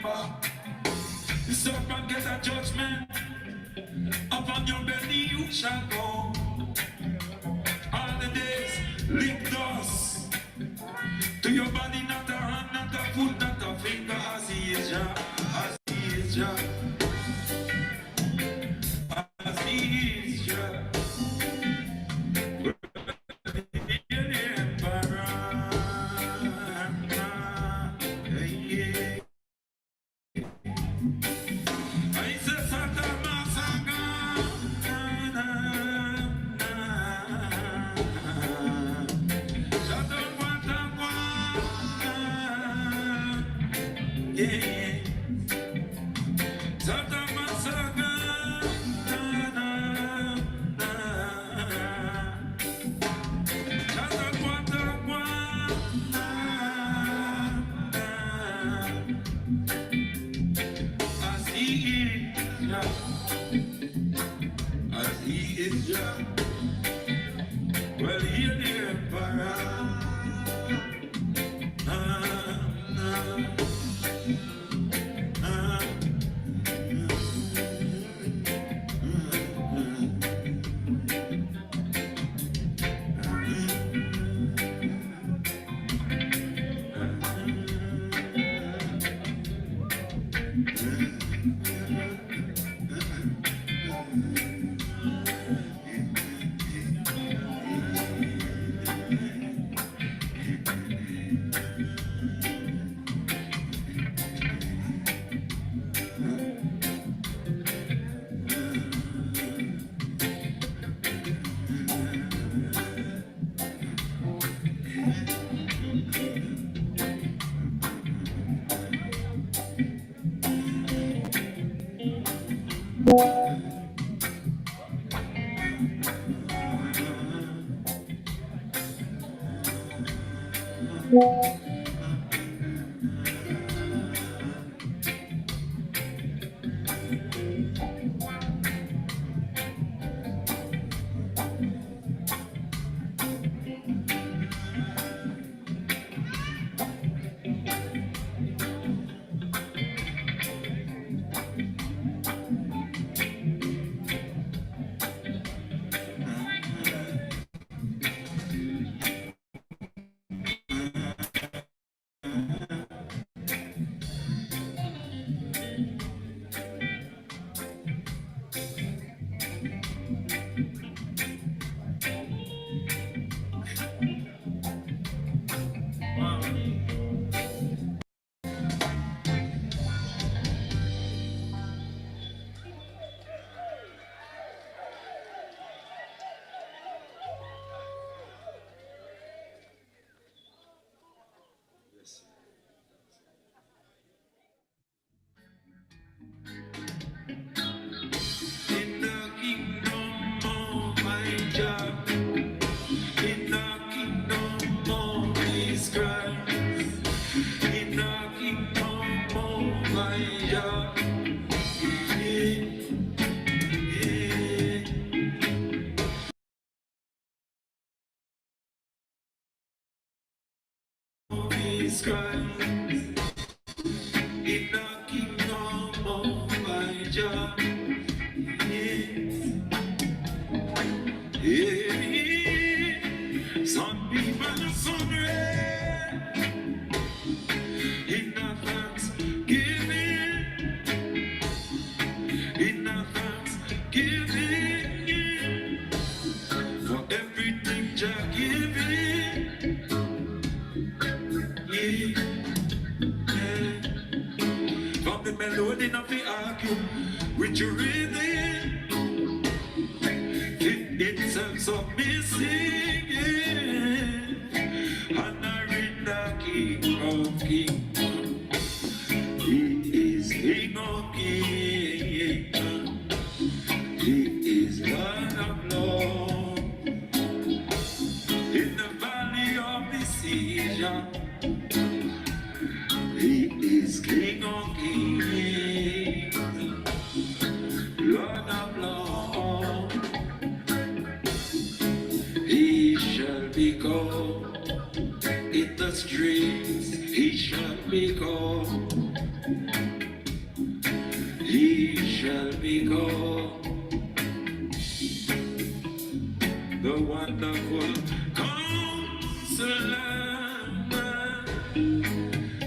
remember. The serpent get a judgment. Upon your belly you shall go. All the days lick dust. To your body not a hand, not a foot, not a finger. As he is Jah, as he is Jah, as he is Jah. As he is Jah, well, hear the emperor. Christ, in the kingdom of my Jah, some people are sunray in the thanksgiving, in the thanksgiving for everything Jah giving. From the melody of the argue with your rhythm, it itself so missing, and I read the King of Kings. He is King of Kings. He is Lord of Lords. In the valley of decision, He is King of Kings, Lord of Lords. He shall be called in the streets. He shall be called. He shall be called the wonderful Counselor,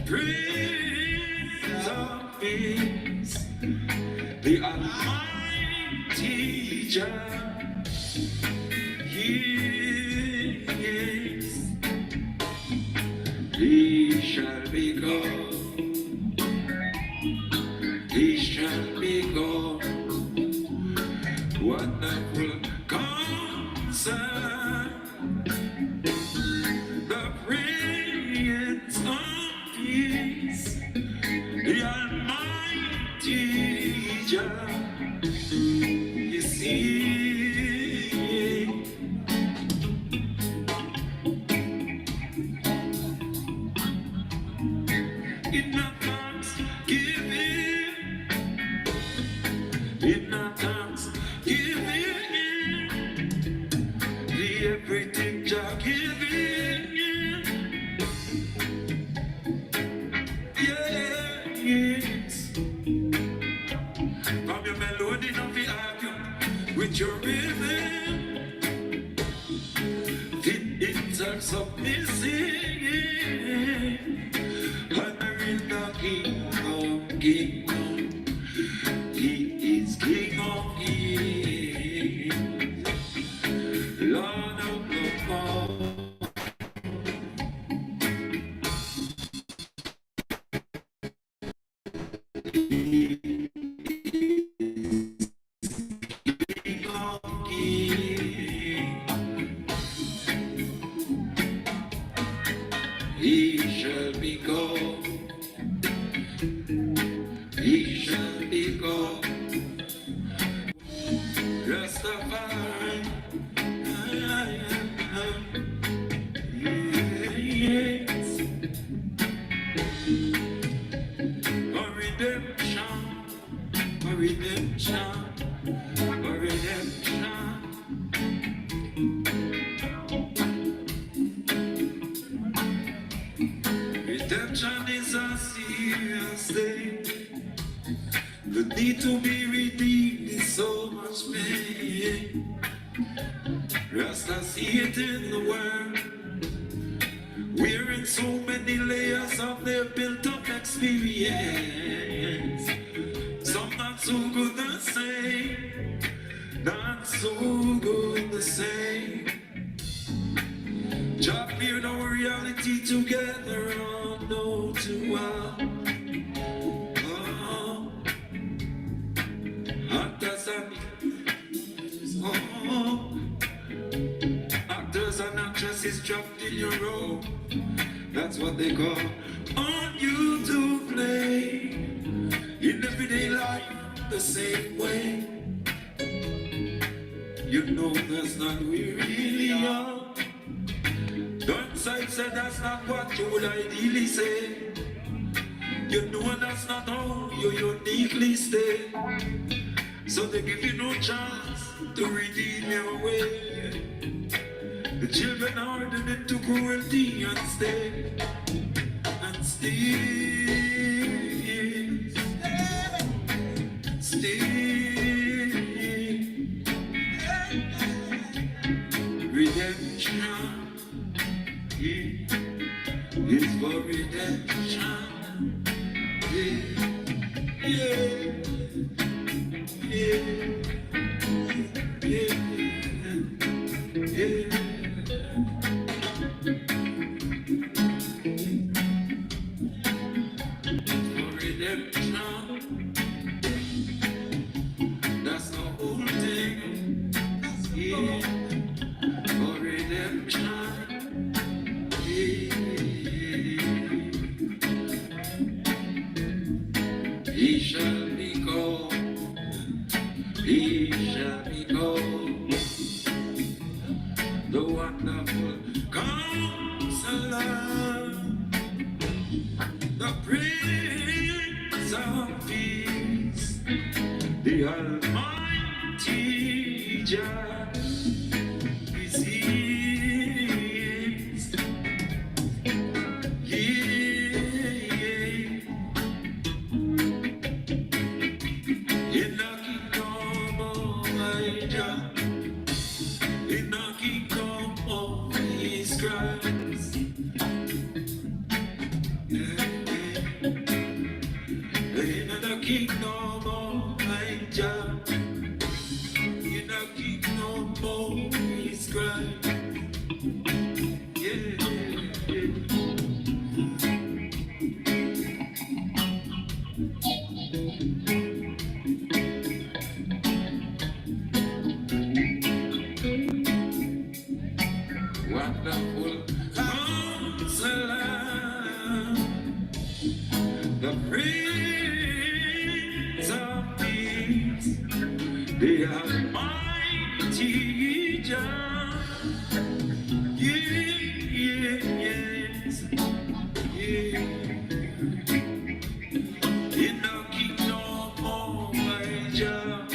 Prince of Peace, the Almighty Jah. He is. He shall be called. He shall be called wonderful Counselor, the Prince of Peace, the Almighty Jah. You see, in our thanksgiving, in our thanksgiving, the everything Jah giving, yes. From your melody, not be argue with your rhythm, fit in terms of missing. Honoring the King of Kings, He is King of Kings, Lord of Lords. King of Kings, He shall be called. He shall be called Rastafari. Yes. For redemption, for redemption, for redemption. Redemption is a serious thing. The need to be redeemed is so much pain. Rasta see it in the world, wearing so many layers of their built-up experience. Some not so good the same, not so good the same. Jah cleared our reality together, oh no too well. Actors and actresses trapped in your role. That's what they call on you to play in everyday life the same way. You know that's not who we really are. Downside said that's not what you would ideally say. You know that's not how you uniquely stay. So they give you no chance to redeem your way. The children are hardened into cruelty and stay. And still, redemption is for redemption. Yeah. That's the whole thing. Yeah. For redemption. He shall be called. He shall be called the wonderful Counselor, the Prince of Peace, the Almighty Jah. Is He is. king no more, my job. You no king no more, he's crying. Yeah, yeah. Wonderful Counselor, the Prince of Peace, the Almighty Jah. Yeah, yeah, yes, yeah. You no king no more, my Jah.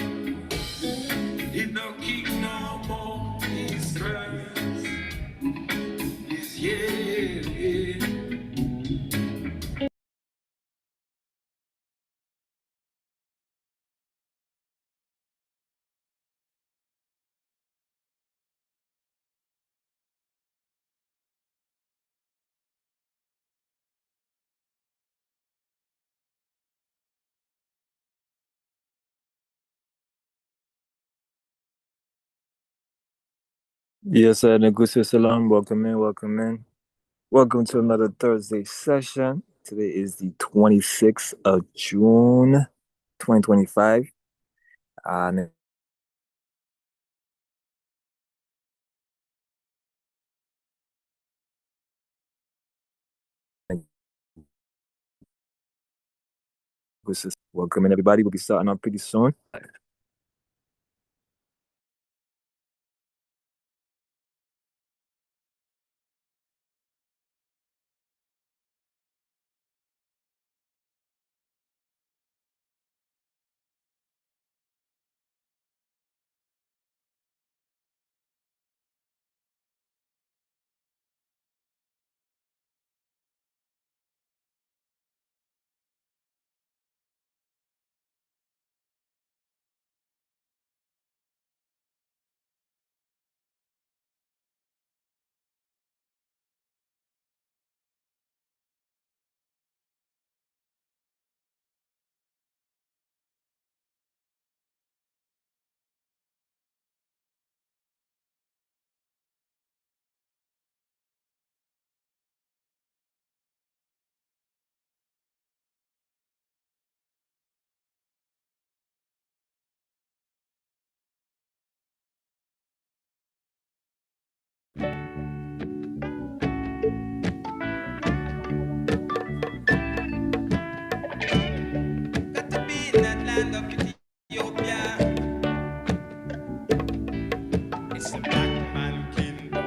You no king no more, His Christ. Yeah, yeah. Yes, Negusi Salam. Welcome in, welcome in. Welcome to another Thursday session. Today is the 26th of June, 2025. Negusi welcome in, everybody. We'll be starting up pretty soon. Got to be in that land of Ethiopia. It's the black man kingdom.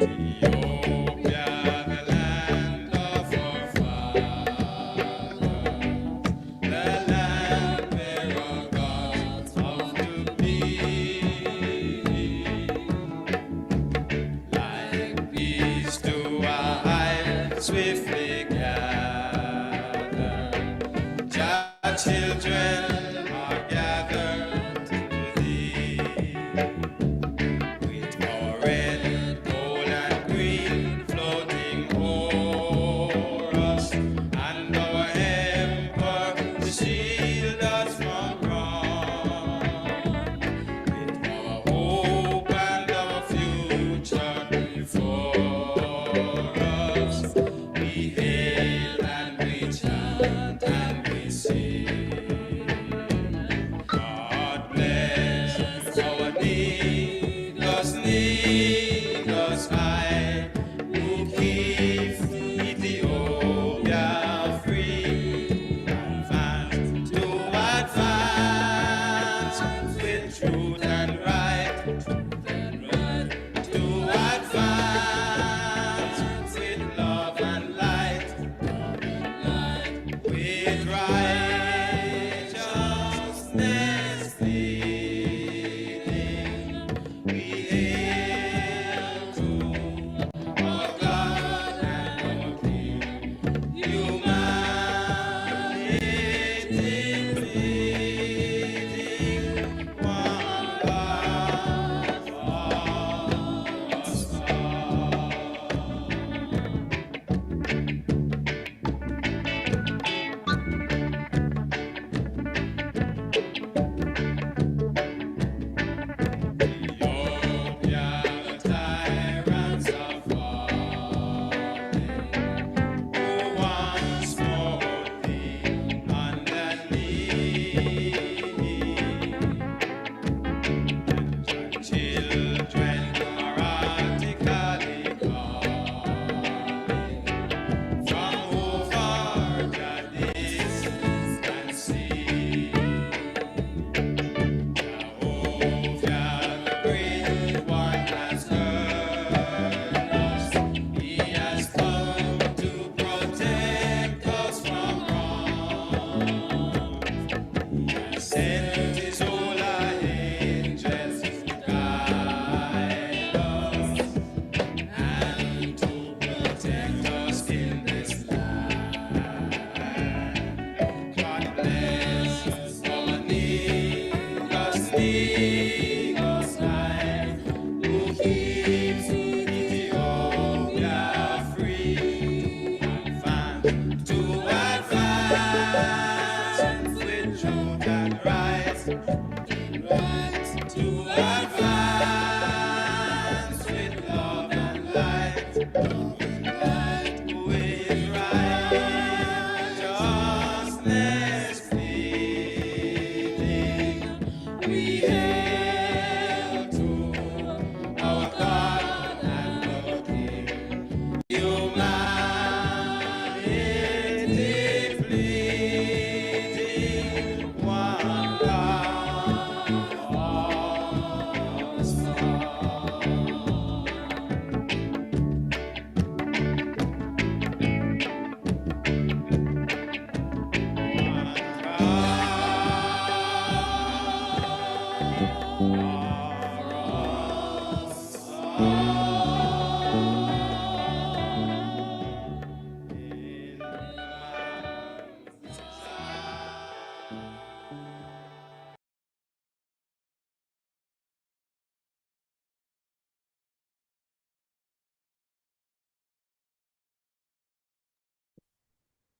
Ethiopia, the land of our fathers, the land where our gods come to be. Like bees to a hive swiftly gather, Jah children are gathered to thee. With our red, gold, and green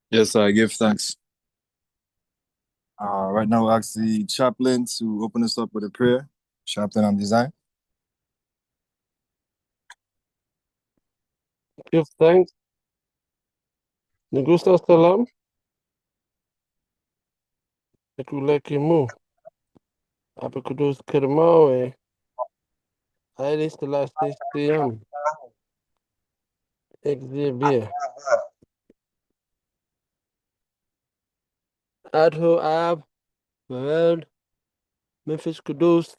Yes, I give thanks. Right now, we'll ask the chaplain to open us up with a prayer. Chaplain on design. Give thanks. Negusta salam. Ekuleki Apakudus Kermawe. Aeris the last day Siam. Exhibit. Adho Ab. World. Memphis Kudus.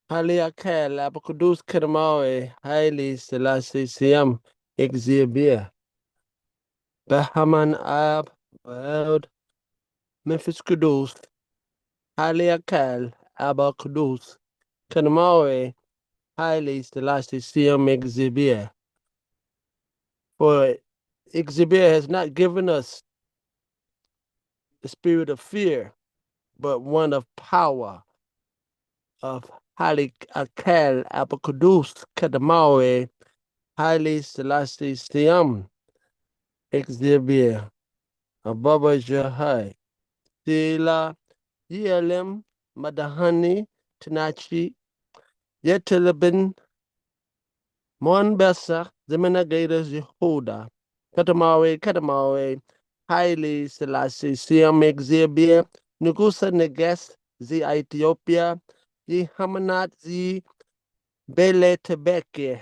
Hali Akel. Apakudus Kermawe. Haile Selassie Siam. Exhibit. Bahaman Ab. World. Memphis Kudus. Hali Akel. Abakudus Kermawe. Haile Selassie Siam. Exhibit. For Exhibit has not given us the spirit of fear, but one of power, of highly akal apokudus kadamawe, highly selassie siam, Exhibit, ababa jahai, sila, yelem, madahani, tanachi, yetelebin, mon besa, zemenagata jehoda, Katamawe, highly selassie siam Exhibit, Nugusa Neges, zi Ethiopia, zi Hamanat, zi Bele Tebeke,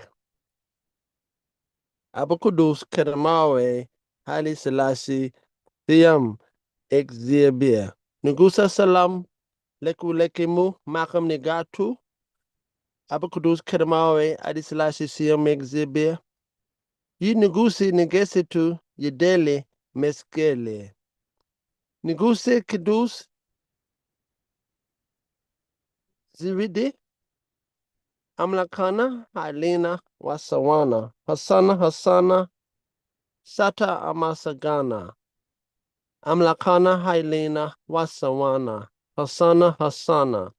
Abakudus Katamawe, highly selassie siam Exhibit, Nugusa Salam, Lekemu, Makam Negatu, Abakudus Katamawe, highly selassie siam Exhibit, Yi Nugusi Negesitu, Yedele, Meskele. Niguse Kidus Ziridi Amlakana Halina Wasawana Hassana Sata Amasagana Amlakana Halina Wasawana Hassana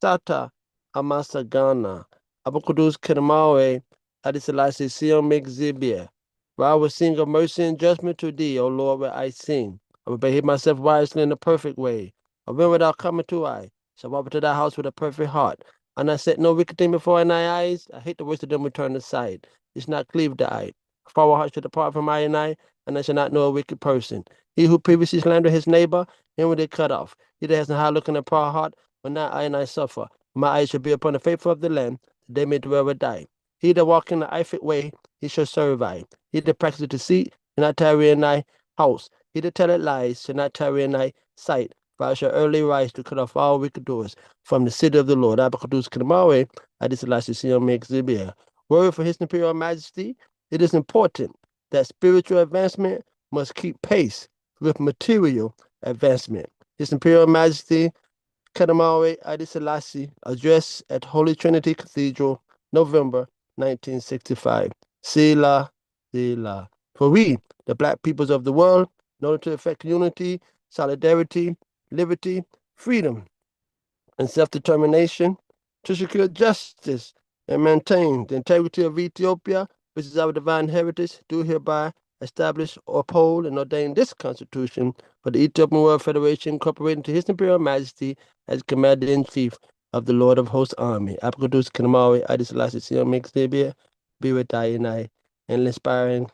Sata Amasagana Abukudus Kirmawe Adisalasi Siom Exhibia. For I will sing of mercy and judgment to thee, O Lord, where I sing. I will behave myself wisely in the perfect way. Of when without coming to I shall walk into thy house with a perfect heart. And I set no wicked thing before in thy eyes. I hate the worst of them who turn aside. It shall not cleave the eye. For our heart shall depart from I, and I shall not know a wicked person. He who previously slandered his neighbor, him will they cut off. He that has a high look in a proud heart, will not I suffer. My eyes shall be upon the faithful of the land, that they may dwell or die. He that walk in the ifit way, he shall serve I. He that practices deceit, shall not tarry in thy house. He that telleth lies, shall not tarry in thy sight. For I shall early rise to cut off all wicked doors from the city of the Lord. Abakadus Kedamawe, Adisalasisiam Exhibia. Word for his imperial majesty, it is important that spiritual advancement must keep pace with material advancement. His imperial majesty, Kedamawe Adisalasi, address at Holy Trinity Cathedral, November 1965. Selah, Selah. For we, the black peoples of the world, in order to effect unity, solidarity, liberty, freedom, and self-determination, to secure justice and maintain the integrity of Ethiopia, which is our divine heritage, do hereby establish, uphold, and ordain this Constitution for the Ethiopian World Federation, incorporated into His Imperial Majesty as Commander-in-Chief of the Lord of Hosts Army. Apakadus Kanamawi Adisalasi Siam Exhibit, be with thy and I, and inspiring,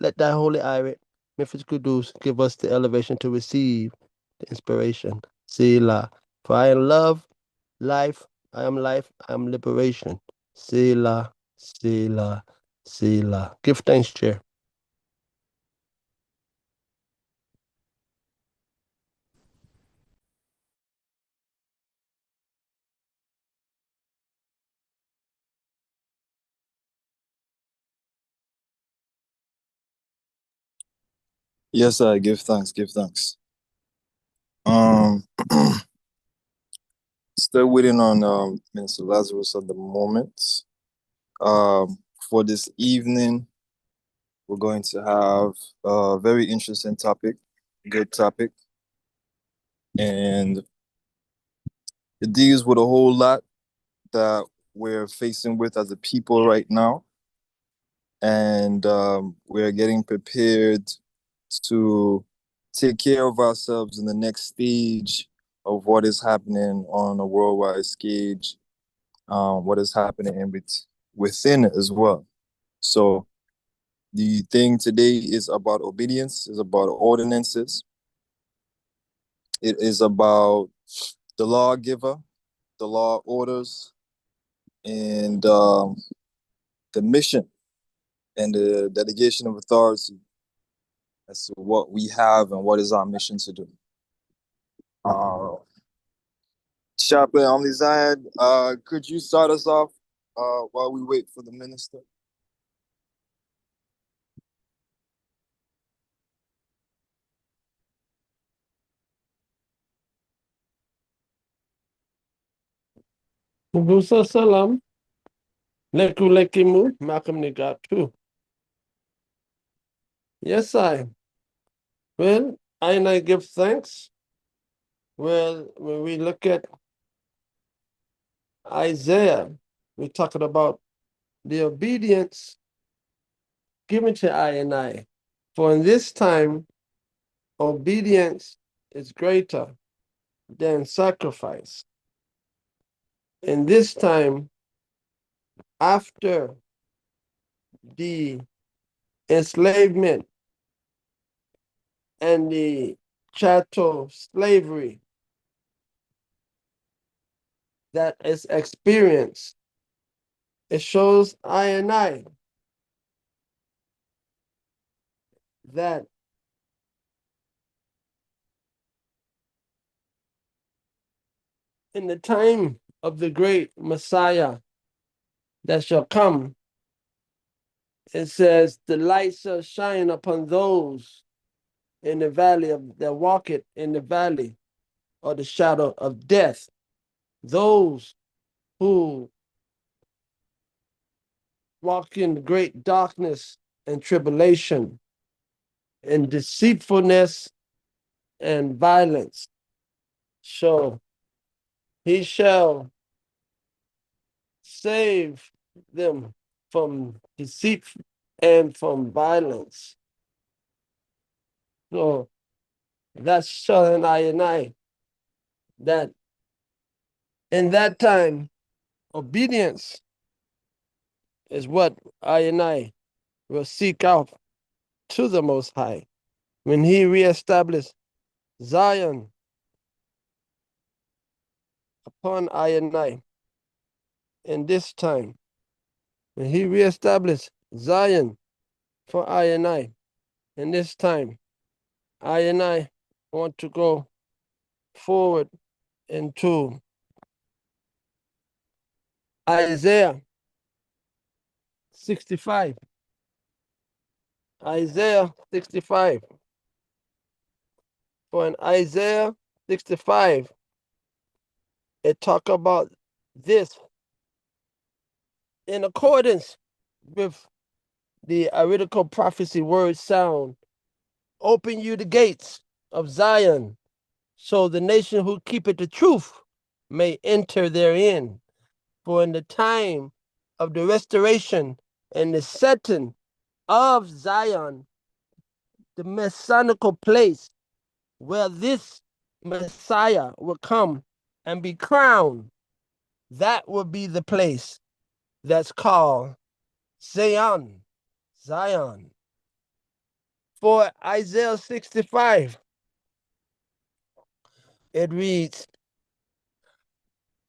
let thy holy irit, Memphis Kudus, give us the elevation to receive the inspiration. Selah. For I am love, life, I am liberation. Selah, Selah, Selah. Give thanks, Chair. Yes, I give thanks. Give thanks. Still waiting on Minister Lazarus at the moment. For this evening, we're going to have a very interesting topic, good topic, and it deals with a whole lot that we're facing with as a people right now, and we're getting prepared to take care of ourselves in the next stage of what is happening on a worldwide stage, what is happening within it as well. So the thing today is about obedience, is about ordinances. It is about the lawgiver, the law orders, and the mission and the delegation of authority as to what we have and what is our mission to do. Chaplain Omnizad, could you start us off while we wait for the minister? Musa salam. Leku lekimu. Makam nigatu. Yes, I. Well, I give thanks. Well, when we look at Isaiah, we're talking about the obedience given to I. For in this time, obedience is greater than sacrifice. In this time, after the enslavement and the chattel slavery that is experienced, it shows I that in the time of the great Messiah that shall come, it says, the light shall shine upon those in the valley of that walketh in the valley of the shadow of death. Those who walk in great darkness and tribulation and deceitfulness and violence. So he shall save them from deceit and from violence. So that's showing I that in that time, obedience is what I will seek out to the Most High. When he reestablished Zion upon I in this time, when he reestablished Zion for I in this time, I want to go forward into Isaiah 65. Isaiah 65. For in Isaiah 65, it talk about this in accordance with the Aritical prophecy word sound. Open you the gates of Zion, so the nation who keepeth the truth may enter therein. For in the time of the restoration and the setting of Zion, the messianical place where this Messiah will come and be crowned, that will be the place that's called Zion. Zion. For Isaiah 65, it reads,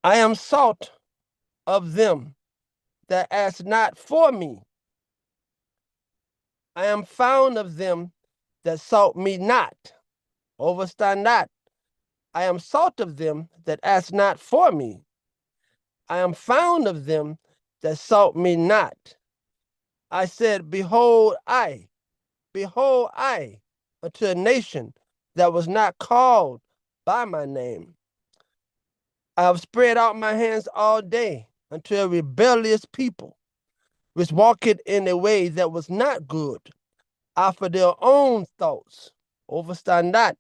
I am sought of them that ask not for me. I am found of them that sought me not. Overstand not. I am sought of them that ask not for me. I am found of them that sought me not. I said, behold, I unto a nation that was not called by my name. I have spread out my hands all day unto a rebellious people. which walked in a way that was not good, after their own thoughts. Overstand that.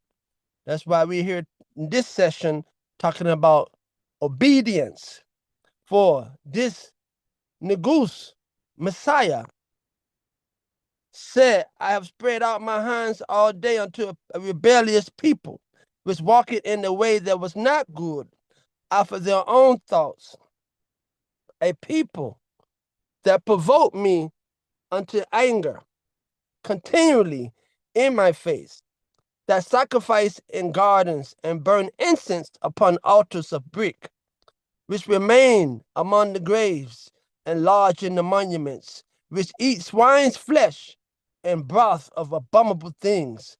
That's why we're here in this session talking about obedience. For this Negus, Messiah, said, I have spread out my hands all day unto a rebellious people, which walked in a way that was not good, after their own thoughts. A people that provoke me unto anger continually in my face, that sacrifice in gardens and burn incense upon altars of brick, which remain among the graves and lodge in the monuments, which eat swine's flesh and broth of abominable things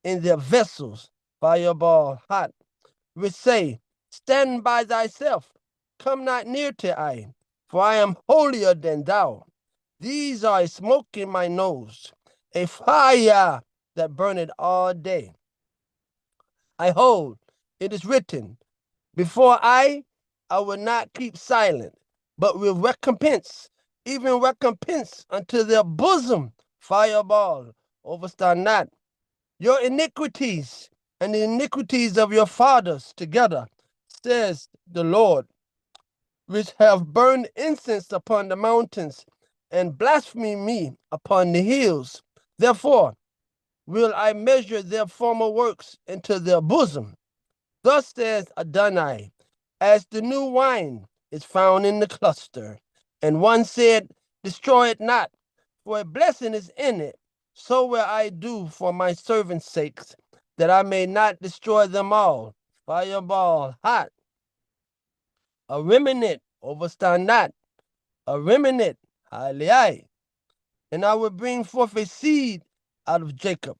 in their vessels, fireball hot, which say, stand by thyself, come not near to I, for I am holier than thou. These are a smoke in my nose, a fire that burneth all day. I hold, it is written, before I will not keep silent, but will recompense, even recompense unto their bosom, fireball, overstand not. Your iniquities and the iniquities of your fathers together, says the Lord, which have burned incense upon the mountains and blasphemed me upon the hills. Therefore will I measure their former works into their bosom. Thus says Adonai, as the new wine is found in the cluster, and one said, destroy it not, for a blessing is in it, so will I do for my servants' sakes, that I may not destroy them all. Fireball hot. A remnant, overstand not, a remnant, hallelujah. And I will bring forth a seed out of Jacob,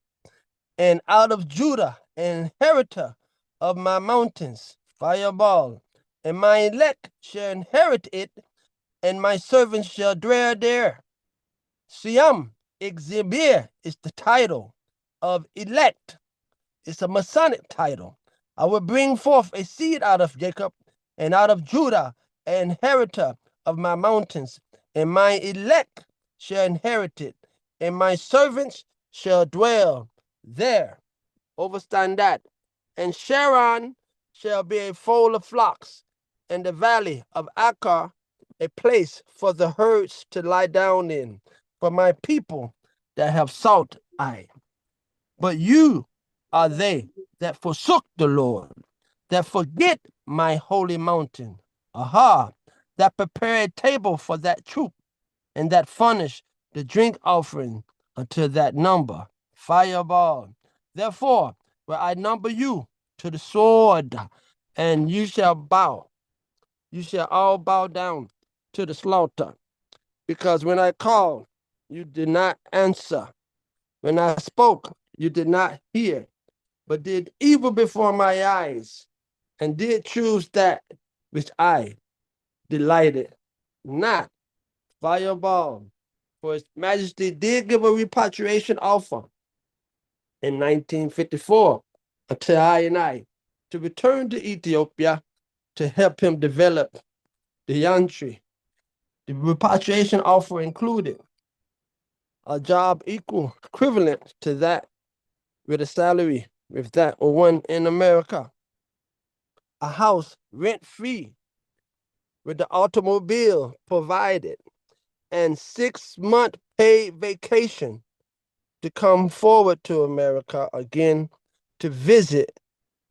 and out of Judah, an inheritor of my mountains, fireball. And my elect shall inherit it, and my servants shall dwell there. Siam Exhibir is the title of elect. It's a Masonic title. I will bring forth a seed out of Jacob, and out of Judah, an inheritor of my mountains, and my elect shall inherit it, and my servants shall dwell there. Overstand that. And Sharon shall be a fold of flocks, and the valley of Achor a place for the herds to lie down in, for my people that have sought I. But you are they that forsook the Lord, that forget my holy mountain. Aha, that prepare a table for that troop, and that furnish the drink offering unto that number. Fireball. Therefore will I number you to the sword, and you shall bow. You shall all bow down to the slaughter. Because when I called, you did not answer. When I spoke, you did not hear, but did evil before my eyes, and did choose that which I delighted not. Fireball. For His Majesty did give a repatriation offer in 1954 to I to return to Ethiopia to help him develop the country. The repatriation offer included a job equivalent to that with a salary with that or one in America, a house rent-free with the automobile provided, and 6-month paid vacation to come forward to America again to visit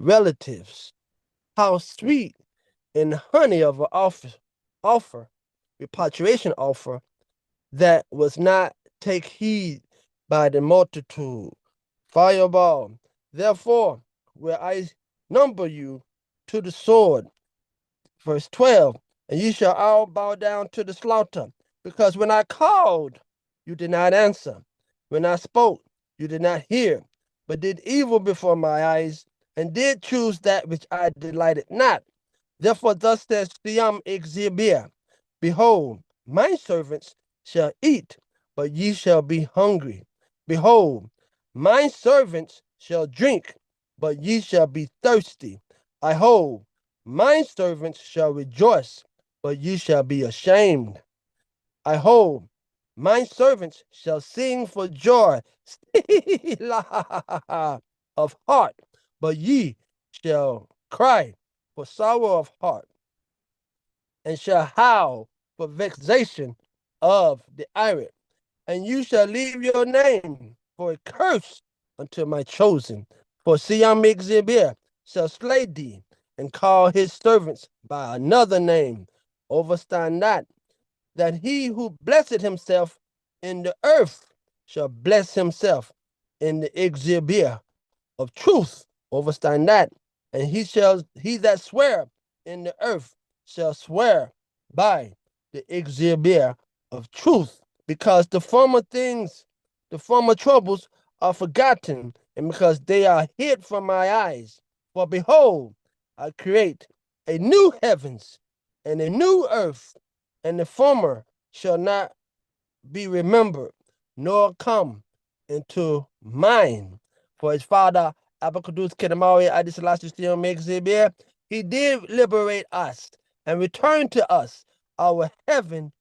relatives. How sweet and honey of an offer, repatriation offer, that was not take heed by the multitude. Fireball. Therefore will I number you to the sword. Verse 12. And you shall all bow down to the slaughter, because when I called, you did not answer. When I spoke, you did not hear, but did evil before my eyes, and did choose that which I delighted not. Therefore thus says Siam Exhibir, behold, my servants shall eat, but ye shall be hungry. Behold, my servants shall drink, but ye shall be thirsty. I hold, my servants shall rejoice, but ye shall be ashamed. I hold, My servants shall sing for joy of heart, but ye shall cry for sorrow of heart, and shall howl for vexation of the irate. And you shall leave your name for a curse unto my chosen. For Siam shall slay thee, and call his servants by another name. Overstand that he who blessed himself in the earth shall bless himself in the exhibit of truth. Overstand that. And he that swear in the earth shall swear by the exhibit of truth, because the former things, the former troubles are forgotten, and because they are hid from my eyes. For behold, I create a new heavens and a new earth, and the former shall not be remembered, nor come into mind. For his father, Abakadus Kedamari Adisalas still makes it bear. He did liberate us and return to us our heaven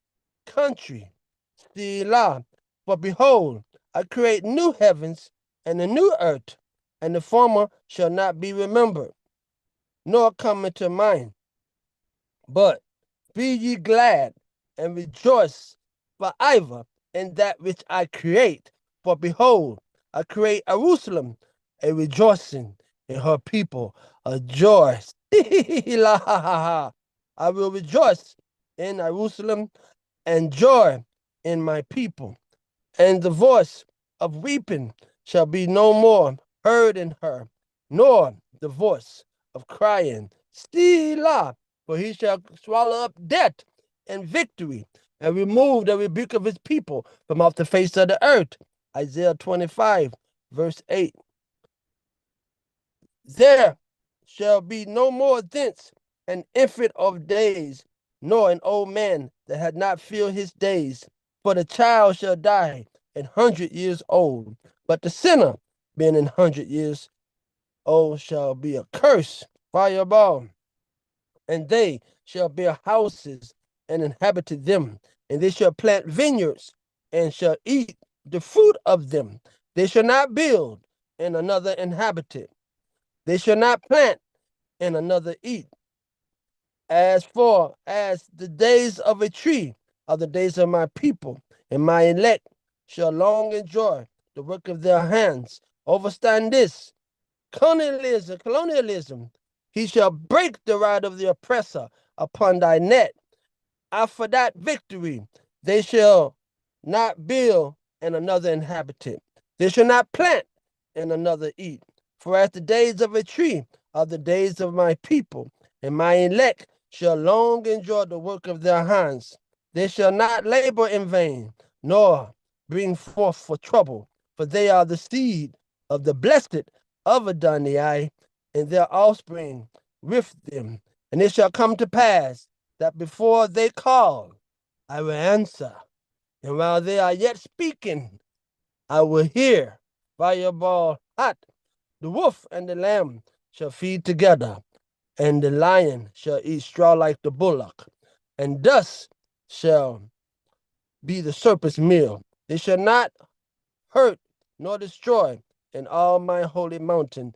country. Still, for behold, I create new heavens and a new earth, and the former shall not be remembered, nor come into mind. But be ye glad and rejoice forever in that which I create. For behold, I create Jerusalem, a rejoicing in her people, a joy. I will rejoice in Jerusalem and joy in my people. And the voice of weeping shall be no more heard in her, nor the voice of crying. Selah, for he shall swallow up death and victory, and remove the rebuke of his people from off the face of the earth. Isaiah 25, verse 8. There shall be no more thence an infant of days, nor an old man that had not filled his days. For the child shall die 100 years old, but the sinner, being 100 years old, shall be accursed. Fireball. And they shall build houses and inhabit them, and they shall plant vineyards and shall eat the fruit of them. They shall not build and another inhabit it. They shall not plant and another eat. As the days of a tree are the days of my people, and my elect shall long enjoy the work of their hands. Overstand this. Colonialism. He shall break the rod of the oppressor upon thy neck. After that victory, they shall not build and another inhabit it. They shall not plant and another eat. For as the days of a tree are the days of my people, and my elect shall long enjoy the work of their hands. They shall not labor in vain, nor bring forth for trouble, for they are the seed of the blessed of Adonai, and their offspring with them. And it shall come to pass that before they call, I will answer. And while they are yet speaking, I will hear. Fireball hot. The wolf and the lamb shall feed together, and the lion shall eat straw like the bullock, and dust shall be the serpent's meal. They shall not hurt nor destroy in all my holy mountain,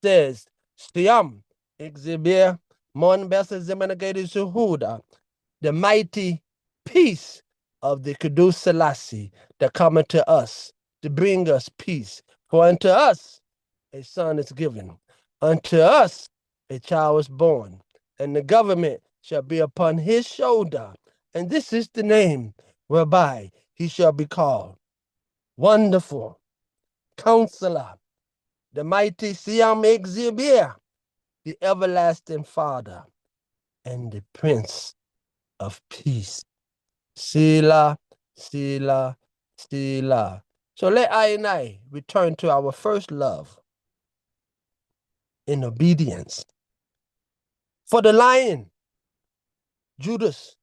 says Siam, Exhibir, Mon Bessa Zemanagadi Suhuda, the mighty peace of the Kudus Selassie that cometh to us to bring us peace. For unto us a son is given, unto us a child is born, and the government shall be upon his shoulder. And this is the name whereby he shall be called Wonderful Counselor, the mighty Siam Exhibir, the everlasting Father, and the Prince of Peace. Selah, Selah, Selah. So let I and I return to our first love in obedience. For the lion, Judas,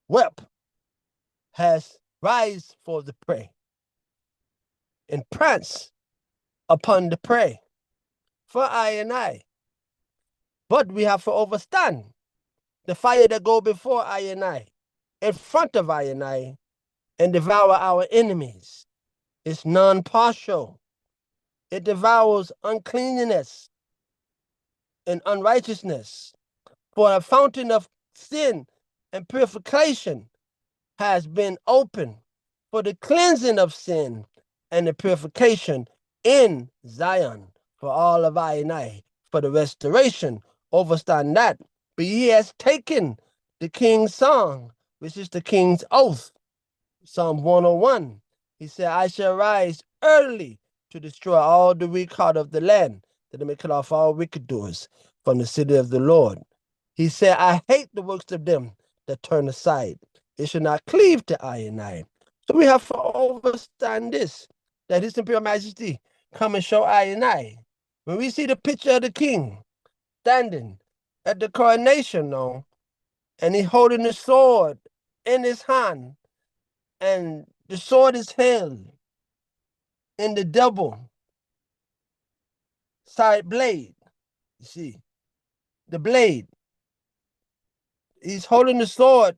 wept, has rise for the prey, and prance upon the prey for I and I. But we have to overstand the fire that go before I and I, in front of I and I, and devour our enemies. It's non-partial. It devours uncleanness and unrighteousness. For a fountain of sin and purification has been opened for the cleansing of sin and the purification in Zion for all of I and I, for the restoration. Overstand that. But he has taken the king's song, which is the king's oath. Psalm 101. He said, I shall rise early to destroy all the weak heart of the land, that I may cut off all wicked doers from the city of the Lord. He said, I hate the works of them that turn aside. It should not cleave to I and I. So we have to understand this, that His Imperial Majesty come and show I and I. When we see the picture of the king standing at the coronation, no, and he holding the sword in his hand, and the sword is held in the double side blade. You see, the blade. He's holding the sword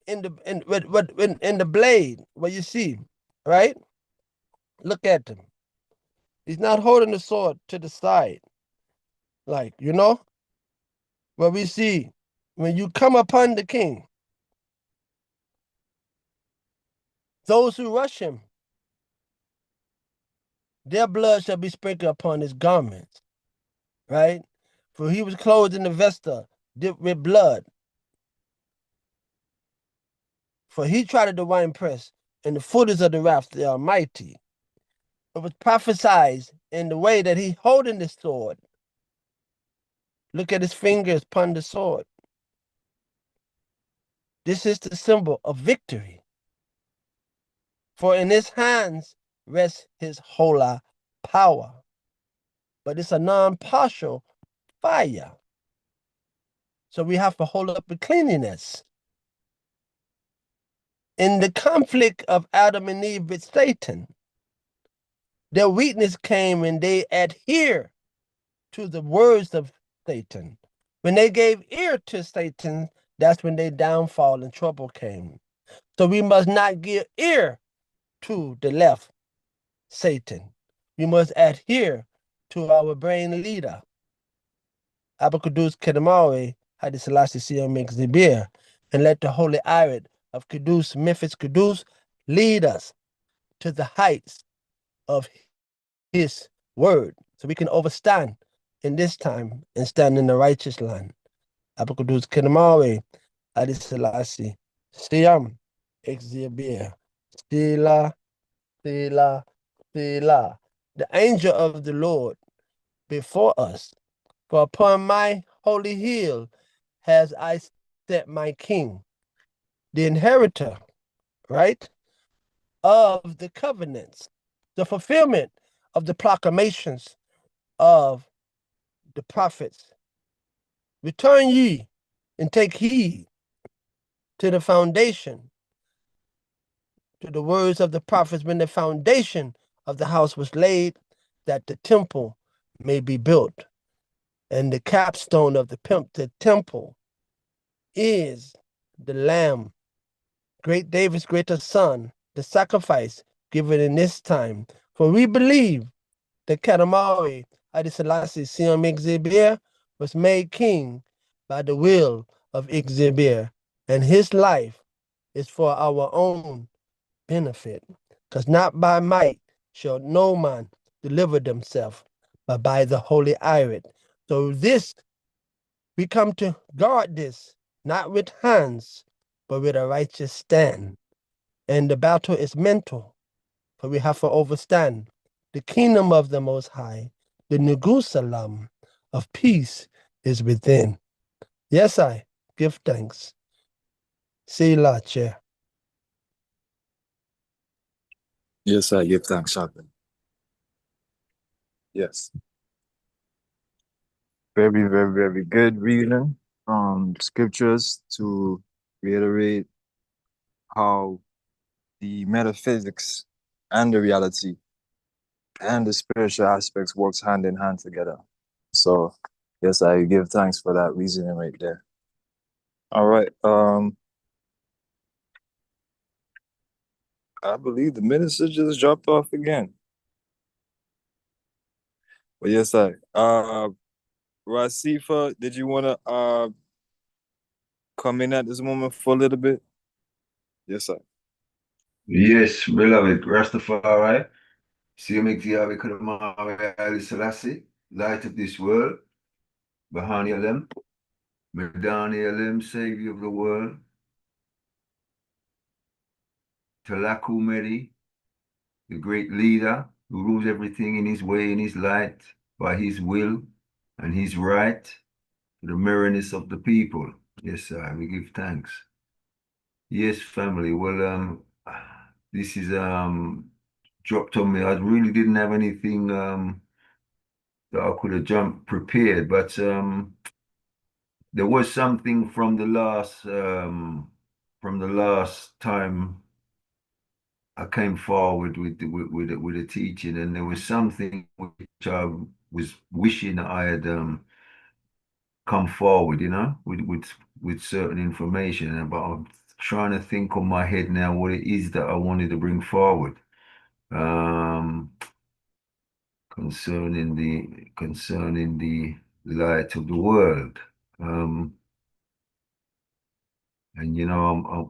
in the blade. What you see, right? Look at him. He's not holding the sword to the side, like What we see when you come upon the king, those who rush him, their blood shall be sprinkled upon his garments, right? For he was clothed in the vesture dipped with blood. For he trodden the winepress and the footers of the wrath of the Almighty. It was prophesied in the way that he holding the sword. Look at his fingers upon the sword. This is the symbol of victory. For in his hands rests his holy power. But it's a non-partial fire. So we have to hold up the cleanliness. In the conflict of Adam and Eve with Satan, their weakness came when they adhere to the words of Satan. When they gave ear to Satan, that's when their downfall and trouble came. So we must not give ear to the left, Satan. We must adhere to our brain leader, Abakadus Kedamawi, Haile Selassie Siomik Zibir, and let the holy irit of Kudus, Memphis Kudus, lead us to the heights of his word, so we can overstand in this time and stand in the righteous land. Abakadus Kedamawi, Haile Selassie Siam Exibir, Sila, Sila, Sila. The angel of the Lord before us. For upon my holy hill has I set my king, the inheritor, right, of the covenants, the fulfillment of the proclamations of the prophets. Return ye and take heed to the foundation, to the words of the prophets when the foundation of the house was laid, that the temple may be built. And the capstone of the temple is the Lamb, great David's greater son, the sacrifice given in this time. For we believe that Kadamawi Haile Selassie Siom Exibir was made king by the will of Exibir, and his life is for our own benefit. Because not by might shall no man deliver themselves, but by the holy irit. So this, we come to guard this, not with hands, but with a righteous stand. And the battle is mental, for we have to overstand the kingdom of the Most High, the Nugusalam of peace is within. Yes, I give thanks. Selah, Chair. Yes, I give thanks, Shaka. Yes. Very, very, very good reading from scriptures to reiterate how the metaphysics and the reality and the spiritual aspects works hand in hand together. So yes, I give thanks for that reasoning right there. All right. I believe the minister just dropped off again. But yes, sir. Rasifa, did you want to come in at this moment for a little bit? Yes, sir. Yes, beloved, Rastafari, CMXDR Kadamari Ali Selassie, light of this world, Bahani Alem, Medani Alem, Savior of the world, Talaku Medi, the great leader who rules everything in his way, in his light, by his will and his right, to the mirrorness of the people. Yes, sir, we give thanks. Yes, family. Well, this is dropped on me. I really didn't have anything that I could have jumped prepared, but there was something from the last time I came forward with a teaching, and there was something which I was wishing I had come forward, with certain information. But I'm trying to think on my head now what it is that I wanted to bring forward. Concerning the light of the world. And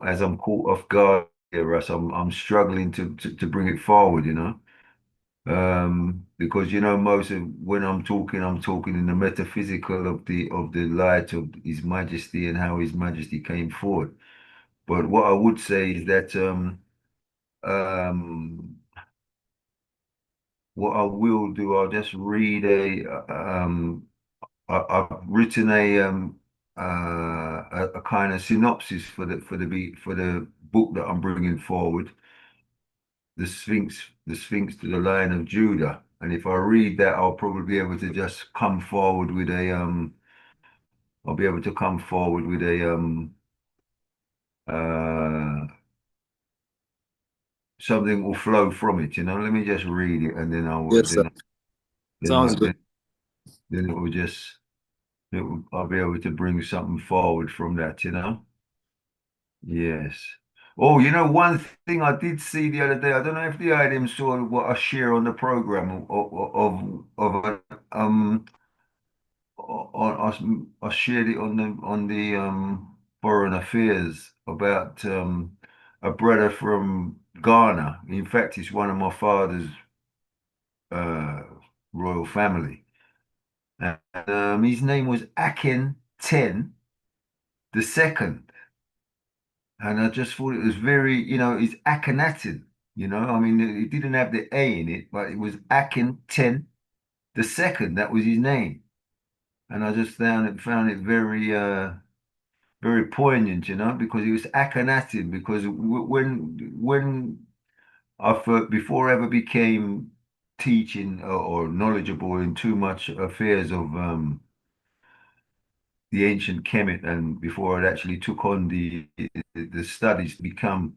as I'm caught off guard here, Russ, I'm struggling to bring it forward, because most of when I'm talking in the metaphysical of the light of His Majesty and how His Majesty came forward. But what I would say is that what I will do, I'll just read I've written a kind of synopsis for the book that I'm bringing forward, the Sphinx to the Lion of Judah. And if I read that, I'll probably be able to just come forward with I'll be able to come forward with something will flow from it. Let me just read it, and then Yes, sir. Sounds good. Then I'll be able to bring something forward from that. Yes. Oh, one thing I did see the other day. I don't know if the item saw what I share on the program of I shared it on the foreign affairs about a brother from Ghana. In fact, he's one of my father's uh, royal family, and his name was Akin Ten the Second. And I just thought it was very, it's Akhenaten, I mean, it didn't have the A in it, but it was Akin 10 the second. That was his name. And I just found it very, very poignant, because it was Akhenaten, because when before I ever became teaching or knowledgeable in too much affairs of the ancient Kemet, and before I actually took on the studies to become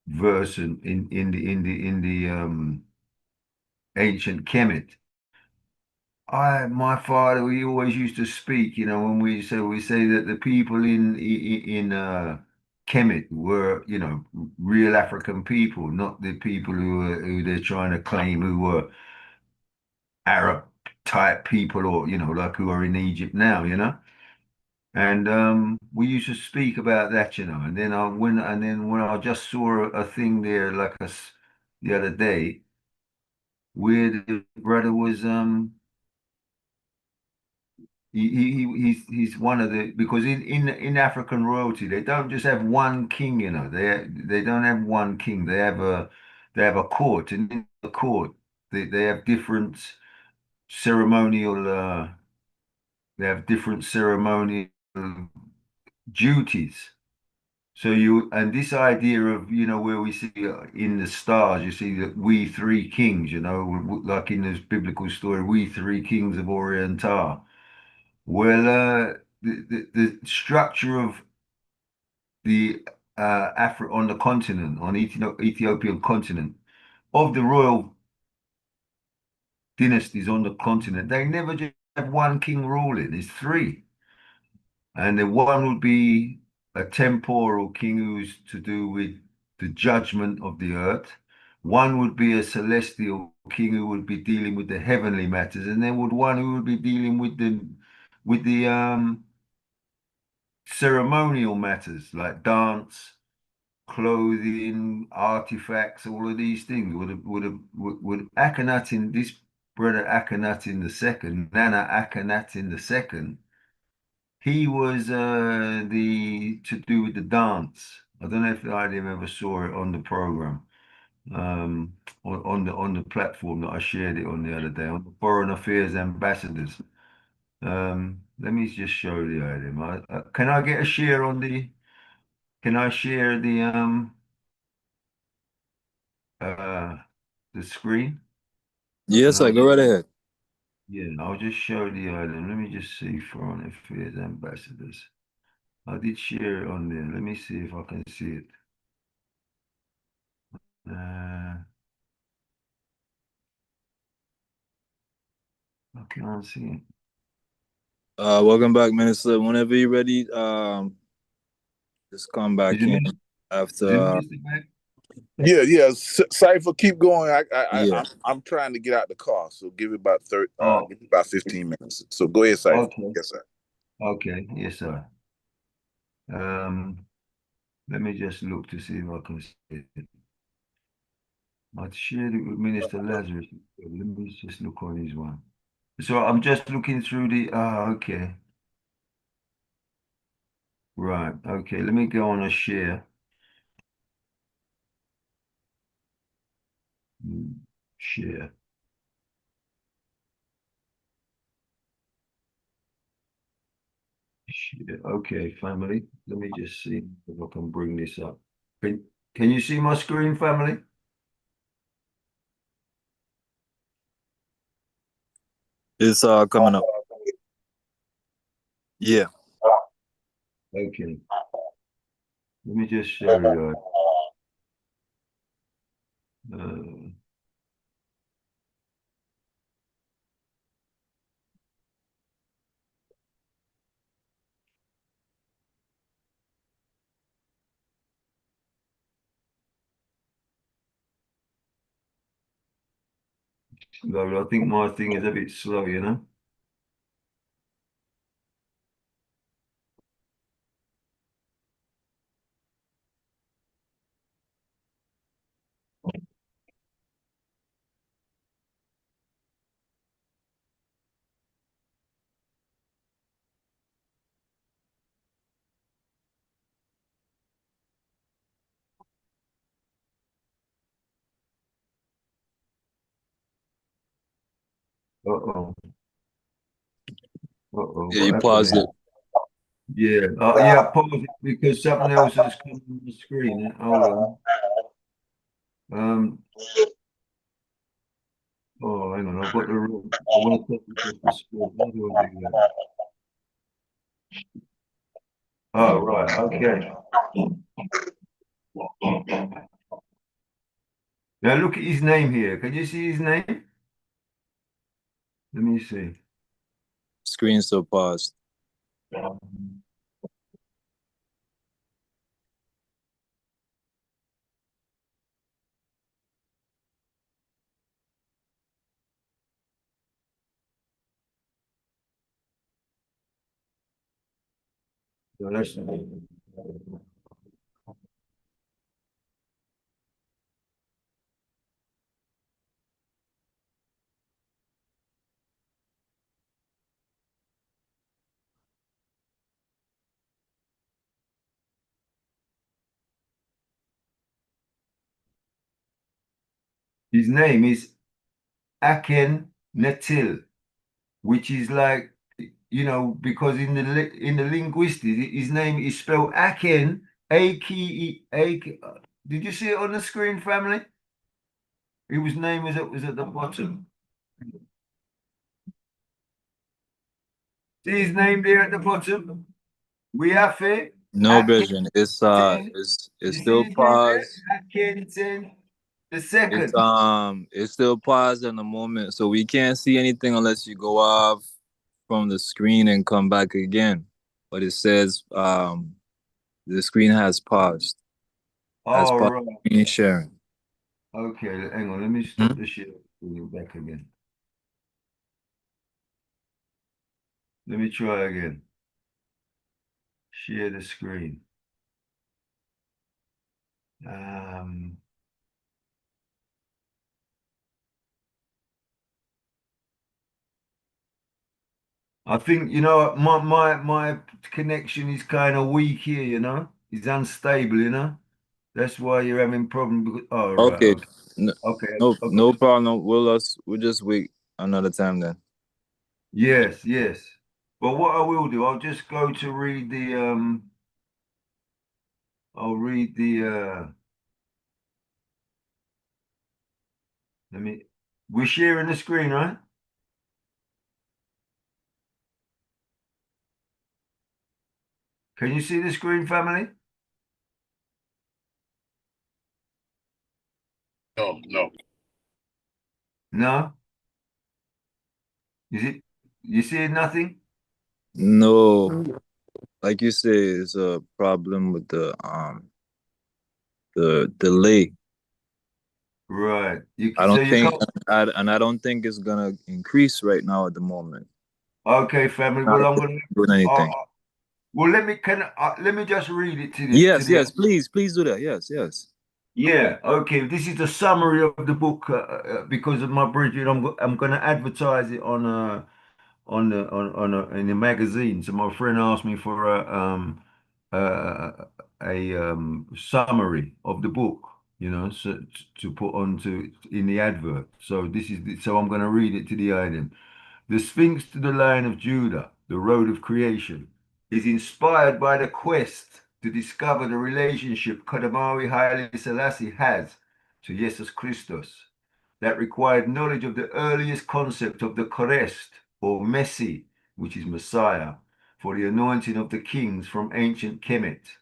versed in the ancient Kemet. My father, we always used to speak, when we say that the people in Kemet were, real African people, not the people who they're trying to claim who were Arab type people, or like who are in Egypt now. And we used to speak about that, and then when I just saw a thing there like the other day, where the brother was he's one of the, because in African royalty they don't just have one king, they don't have one king, they have a court, and in the court they have different ceremonial ceremonial duties. So and this idea of, where we see in the stars, you see that we three kings, like in this biblical story, we three kings of Oriental. Well, the structure of the on the continent, on Ethiopian continent, of the royal dynasties on the continent, they never just have one king ruling. It's three. And the one would be a temporal king who's to do with the judgment of the earth. One would be a celestial king who would be dealing with the heavenly matters, and then one who would be dealing with the ceremonial matters like dance, clothing, artifacts, all of these things. Would Akhenaten, this brother Akhenaten the second, Nana Akhenaten the second, he was the to do with the dance. I don't know if either of you ever saw it on the program, on the platform that I shared it on the other day on the Foreign Affairs Ambassadors. Let me just show the item. Can I get a share on the? Can I share uh the screen? Yes, I go right ahead. Yeah, I'll just show the item. Let me just see Foreign Affairs Ambassadors. I did share it on there. Let me see if I can see it. I can't see it. Welcome back, Minister. Whenever you're ready, just come back Is it in Minister? after. Is it Minister back? Yeah. Cipher, keep going. Yeah. I'm trying to get out the car, so give it about Oh, give it about 15 minutes. So go ahead, Cipher. okay. Yes, sir. Okay. Yes, sir. Let me just look to see if I can see it. I shared it with Minister Lazarus. Let me just look on his one. So I'm just looking through the. Okay. Right. Okay. Let me go on a share. Share. Share. Okay, family. Let me just see if I can bring this up. Can you see my screen, family? It's coming up. Yeah. Okay. Let me just show you. I think my thing is a bit slow, you know? Uh-oh. Uh-oh. Yeah, What you happened paused there? it. Yeah. Yeah, pause it because something else has come on the screen. Hold on. Oh, hang on. I've got the wrong. I want to take this off the screen. How do I do that? Oh, right. Okay. Now look at his name here. Can you see his name? Let me see. Screen still paused. So that's his name is Aken Netil, which is like, because in the linguistics, his name is spelled Aken, A-K-E. Did you see it on the screen, family? His name was at the bottom. See his name there at the bottom? We have it. No, brethren. It's You see still his name there? paused. Aken the It's second. it's still paused in the moment, so we can't see anything unless you go off from the screen and come back again. But it says the screen has paused. as All part right. of screen sharing. Okay, hang on. Let me stop the share. Bring it back again. Let me try again. Share the screen. I think, you know, my connection is kind of weak here, you know. It's unstable, you know. That's why you're having problems. Oh, right. Okay. Okay. No, Okay. no problem. We'll just wait another time then. Yes, yes. But what I will do, I'll just go to read the I'll read the let me we're sharing the screen, right? Can you see the screen, family? No, no. No? Is it you see nothing? No, like you say, it's a problem with the delay. Right. I So don't you think, can't. I don't think it's gonna increase right now at the moment. Okay, family. Not Well, I'm gonna. doing anything. Well, let me just read it to Yes, the. yes, please do that. Yes, yes. Yeah. Okay. This is the summary of the book because of my bridging. I'm going to advertise it in a magazine. So my friend asked me for a summary of the book. You know, so to put onto in the advert. So so I'm going to read it to the item. The Sphinx to the Lion of Judah, the road of creation, is inspired by the quest to discover the relationship Kadamawi Haile Selassie has to Jesus Christus that required knowledge of the earliest concept of the Christ or Messi, which is Messiah, for the anointing of the kings from ancient Kemet.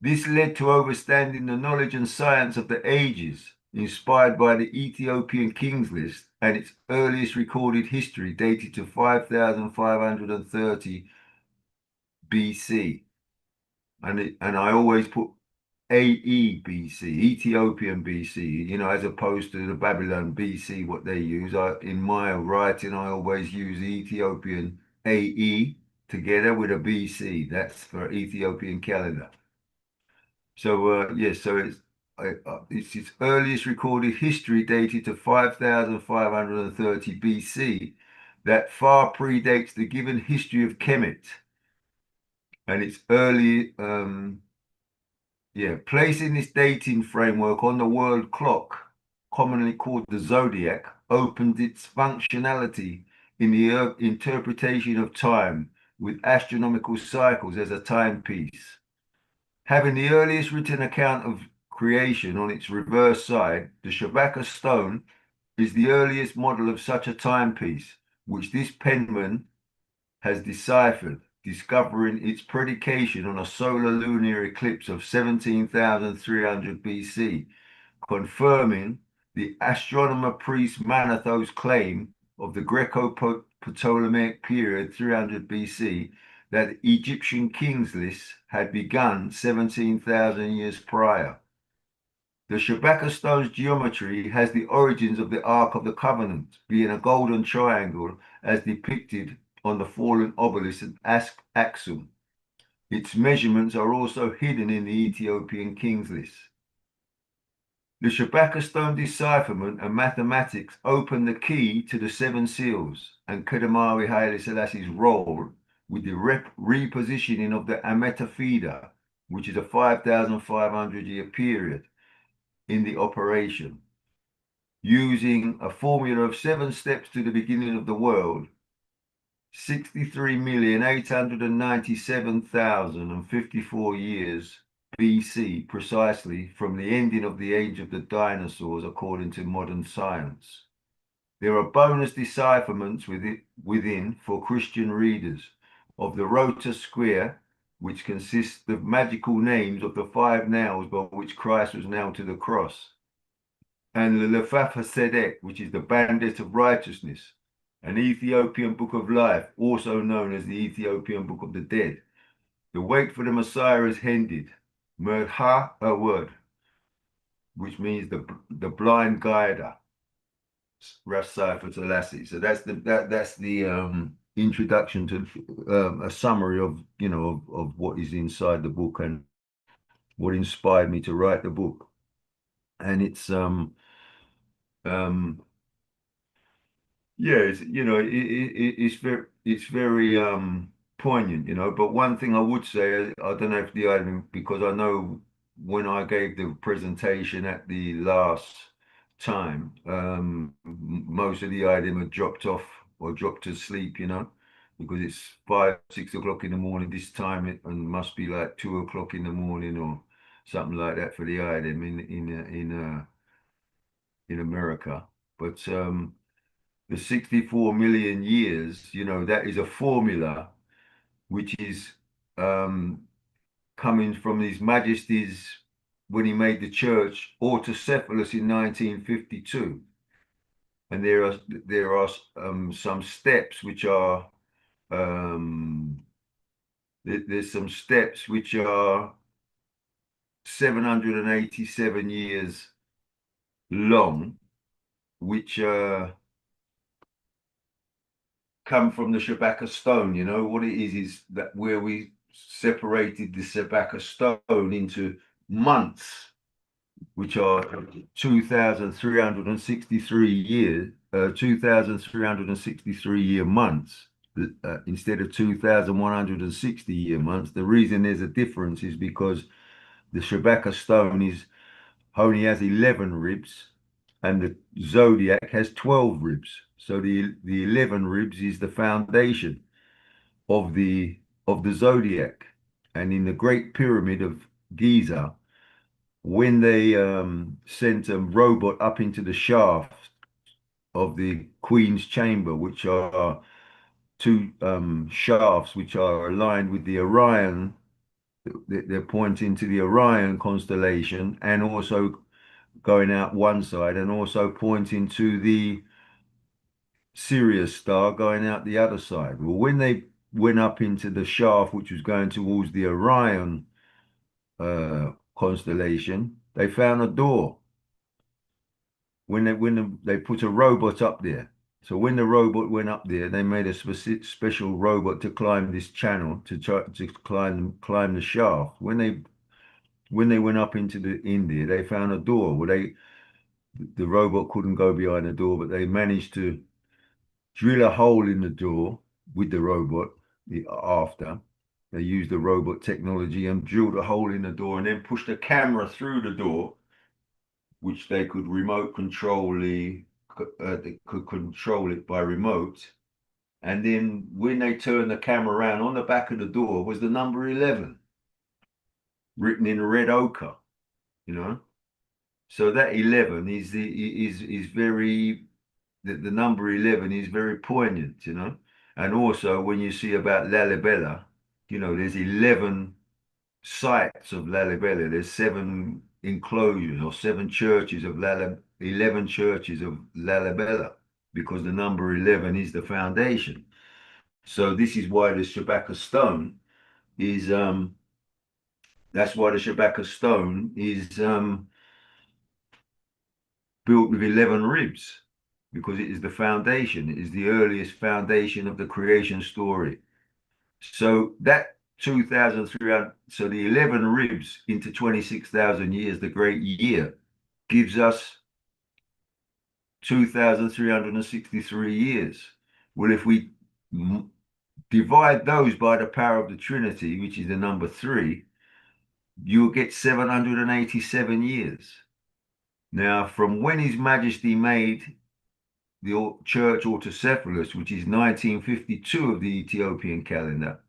This led to overstanding the knowledge and science of the ages, inspired by the Ethiopian Kings List and its earliest recorded history dated to 5530 BC. And I always put AE BC, Ethiopian BC, you know, as opposed to the Babylon BC, what they use. In my writing, I always use the Ethiopian AE together with a BC. That's for Ethiopian calendar. So yes, so it's its earliest recorded history dated to 5530 BC that far predates the given history of Kemet and its early placing this dating framework on the world clock, commonly called the zodiac, opened its functionality in the interpretation of time with astronomical cycles as a timepiece. Having the earliest written account of creation on its reverse side, the Shabaka stone is the earliest model of such a timepiece, which this penman has deciphered, discovering its predication on a solar lunar eclipse of 17,300 BC, confirming the astronomer priest Manetho's claim of the Greco-Ptolemaic period 300 BC that the Egyptian kings list had begun 17,000 years prior. The Shabaka stone's geometry has the origins of the Ark of the Covenant, being a golden triangle as depicted on the fallen obelisk at Axum. Its measurements are also hidden in the Ethiopian kings list. The Shabaka stone decipherment and mathematics open the key to the seven seals and Kedemari Haile Selassie's role with the repositioning of the Ameta feeder, which is a 5,500 year period in the operation, using a formula of 7 steps to the beginning of the world, 63,897,054 years BC, precisely from the ending of the age of the dinosaurs, according to modern science. There are bonus decipherments within for Christian readers of the Rota Square, which consists of magical names of the 5 nails by which Christ was nailed to the cross, and the Lefaf HaSedek, which is the Bandit of Righteousness, an Ethiopian Book of Life, also known as the Ethiopian Book of the Dead. The wait for the Messiah is ended. Merdha, a word. which means the blind guider, Ras Cipher to Lassie. So that's the introduction to a summary of of what is inside the book and what inspired me to write the book. And it's um yeah, it's very poignant, but one thing I would say, I don't know if the item, because I know when I gave the presentation at the last time, most of the item had dropped off or dropped to sleep, because it's 5, 6 o'clock in the morning this time, and must be like 2 o'clock in the morning or something like that for the item in America. But the 64 million years, that is a formula which is coming from His Majesty's when he made the church autocephalous in 1952. And there are some steps which are there's some steps which are 787 years long, which come from the Shabaka stone. What it is that where we separated the Shabaka stone into months, which are 2,363 years, 2,363 year months, instead of 2,160 year months. The reason there's a difference is because the Shabaka stone only has 11 ribs, and the zodiac has 12 ribs. So the 11 ribs is the foundation of the zodiac. And in the Great Pyramid of Giza, when they sent a robot up into the shaft of the Queen's Chamber, which are two shafts which are aligned with the Orion, they're pointing to the Orion constellation, and also going out one side, and also pointing to the Sirius star going out the other side. Well, when they went up into the shaft, which was going towards the Orion constellation, they found a door. They put a robot up there. So when the robot went up there, they made a special robot to climb this channel to try to climb the shaft. When they went up into India, they found a door. Well, the robot couldn't go behind the door, but they managed to drill a hole in the door with the robot. After they used the robot technology and drilled a hole in the door, and then pushed a camera through the door, which they could remote control they could control it by remote. And then when they turned the camera around, on the back of the door was the number 11 written in red ochre. So that 11 is very, the number 11 is very poignant. And also when you see about Lalibela, there's 11 sites of Lalibela. There's 7 enclosures or 7 churches of 11 churches of Lalibela, because the number 11 is the foundation. So this is why the Shabaka stone is that's why the Shabaka stone is built with 11 ribs, because it is the foundation. It is the earliest foundation of the creation story. So that 2,300, so the 11 ribs into 26,000 years, the great year, gives us 2,363 years. Well, if we divide those by the power of the Trinity, which is the number 3, you'll get 787 years. Now, from when His Majesty made the church autocephalous, which is 1952 of the Ethiopian calendar,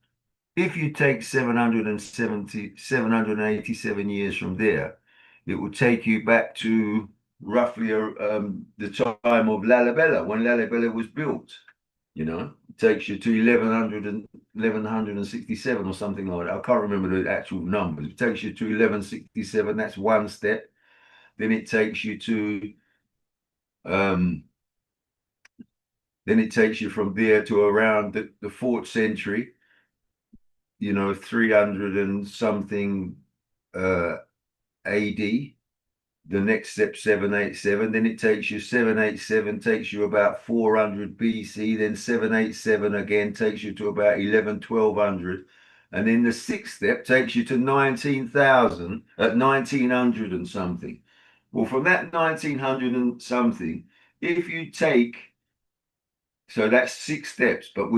if you take 787 years from there, it will take you back to roughly the time of Lalibela, when Lalibela was built. It takes you to 1167 or something like that. I can't remember the actual numbers. It takes you to 1167. That's one step. Then it takes you to from there to around the 4th century, 300 and something AD. the next step 787, then it takes you 787 takes you about 400 BC, then 787 again takes you to about 1200, and then the sixth step takes you to 19,000 at 1900 and something. Well, from that 1900 and something, if you take, so that's 6 steps, but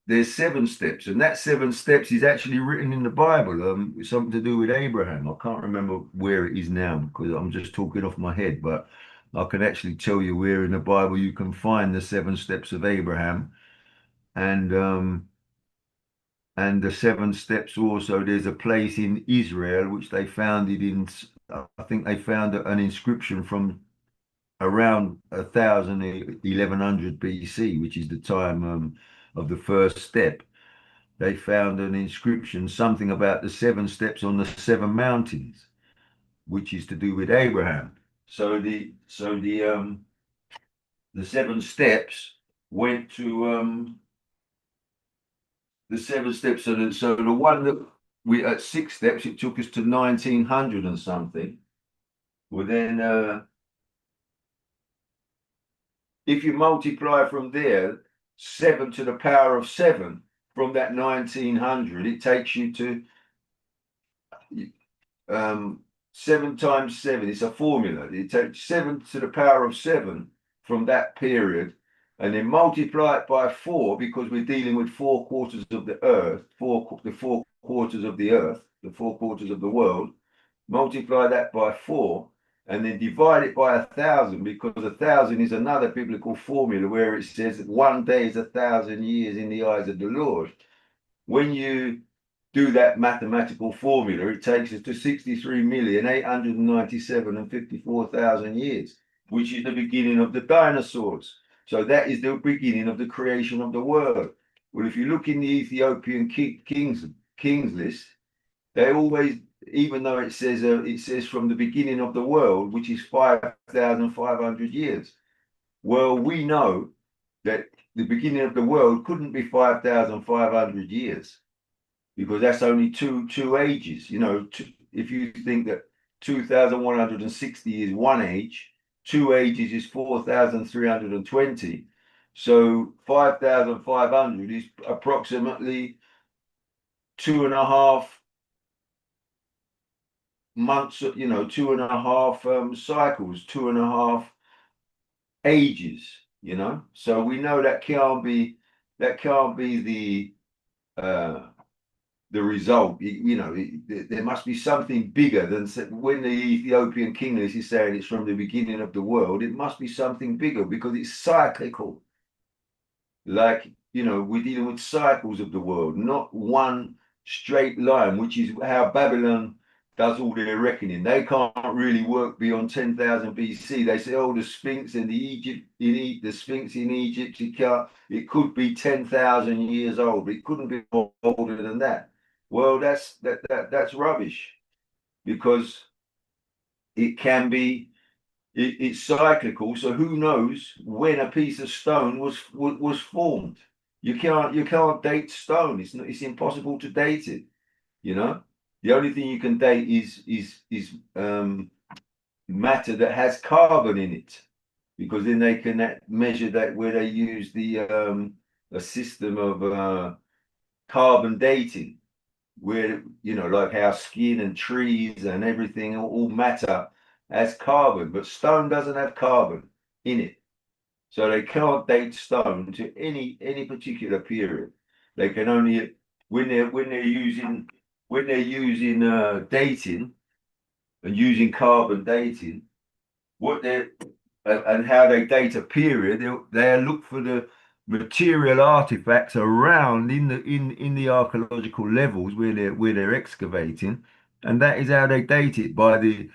there's 7 steps, and that 7 steps is actually written in the Bible. Something to do with Abraham. I can't remember where it is now because I'm just talking off my head, but I can actually tell you where in the Bible you can find the 7 steps of Abraham, and the 7 steps also. There's a place in Israel which they founded in. I think they found an inscription from around 1100 BC, which is the time of the first step. They found an inscription, something about the 7 steps on the 7 mountains, which is to do with Abraham. So the 7 steps went to the 7 steps. So the one that we at 6 steps, it took us to 1900 and something. Well, then if you multiply from there 7 to the power of 7 from that 1900, it takes you to 7 times 7. It's a formula. It takes 7 to the power of 7 from that period, and then multiply it by 4 because we're dealing with 4 quarters of the earth, the 4 quarters of the earth, the 4 quarters of the world. Multiply that by 4, and then divide it by 1,000, because 1,000 is another biblical formula where it says that one day is 1,000 years in the eyes of the Lord. When you do that mathematical formula, it takes us to 63,897,054 years, which is the beginning of the dinosaurs. So that is the beginning of the creation of the world. Well, if you look in the Ethiopian kings list, they always, even though it says from the beginning of the world, which is 5,500 years. Well, we know that the beginning of the world couldn't be 5,500 years, because that's only two ages. If you think that 2,160 is one age, 2 ages is 4,320. So 5,500 is approximately 2.5 months, 2.5 cycles, 2.5 ages, So we know that can't be the result. There must be something bigger than when the Ethiopian king list is saying it's from the beginning of the world. It must be something bigger because it's cyclical. Like, we're dealing with cycles of the world, not one straight line, which is how Babylon does all their reckoning. They can't really work beyond 10,000 BC. They say, oh, the Sphinx in the Sphinx in Egypt, it could be 10,000 years old, but it couldn't be older than that. Well, that's rubbish, because it can be. It's cyclical, so who knows when a piece of stone was formed? You can't date stone. It's impossible to date it. The only thing you can date is matter that has carbon in it, because then they can measure that, where they use a system of carbon dating, where like how skin and trees and everything, all matter has carbon, but stone doesn't have carbon in it. So they can't date stone to any particular period. They can only, when they're using dating and using carbon dating, and how they date a period, they look for the material artifacts around in the archaeological levels where they're excavating, and that is how they date it, by the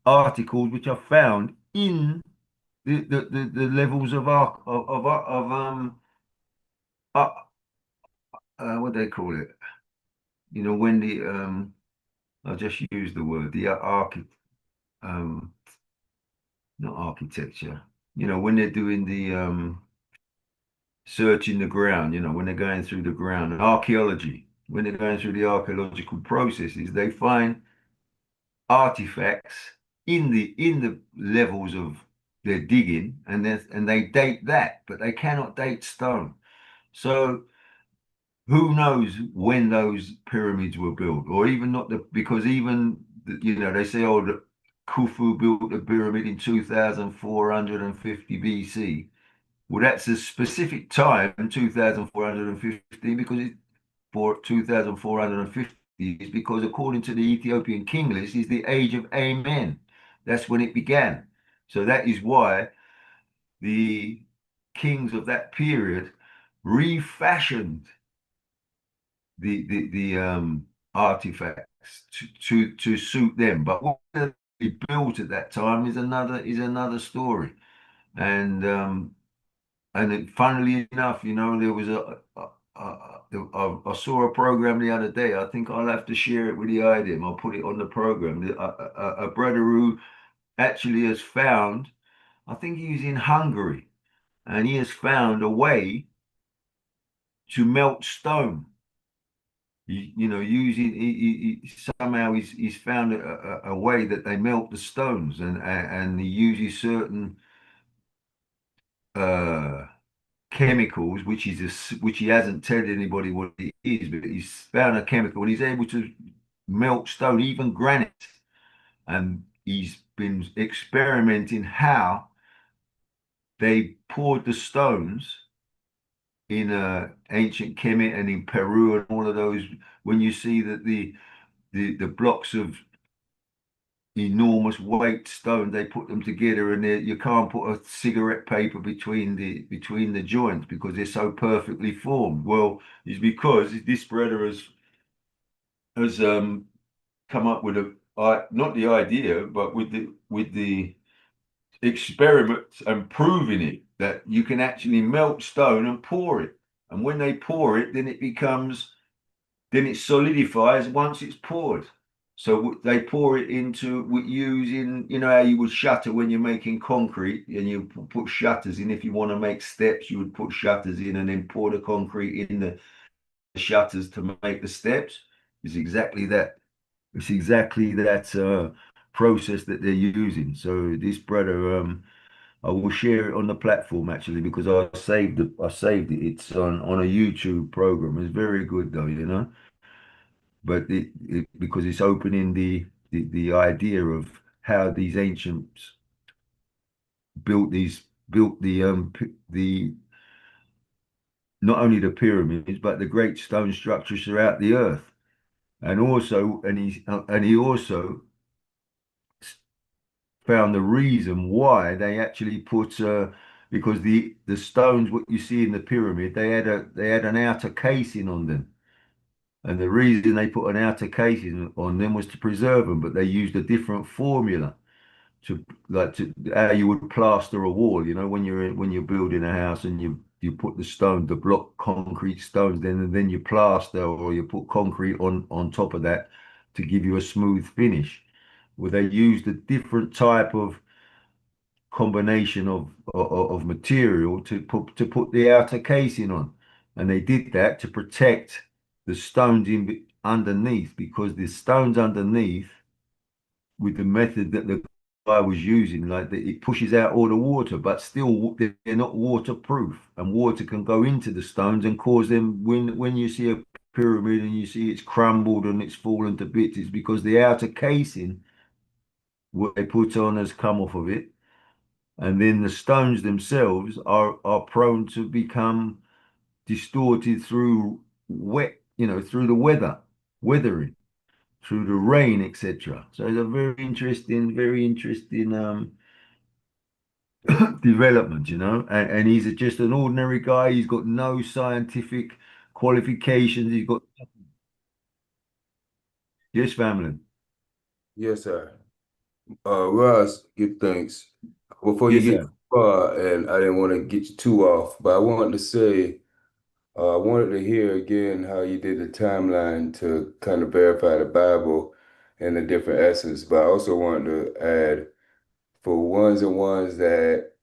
articles which are found in the levels of what do they call it? When I just used the word, not architecture. When they're doing the searching the ground, when they're going through the ground, archaeology. When they're going through the archaeological processes, they find artifacts in the levels of their digging, and they date that, but they cannot date stone. So who knows when those pyramids were built, or even not because even they say, oh, that Khufu built the pyramid in 2450 BC. Well, that's a specific time, 2450, because it's for 2450 is because according to the Ethiopian king list is the age of Amen. That's when it began. So that is why the kings of that period refashioned the artifacts to suit them. But what they built at that time is another story. And funnily enough, there was I saw a program the other day. I think I'll have to share it with the IDEM. I'll put it on the program. A brother who actually has found, I think he's in Hungary, and he has found a way to melt stone. Using somehow he's found a way that they melt the stones, and he uses certain uh chemicals, which which he hasn't told anybody what it is, but he's found a chemical and he's able to melt stone, even granite. And he's been experimenting how they poured the stones in ancient Kemet and in Peru and all of those. When you see that the blocks of enormous weight stone, they put them together, and you can't put a cigarette paper between the joints because they're so perfectly formed. Well, it's because this brother has come up with not the idea, but with the experiments and proving it that you can actually melt stone and pour it, and when they pour it, then it solidifies once it's poured. So they pour it into using, how you would shutter when you're making concrete, and you put shutters in. If you want to make steps, you would put shutters in and then pour the concrete in the shutters to make the steps. It's exactly that. It's exactly that process that they're using. So this brother, I will share it on the platform actually because I saved it. It's on a YouTube program. It's very good though. But because it's opening the idea of how these ancients built the not only the pyramids but the great stone structures throughout the earth, and he also found the reason why they actually put because the stones what you see in the pyramid, they had an outer casing on them. And the reason they put an outer casing on them was to preserve them, but they used a different formula to how you would plaster a wall. When you're building a house and you put the block concrete stones, then you plaster or you put concrete on top of that to give you a smooth finish. Well, they used a different type of combination of material to put the outer casing on, and they did that to protect the stones in underneath, because the stones underneath, with the method that the guy was using, it pushes out all the water, but still they're not waterproof, and water can go into the stones and cause them. When you see a pyramid and you see it's crumbled and it's fallen to bits, it's because the outer casing what they put on has come off of it, and then the stones themselves are prone to become distorted through through the weathering, through the rain, etc. So it's a very interesting development, and he's just an ordinary guy. He's got no scientific qualifications. He's got yes, family. Yes, sir. Ross, give thanks. Before you Yes, get sir. too far, and I didn't want to get you too off, but I wanted to say, I wanted to hear again how you did the timeline to kind of verify the Bible and the different essence. But I also wanted to add for ones and ones that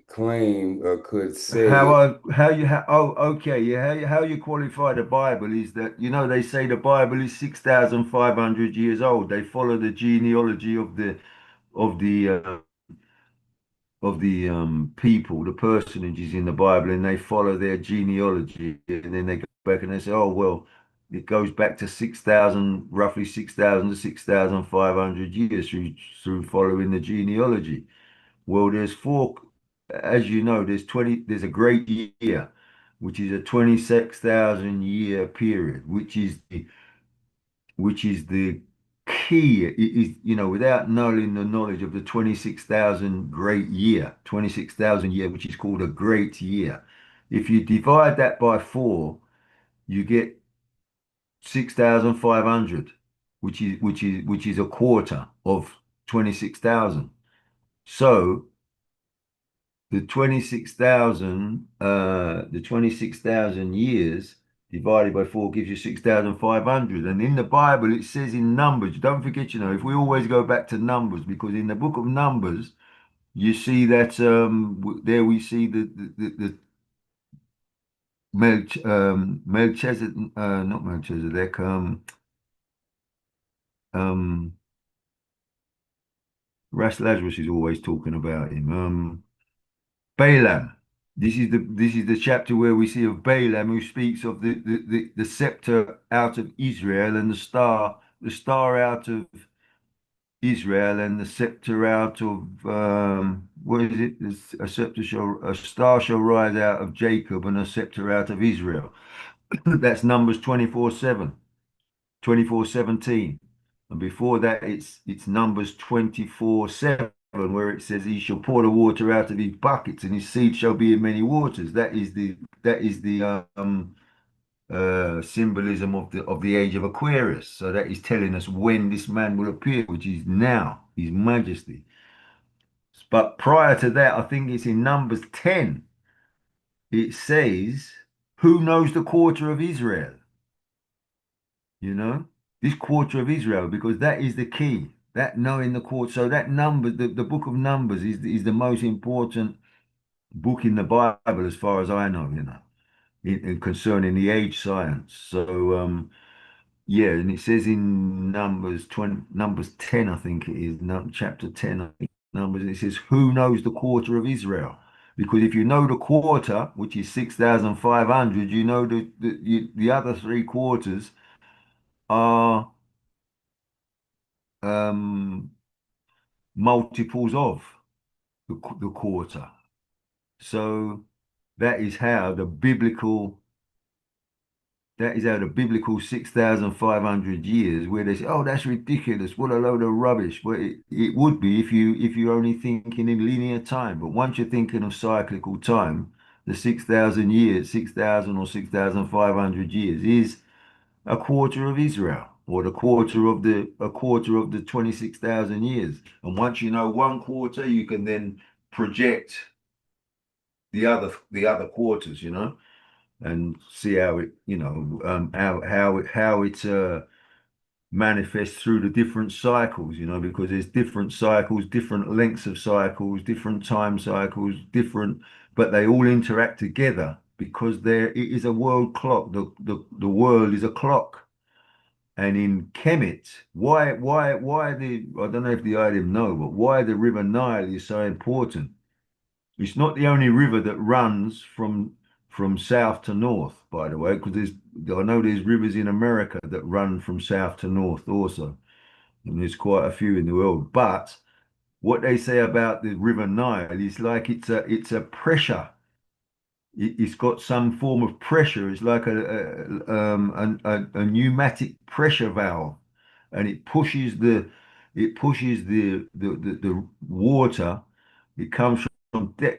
claim or could say, Okay, yeah, how you qualify the Bible is that, they say the Bible is 6,500 years old. They follow the genealogy of the people, the personages in the Bible, and they follow their genealogy, and then they go back and they say, oh well, it goes back to 6,000, roughly 6,000 to 6,500 years through following the genealogy. Well, there's four, as you know, there's a great year, which is a 26,000 year period, which is the key. It is, without knowing the knowledge of the 26,000 great year, 26,000 year, which is called a great year. If you divide that by four, you get 6,500, which is a quarter of 26,000. So the 26,000 years divided by four gives you 6,500. And in the Bible, it says in Numbers, don't forget, if we always go back to Numbers, because in the book of Numbers, you see that there we see the Melchizedek, not Melchizedek, um, Ras Lazarus is always talking about him. Balaam. This is the chapter where we see of Balaam, who speaks of the scepter out of Israel, and the star out of Israel, and the scepter out of what is it? A star shall rise out of Jacob, and a scepter out of Israel. That's Numbers 24:7, 24:17. And before that, it's Numbers 24:7, where it says, "He shall pour the water out of his buckets, and his seed shall be in many waters." That is the symbolism of the age of Aquarius. So that is telling us when this man will appear, which is now, His Majesty. But prior to that, I think it's in Numbers 10. It says, "Who knows the quarter of Israel?" You know, this quarter of Israel, because that is the key. That knowing the quarter. So that number, the book of Numbers is the most important book in the Bible, as far as I know, concerning the age science. So yeah, and it says in Numbers 10, I think it is, chapter 10, I think, Numbers, it says, "Who knows the quarter of Israel?" Because if you know the quarter, which is 6,500, you know the other three quarters are um, multiples of the quarter. So that is how the biblical that is how the biblical 6,500 years, where they say, "Oh, that's ridiculous. What a load of rubbish." Well, it would be if you're only thinking in linear time. But once you're thinking of cyclical time, the 6,000 years, 6,000 or 6,500 years is a quarter of Israel, or a quarter of the 26,000 years. And once you know one quarter, you can then project the other quarters, and see how it, how it manifests through the different cycles, because there's different cycles, different lengths of cycles, different time cycles, but they all interact together because it is a world clock. The world is a clock. And in Kemet, I don't know if the item know, but why the River Nile is so important. It's not the only river that runs from south to north, by the way, because I know there's rivers in America that run from south to north also, and there's quite a few in the world. But what they say about the River Nile is like it's a pressure. It's got some form of pressure. It's like a pneumatic pressure valve, and it pushes the water. It comes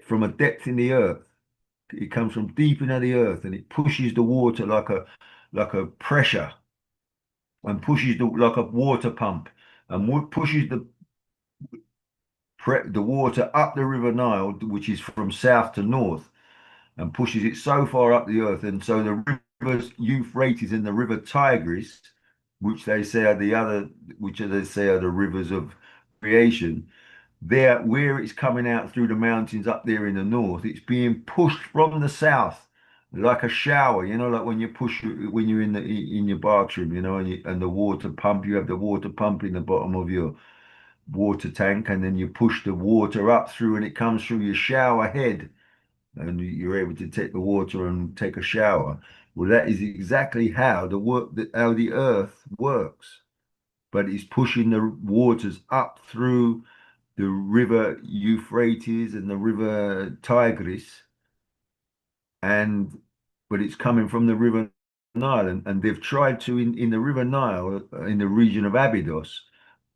from a depth in the earth. It comes from deep into the earth, and it pushes the water like a pressure, and pushes like a water pump, and pushes the water up the River Nile, which is from south to north, and pushes it so far up the earth. And so the rivers Euphrates and the river Tigris, which they say are the rivers of creation, there where it's coming out through the mountains up there in the north, it's being pushed from the south like a shower, like when you're in your bathroom, and the water pump, you have the water pump in the bottom of water tank, and then you push the water up through, and it comes through your shower head, and you're able to take the water and take a shower. Well, that is exactly how how the earth works. But it's pushing the waters up through the river Euphrates and the river Tigris, and but it's coming from the river Nile, and they've tried to in the river Nile in the region of Abydos.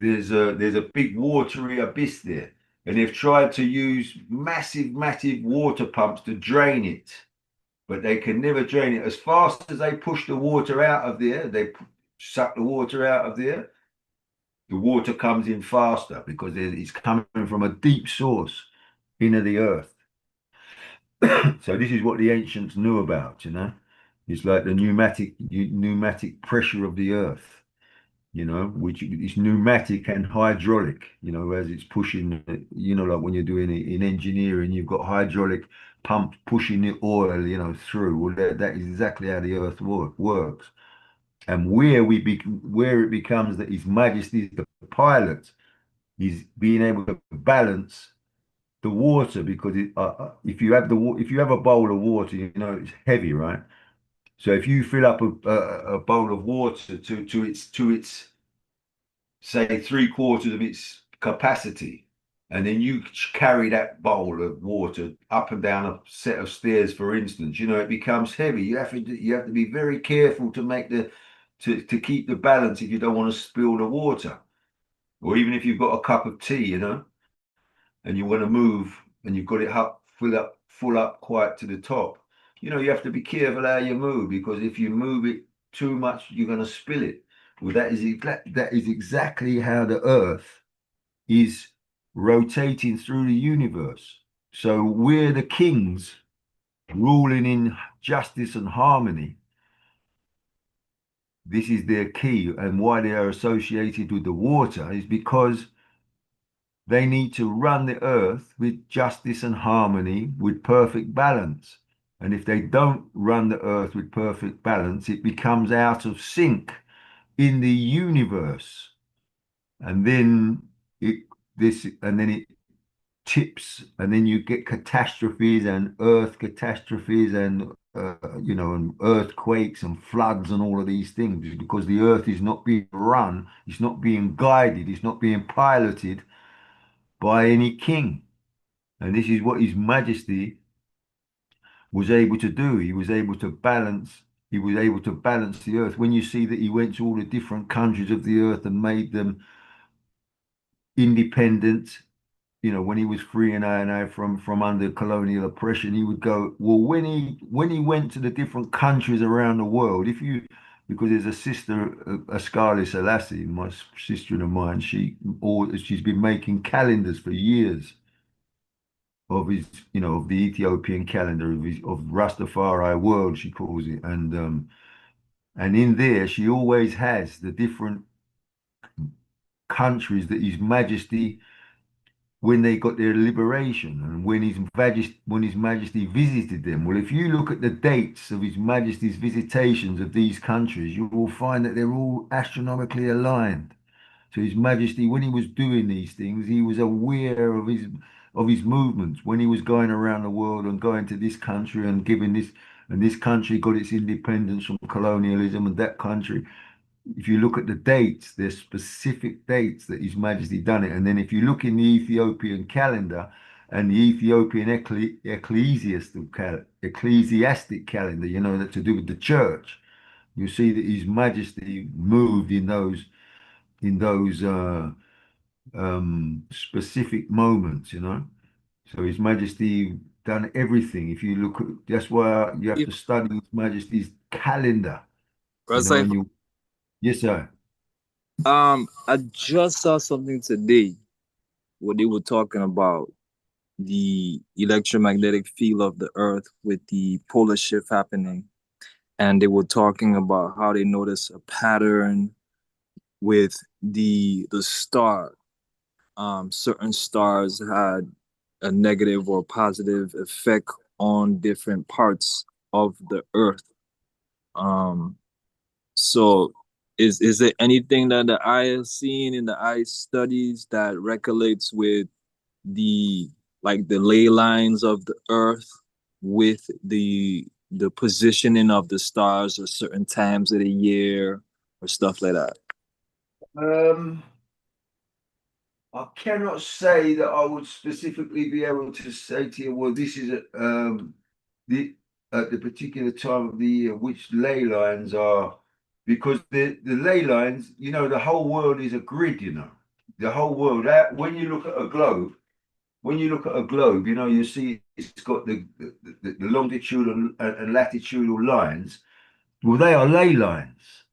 There's a big watery abyss there, and they've tried to use massive water pumps to drain it, but they can never drain it. As fast as they push the water out of there, they suck the water out of there. The water comes in faster because it's coming from a deep source into the earth. So this is what the ancients knew about, you know. It's like the pneumatic pressure of the earth, you know, which is pneumatic and hydraulic, you know, as it's pushing, you know, like when you're doing it in engineering, you've got hydraulic pumps pushing the oil, you know, through. Well, that is exactly how the earth works. And where it becomes that His Majesty is the pilot, is being able to balance the water, because if you have if you have a bowl of water, you know it's heavy, right? So if you fill up a bowl of water to its say 3/4 of its capacity, and then you carry that bowl of water up and down a set of stairs, for instance, you know it becomes heavy. You have to be very careful to make to keep the balance if you don't want to spill the water, or even if you've got a cup of tea, you know, and you want to move and you've got it full up quite to the top, you know, you have to be careful how you move, because if you move it too much, you're going to spill it. Well, that is exactly how the earth is rotating through the universe. So we're the kings ruling in justice and harmony. This is their key, and why they are associated with the water is because they need to run the earth with justice and harmony, with perfect balance. And if they don't run the earth with perfect balance, it becomes out of sync in the universe. And then it tips, and then you get catastrophes and earth catastrophes and you know, and earthquakes and floods and all of these things, because the earth is not being run, it's not being guided, it's not being piloted by any king. And this is what His Majesty was able to do. He was able to balance the earth. When you see that he went to all the different countries of the earth and made them independent, you know, when he was freeing I from under colonial oppression, he would go, well, when he went to the different countries around the world, because there's a sister, Ascali Selassie, my sister of mine, she's been making calendars for years of his, you know, of the Ethiopian calendar of Rastafari world, she calls it, and in there she always has the different countries that His Majesty, when they got their liberation, and when His Majesty visited them. Well, if you look at the dates of His Majesty's visitations of these countries, you will find that they're all astronomically aligned. So His Majesty, when he was doing these things, he was aware of his movements when he was going around the world and going to this country and giving this, and this country got its independence from colonialism, and that country. If you look at the dates, there's specific dates that His Majesty done it. And then if you look in the Ethiopian calendar and the Ethiopian ecclesiastic calendar, you know, that to do with the church, you see that His Majesty moved in those specific moments, you know. So His Majesty done everything. If you look at, that's why you have to study His Majesty's calendar, you know, and you, yes, sir. I just saw something today where they were talking about the electromagnetic field of the earth with the polar shift happening. And they were talking about how they noticed a pattern with the star. Certain stars had a negative or positive effect on different parts of the earth. So is there anything that the eye has seen in the eye studies that recollects with the like the ley lines of the earth with the positioning of the stars at certain times of the year or stuff like that? Um, I cannot say that I would specifically be able to say to you, well, this is the at the particular time of the year, which ley lines are, because the ley lines, the whole world is a grid, the whole world. When you look at a globe, you see it's got the longitudinal and latitudinal lines. Well, they are ley lines.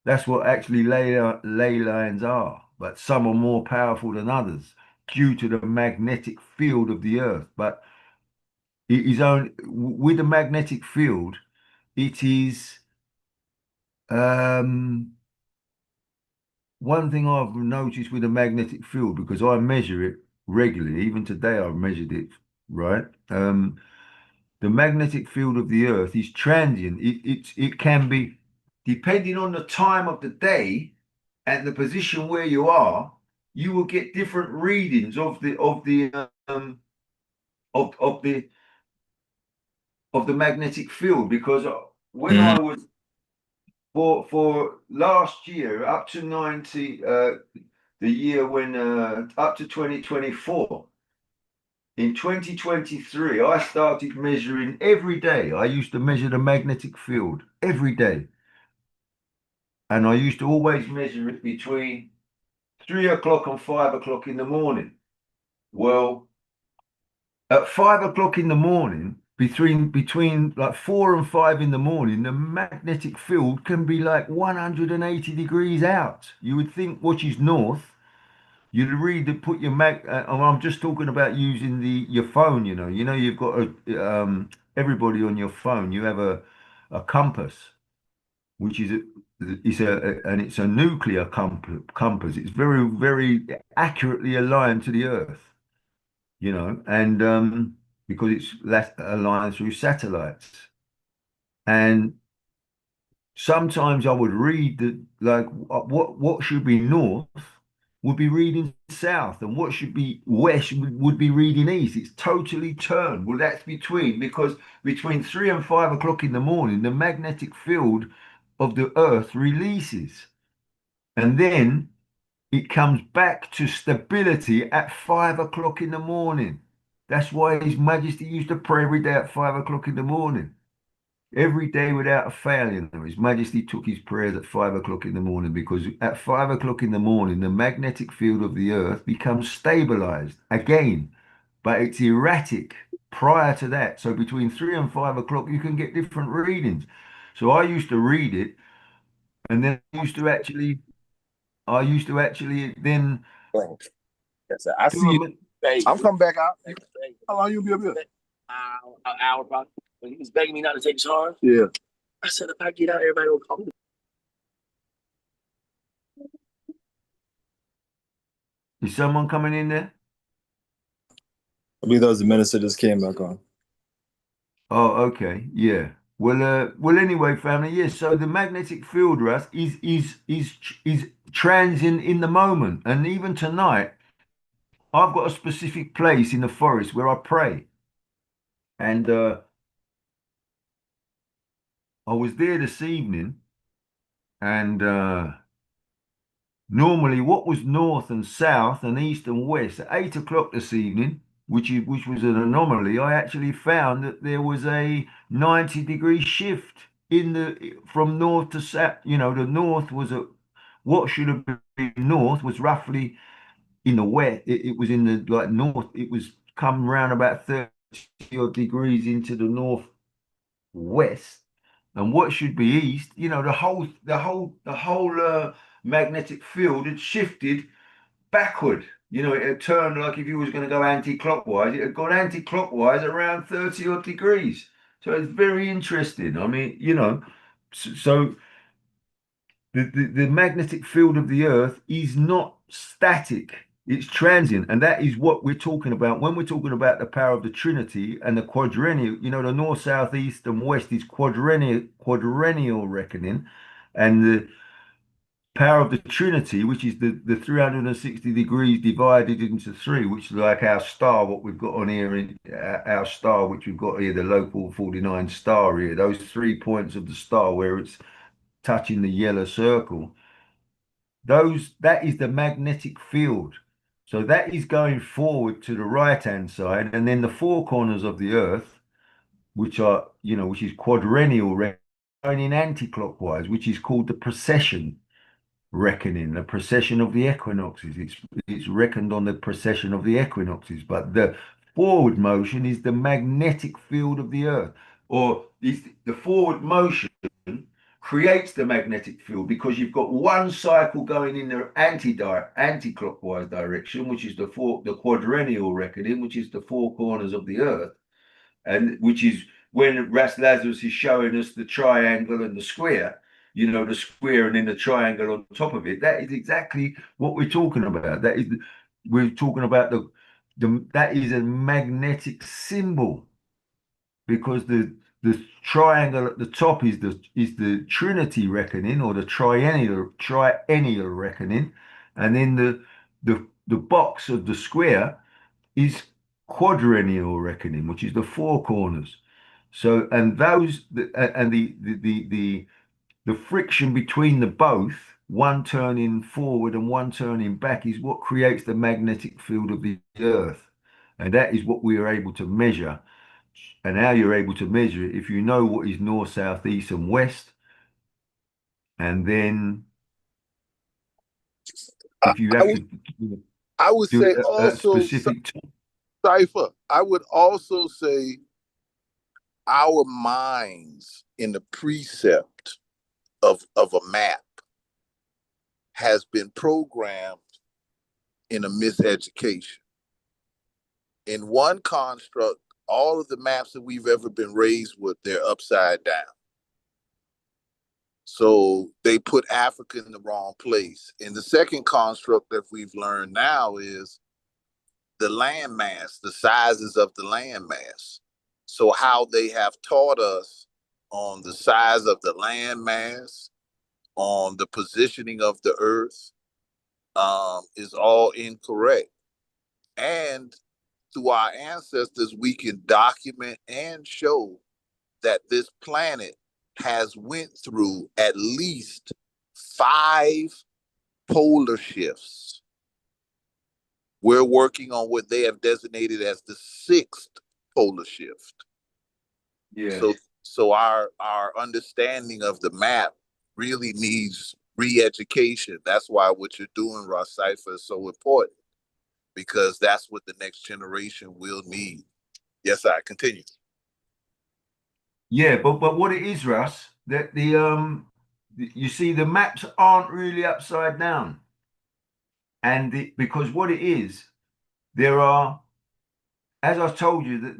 That's what actually ley lines are. But some are more powerful than others due to the magnetic field of the Earth. But it is only with the magnetic field, it is one thing I've noticed with the magnetic field, because I measure it regularly, even today I've measured it, right? The magnetic field of the Earth is transient. It can be, depending on the time of the day and the position where you are, you will get different readings of the magnetic field. Because when I was for last year up to 90, the year when up to 2024. In 2023, I started measuring every day. I used to measure the magnetic field every day. And I used to always measure it between 3 o'clock and 5 o'clock in the morning. Well, at 5 o'clock in the morning, between like 4 and 5 in the morning, the magnetic field can be like 180 degrees out. You would think, which is north, you'd read to put your I'm just talking about using your phone. You've got everybody on your phone. You have a compass, which is it's a nuclear compass. It's very, very accurately aligned to the Earth. And because it's aligned through satellites. And sometimes I would read that, like, what should be north would be reading south, and what should be west would be reading east. It's totally turned. Well, that's because between 3 and 5 o'clock in the morning, the magnetic field of the Earth releases, and then it comes back to stability at 5 o'clock in the morning. That's why His Majesty used to pray every day at 5 o'clock in the morning. Every day without a fail. His Majesty took his prayers at 5 o'clock in the morning, because at 5 o'clock in the morning, the magnetic field of the Earth becomes stabilized again, but it's erratic prior to that. So between 3 and 5 o'clock, you can get different readings. So I used to read it, and then I used to actually then Yes, I do see a, you. I'm coming back out. How long you be up here? An hour probably. When he was begging me not to take charge, Yeah. I said, if I get out, everybody will call me. Is someone coming in there? I believe that was the minister just came back on. Oh, okay, yeah. Well, anyway, family. Yes. So the magnetic field, Russ, is transient in the moment, and even tonight, I've got a specific place in the forest where I pray, and I was there this evening, and normally what was north and south and east and west at 8 o'clock this evening, which was an anomaly, I actually found that there was a 90-degree shift from north to south. The north was what should have been north was roughly in the west. It was in the like north. It was come round about 30 odd degrees into the northwest, and what should be east. The whole magnetic field had shifted backward. It had turned, like if you was going to go anti-clockwise, it had gone anti-clockwise around 30 odd degrees. So it's very interesting. I mean, so the magnetic field of the Earth is not static. It's transient, and that is what we're talking about when we're talking about the power of the Trinity and the quadrennial. The north, south, east, and west is quadrennial reckoning, and power of the Trinity, which is the 360 degrees divided into three, which is like our star, what we've got on here in our star, which we've got here, the local 49 star here, those 3 points of the star where it's touching the yellow circle, that is the magnetic field. So that is going forward to the right hand side, and then the four corners of the earth, which are, which is quadrennial, going in anti-clockwise, which is called the precession reckoning, the precession of the equinoxes. It's reckoned on the precession of the equinoxes, but the forward motion is the magnetic field of the earth, or is the forward motion creates the magnetic field because you've got one cycle going in the anti-clockwise direction, which is the quadrennial reckoning, which is the four corners of the earth, and which is when Ras Lazarus is showing us the triangle and the square, the square and then the triangle on top of it. That is exactly what we're talking about. We're talking about that is a magnetic symbol, because the triangle at the top is the Trinity reckoning, or the triennial reckoning, and then the box of the square is quadrennial reckoning, which is the four corners. So, and the friction between the both, one turning forward and one turning back, is what creates the magnetic field of the earth. And that is what we are able to measure. And how you're able to measure it, if you know what is north, south, east, and west, and then if you have I would do say a also, specific Cypher, I would also say our minds in the precept of a map has been programmed in a miseducation. In one construct, all of the maps that we've ever been raised with, they're upside down. So they put Africa in the wrong place. And the second construct that we've learned now is the landmass, the sizes of the landmass. So how they have taught us on the size of the landmass, on the positioning of the earth, is all incorrect. And through our ancestors, we can document and show that this planet has went through at least 5 polar shifts. We're working on what they have designated as the 6th polar shift. Yeah. So our understanding of the map really needs re-education. That's why what you're doing, Ross Cypher, is so important, because that's what the next generation will need. Yes, I continue. Yeah, but what it is, Russ, that you see, the maps aren't really upside down, and because what it is, there are, as I told you, that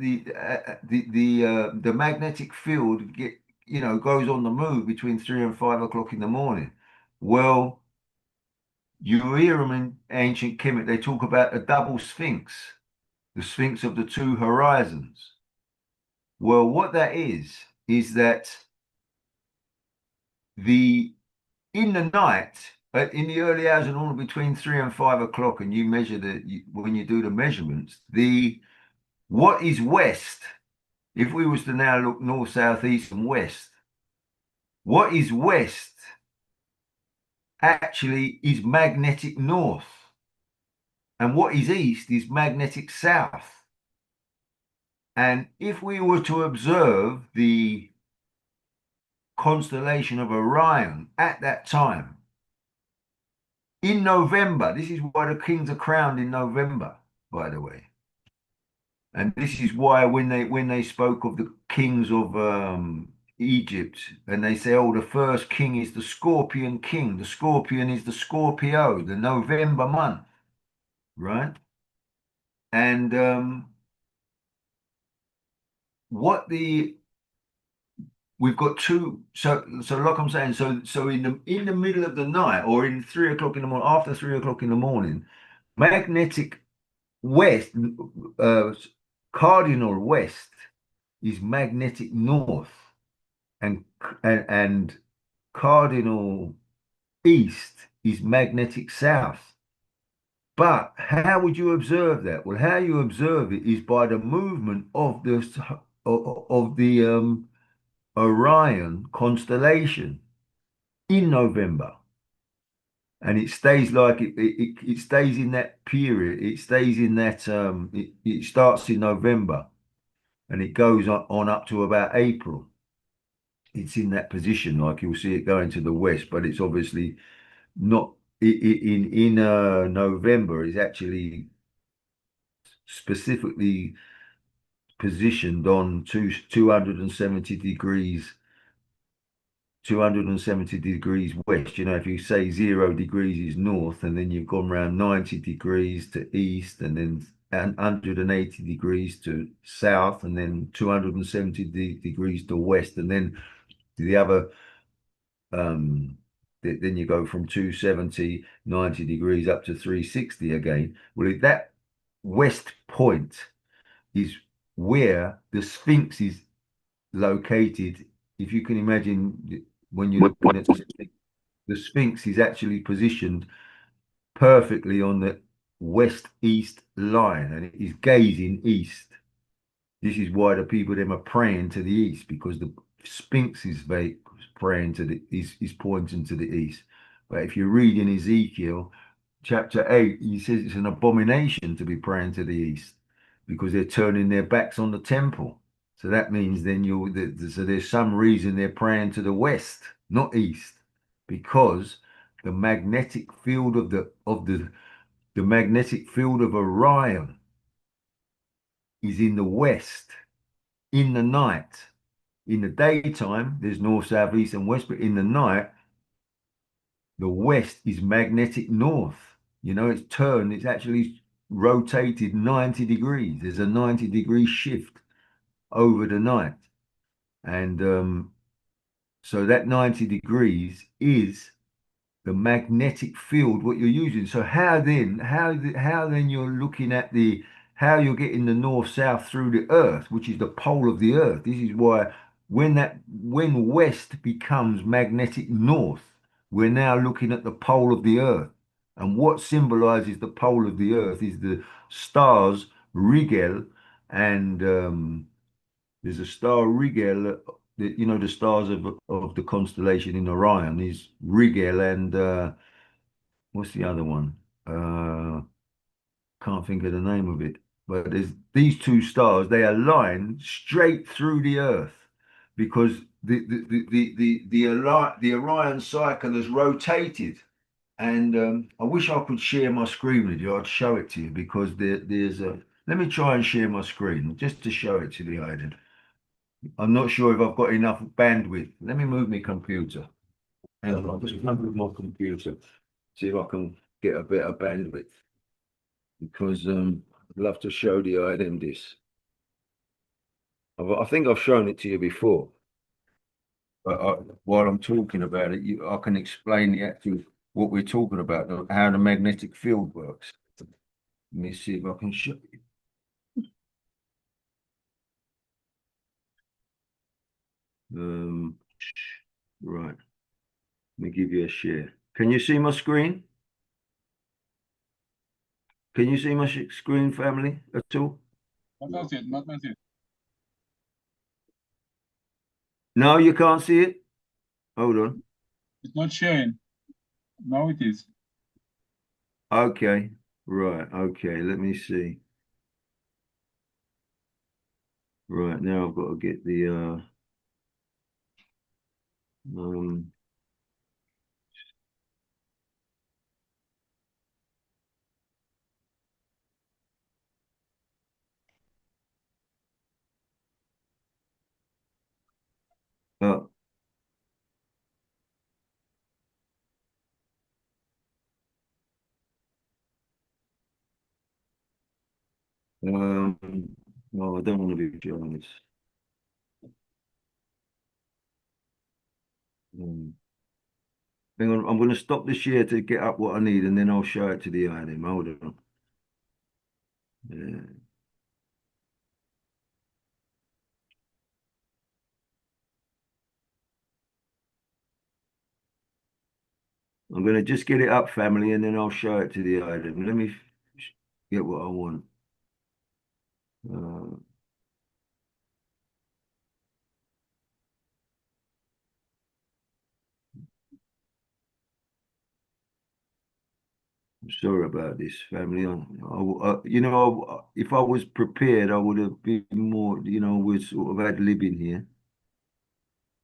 the magnetic field goes on the move between 3 and 5 o'clock in the morning. Well, you hear them in ancient Kemet, they talk about a double sphinx, the sphinx of the two horizons. Well, what that is that in the night, in the early hours and all between 3 and 5 o'clock, and you measure when you do the measurements, what is west, if we was to now look north, south, east, and west, what is west actually is magnetic north, and what is east is magnetic south. And if we were to observe the constellation of Orion at that time, in November, this is why the kings are crowned in November, by the way. And this is why when they spoke of the kings of Egypt, and they say, oh, the first king is the Scorpion king. The Scorpion is the Scorpio, the November month, right? And we've got two. So like I'm saying, so in the middle of the night, or in 3 o'clock in the morning, after 3 o'clock in the morning, magnetic west, cardinal west is magnetic north, and cardinal east is magnetic south. But how would you observe that? Well, how you observe it is by the movement of the Orion constellation in November, and it stays like it stays in that period. It stays in that it starts in November and it goes on up to about April. It's in that position, like you'll see it going to the west, but it's obviously not in November. It's actually specifically positioned on 270 degrees 270 degrees west. You know, if you say 0 degrees is north, and then you've gone around 90 degrees to east, and then 180 degrees to south, and then 270 degrees to west, and then the other then you go from 270, 90 degrees up to 360 again. Well, that west point is where the Sphinx is located. If you can imagine, when you're looking at the Sphinx is actually positioned perfectly on the west-east line, and it is gazing east. This is why the people them are praying to the east, because the Sphinx is praying to the is pointing to the east. But if you read in Ezekiel chapter 8, he says it's an abomination to be praying to the east because they're turning their backs on the temple. So that means then so there's some reason they're praying to the west, not east, because the magnetic field of the magnetic field of Orion is in the west in the night. In the daytime, there's north, south, east, and west, but in the night, the west is magnetic north. You know, it's actually rotated 90 degrees. There's a 90-degree shift over the night. And so that 90 degrees is the magnetic field what you're using. So how then you're looking at how you're getting the north south through the earth, which is the pole of the earth. This is why when west becomes magnetic north, we're now looking at the pole of the earth. And what symbolizes the pole of the earth is the stars Rigel, and there's a star Rigel. The stars of the constellation in Orion is Rigel and what's the other one? Can't think of the name of it. But there's these two stars. They align straight through the Earth because the Orion cycle has rotated. And I wish I could share my screen with you. I'd show it to you because there's a. Let me try and share my screen just to show it to the audience. I'm not sure if I've got enough bandwidth. Let me move my computer. Hang on, I'll just move my computer. See if I can get a bit of bandwidth. Because I'd love to show the item this. I think I've shown it to you before. But while I'm talking about it, I can explain the actual what we're talking about, how the magnetic field works. Let me see if I can show you. Right. Let me give you a share. Can you see my screen? Can you see my screen, family, at all? Not yet, not yet. No, you can't see it? Hold on. It's not showing. Now it is. Okay. Right. Okay. Let me see. Right. Now I've got to get the um uh, no, I don't want to be showing this. Hang on, I'm going to stop the share to get up what I need, and then I'll show it to the item. Hold on. Yeah. I'm going to just get it up, family, and then I'll show it to the island. Let me get what I want. Uh, I'm sorry about this, family. You know, if I was prepared, I would have been more, you know, we're sort of ad libbing here.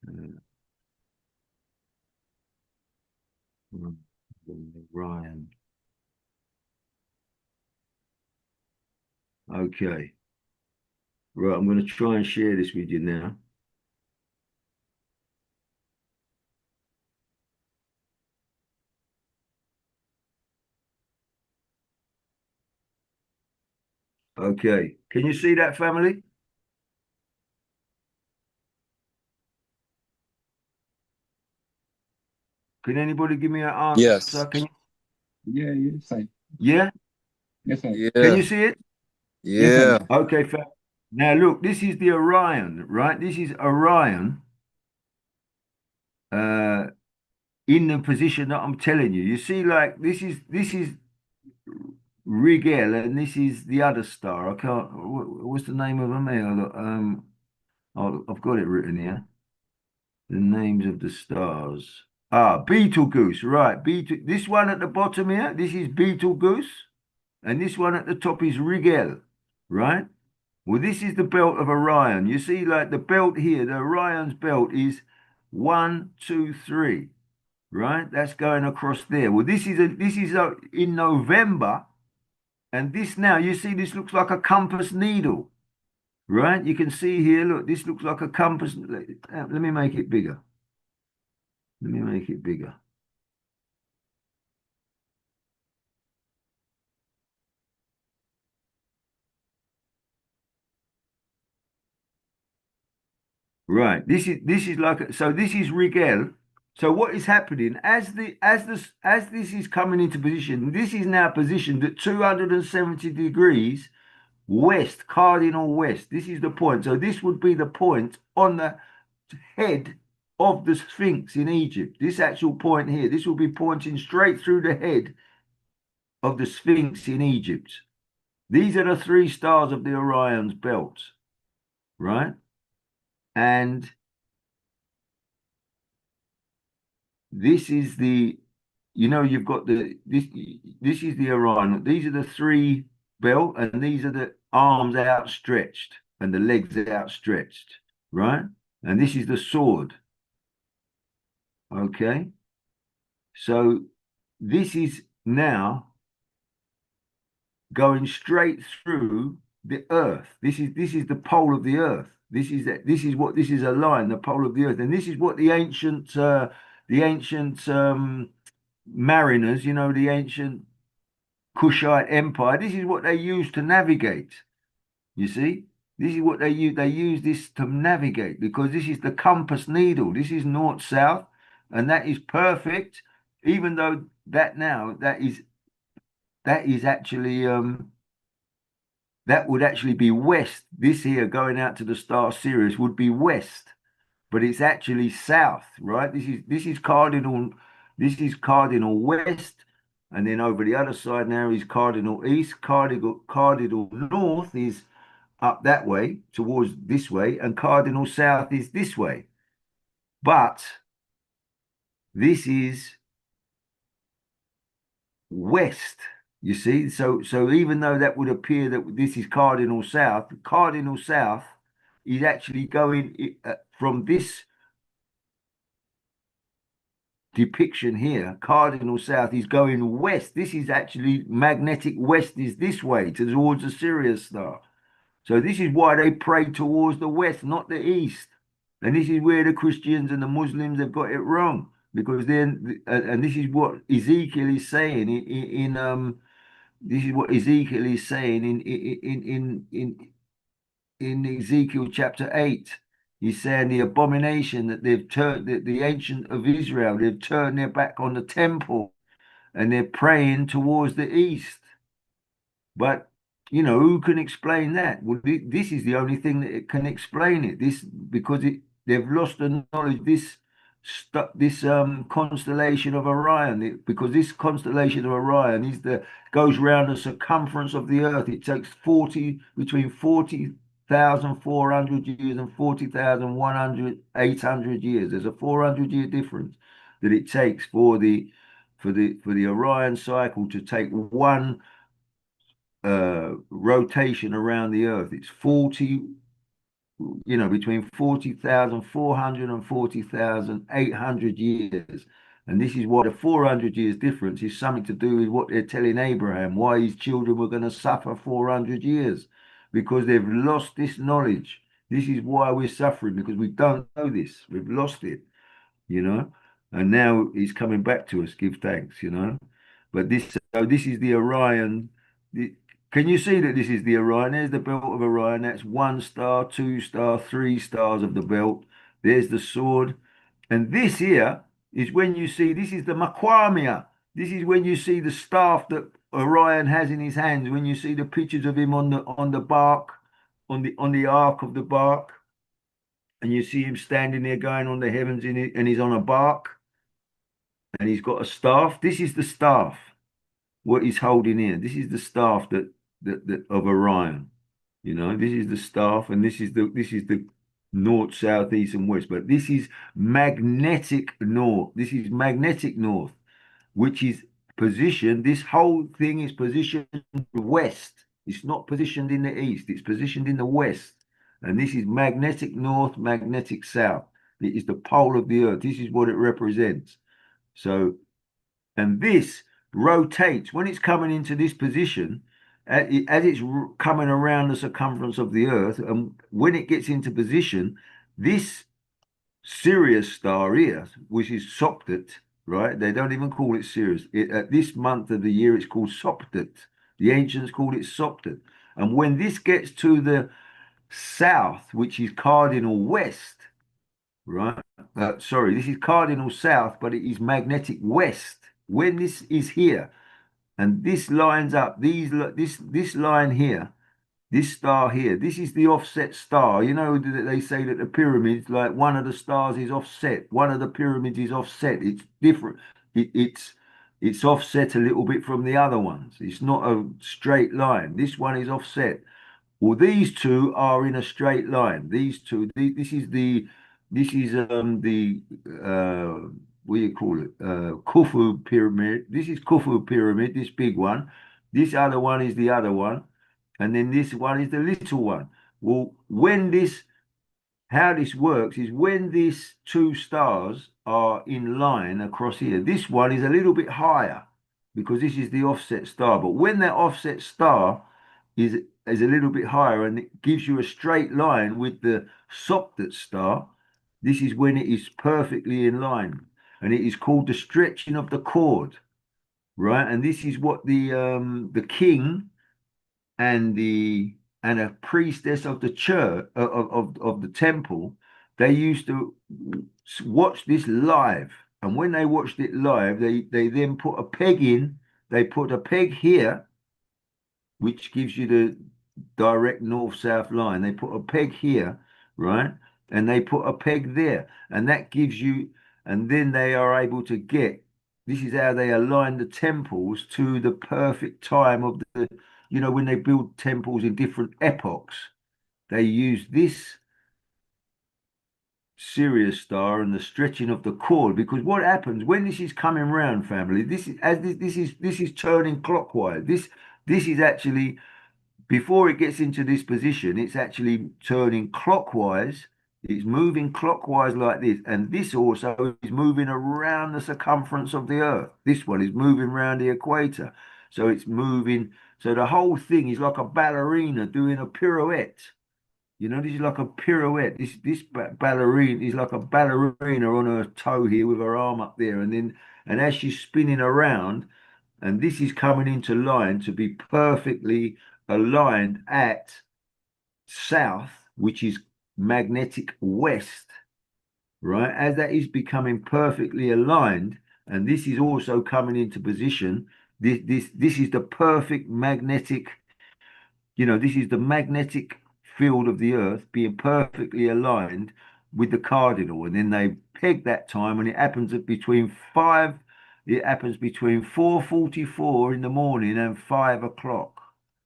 Uh, Ryan. Okay. Right, I'm going to try and share this with you now. Okay. Can you see that, family? Can anybody give me an answer? Yes. Can you? Yeah, yes, sir. Yeah? Yes, sir. Can Yeah. you see it? Yes, sir. Yeah. Okay, now look, this is the Orion, right? This is Orion uh in the position that I'm telling you. You see, like this is Rigel and this is the other star. I can't what's the name of them here? I've got it written here. The names of the stars. Ah, Betelgeuse, right. This one at the bottom here, this is Betelgeuse, and this one at the top is Rigel, right? Well, this is the belt of Orion. You see, like the belt here, the Orion's belt is 1, 2, 3, right? That's going across there. Well, this is in November, and this now you see this looks like a compass needle, right? You can see here. Look, this looks like a compass. Let me make it bigger. Let me make it bigger. Right. This is like so this is Rigel. So what is happening as this is coming into position, this is now positioned at 270 degrees west, cardinal west. This is the point. So this would be the point on the head of the Sphinx in Egypt. This actual point here, this will be pointing straight through the head of the Sphinx in Egypt. These are the three stars of the Orion's belt, right? And this is the, you know, you've got this is the Orion. These are the three belt, and these are the arms outstretched and the legs outstretched, right? And this is the sword. Okay. So this is now going straight through the earth. This is the pole of the earth. This is a line, the pole of the earth, and this is what the ancient mariners, you know, the ancient Kushite Empire. This is what they used to navigate. You see, this is what they use. They use this to navigate because this is the compass needle. This is north south, and that is perfect. Even though that now that is actually that would actually be west. This here going out to the star Sirius would be west, but it's actually south, right? This is cardinal west, and then over the other side now is cardinal east. Cardinal north is up that way towards this way, and cardinal south is this way. But this is west. You see, so even though that would appear that this is cardinal south is actually going from this depiction here. Cardinal south is going west. This is actually magnetic west is this way towards the Sirius star. So this is why they pray towards the west, not the east. And this is where the Christians and the Muslims have got it wrong, because then and this is what Ezekiel is saying in this is what Ezekiel is saying in Ezekiel chapter 8. He's saying the abomination that they've turned the ancient of Israel, they've turned their back on the temple and they're praying towards the east. But you know, who can explain that? Well, this is the only thing that can explain it. This because they've lost the knowledge. this constellation of Orion, because this constellation of Orion goes round the circumference of the Earth. It takes between 40,400 years and 40,800 years. There's a 400-year difference that it takes for the Orion cycle to take one rotation around the Earth. It's between 40,400 and 40,800 years. And this is why the 400 years difference is something to do with what they're telling Abraham, why his children were going to suffer 400 years, because they've lost this knowledge. This is why we're suffering, because we don't know this. We've lost it, and now he's coming back to us. Give thanks, But this is the Orion. Can you see that this is the Orion? There's the belt of Orion. That's 1 star, 2 star, 3 stars of the belt. There's the sword. And this here is when you see, this is the Maquamia. This is when you see the staff that Orion has in his hands. When you see the pictures of him on the bark, on the ark of the bark, and you see him standing there going on the heavens in it, and he's on a bark, and he's got a staff. This is the staff. What he's holding here. This is the staff that of Orion. This is the staff, and this is the north, south, east, and west. But this is magnetic north. This is magnetic north, which is positioned. This whole thing is positioned west. It's not positioned in the east. It's positioned in the west. And this is magnetic north, magnetic south. It is the pole of the earth. This is what it represents. So, and this rotates when it's coming into this position, as it's coming around the circumference of the earth, and when it gets into position, this Sirius star here, which is Sopdet, right? They don't even call it Sirius. At this month of the year, it's called Sopdet. The ancients called it Sopdet. And when this gets to the south, which is cardinal west, right? Sorry, this is cardinal south, but it is magnetic west. When this is here, and this lines up, this line here, this star here, this is the offset star. They say that the pyramids, like one of the stars is offset, one of the pyramids is offset. It's different. It's offset a little bit from the other ones. It's not a straight line. This one is offset. Well, these two are in a straight line. These two, this is the what do you call it? Khufu pyramid. This is Khufu pyramid, this big one. This other one is the other one. And then this one is the little one. Well, how this works is when these two stars are in line across here, this one is a little bit higher because this is the offset star. But when that offset star is a little bit higher and it gives you a straight line with the Sopdet star, this is when it is perfectly in line. And it is called the stretching of the cord, right? And this is what the king and a priestess of the church of the temple, they used to watch this live. And when they watched it live, they then put a peg in. They put a peg here, which gives you the direct north-south line. They put a peg here, right? And they put a peg there, and that gives you, and then they are able to get, this is how they align the temples to the perfect time of when they build temples in different epochs, they use this Sirius star and the stretching of the cord, because what happens when this is coming round, family, this is turning clockwise. This is actually, before it gets into this position, it's actually turning clockwise. It's moving clockwise like this, and this also is moving around the circumference of the earth. This one is moving around the equator, so it's moving. So the whole thing is like a ballerina doing a pirouette. This is like a pirouette. This ballerina is like a ballerina on her toe here with her arm up there, and as she's spinning around, and this is coming into line to be perfectly aligned at south, which is magnetic west, right? As that is becoming perfectly aligned, and this is also coming into position. This is the perfect magnetic. This is the magnetic field of the earth being perfectly aligned with the cardinal, and then they peg that time, and it happens it happens between 4:44 in the morning and 5 o'clock.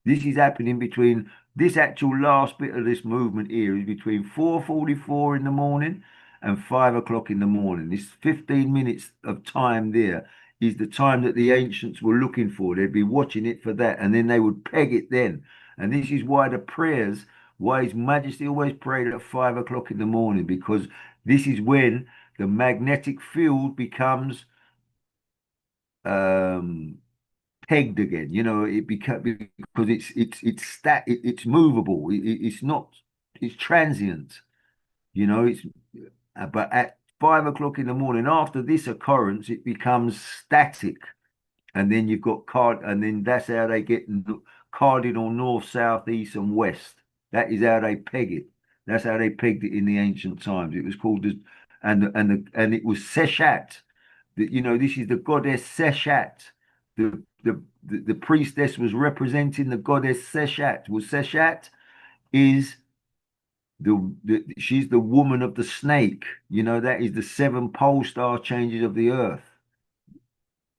This is happening between this actual last bit of this movement here is between 4:44 in the morning and 5 o'clock in the morning. This 15 minutes of time there is the time that the ancients were looking for. They'd be watching it for that, and then they would peg it then. And this is why the prayers, why His Majesty always prayed at 5 o'clock in the morning, because this is when the magnetic field becomes pegged again. You know, it becomes, because it's movable. It's not, it's transient. You know, it's but at 5 o'clock in the morning after this occurrence, it becomes static, and then you've got and then that's how they get cardinal north, south, east, and west. That is how they peg it. That's how they pegged it in the ancient times. It was called and it was Seshat. You know, this is the goddess Seshat. The priestess was representing the goddess Seshat. Well, Seshat is she's the woman of the snake. You know, that is the 7 pole star changes of the earth.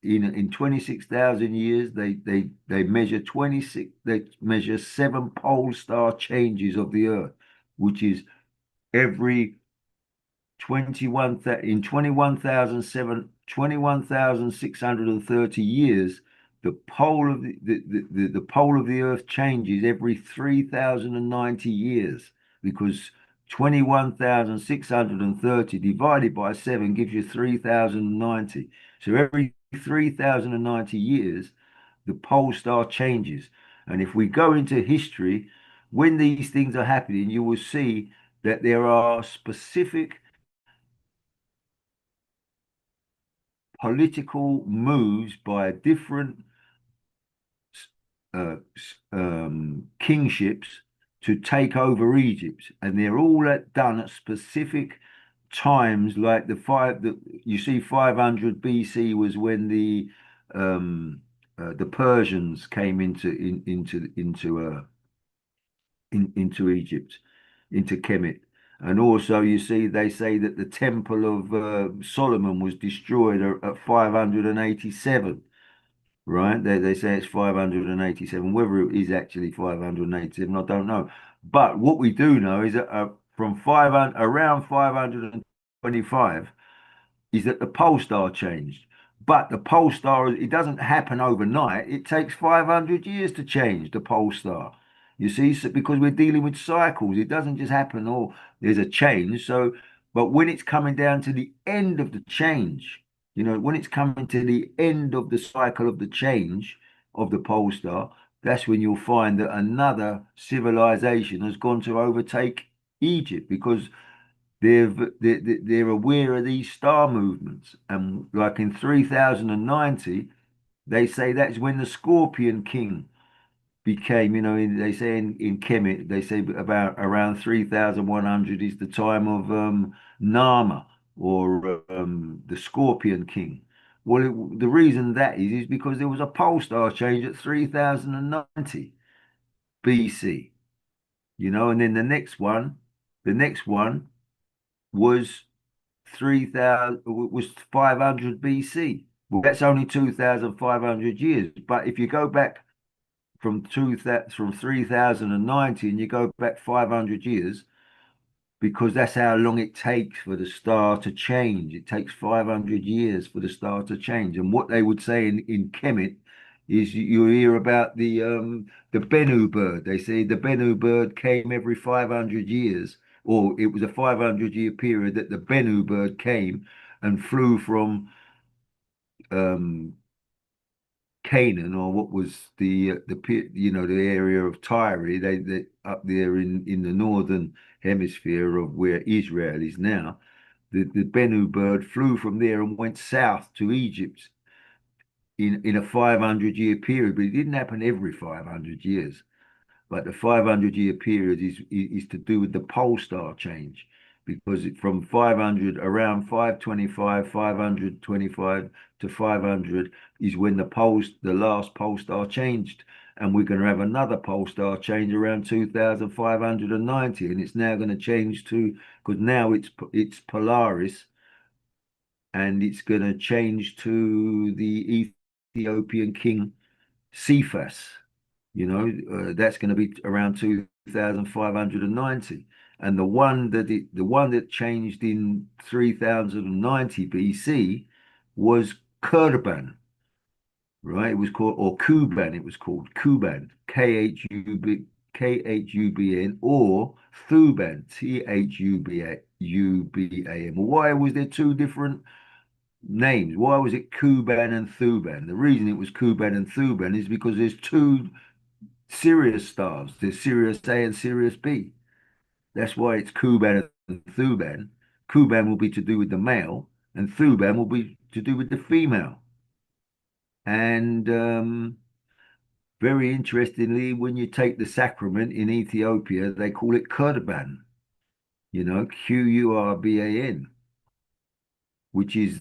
In 26,000 years, they measure 26. They measure 7 pole star changes of the earth, which is every 21,630 years. The pole of the pole of the earth changes every 3,090 years, because 21,630 divided by 7 gives you 3,090. So every 3,090 years, the pole star changes. And if we go into history, when these things are happening, you will see that there are specific political moves by different kingships to take over Egypt, and they're all done at specific times. Like you see, 500 BC was when the Persians came into Egypt, into Kemet. And also, you see, they say that the Temple of Solomon was destroyed at 587, right? They say it's 587. Whether it is actually 587, I don't know. But what we do know is that from around 525, is that the pole star changed. But the pole star, it doesn't happen overnight. It takes 500 years to change the pole star. You see, so because we're dealing with cycles, it doesn't just happen, or there's a change. So, but when it's coming down to the end of the change, you know, when it's coming to the end of the cycle of the change of the pole star, that's when you'll find that another civilization has gone to overtake Egypt, because they're aware of these star movements. And like in 3090, they say that's when the Scorpion King became, you know, they say in Kemet, they say about around 3100 is the time of Nama, or the Scorpion King. Well, the reason that is because there was a pole star change at 3090 BC, you know, and then the next one was 500 BC. Well, that's only 2,500 years. But if you go back from 3090 and you go back 500 years, because that's how long it takes for the star to change. It takes 500 years for the star to change. And what they would say in Kemet is, you hear about the Bennu bird. They say the Bennu bird came every 500 years, or it was a 500-year period that the Bennu bird came and flew from Canaan, or what was the area of Tyre. They up there in the northern hemisphere of where Israel is now. The Bennu bird flew from there and went south to Egypt in a 500-year period, but it didn't happen every 500 years. But the 500-year period is to do with the pole star change, because from 500, around 525, 525 to 500 is when the last pole star changed. and we're going to have another pole star change around 2590, and it's now going to change to, because now it's Polaris, and it's going to change to the Ethiopian king Cephas. That's going to be around 2590. And the one that changed in 3090 BC was Kurban, right? It was called, or Kuban, it was called Kuban, Khubn, or Thuban, Thubam. Why was there two different names? Why was it Kuban and Thuban? The reason it was Kuban and Thuban is because there's two Sirius stars. There's Sirius A and Sirius B. That's why it's Kuban and Thuban. Kuban will be to do with the male, and Thuban will be to do with the female. And very interestingly, when you take the sacrament in Ethiopia, they call it Kurban, Qurban, which is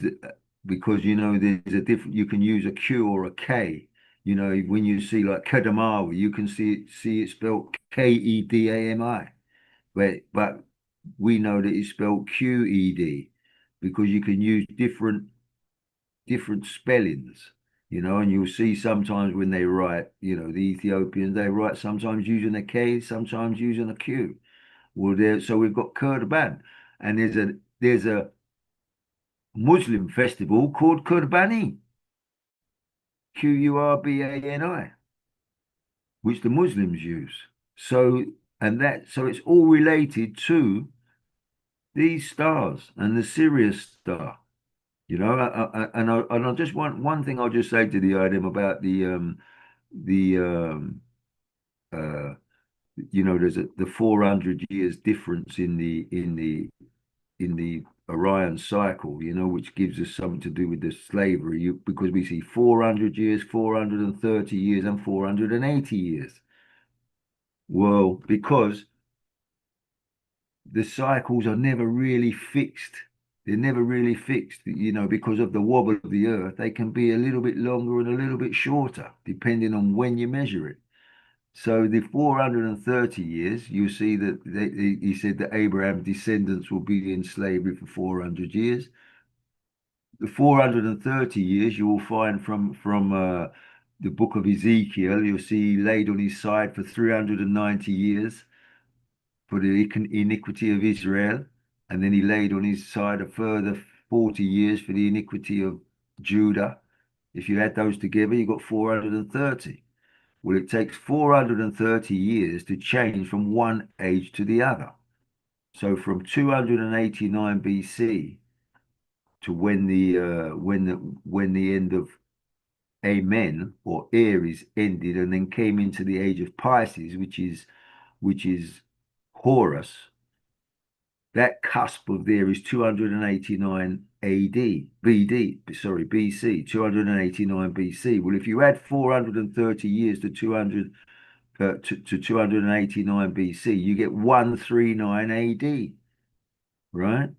because, there's a different, you can use a Q or a K. When you see like Kedamawi, you can see it spelled Kedami, but we know that it's spelled Qed, because you can use different spellings, and you'll see sometimes when they write, the Ethiopians, they write sometimes using a K, sometimes using a Q. Well, so we've got Kurban, and there's a Muslim festival called Qurbani, Qurbani, which the Muslims use. So it's all related to these stars and the Sirius star. And I just want one thing. I'll just say to the item about there's the 400 years difference in the Orion cycle, which gives us something to do with the slavery, because we see 400 years, 430 years, and 480 years. Well, because the cycles are never really fixed. They're never really fixed, because of the wobble of the earth. They can be a little bit longer and a little bit shorter, depending on when you measure it. So the 430 years, you see that he said that Abraham's descendants will be in slavery for 400 years. The 430 years you will find from the book of Ezekiel. You'll see he laid on his side for 390 years for the iniquity of Israel, and then he laid on his side a further 40 years for the iniquity of Judah. If you add those together, you got 430. Well, it takes 430 years to change from one age to the other. So from 289 BC to when the end of Amen or Aries ended, and then came into the age of Pisces, which is Horus. That cusp of there is 289 BC, 289 BC. Well, if you add 430 years to 289 BC, you get 139 AD, right?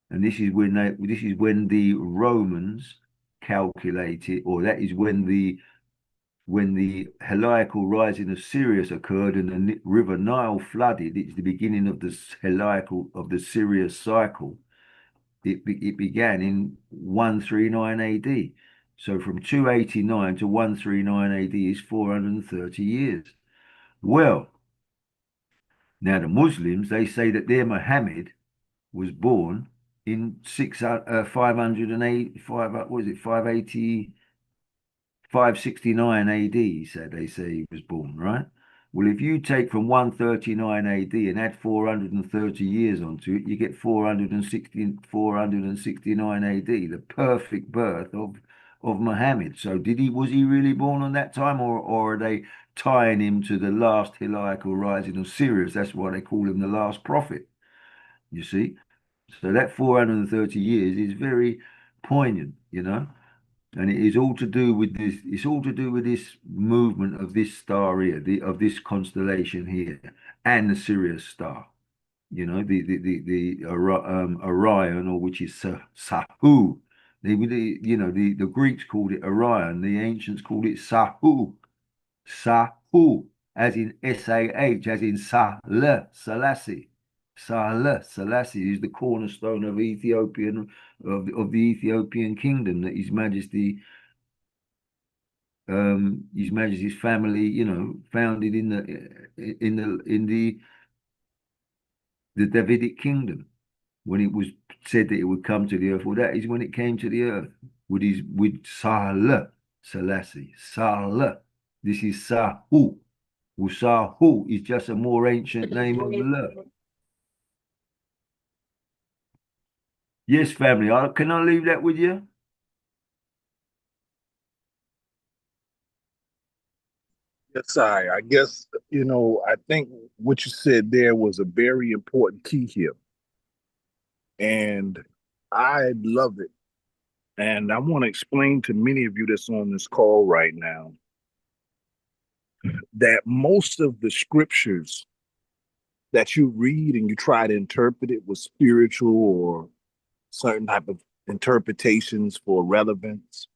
And this is when the Romans calculated, or that is when the heliacal rising of Sirius occurred and the river Nile flooded. It's the beginning of the Sirius cycle. It began in 139 AD. So from 289 to 139 AD is 430 years. Well, now the Muslims, they say that their Muhammad was born in 508, 580, 569 AD, they say he was born, right? Well, if you take from 139 AD and add 430 years onto it, you get 469 AD, the perfect birth of Muhammad. So was he really born on that time, or are they tying him to the last heliacal rising of Sirius? That's why they call him the last prophet, you see? So that 430 years is very poignant, and it is all to do with this. It's all to do with this movement of this star here, of this constellation here, and the Sirius star. The Orion, or which is Sahu. The Greeks called it Orion. The ancients called it Sahu. Sahu, as in S-A-H, as in Sahle, Selassie. Sahle, Selassie is the cornerstone of Ethiopian of the Ethiopian kingdom that His Majesty's family, founded in the Davidic kingdom, when it was said that it would come to the earth. Well, that is when it came to the earth with Sahle Selassie. Sahle. This is Sahu. Well, Sahu is just a more ancient name of Allah. Yes, family. Can I leave that with you? Yes, I guess, I think what you said there was a very important key here. And I love it. And I want to explain to many of you that's on this call right now that most of the scriptures that you read and you try to interpret it with spiritual or certain type of interpretations for relevance,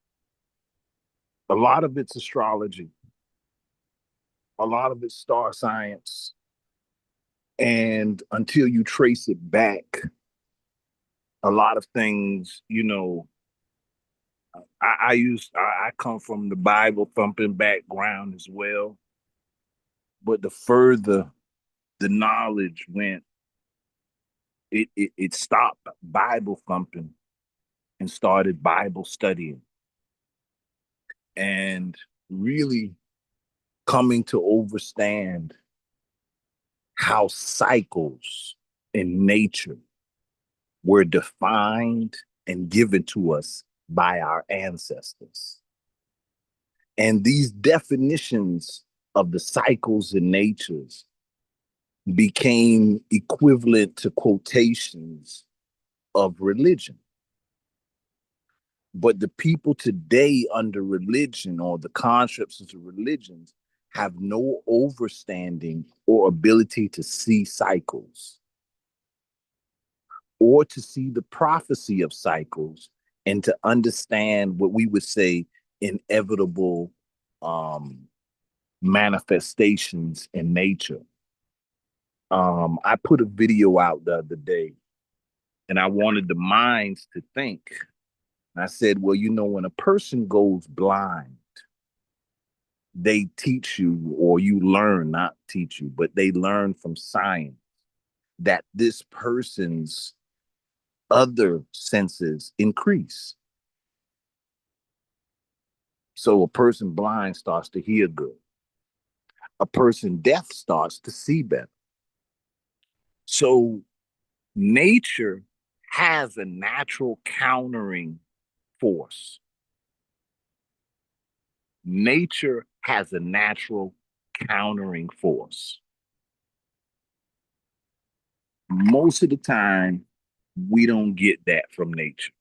a lot of it's astrology, a lot of it's star science. And until you trace it back, a lot of things, I come from the Bible thumping background as well. But the further the knowledge went, it stopped Bible thumping and started Bible studying. And really coming to understand how cycles in nature were defined and given to us by our ancestors. And these definitions of the cycles in natures became equivalent to quotations of religion. But the people today under religion, or the concepts of religions, have no understanding or ability to see cycles or to see the prophecy of cycles and to understand what we would say inevitable manifestations in nature. I put a video out the other day and I wanted the minds to think. And I said, well, when a person goes blind, they teach you, or you learn, not teach you, but they learn from science that this person's other senses increase. So a person blind starts to hear good. A person deaf starts to see better. So nature has a natural countering force. Nature has a natural countering force. Most of the time, we don't get that from nature.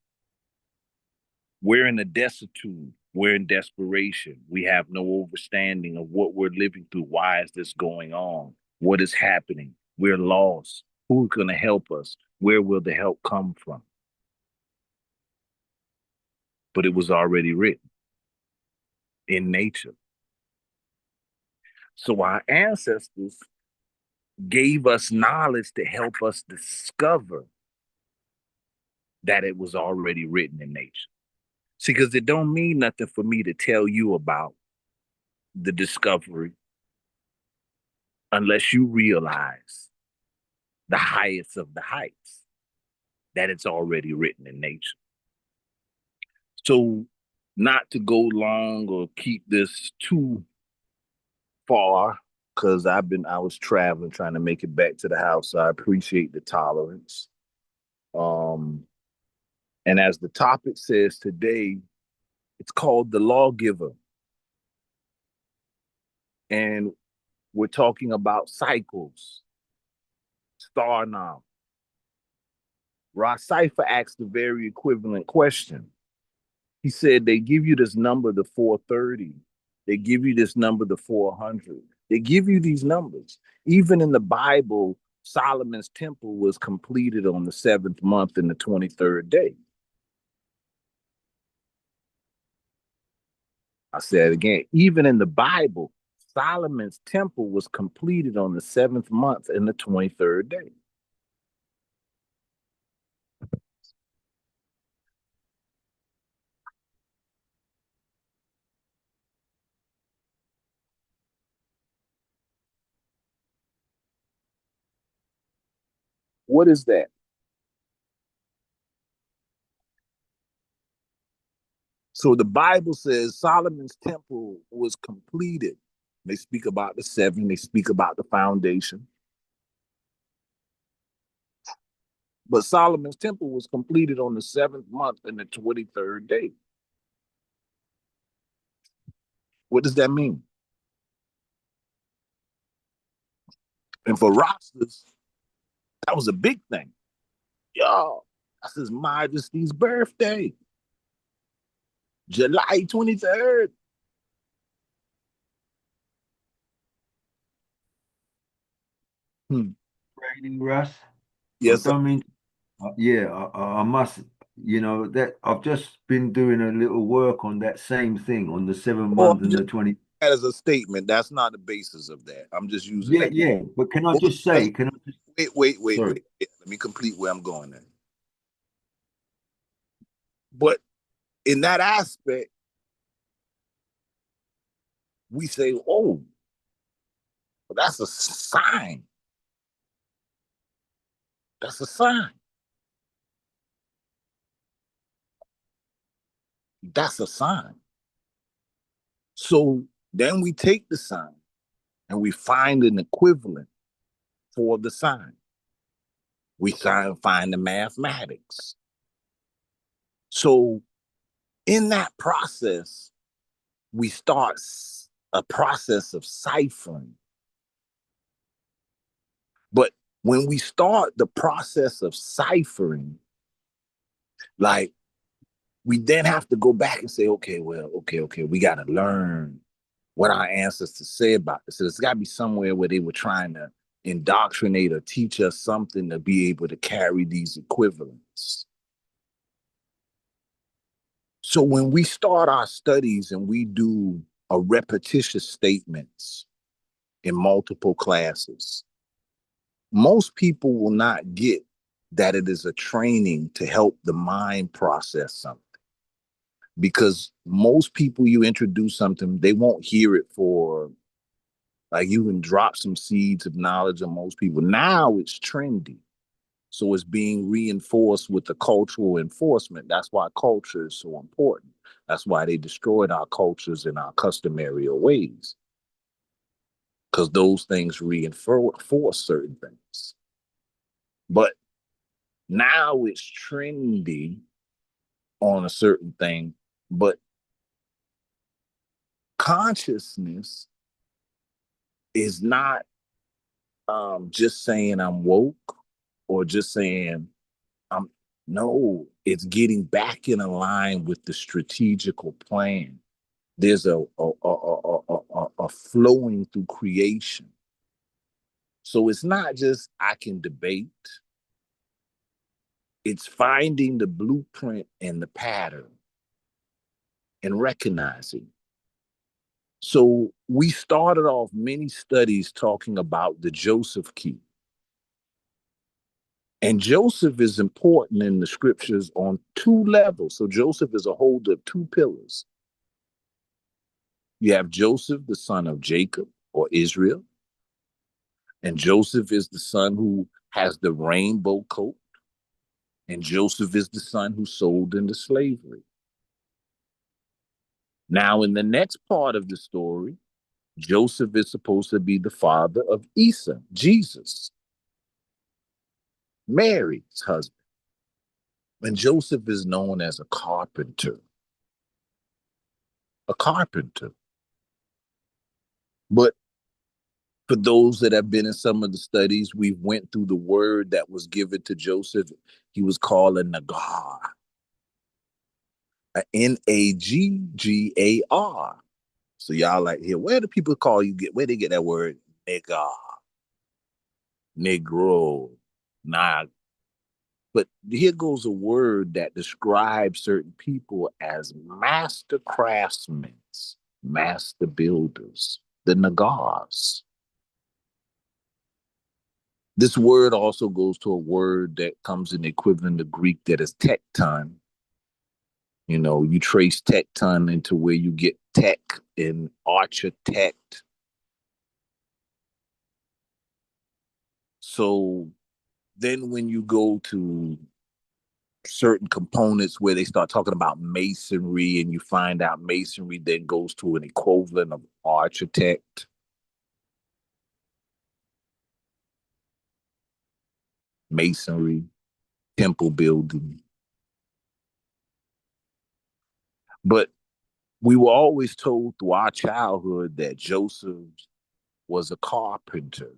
We're in a destitute. We're in desperation. We have no understanding of what we're living through. Why is this going on? What is happening? We're lost. Who's going to help us? Where will the help come from? But it was already written in nature. So our ancestors gave us knowledge to help us discover that it was already written in nature. See, because it don't mean nothing for me to tell you about the discovery unless you realize the highest of the heights, that it's already written in nature. So not to go long or keep this too far, because I was traveling trying to make it back to the house. So I appreciate the tolerance. And as the topic says today, it's called The Lawgiver. And we're talking about cycles, star now. Ross Cipher asked a very equivalent question. He said, they give you this number, the 430. They give you this number, the 400. They give you these numbers. Even in the Bible, Solomon's temple was completed on the 7th month and the 23rd day. I said again, even in the Bible, Solomon's temple was completed on the 7th month and the 23rd day. What is that? So the Bible says Solomon's temple was completed. They speak about the 7, they speak about the foundation. But Solomon's temple was completed on the 7th month and the 23rd day. What does that mean? And for Rostas, that was a big thing. Yo, that's His Majesty's birthday, July 23rd. Trading, Russ. Yes, I don't mean, yeah, I must, that I've just been doing a little work on that same thing on the 7th month and the 20. that as a statement. That's not the basis of that. I'm just using Yeah, that. yeah. But can I just say, Wait. sorry. Let me complete where I'm going then. But in that aspect, we say, oh, that's a sign. That's a sign. That's a sign. So then we take the sign and we find an equivalent for the sign. We find the mathematics. So in that process, we start a process of ciphering. But when we start the process of ciphering, like we then have to go back and say, okay, we got to learn what our ancestors say about this. So there's got to be somewhere where they were trying to indoctrinate or teach us something to be able to carry these equivalents. So when we start our studies and we do a repetitious statements in multiple classes, most people will not get that it is a training to help the mind process something. Because most people you introduce something, they won't hear it for, like, you can drop some seeds of knowledge on most people. Now it's trendy. So it's being reinforced with the cultural enforcement. That's why culture is so important. That's why they destroyed our cultures and our customary ways. Because those things reinforce certain things. But now it's trendy on a certain thing, but consciousness is not just saying I'm woke or just saying I'm no, it's getting back in line with the strategical plan. There's a flowing through creation. So it's not just I can debate. It's finding the blueprint and the pattern and recognizing. So we started off many studies talking about the Joseph key. And Joseph is important in the scriptures on 2 levels. So Joseph is a holder of 2 pillars. You have Joseph, the son of Jacob or Israel. And Joseph is the son who has the rainbow coat. And Joseph is the son who sold into slavery. Now, in the next part of the story, Joseph is supposed to be the father of Isa, Jesus, Mary's husband. And Joseph is known as a carpenter. A carpenter. But for those that have been in some of the studies, we went through the word that was given to Joseph. He was called a Nagar. A Naggar. So y'all like here, where do people call you where they get that word? Nagar. Negro. Nah. But here goes a word that describes certain people as master craftsmen, master builders. the Nagars. This word also goes to a word that comes in the equivalent of Greek that is tecton. You know, you trace tecton into where you get tech and architect. So then when you go to certain components where they start talking about masonry and you find out masonry then goes to an equivalent of architect, masonry, temple building. But we were always told through our childhood that Joseph was a carpenter,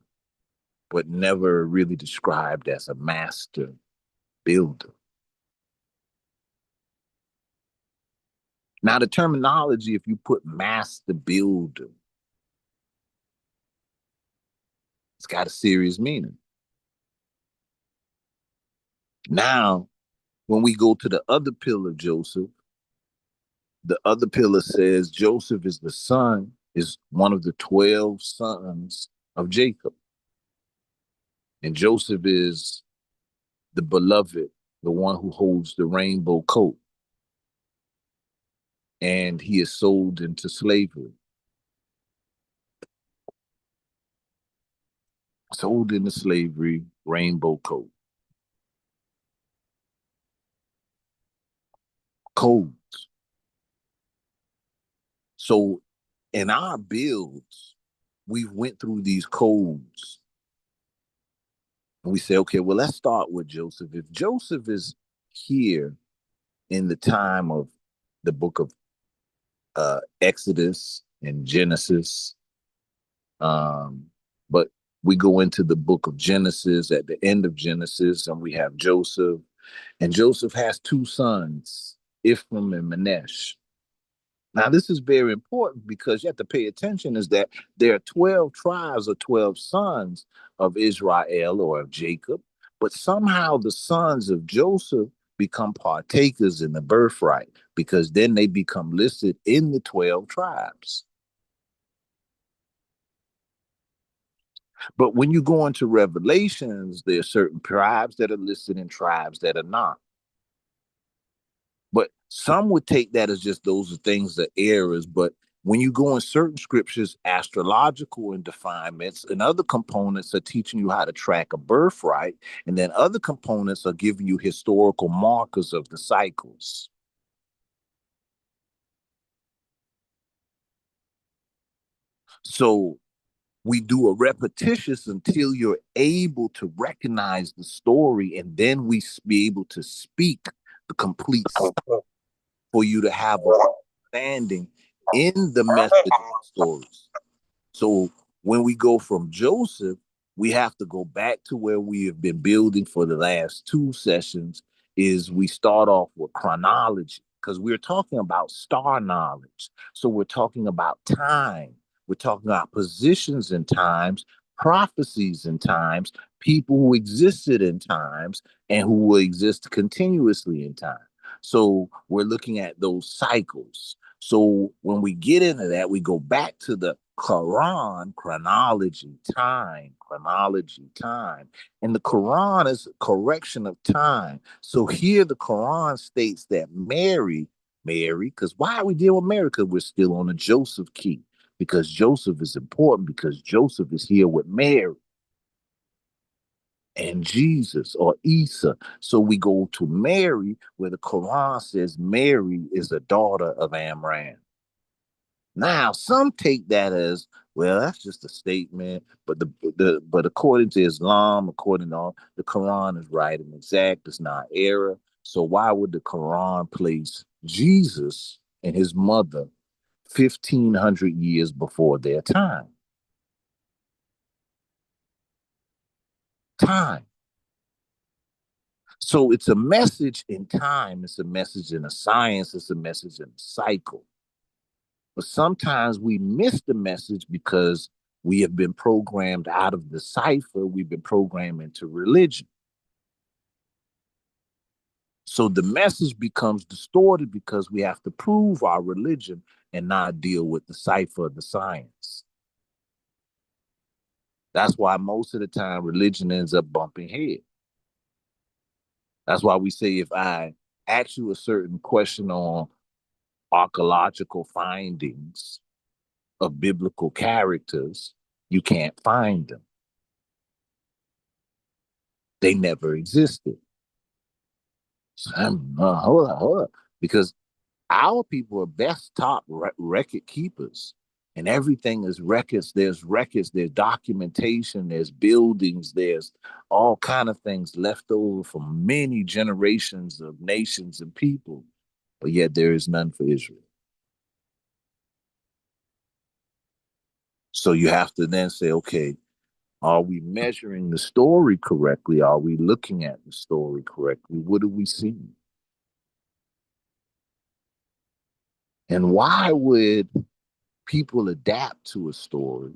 but never really described as a master builder. Now, the terminology, if you put master builder, it's got a serious meaning. Now, when we go to the other pillar of Joseph, the other pillar says Joseph is the son, is one of the 12 sons of Jacob. And Joseph is the beloved, the one who holds the rainbow coat. And he is sold into slavery. Sold into slavery, rainbow coat. Codes. So in our builds, we went through these codes. And we say, okay, well, let's start with Joseph. If Joseph is here in the time of the book of Exodus and Genesis, but we go into the book of Genesis at the end of Genesis, and we have Joseph. And Joseph has two sons, Ephraim and Manasseh. Now, this is very important because you have to pay attention is that there are 12 tribes or 12 sons of Israel or of Jacob, but somehow the sons of Joseph become partakers in the birthright because then they become listed in the 12 tribes. But when you go into Revelations, there are certain tribes that are listed and tribes that are not. But some would take that as just those are things that errors. But when you go in certain scriptures, astrological and definements and other components are teaching you how to track a birthright. And then other components are giving you historical markers of the cycles. So we do a repetitious until you're able to recognize the story, and then we be able to speak the complete stuff for you to have a understanding in the message of the stories. So when we go from Joseph, we have to go back to where we have been building for the last two sessions is we start off with chronology because we're talking about star knowledge. So we're talking about time. We're talking about positions in times, prophecies in times, people who existed in times and who will exist continuously in time. So we're looking at those cycles. So when we get into that, we go back to the Quran, chronology, time. And the Quran is a correction of time. So here the Quran states that Mary, because why are we dealing with Mary? Because we're still on the Joseph key. Because Joseph is important because Joseph is here with Mary and Jesus or Isa. So we go to Mary, where the Quran says Mary is the daughter of Amram. Now, some take that as, well, that's just a statement, but but according to Islam, according to the Quran is right and exact, it's not error. So why would the Quran place Jesus and his mother 1,500 years before their time? Time. So it's a message in time, it's a message in a science, it's a message in a cycle. But sometimes we miss the message because we have been programmed out of the cipher, we've been programmed into religion. So the message becomes distorted because we have to prove our religion and not deal with the cipher of the science. That's why most of the time religion ends up bumping head. That's why we say if I ask you a certain question on archaeological findings of biblical characters, you can't find them. They never existed. So hold up. Because our people are best top record keepers. And everything is records. There's documentation, there's buildings, there's all kind of things left over from many generations of nations and people. But yet there is none for Israel. So you have to then say, okay, are we measuring the story correctly? Are we looking at the story correctly? What do we see? And why would people adapt to a story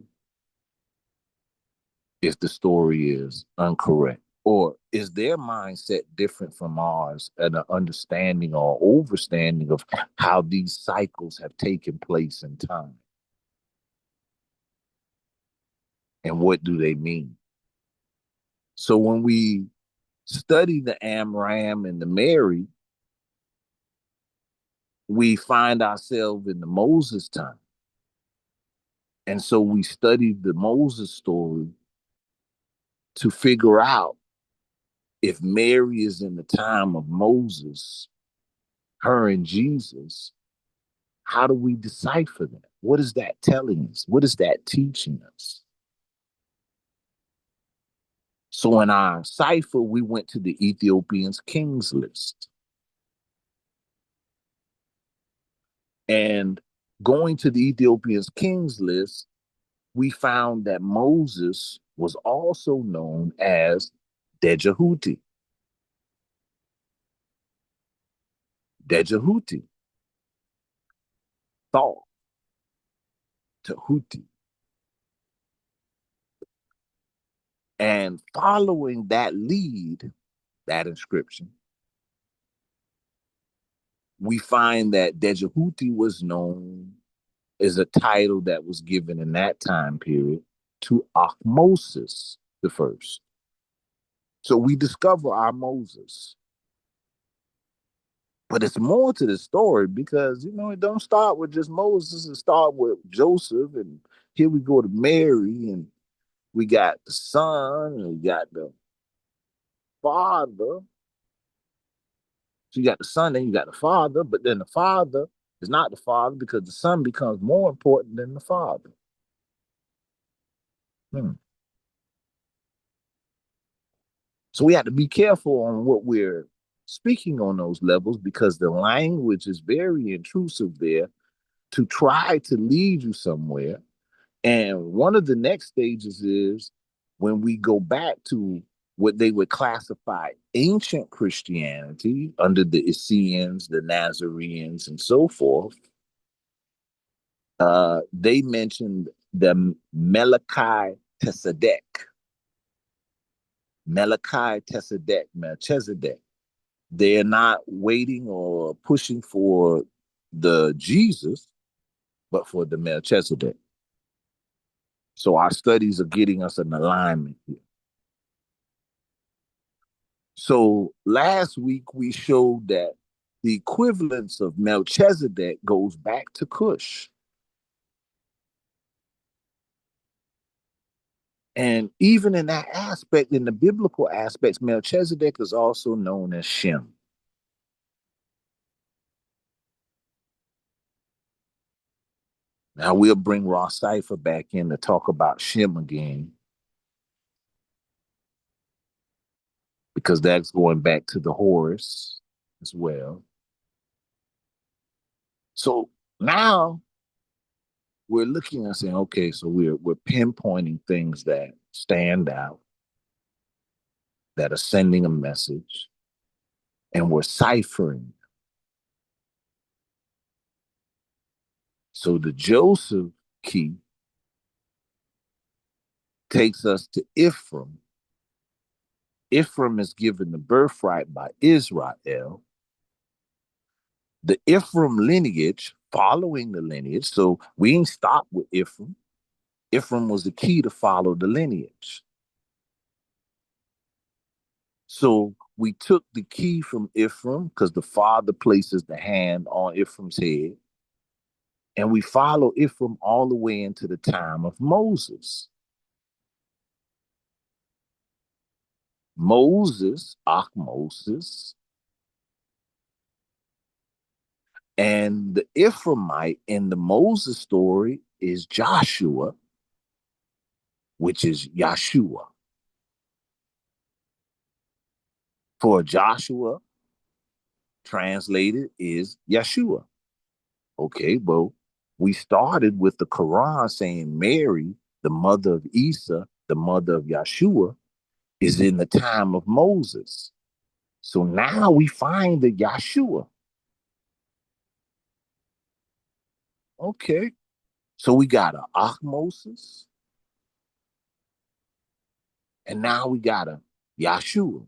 if the story is incorrect? Or is their mindset different from ours and an understanding or overstanding of how these cycles have taken place in time? And what do they mean? So when we study the Amram and the Mary, we find ourselves in the Moses time. And so we studied the Moses story to figure out if Mary is in the time of Moses, her and Jesus, how do we decipher that? What is that telling us? What is that teaching us? So in our cipher, we went to the Ethiopian's kings list. And going to the Ethiopian's kings list, we found that Moses was also known as Dejahuti. Dejahuti. Thought. Tahuti. And following that lead, that inscription, we find that Dejahuti was known as a title that was given in that time period to Ahmosis the first. So we discover our Moses. But it's more to the story because, it don't start with just Moses. It starts with Joseph. And here we go to Mary. And we got the son. And we got the father. So you got the son, then you got the father. But then the father is not the father because the son becomes more important than the father. So we have to be careful on what we're speaking on those levels because the language is very intrusive there to try to lead you somewhere. And one of the next stages is when we go back to what they would classify ancient Christianity under the Essenes, the Nazarenes, and so forth. They mentioned the Melchizedek. Melchizedek. They're not waiting or pushing for the Jesus, but for the Melchizedek. So our studies are getting us an alignment here. So last week we showed that the equivalence of Melchizedek goes back to Cush. And even in that aspect, in the biblical aspects, Melchizedek is also known as Shem. Now we'll bring Ross Cipher back in to talk about Shem again, because that's going back to the Horus as well. So now we're looking and saying, okay, so we're pinpointing things that stand out, that are sending a message, and we're ciphering. So the Joseph key takes us to Ephraim. Ephraim is given the birthright by Israel. The Ephraim lineage, following the lineage, so we ain't stopped with Ephraim. Ephraim was the key to follow the lineage. So we took the key from Ephraim because the father places the hand on Ephraim's head, and we follow Ephraim all the way into the time of Moses. Moses, Moses, and the Ephraimite in the Moses story is Joshua, which is Yahshua. For Joshua, translated is Yeshua. Okay, well, we started with the Quran saying Mary, the mother of Isa, the mother of Yeshua, is in the time of Moses. So now we find the Yeshua. Okay. So we got a Moses, and now we got a Yeshua.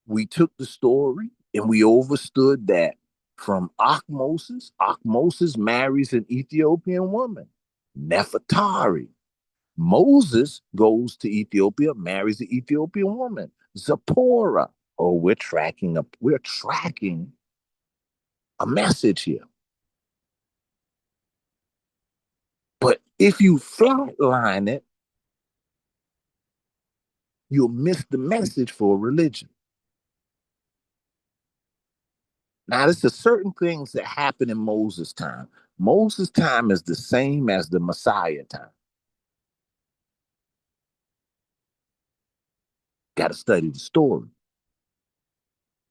We took the story and we understood that from Moses marries an Ethiopian woman, Nefertari. Moses goes to Ethiopia, marries an Ethiopian woman, Zipporah. Oh, we're tracking a message here. But if you flatline it, you'll miss the message for religion. Now, there's a certain things that happen in Moses' time. Moses' time is the same as the Messiah time. Got to study the story.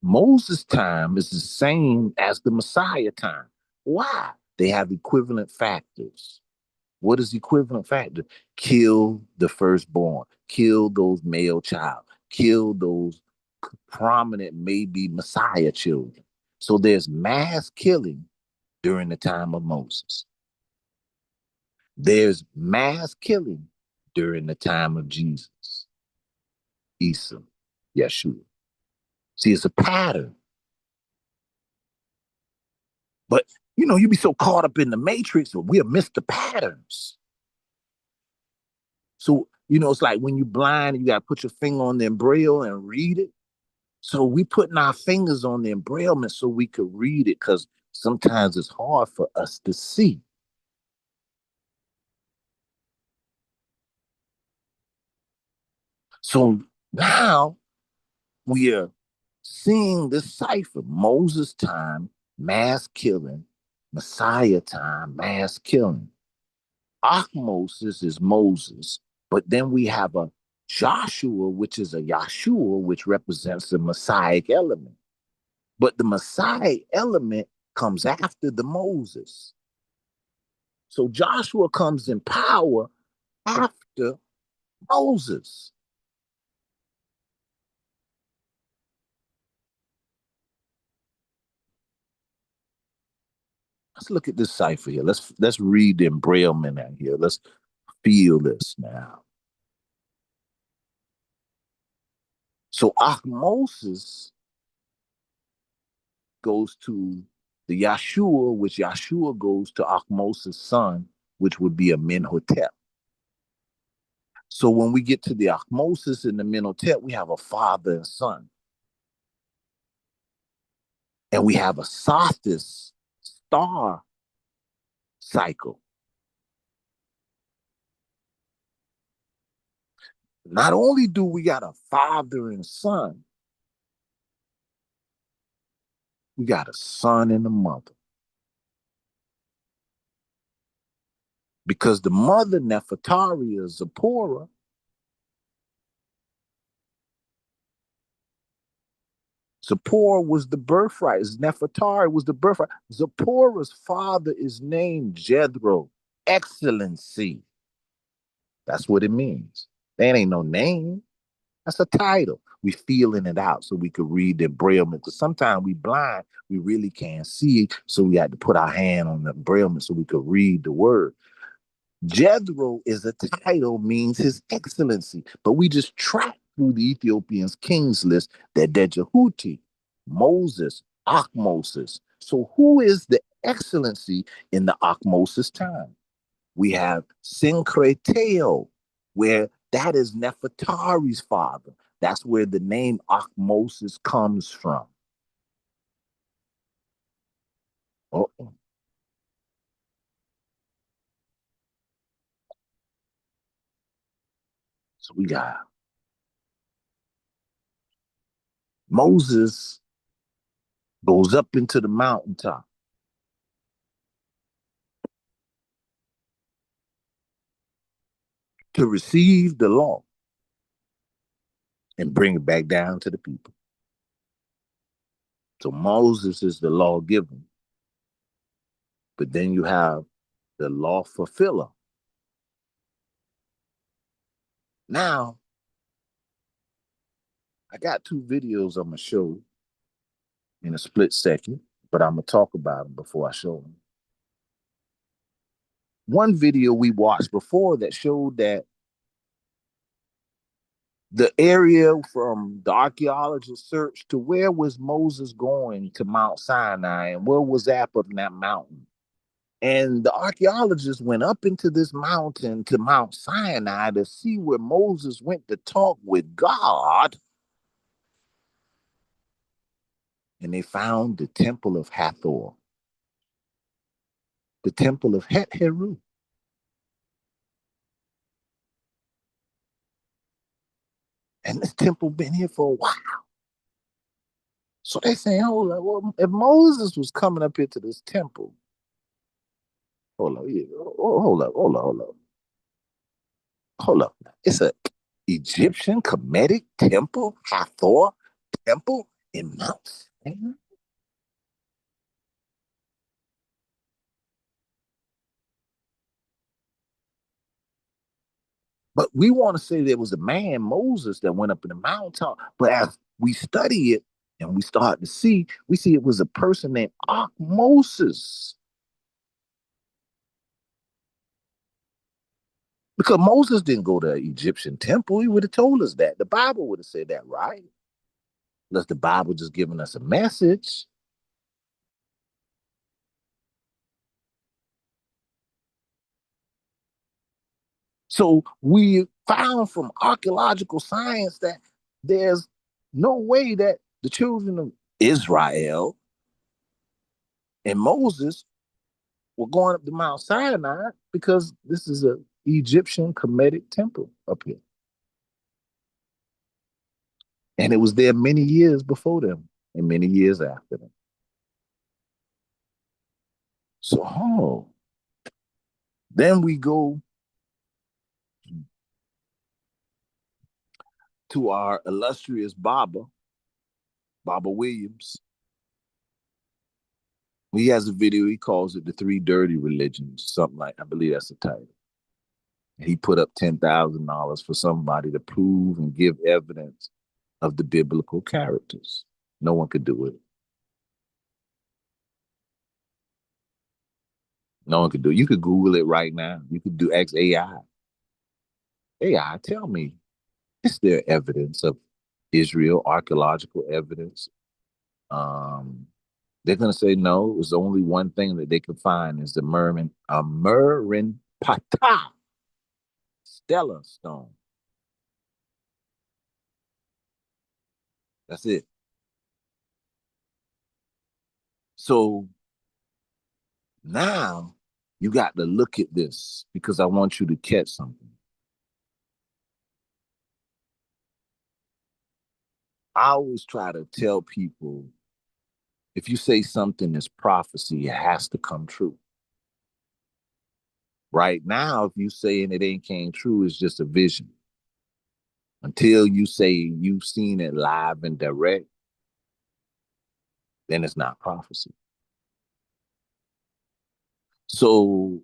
Moses' time is the same as the Messiah time. Why? They have equivalent factors. What is equivalent factor? Kill the firstborn, kill those male child, kill those prominent maybe Messiah children. So there's mass killing during the time of Moses. There's mass killing during the time of Jesus, Isa, Yeshua. See, it's a pattern. But, you be so caught up in the matrix, we'll miss the patterns. So, it's like when you're blind, you got to put your finger on the braille and read it. So we putting our fingers on the embrailment so we could read it because sometimes it's hard for us to see. So now we are seeing this cipher. Moses time, mass killing. Messiah time, mass killing. Moses is Moses, but then we have a Joshua, which is a Yahshua, which represents the Messiah element. But the Messiah element comes after the Moses. So Joshua comes in power after Moses. Let's look at this cipher here. Let's read the embrailment out here. Let's feel this now. So Moses goes to the Yahshua, which Yahshua goes to Moses' son, which would be a Menhotep. So when we get to the Moses and the Menhotep, we have a father and son. And we have a Sothis star cycle. Not only do we got a father and son, we got a son and a mother. Because the mother, Nefertari, is Zipporah. Zipporah was the birthright. Nefertari was the birthright. Zipporah's father is named Jethro, excellency. That's what it means. That ain't no name. That's a title. We feeling it out so we could read the braillement. Because sometimes we blind, we really can't see it. So we had to put our hand on the braillement so we could read the word. Jethro is a title, means his excellency. But we just track through the Ethiopians' kings list that Dejahuti, Moses, Moses. So who is the excellency in the osmosis time. We have syncreteo, where that is Nefertari's father. That's where the name osmosis comes from. Oh, so we got Moses goes up into the mountaintop to receive the law and bring it back down to the people. So Moses is the law giver, but then you have the law fulfiller. Now, I got two videos I'm going to show in a split second, but I'm going to talk about them before I show them. One video we watched before that showed that the area from the archaeologist search to where was Moses going to Mount Sinai and where was up on that mountain. And the archaeologists went up into this mountain to Mount Sinai to see where Moses went to talk with God. And they found the temple of Hathor, the temple of Het-Heru. And this temple been here for a while. So they saying, hold on, well, if Moses was coming up into this temple, hold up, hold up. It's a Egyptian Kemetic temple, Hathor temple in Mount Sinai. But we want to say there was a man, Moses, that went up in the mountaintop. But as we study it and we start to see, we see it was a person named Moses. Because Moses didn't go to the Egyptian temple. He would have told us that. The Bible would have said that, right? Unless the Bible just giving us a message. So we found from archaeological science that there's no way that the children of Israel and Moses were going up to Mount Sinai because this is an Egyptian Kemetic temple up here. And it was there many years before them and many years after them. So, then we go to our illustrious Baba Williams. He has a video, he calls it the Three Dirty Religions, something like, I believe that's the title. He put up $10,000 for somebody to prove and give evidence of the biblical characters. No one could do it. No one could do it. You could Google it right now. You could do X AI. AI, tell me, is there evidence of Israel, archaeological evidence? They're going to say no. It was only one thing that they could find is the Merrin Patah Stella stone. That's it. So now you got to look at this because I want you to catch something. I always try to tell people if you say something is prophecy, it has to come true. Right now, if you saying it ain't came true, it's just a vision. Until you say you've seen it live and direct, then it's not prophecy. So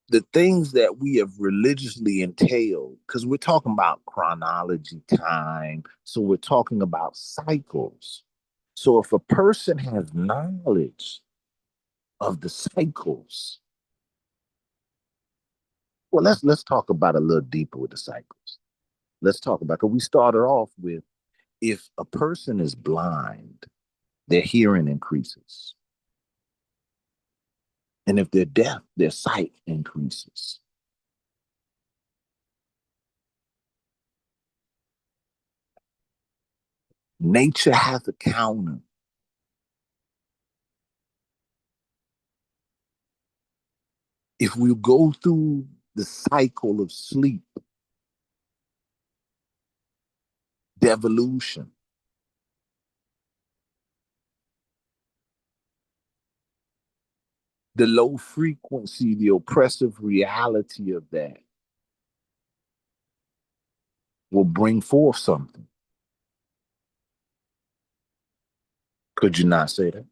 the things that we have religiously entailed, because we're talking about chronology, time, so we're talking about cycles. So if a person has knowledge of the cycles, well, let's talk about a little deeper with the cycles. Let's talk about, because we started off with if a person is blind, their hearing increases. And if they're deaf, their sight increases. Nature has a counter. If we go through the cycle of sleep, devolution, the low frequency, the oppressive reality of that will bring forth something. Could you not say that?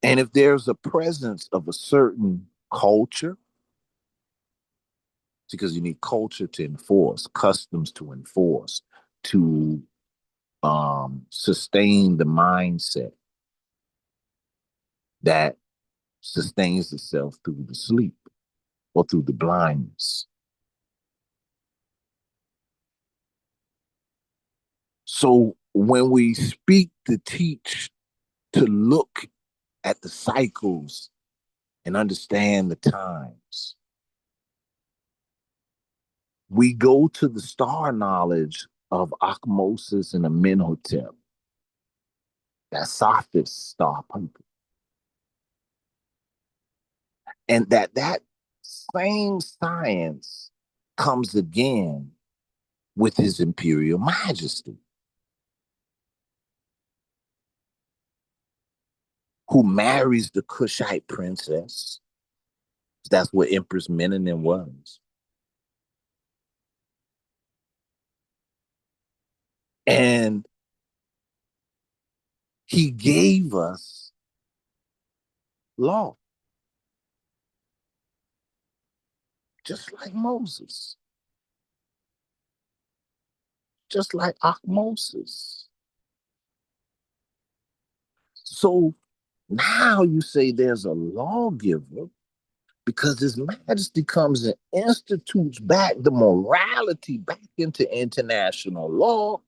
And if there's a presence of a certain culture, because you need culture to enforce, customs to enforce, to sustain the mindset that sustains itself through the sleep or through the blindness. So when we speak to teach, to look at the cycles and understand the times, we go to the star knowledge of Akmosis and Amenhotep, that Sophist star people. And that same science comes again with his imperial majesty, who marries the Kushite princess. That's what Empress Menenem was. And he gave us law, just like Moses, just like Ahmoses. So now you say there's a lawgiver because His Majesty comes and institutes back the morality back into international law.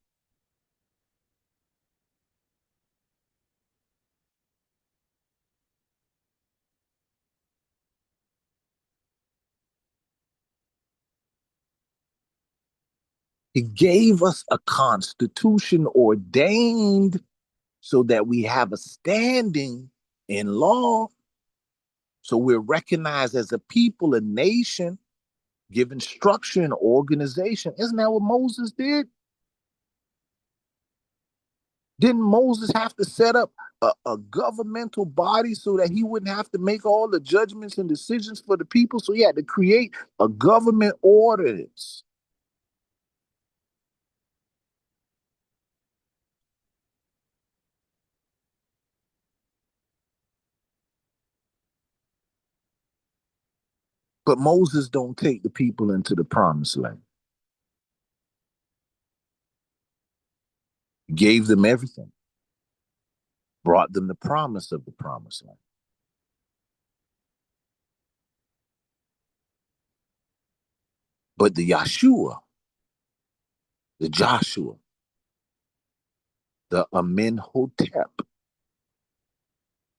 He gave us a constitution ordained so that we have a standing in law. So we're recognized as a people, a nation, given structure and organization. Isn't that what Moses did? Didn't Moses have to set up a governmental body so that he wouldn't have to make all the judgments and decisions for the people? So he had to create a government ordinance. But Moses don't take the people into the promised land. He gave them everything, brought them the promise of the promised land. But the Joshua, the Amenhotep,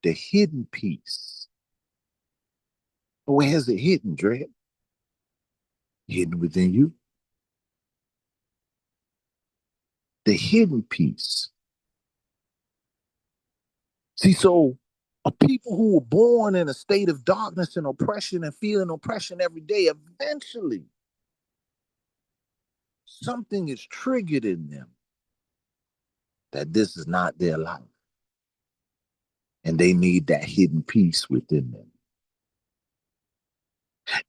the hidden piece. Where's it hidden, Dred? Hidden within you. The hidden piece. See, so a people who were born in a state of darkness and oppression and feeling oppression every day, eventually something is triggered in them that this is not their life. And they need that hidden piece within them.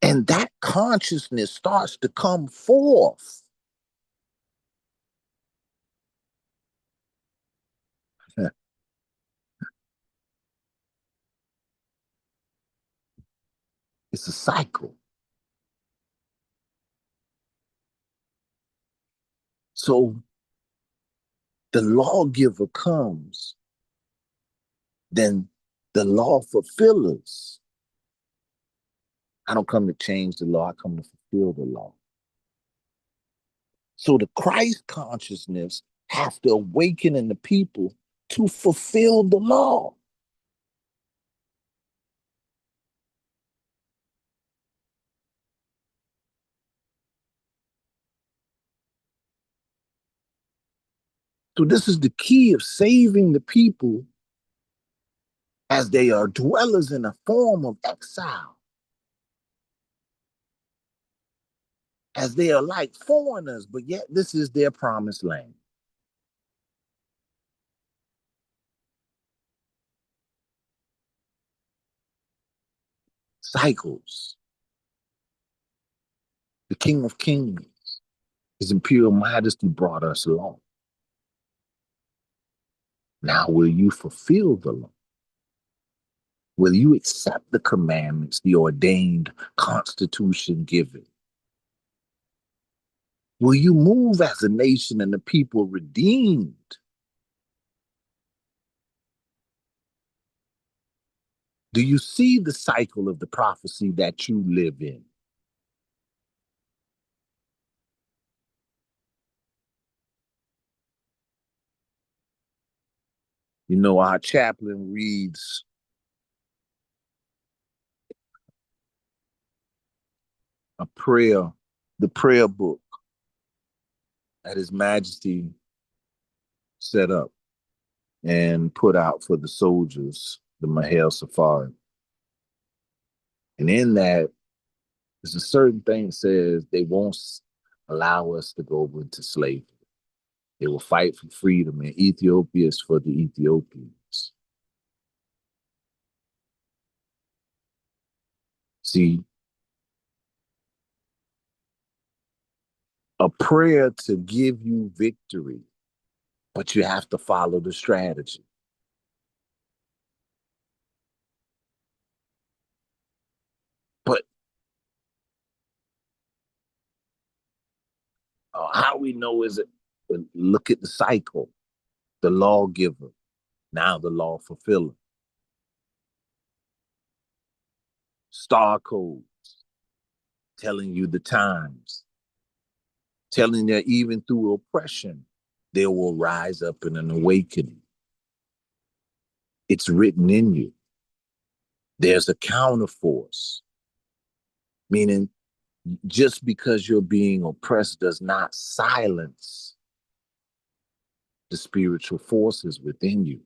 And that consciousness starts to come forth. It's a cycle. So the lawgiver comes, then the law fulfillers. I don't come to change the law, I come to fulfill the law. So the Christ consciousness have to awaken in the people to fulfill the law. So this is the key of saving the people as they are dwellers in a form of exile, as they are like foreigners, but yet this is their promised land. Cycles. The King of Kings, His Imperial Majesty brought us law. Now, will you fulfill the law? Will you accept the commandments, the ordained constitution given? Will you move as a nation and the people redeemed? Do you see the cycle of the prophecy that you live in? You know, our chaplain reads a prayer, the prayer book that His Majesty set up and put out for the soldiers, the Mahel Safari. And in that, there's a certain thing that says they won't allow us to go into slavery. They will fight for freedom, and Ethiopia is for the Ethiopians. See, a prayer to give you victory, but you have to follow the strategy. But how we know is it? Look at the cycle. The lawgiver, now the law fulfiller. Star codes telling you the times, telling you even through oppression, they will rise up in an awakening. It's written in you. There's a counterforce, meaning just because you're being oppressed does not silence the spiritual forces within you.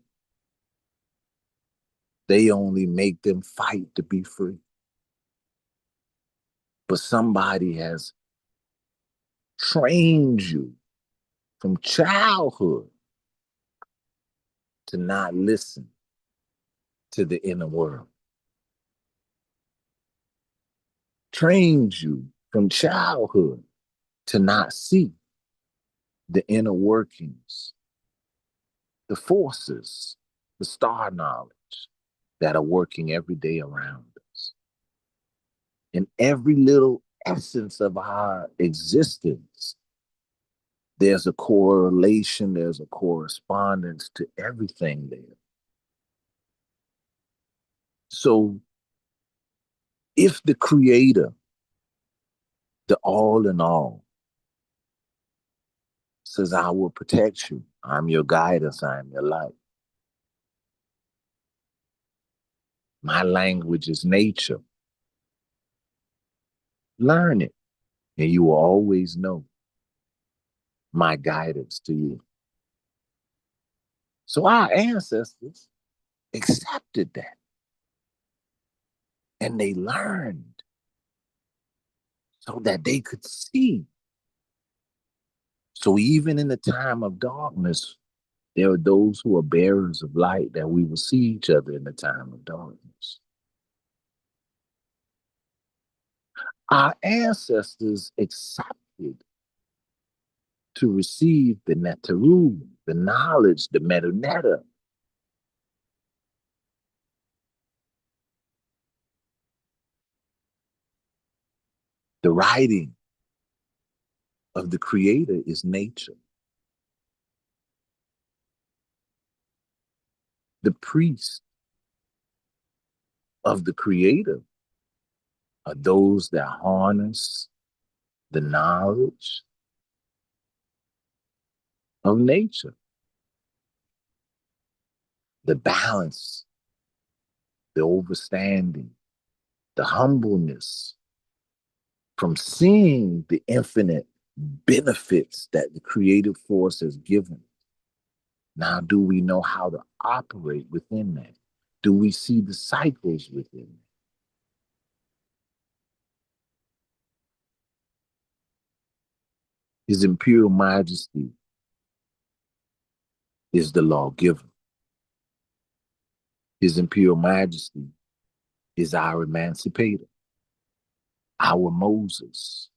They only make them fight to be free. But somebody has trained you from childhood to not listen to the inner world. Trained you from childhood to not see the inner workings, the forces, the star knowledge that are working every day around us. In every little essence of our existence, there's a correlation, there's a correspondence to everything there. So if the Creator, the all in all, says, I will protect you, I'm your guidance, I'm your light. My language is nature. Learn it, and you will always know my guidance to you. So our ancestors accepted that, and they learned so that they could see. So even in the time of darkness, there are those who are bearers of light, that we will see each other in the time of darkness. Our ancestors accepted to receive the Netaru, the knowledge, the Metuneta. The writing of the Creator is nature. The priests of the Creator are those that harness the knowledge of nature. The balance, the overstanding, the humbleness from seeing the infinite benefits that the creative force has given. Now, do we know how to operate within that? Do we see the cycles within that? His Imperial Majesty is the lawgiver. His Imperial Majesty is our emancipator, our Moses,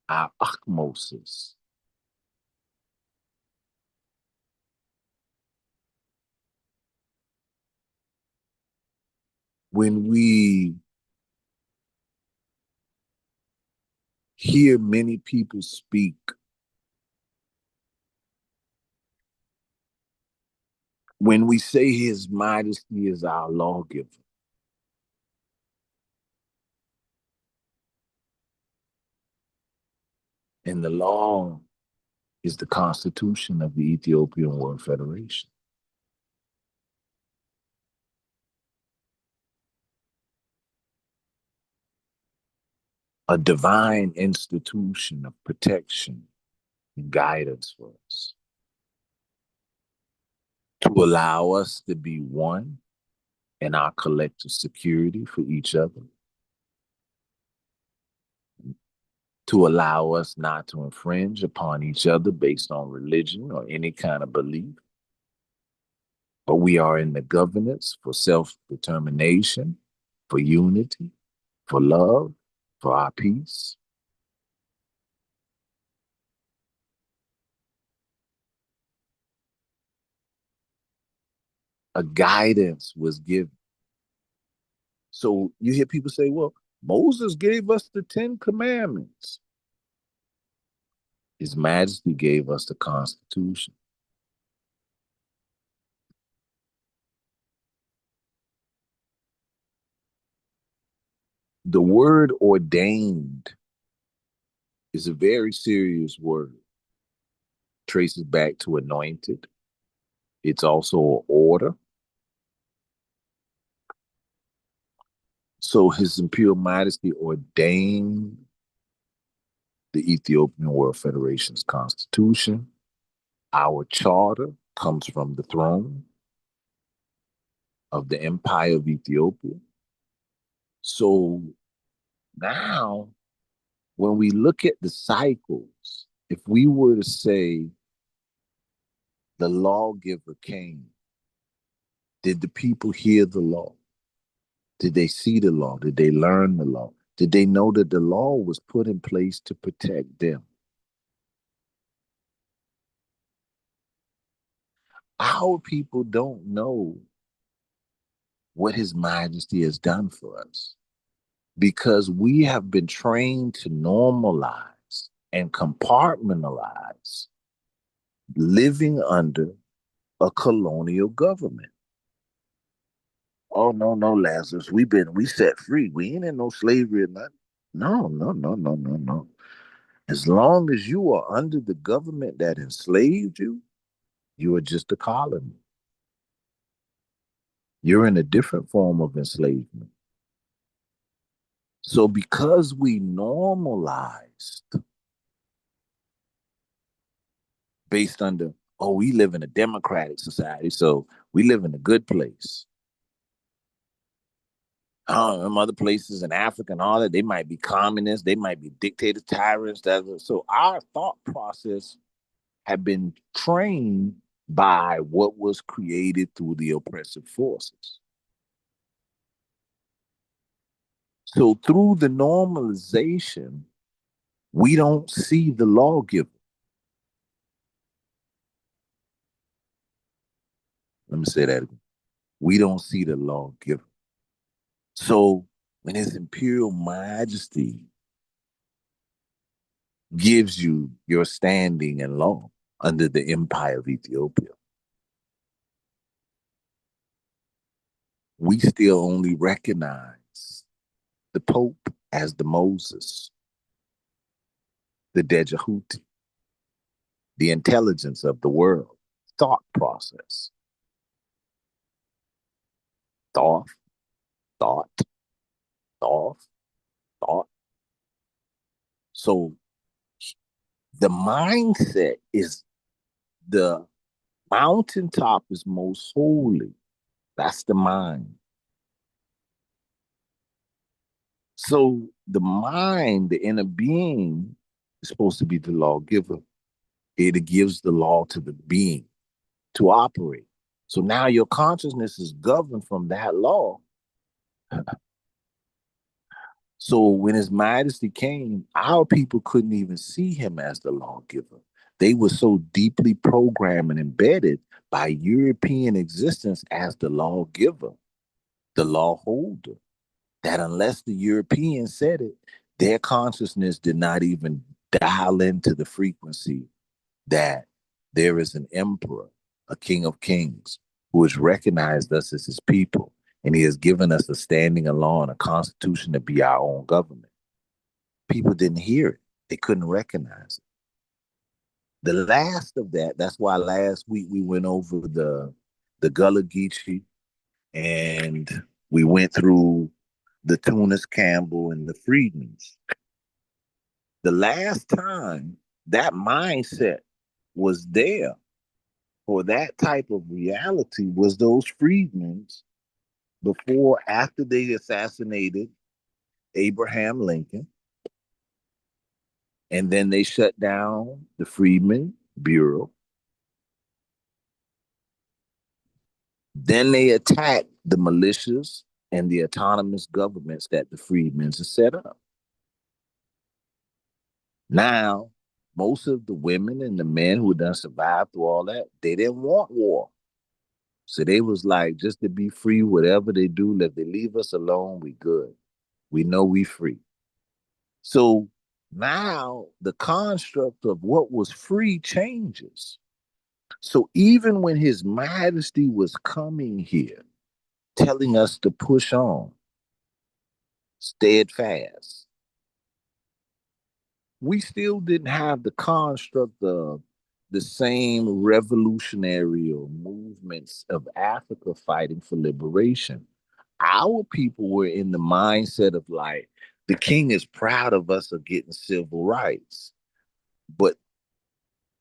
our Akmoses. When we hear many people speak, when we say His Majesty is our lawgiver, and the law is the constitution of the Ethiopian World Federation. A divine institution of protection and guidance for us, to allow us to be one in our collective security for each other, to allow us not to infringe upon each other based on religion or any kind of belief. But we are in the governance for self-determination, for unity, for love, for our peace. A guidance was given. So you hear people say, well, Moses gave us the 10 Commandments. His Majesty gave us the Constitution. The word ordained is a very serious word. Traces back to anointed. It's also an order. So His Imperial Majesty ordained the Ethiopian World Federation's constitution. Our charter comes from the throne of the Empire of Ethiopia. So now, when we look at the cycles, if we were to say the lawgiver came, did the people hear the law? Did they see the law? Did they learn the law? Did they know that the law was put in place to protect them? Our people don't know what His Majesty has done for us because we have been trained to normalize and compartmentalize living under a colonial government. Oh, no, Lazarus. We set free. We ain't in no slavery or nothing. No. As long as you are under the government that enslaved you, you are just a colony. You're in a different form of enslavement. So because we normalized based under, oh, we live in a democratic society, so we live in a good place. Them other places in Africa and all that, they might be communists, they might be dictators, tyrants. So our thought process had been trained by what was created through the oppressive forces. So through the normalization, we don't see the lawgiver. Let me say that again. We don't see the lawgiver. So when His Imperial Majesty gives you your standing in law under the Empire of Ethiopia, we still only recognize the Pope as the Moses, the Dejahuti. the intelligence of the world, thought process. Thought, thought, thought, thought. So the mindset is the mountaintop is most holy. That's the mind. So the mind, the inner being, is supposed to be the lawgiver. It gives the law to the being to operate. So now your consciousness is governed from that law. So when His Majesty came, our people couldn't even see him as the lawgiver. They were so deeply programmed and embedded by European existence as the lawgiver, the law holder, that unless the Europeans said it, their consciousness did not even dial into the frequency that there is an emperor, a king of kings, who has recognized us as his people, and he has given us a standing law and a constitution to be our own government. People didn't hear it. They couldn't recognize it. The last of that, that's why last week we went over the Gullah Geechee, and we went through the Tunis Campbell and the Freedmans. The last time that mindset was there for that type of reality was those Freedmans after they assassinated Abraham Lincoln, and then they shut down the Freedmen Bureau. Then they attacked the militias and the autonomous governments that the Freedmen's have set up. Now, most of the women and the men who done survived through all that, they didn't want war. So they was like, just to be free, whatever they do, if they leave us alone, we good. We know we free. So now the construct of what was free changes. So even when His Majesty was coming here, telling us to push on, steadfast, we still didn't have the construct of the same revolutionary or movements of Africa fighting for liberation. Our people were in the mindset of like, the king is proud of us of getting civil rights, but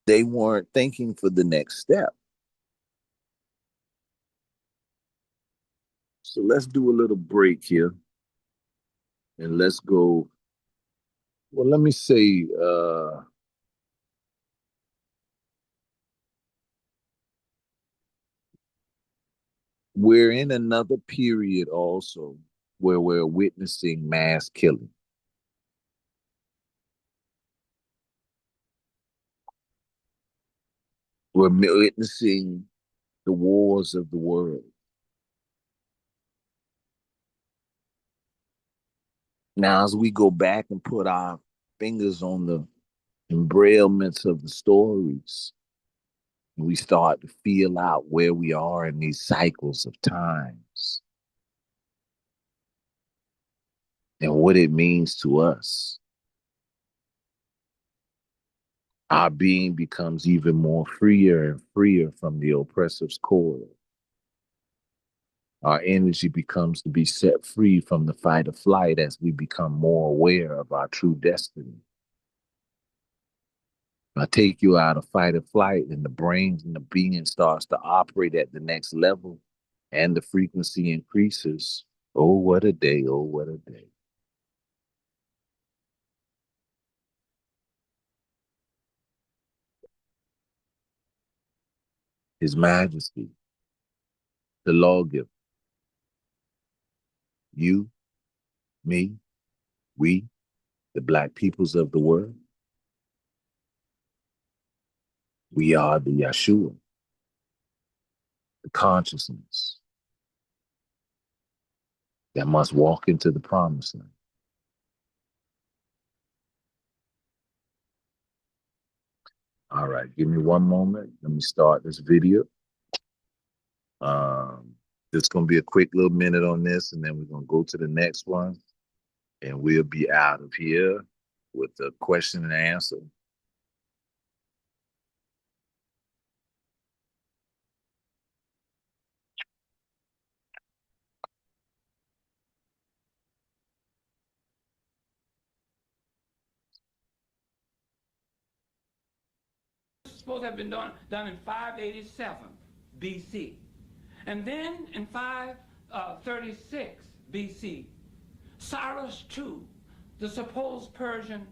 they weren't thinking for the next step. So let's do a little break here and let's go. Well, let me say, we're in another period also where we're witnessing mass killing. We're witnessing the wars of the world. Now, as we go back and put our fingers on the embroilments of the stories, we start to feel out where we are in these cycles of times and what it means to us. Our being becomes even more freer and freer from the oppressive's coil. Our energy becomes to be set free from the fight or flight as we become more aware of our true destiny. I take you out of fight or flight, and the brain and the being starts to operate at the next level, and the frequency increases. Oh, what a day! Oh, what a day! His Majesty, the lawgiver, you, me, we, the Black peoples of the world, we are the Yeshua, the consciousness that must walk into the promised land. All right, give me one moment. Let me start this video. It's going to be a quick little minute on this, and then we're going to go to the next one, and we'll be out of here with the question and answer. supposed to have been done in 587 BC. And then in 536 BC, Cyrus II, the supposed Persian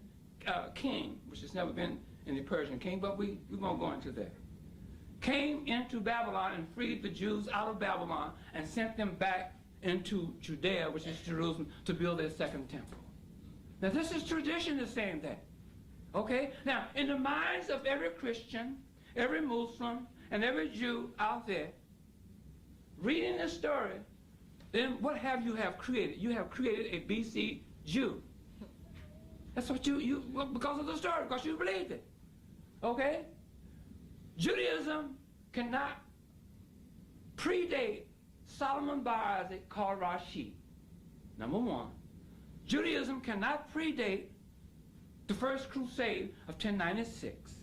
king, which has never been any Persian king, but we won't go into that, came into Babylon and freed the Jews out of Babylon and sent them back into Judea, which is Jerusalem, to build their second temple. Now this is tradition is saying that. Okay? Now, in the minds of every Christian, every Muslim, and every Jew out there, reading this story, then what have you created? You have created a BC Jew. That's what because of the story, because you believed it. Okay? Judaism cannot predate Solomon Bar Isaac called Rashi. Number one. Judaism cannot predate the First Crusade of 1096.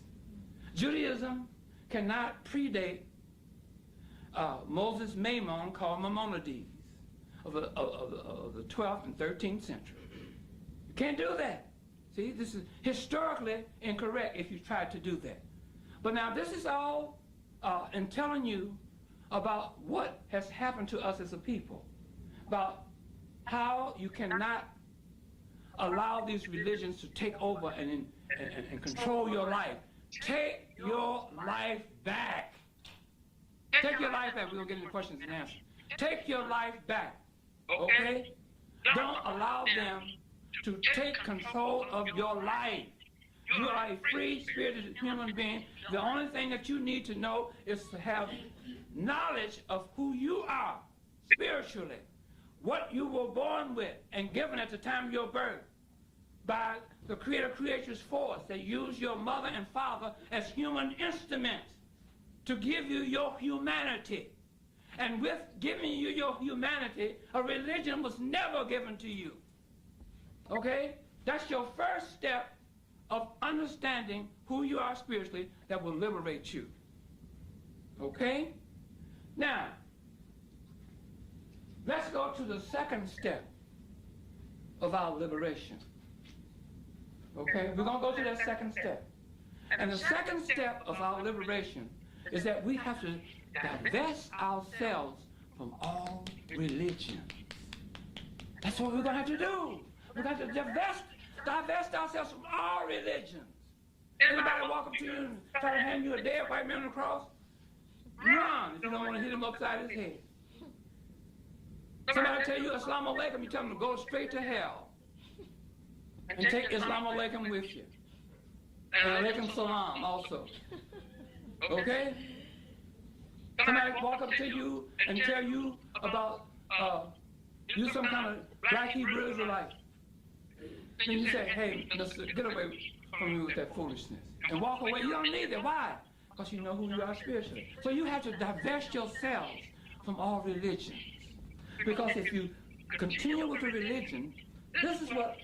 Judaism cannot predate Moses Maimon called Maimonides of the 12th and 13th century. You can't do that. See, this is historically incorrect if you try to do that. But now this is all in telling you about what has happened to us as a people, about how you cannot allow these religions to take over and control your life. Take your life back. Take your life back. We're going to get into questions and answers. Take your life back. Okay? Don't allow them to take control of your life. You are a free-spirited human being. The only thing that you need to know is to have knowledge of who you are spiritually, what you were born with and given at the time of your birth by the Creator-Creator's force that used your mother and father as human instruments to give you your humanity. And with giving you your humanity, a religion was never given to you. Okay? That's your first step of understanding who you are spiritually that will liberate you. Okay? Now, let's go to the second step of our liberation. Okay? We're going to go to that second step. And the second step of our liberation is that we have to divest ourselves from all religions. That's what we're going to have to do. We're going to have to divest ourselves from all religions. Anybody walk up to you and try to hand you a dead white man on the cross? Run if you don't want to hit him upside his head. Somebody tell you Assalamu alaikum, you tell them to go straight to hell. And take Assalamu alaikum with you. And alaikum salam also. Okay? Somebody walk up to you and tell you about you some kind of black Hebrew Israelite. Then you say, hey, mister, get away from you with that foolishness. And walk away. You don't need that. Why? Because you know who you are spiritually. So you have to divest yourselves from all religions. Because if you continue with the religion, this is what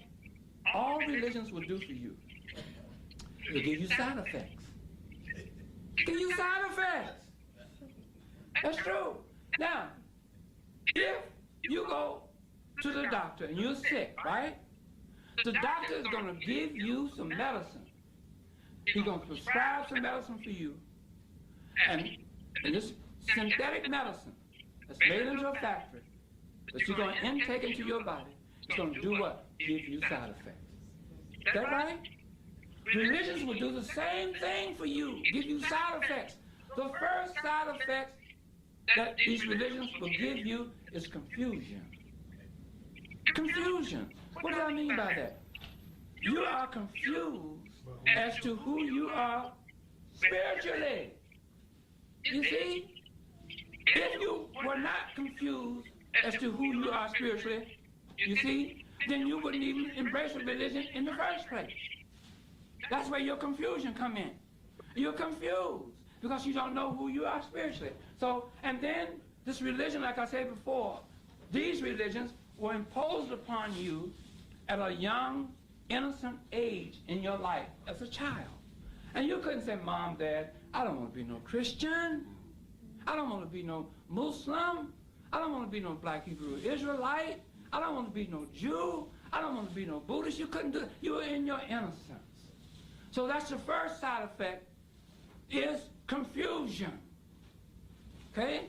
all religions will do for you. It'll give you side effects. Give you side effects. That's true. Now, if you go to the doctor and you're sick, right? The doctor is going to give you some medicine. He's going to prescribe some medicine for you. And this synthetic medicine that's made into a factory that you're going to intake into your body is going to do what? Give you side effects. Is that right? Religions will do the same thing for you, give you side effects. The first side effect that these religions will give you is confusion. Confusion. What do I mean by that? You are confused as to who you are spiritually. You see? If you were not confused as to who you are spiritually, you see, then you wouldn't even embrace a religion in the first place. That's where your confusion come in. You're confused because you don't know who you are spiritually. So, and then this religion, like I said before, these religions were imposed upon you at a young, innocent age in your life as a child. And you couldn't say, Mom, Dad, I don't want to be no Christian. I don't want to be no Muslim. I don't want to be no black Hebrew Israelite. I don't want to be no Jew. I don't want to be no Buddhist. You couldn't do it. You were in your innocence. So that's the first side effect is confusion. Okay?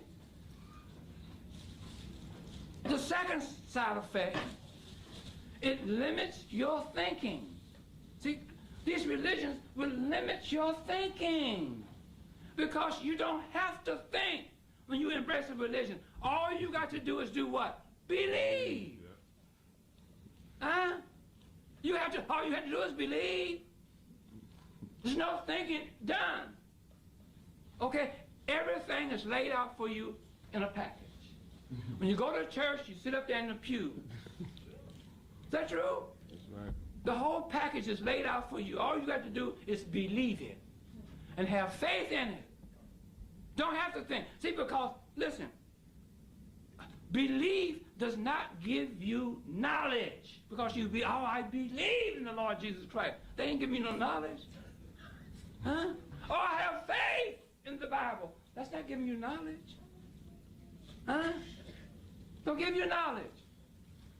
The second side effect, it limits your thinking. See, these religions will limit your thinking because you don't have to think when you embrace a religion. All you got to do is do what? Believe. Huh? All you have to do is believe. There's no thinking done. Okay? Everything is laid out for you in a package. When you go to church, you sit up there in the pew. Is that true? That's right. The whole package is laid out for you. All you got to do is believe it and have faith in it. Don't have to think. See, because, listen, belief does not give you knowledge. Because I believe in the Lord Jesus Christ. They ain't give me no knowledge. Huh? Oh, I have faith in the Bible. That's not giving you knowledge. Huh? Don't give you knowledge.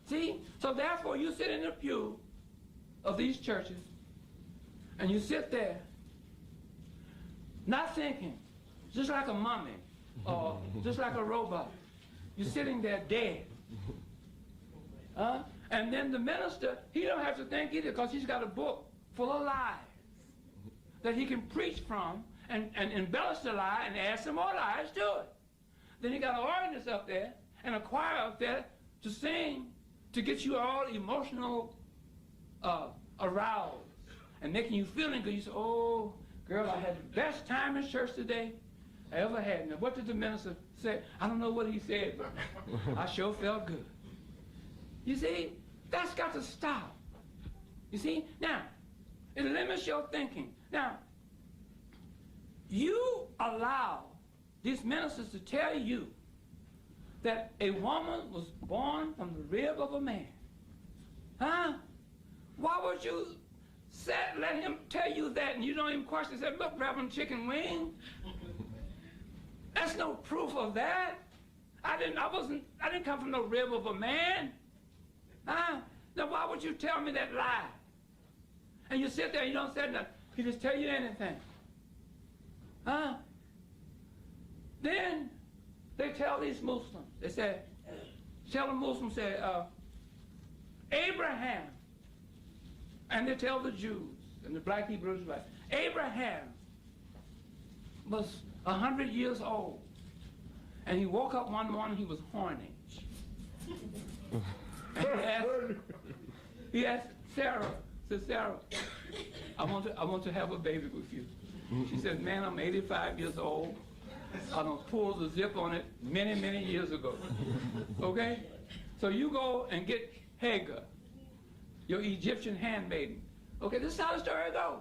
See? So therefore, you sit in the pew of these churches, and you sit there, not thinking, just like a mummy, or just like a robot. You're sitting there dead. And then the minister, he don't have to think either, because he's got a book full of lies that he can preach from and embellish the lie and add some more lies to it. Then he got an organist up there and a choir up there to sing, to get you all emotional aroused and making you feeling good. You say, oh, girl, I had the best time in church today I ever had. Now, what did the minister say? I don't know what he said, but I sure felt good. You see, that's got to stop. You see? Now, it limits your thinking. Now, you allow these ministers to tell you that a woman was born from the rib of a man. Huh? Why would you let him tell you that and you don't even question? Say, look, Reverend Chicken Wing. That's no proof of that. I didn't come from no rib of a man. Huh? Now why would you tell me that lie? And you sit there and you don't say nothing. He just tell you anything. Huh? Then they tell these Muslims, they say, tell the Muslims, say, Abraham, and they tell the Jews and the black Hebrews, like, Abraham was 100 years old, and he woke up one morning, he was horny. And he asked Sarah, said, Sarah, I want to have a baby with you. She said, man, I'm 85 years old. I done pulled the zip on it many, many years ago. Okay? So you go and get Hagar, your Egyptian handmaiden. Okay, this is how the story goes.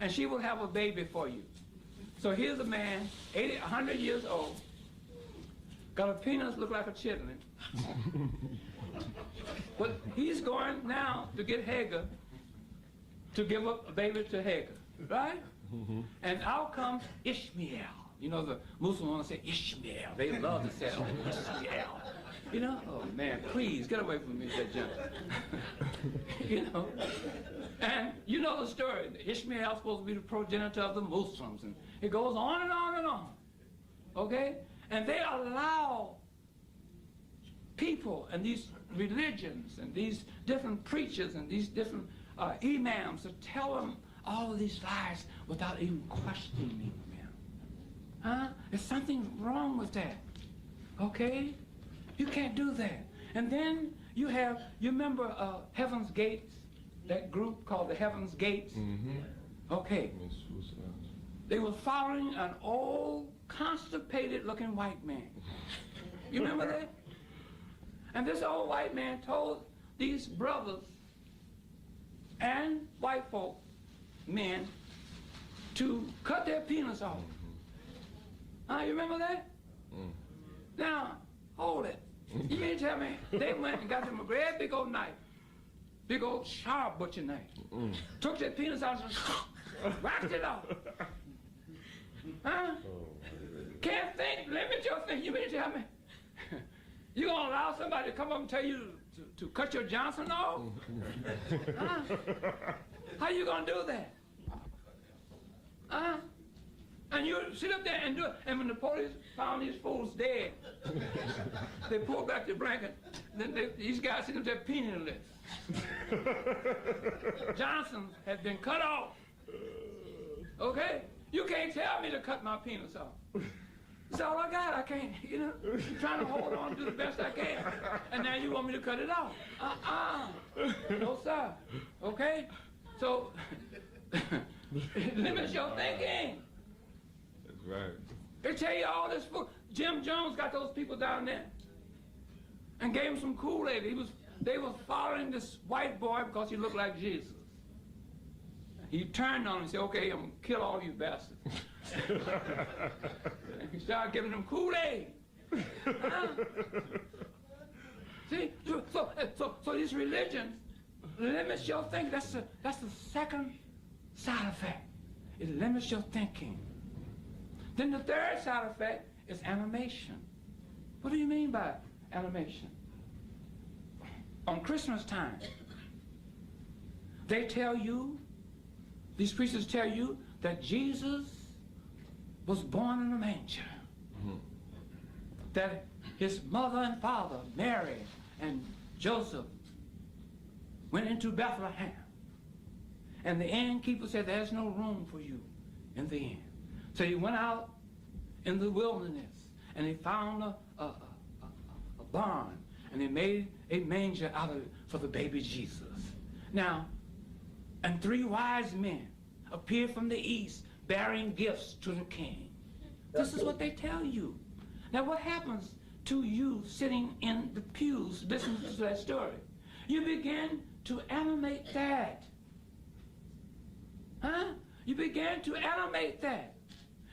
And she will have a baby for you. So here's a man, 100 years old, got a penis look like a chitlin. But he's going now to get Hagar, to give up a baby to Hagar, right? And out comes Ishmael. You know, the Muslims want to say Ishmael. They love to say, oh, Ishmael. You know, oh man, please get away from me with that junk. You know, and you know the story. Ishmael's supposed to be the progenitor of the Muslims, and it goes on and on and on. Okay, and they allow people and these religions and these different preachers and these different imams to tell them all of these lies without even questioning them. Huh? There's something wrong with that. Okay? You can't do that. And then you remember Heaven's Gates, that group called the Heaven's Gates? Okay. They were following an old, constipated looking white man. You remember that? And this old white man told these brothers and white folk, men, to cut their penis off. You remember that? Now, hold it. You mean to tell me they went and got them a great big old knife, big old sharp butcher knife, took their penis out and whacked it off. Huh? Can't think, limit your thing. You mean to tell me you gonna allow somebody to come up and tell you to cut your Johnson off? Huh? How you gonna do that? And you sit up there and do it. And when the police found these fools dead, they pulled back the blanket. Then these guys sit up there penniless. Johnson had been cut off. Okay? You can't tell me to cut my penis off. It's all I got. I can't, I'm trying to hold on, do the best I can. And now you want me to cut it off. No, sir. Okay? So, limit your thinking. That's right. They tell you all this food. Jim Jones got those people down there and gave him some Kool-Aid. They was following this white boy because he looked like Jesus. He turned on him and said, okay, I'm going to kill all you bastards. And he started giving them Kool-Aid. See, so these religions limits your thinking. That's the second side effect. It limits your thinking. Then the third side effect is animation. What do you mean by animation? On Christmas time, they tell you, these preachers tell you that Jesus was born in a manger. Mm-hmm. That his mother and father, Mary and Joseph, went into Bethlehem. And the innkeeper said, there's no room for you in the inn. So he went out in the wilderness and he found a barn and they made a manger out of it for the baby Jesus. Now, and 3 wise men appeared from the east bearing gifts to the king. This is what they tell you. Now what happens to you sitting in the pews listening to that story? You begin to animate that. Huh? You begin to animate that.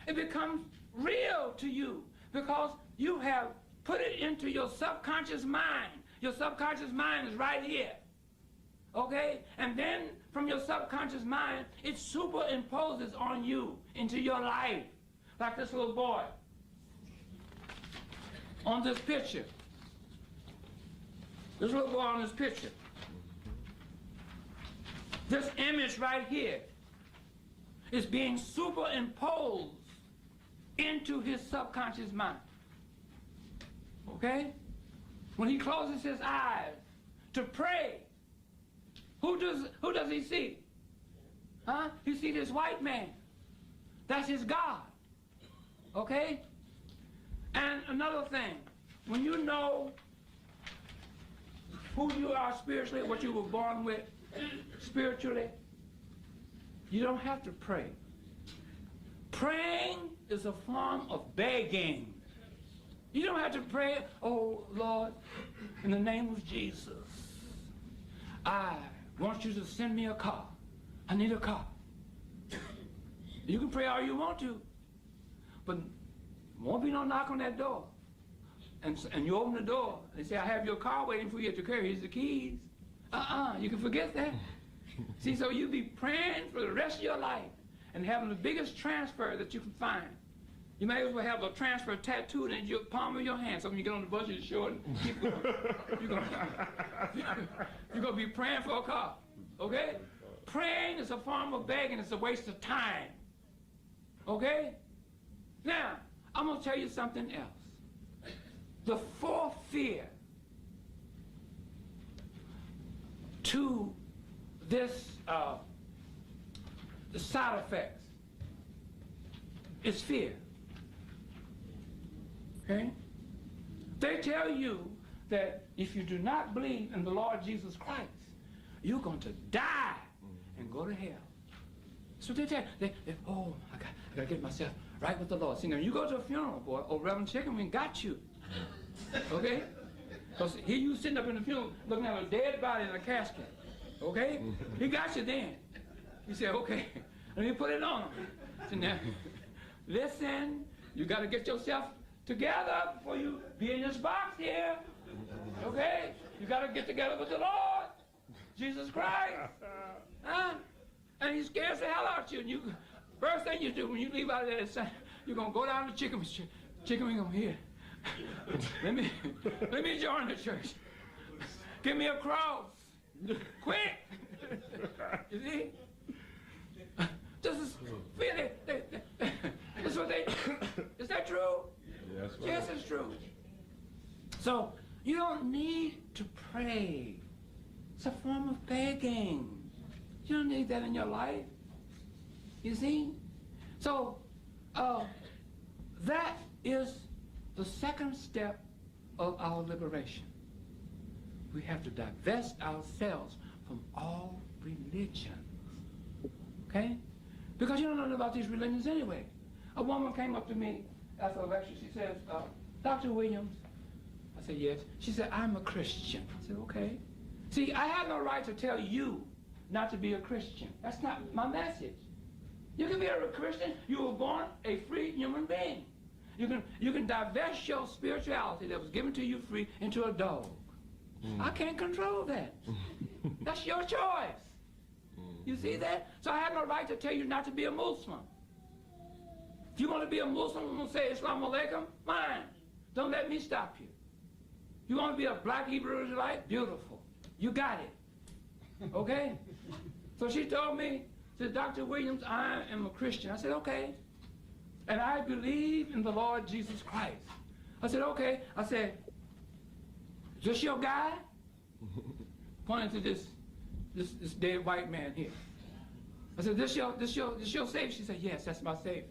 It becomes real to you because you have put it into your subconscious mind. Your subconscious mind is right here. Okay? And then from your subconscious mind, it superimposes on you into your life. Like this little boy on this picture. This little boy on this picture. This image right here is being superimposed into his subconscious mind. Okay? When he closes his eyes to pray, who does he see? Huh? He sees this white man. That's his God. Okay? And another thing, when you know who you are spiritually, what you were born with spiritually, you don't have to pray. Praying is a form of begging. You don't have to pray, oh Lord, in the name of Jesus, I want you to send me a car. I need a car. You can pray all you want to, but won't be no knock on that door. And you open the door, they say, I have your car waiting for you at your car. Here's the keys. You can forget that. See, so you be praying for the rest of your life and having the biggest transfer that you can find. You may as well have a transfer tattooed in your palm of your hand. So when you get on the bus, you show it and keep going. You're going to be praying for a car. Okay? Praying is a form of begging. It's a waste of time. Okay? Now, I'm going to tell you something else. The fourth fear to this the side effects is fear. Okay? They tell you that if you do not believe in the Lord Jesus Christ, you're going to die and go to hell. So they tell you, oh, I got to get myself right with the Lord. See, now you go to a funeral, boy, oh, Reverend Chickenwing got you. Okay? Because here you sitting up in the funeral looking at a dead body in a casket. Okay? He got you then. He said, okay, let me put it on him. So now, listen, you got to get yourself together before you be in this box here. Okay? You got to get together with the Lord, Jesus Christ. Huh? And he scares the hell out of you. And you, first thing you do when you leave out of there, you're going to go down to Chickenwing over here. let me join the church. Give me a cross. Quick. You see? This is really, it's So you don't need to pray. It's a form of begging. You don't need that in your life. You see? So that is the second step of our liberation. We have to divest ourselves from all religions. Okay? Because you don't know about these religions anyway. A woman came up to me after a lecture. She says, Dr. Williams. I said, yes. She said, I'm a Christian. I said, okay. See, I have no right to tell you not to be a Christian. That's not my message. You can be a Christian. You were born a free human being. You can divest your spirituality that was given to you free into a dog. I can't control that. That's your choice. You see that? So I have no right to tell you not to be a Muslim. If you want to be a Muslim and say Islam alaikum, fine. Don't let me stop you. You want to be a black Hebrew Israelite? Beautiful. You got it. Okay? So she told me, said, Dr. Williams, I am a Christian. I said, okay. And I believe in the Lord Jesus Christ. I said, okay. I said, is this your guy? Pointing to this dead white man here. I said, this your savior? She said, yes, that's my savior.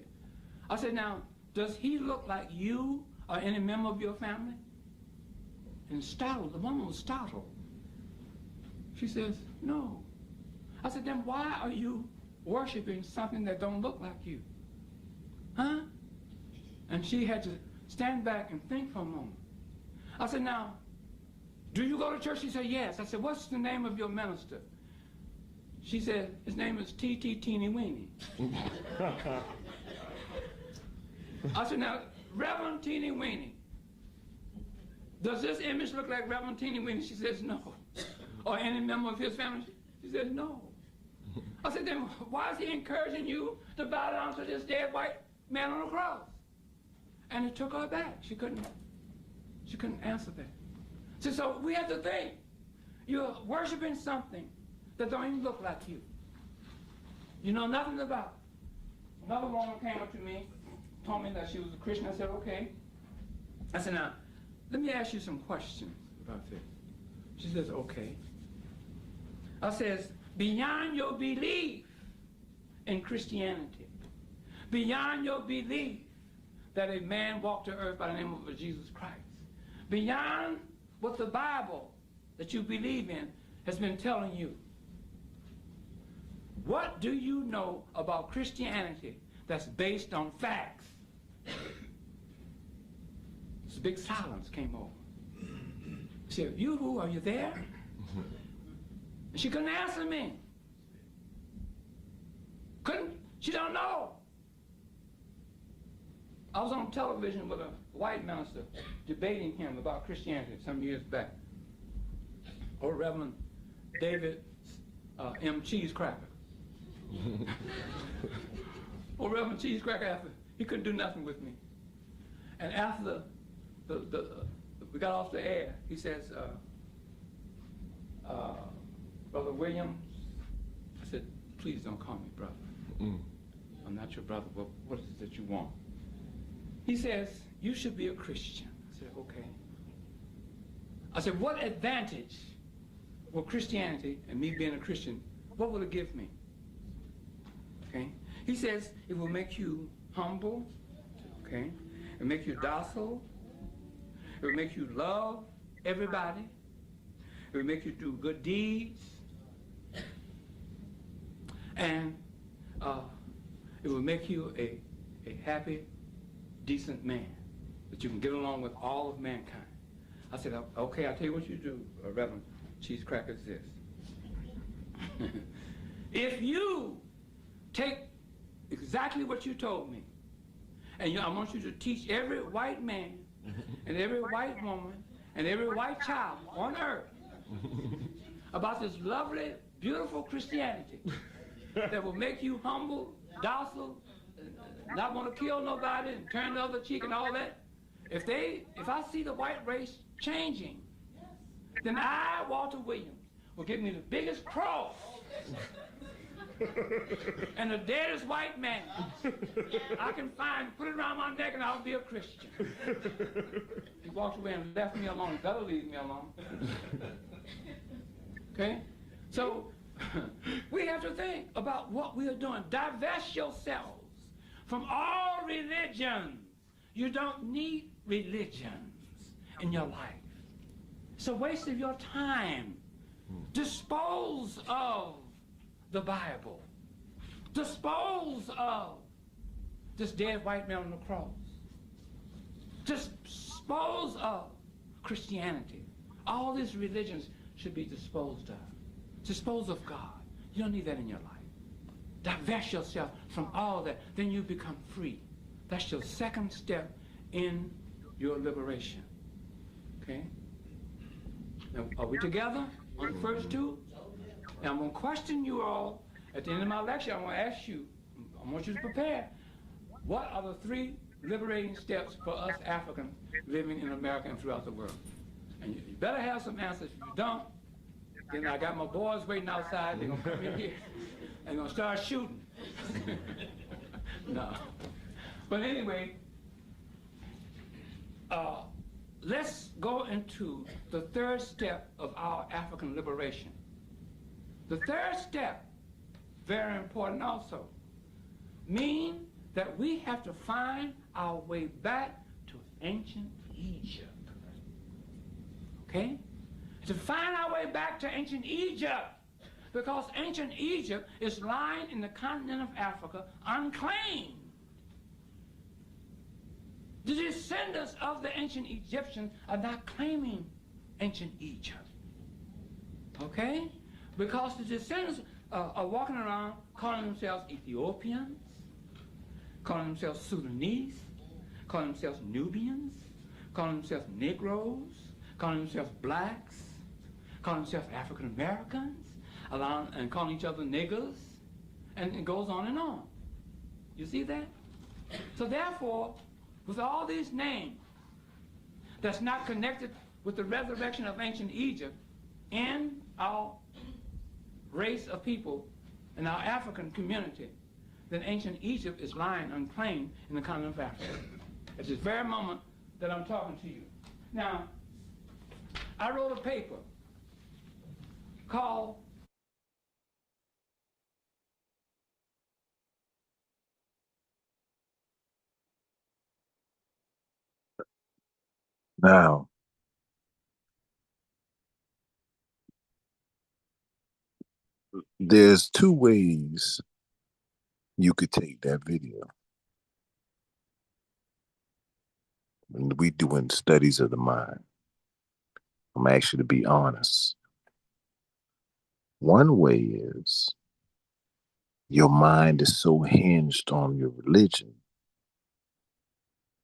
I said, now, does he look like you or any member of your family? And startled, the woman was startled. She says, no. I said, then why are you worshiping something that don't look like you? Huh? And she had to stand back and think for a moment. I said, now, do you go to church? She said, yes. I said, what's the name of your minister? She said, his name is T.T. Teeny Weeny. I said, now, Reverend Teeny Weeny, does this image look like Reverend Teeny Weeny? She says, no. Or any member of his family? She says, no. I said, then why is he encouraging you to bow down to this dead white man on the cross? And it took her back. She couldn't answer that. So we have to think. You're worshiping something that don't even look like you. You know nothing about it. Another woman came up to me, told me that she was a Christian. I said, okay. I said, now, let me ask you some questions about this. She says, okay. I says, beyond your belief in Christianity, beyond your belief that a man walked the earth by the name of Jesus Christ, beyond what the Bible that you believe in has been telling you, what do you know about Christianity that's based on facts? This big silence came over. She said, Yoo-hoo, are you there? And she couldn't answer me. She don't know. I was on television with a white minister debating him about Christianity some years back. Or Reverend David M. Cheesecracker. Or Reverend Cheesecracker, he couldn't do nothing with me. And after we got off the air, he says, Brother Williams, I said, please don't call me brother. I'm not your brother, but what is it that you want? He says, you should be a Christian. I said, okay. I said, what advantage will Christianity and me being a Christian, what will it give me? Okay. He says, it will make you humble, okay? It will make you docile. It will make you love everybody. It will make you do good deeds. And it will make you a happy, decent man, that you can get along with all of mankind. I said, okay, I'll tell you what you do, Reverend Cheesecracker, is this. If you take exactly what you told me, and I want you to teach every white man and every white woman and every white child on earth about this lovely, beautiful Christianity that will make you humble, docile, not want to kill nobody and turn the other cheek and all that. If I see the white race changing, then I, Walter Williams, will give me the biggest cross And the deadest white man I can find, put it around my neck and I'll be a Christian. He walked away and left me alone. He better leave me alone. Okay? So we have to think about what we are doing. Divest yourselves from all religions. You don't need religions in your life. It's a waste of your time. Dispose of the Bible. Dispose of this dead white man on the cross. Dispose of Christianity. All these religions should be disposed of. Dispose of God. You don't need that in your life. Divest yourself from all that. Then you become free. That's your second step in your liberation. Okay? Now, are we together on the first two? And I'm going to question you all. At the end of my lecture, I'm going to ask you, I want you to prepare. What are the 3 liberating steps for us Africans living in America and throughout the world? And you better have some answers. If you don't, then I got my boys waiting outside. They're going to come in here and they're going to start shooting. No. But anyway, let's go into the third step of our African liberation. The third step, very important also, means that we have to find our way back to ancient Egypt. Okay? To find our way back to ancient Egypt, because ancient Egypt is lying in the continent of Africa unclaimed. The descendants of the ancient Egyptians are not claiming ancient Egypt. Okay? Because the descendants are walking around calling themselves Ethiopians, calling themselves Sudanese, calling themselves Nubians, calling themselves Negroes, calling themselves blacks, calling themselves African Americans, and calling each other niggers, and it goes on and on. You see that? So therefore, with all these names that's not connected with the resurrection of ancient Egypt in our race of people, in our African community, then ancient Egypt is lying unclaimed in the continent of Africa at this very moment that I'm talking to you. Now, I wrote a paper called Now, there's 2 ways you could take that video. When we doing studies of the mind, I'm actually to be honest. One way is your mind is so hinged on your religion,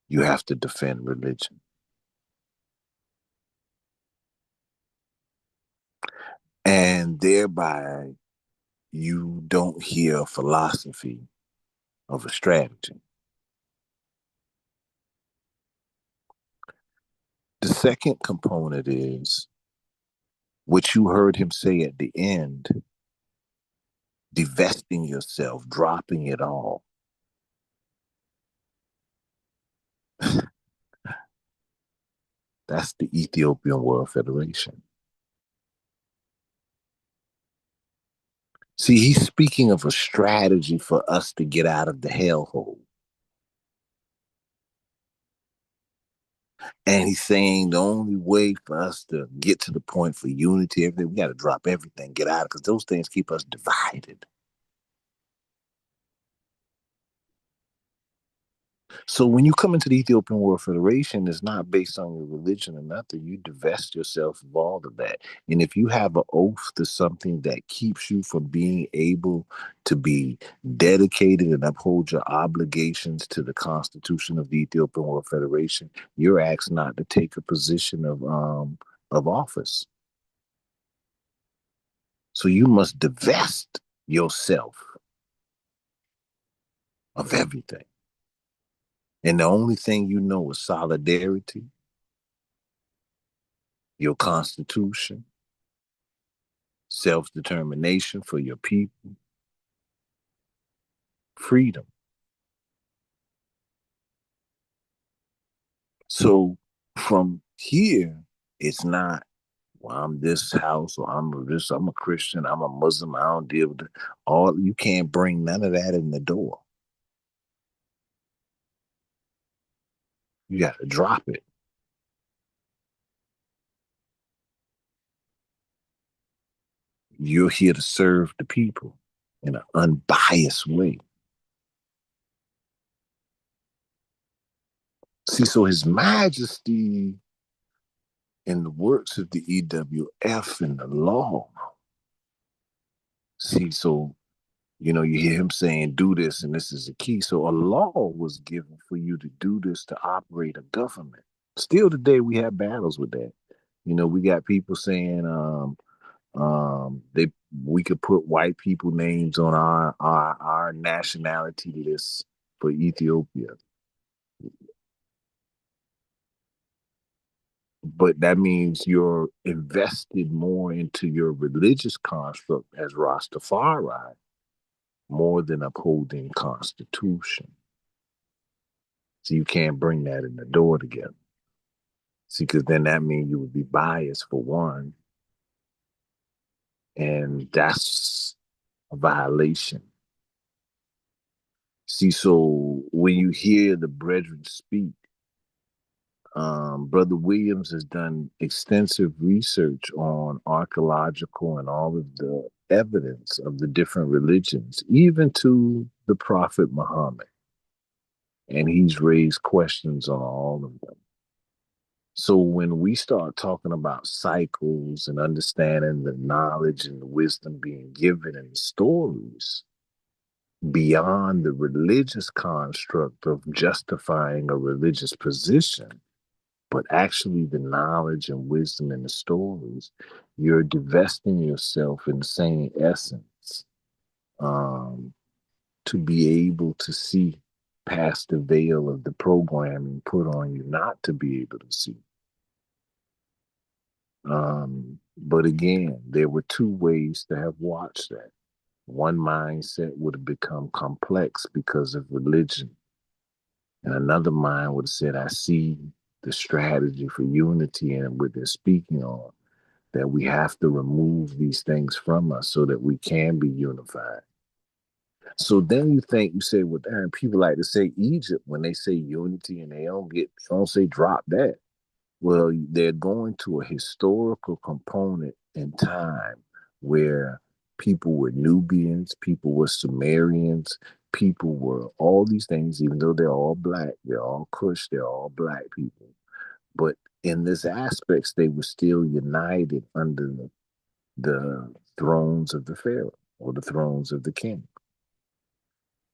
you have to defend religion. And thereby, you don't hear a philosophy of a strategy. The second component is what you heard him say at the end, divesting yourself, dropping it all. That's the Ethiopian World Federation. See, he's speaking of a strategy for us to get out of the hellhole. And he's saying the only way for us to get to the point for unity, everything, we got to drop everything, get out, because those things keep us divided. So when you come into the Ethiopian World Federation, it's not based on your religion or nothing. You divest yourself of all of that. And if you have an oath to something that keeps you from being able to be dedicated and uphold your obligations to the Constitution of the Ethiopian World Federation, you're asked not to take a position of office. So you must divest yourself of everything. And the only thing you know is solidarity, your constitution, self-determination for your people, freedom. So from here, it's not, well, I'm this house or I'm a Christian, I'm a Muslim, I don't deal with it. All you can't bring none of that in the door. You got to drop it. You're here to serve the people in an unbiased way. See, so His Majesty in the works of the EWF and the law. See, so you hear him saying, do this, and this is the key. So a law was given for you to do this to operate a government. Still today, we have battles with that. We got people saying we could put white people names on our nationality list for Ethiopia. But that means you're invested more into your religious construct as Rastafari more than upholding Constitution. So you can't bring that in the door together. See, because then that means you would be biased for one, and that's a violation. See, so when you hear the brethren speak, Brother Williams has done extensive research on archaeological and all of the evidence of the different religions, even to the Prophet Muhammad. And he's raised questions on all of them. So when we start talking about cycles and understanding the knowledge and the wisdom being given in the stories, beyond the religious construct of justifying a religious position, but actually the knowledge and wisdom in the stories, you're divesting yourself in the same essence to be able to see past the veil of the programming put on you not to be able to see. But again, there were two ways to have watched that. One mindset would have become complex because of religion. And another mind would have said, I see the strategy for unity and what they're speaking on, that we have to remove these things from us so that we can be unified. So then you say, well, damn, people like to say Egypt when they say unity and they don't say drop that. Well, they're going to a historical component in time where people were Nubians, people were Sumerians, people were all these things, even though they're all black, they're all Kush, they're all black people. But in this aspects, they were still united under the thrones of the Pharaoh or the thrones of the king.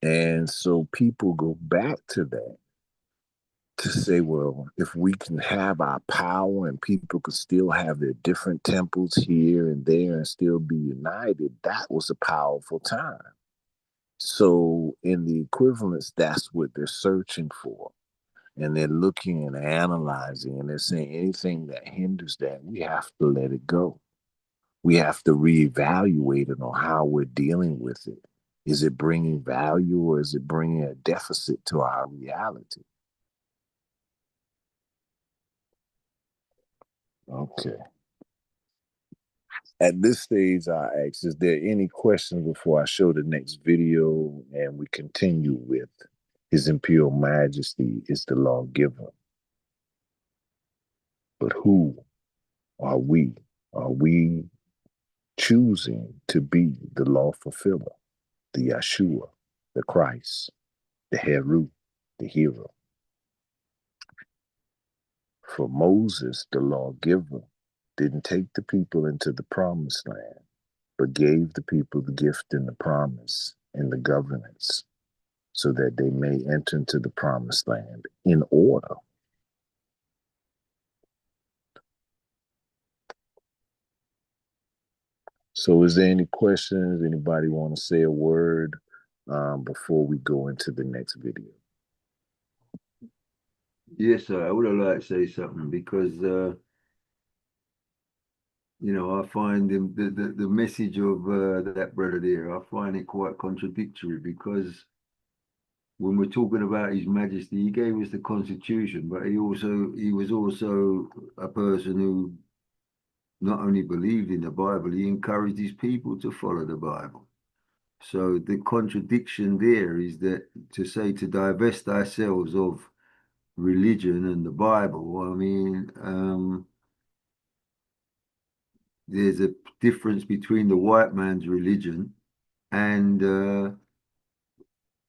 And so people go back to that to say, well, if we can have our power and people could still have their different temples here and there and still be united, that was a powerful time. So in the equivalence, that's what they're searching for. And they're looking and analyzing, and they're saying anything that hinders that, we have to let it go. We have to reevaluate it on how we're dealing with it. Is it bringing value or is it bringing a deficit to our reality? Okay. At this stage, I ask, is there any questions before I show the next video and we continue with His Imperial Majesty is the lawgiver? But who are we? Are we choosing to be the law fulfiller, the Yeshua, the Christ, the Heru, the hero? For Moses, the lawgiver, didn't take the people into the promised land, but gave the people the gift and the promise and the governance so that they may enter into the promised land in order. So is there any questions? Anybody want to say a word before we go into the next video? Yes, sir. I would have liked to say something because I find the message of that brother there, I find it quite contradictory because when we're talking about His Majesty, he gave us the Constitution, but he was also a person who not only believed in the Bible, he encouraged his people to follow the Bible. So the contradiction there is that to say to divest ourselves of religion and the Bible, I mean, there's a difference between the white man's religion and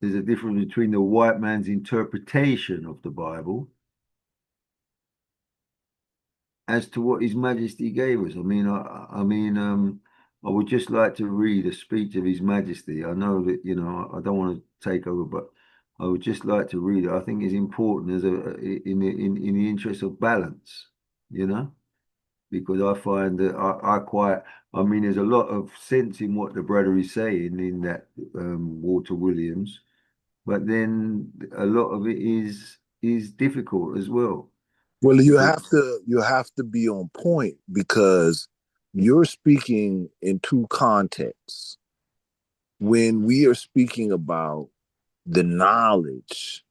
there's a difference between the white man's interpretation of the Bible as to what His Majesty gave us. I would just like to read a speech of His Majesty. I know that, I don't want to take over, but I would just like to read it. I think it's important in the interest of balance, because I find that there's a lot of sense in what the brother is saying in that Walter Williams, but then a lot of it is difficult as well. Well, you have to be on point because you're speaking in two contexts. When we are speaking about the knowledge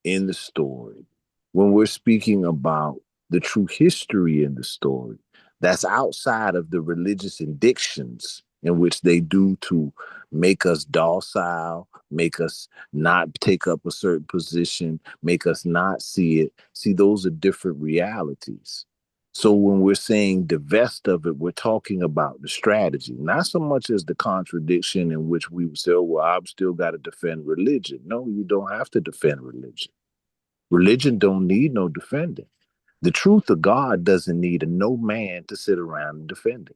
in the story, when we're speaking about the true history in the story, that's outside of the religious indictions in which they do to make us docile, make us not take up a certain position, make us not see it. See, those are different realities. So when we're saying divest of it, we're talking about the strategy, not so much as the contradiction in which we would say, oh, well, I've still got to defend religion. No, you don't have to defend religion. Religion don't need no defending. The truth of God doesn't need no man to sit around and defend it.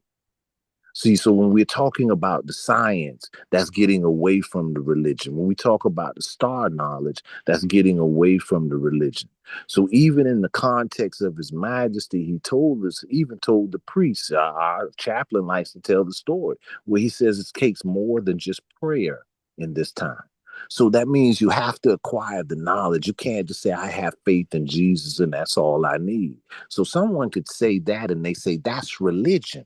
See, so when we're talking about the science, that's getting away from the religion. When we talk about the star knowledge, that's getting away from the religion. So even in the context of His Majesty, he even told the priests, our chaplain likes to tell the story, where he says it takes more than just prayer in this time. So that means you have to acquire the knowledge. You can't just say, I have faith in Jesus and that's all I need. So someone could say that and they say, that's religion.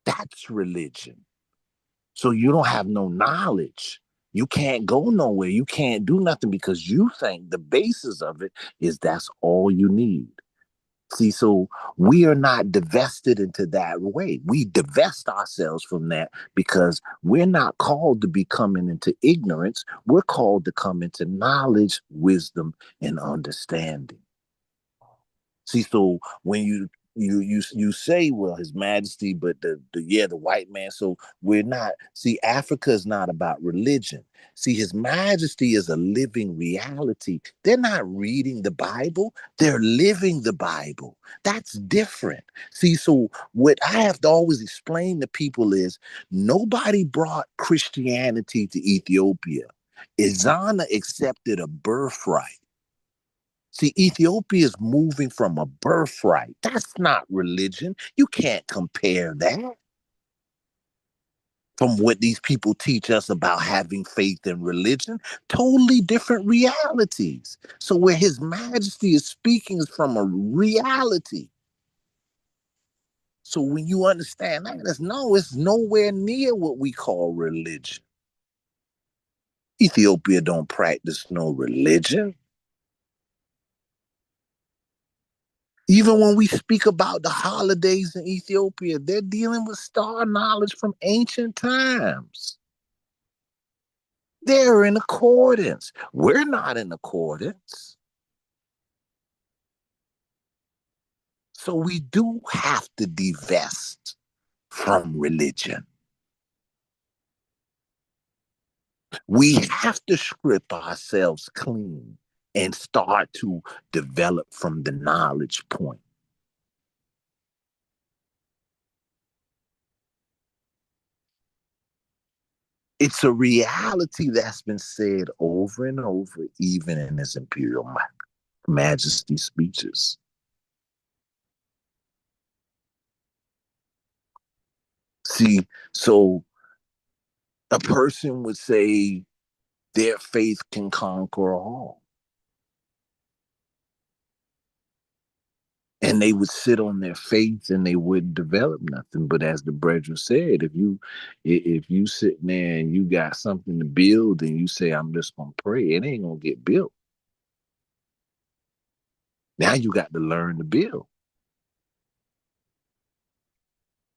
That's religion. So you don't have no knowledge. You can't go nowhere. You can't do nothing because you think the basis of it is that's all you need. See, so we are not divested into that way. We divest ourselves from that because we're not called to be coming into ignorance. We're called to come into knowledge, wisdom, and understanding. See, so when you say, well, His Majesty, but the white man. So we're not. See, Africa is not about religion. See, His Majesty is a living reality. They're not reading the Bible; they're living the Bible. That's different. See, so what I have to always explain to people is nobody brought Christianity to Ethiopia. Izana accepted a birthright. See, Ethiopia is moving from a birthright. That's not religion. You can't compare that from what these people teach us about having faith in religion. Totally different realities. So where His Majesty is speaking is from a reality. So when you understand that, it's nowhere near what we call religion. Ethiopia don't practice no religion. Even when we speak about the holidays in Ethiopia, they're dealing with star knowledge from ancient times. They're in accordance. We're not in accordance. So we do have to divest from religion. We have to strip ourselves clean and start to develop from the knowledge point. It's a reality that's been said over and over, even in His Imperial Majesty speeches. See, so a person would say their faith can conquer all. And they would sit on their faith and they wouldn't develop nothing. But as the brethren said, if you sitting there and you got something to build and you say, I'm just gonna pray, it ain't gonna get built. Now you got to learn to build.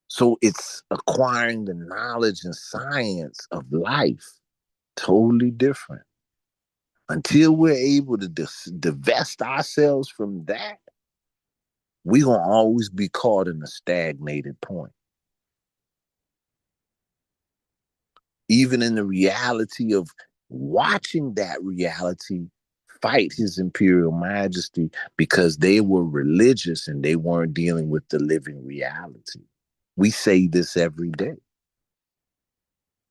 So it's acquiring the knowledge and science of life, totally different. Until we're able to divest ourselves from that, we're going to always be caught in a stagnated point. Even in the reality of watching that reality fight His Imperial Majesty, because they were religious and they weren't dealing with the living reality. We say this every day.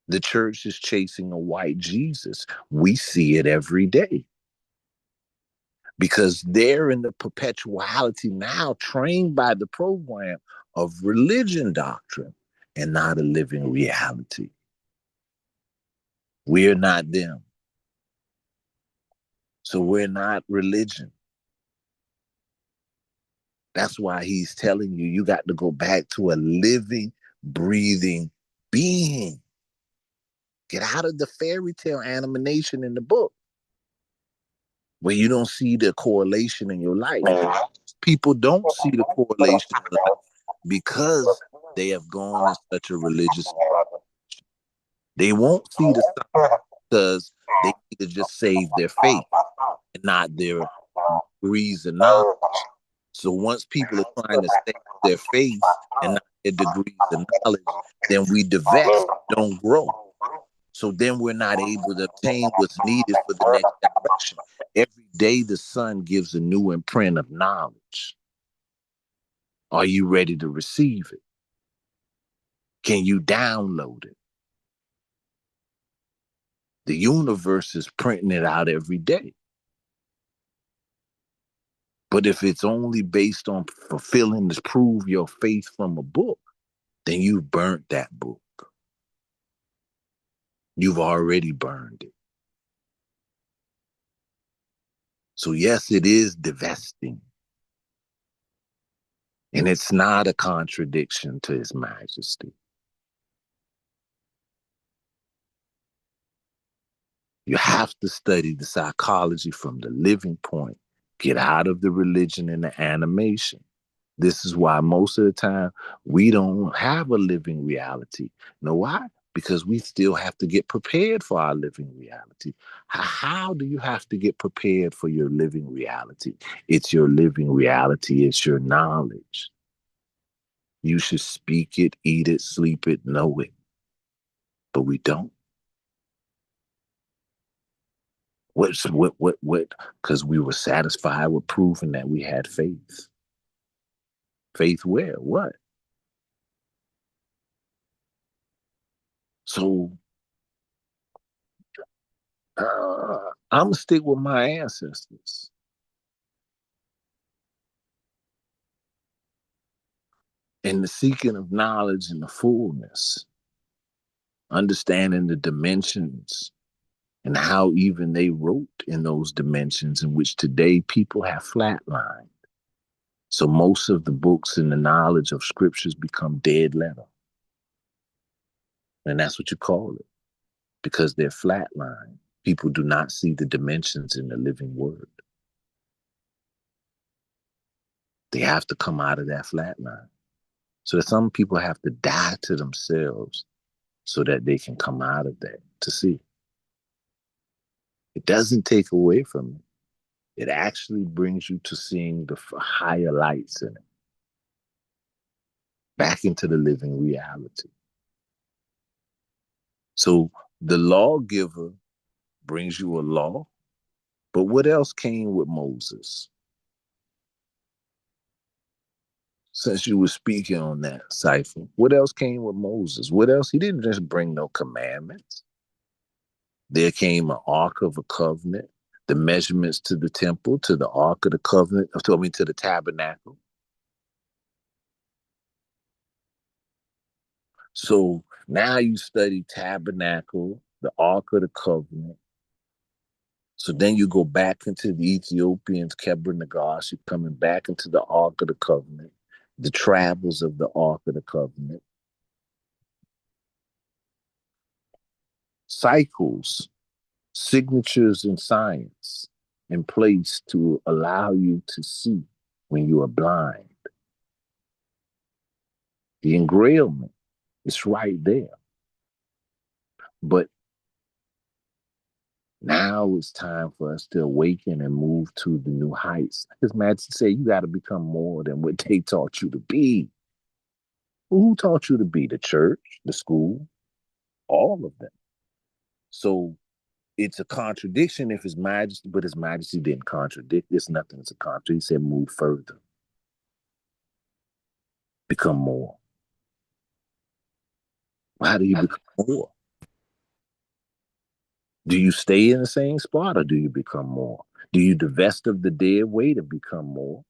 The church is chasing a white Jesus. We see it every day. Because they're in the perpetuality now, trained by the program of religion doctrine and not a living reality. We're not them. So we're not religion. That's why He's telling you, you got to go back to a living, breathing being. Get out of the fairy tale animation in the book where you don't see the correlation in your life. People don't see the correlation in life because they have gone in such a religious. They won't see the sign because they need to just save their faith and not their degrees of knowledge. So once people are trying to save their faith and not their degrees of knowledge, then we divest, don't grow. So then we're not able to obtain what's needed for the next direction. Every day the sun gives a new imprint of knowledge. Are you ready to receive it? Can you download it? The universe is printing it out every day. But if it's only based on fulfilling to prove your faith from a book, then you've burnt that book. You've already burned it. So yes, it is divesting. And it's not a contradiction to His Majesty. You have to study the psychology from the living point. Get out of the religion and the animation. This is why most of the time we don't have a living reality. You know why? Because we still have to get prepared for our living reality. How do you have to get prepared for your living reality? It's your living reality. It's your knowledge. You should speak it, eat it, sleep it, know it. But we don't. What? Because we were satisfied with proving that we had faith. Faith where? What? So I'm going to stick with my ancestors. In the seeking of knowledge and the fullness, understanding the dimensions and how even they wrote in those dimensions in which today people have flatlined. So most of the books and the knowledge of scriptures become dead letter. And that's what you call it, because they're flatlined. People do not see the dimensions in the living word. They have to come out of that flatline. So some people have to die to themselves so that they can come out of that to see. It doesn't take away from it. It actually brings you to seeing the higher lights in it. Back into the living reality. So the lawgiver brings you a law, but what else came with Moses? Since you were speaking on that, Cypher, what else came with Moses? What else? He didn't just bring no commandments. There came an ark of a covenant, the measurements to the temple, to the ark of the covenant, to the tabernacle. So now you study tabernacle, the ark of the covenant, So then you go back into the Ethiopians, Kebra Nagash, you're coming back into the Ark of the Covenant, the travels of the Ark of the Covenant. Cycles, signatures in science in place to allow you to see when you are blind. The engrailment is right there. But now it's time for us to awaken and move to the new heights. His Majesty said, you got to become more than what they taught you to be. Who taught you to be? The church, the school, all of them. So it's a contradiction if His Majesty, but His Majesty didn't contradict. There's nothing that's a contradiction. He said, move further. Become more. How do you become more? Do you stay in the same spot or do you become more? Do you divest of the dead weight and become more?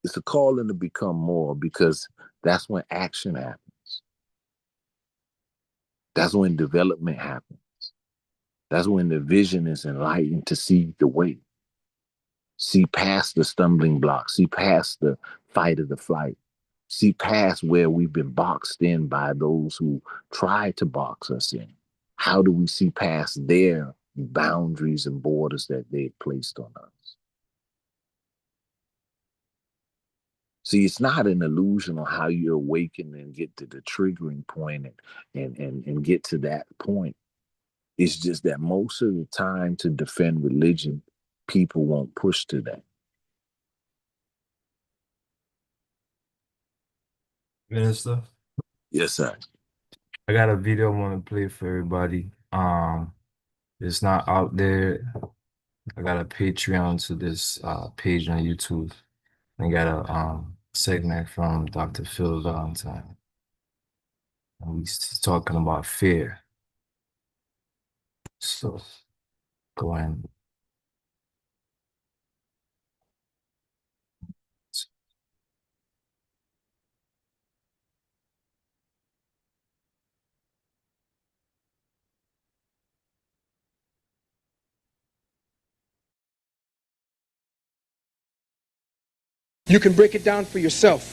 It's a calling to become more because that's when action happens. That's when development happens. That's when the vision is enlightened to see the way. See past the stumbling blocks. See past the fight of the flight. See past where we've been boxed in by those who try to box us in. How do we see past their boundaries and borders that they've placed on us? See, it's not an illusion on how you awaken and get to the triggering point and get to that point. It's just that most of the time to defend religion, people won't push to that. Minister, Yes, sir. I got a video I want to play for everybody. It's not out there. I got a Patreon to this page on YouTube. I got a segment from Dr. Phil Valentine. And he's talking about fear. So go ahead. You can break it down for yourself.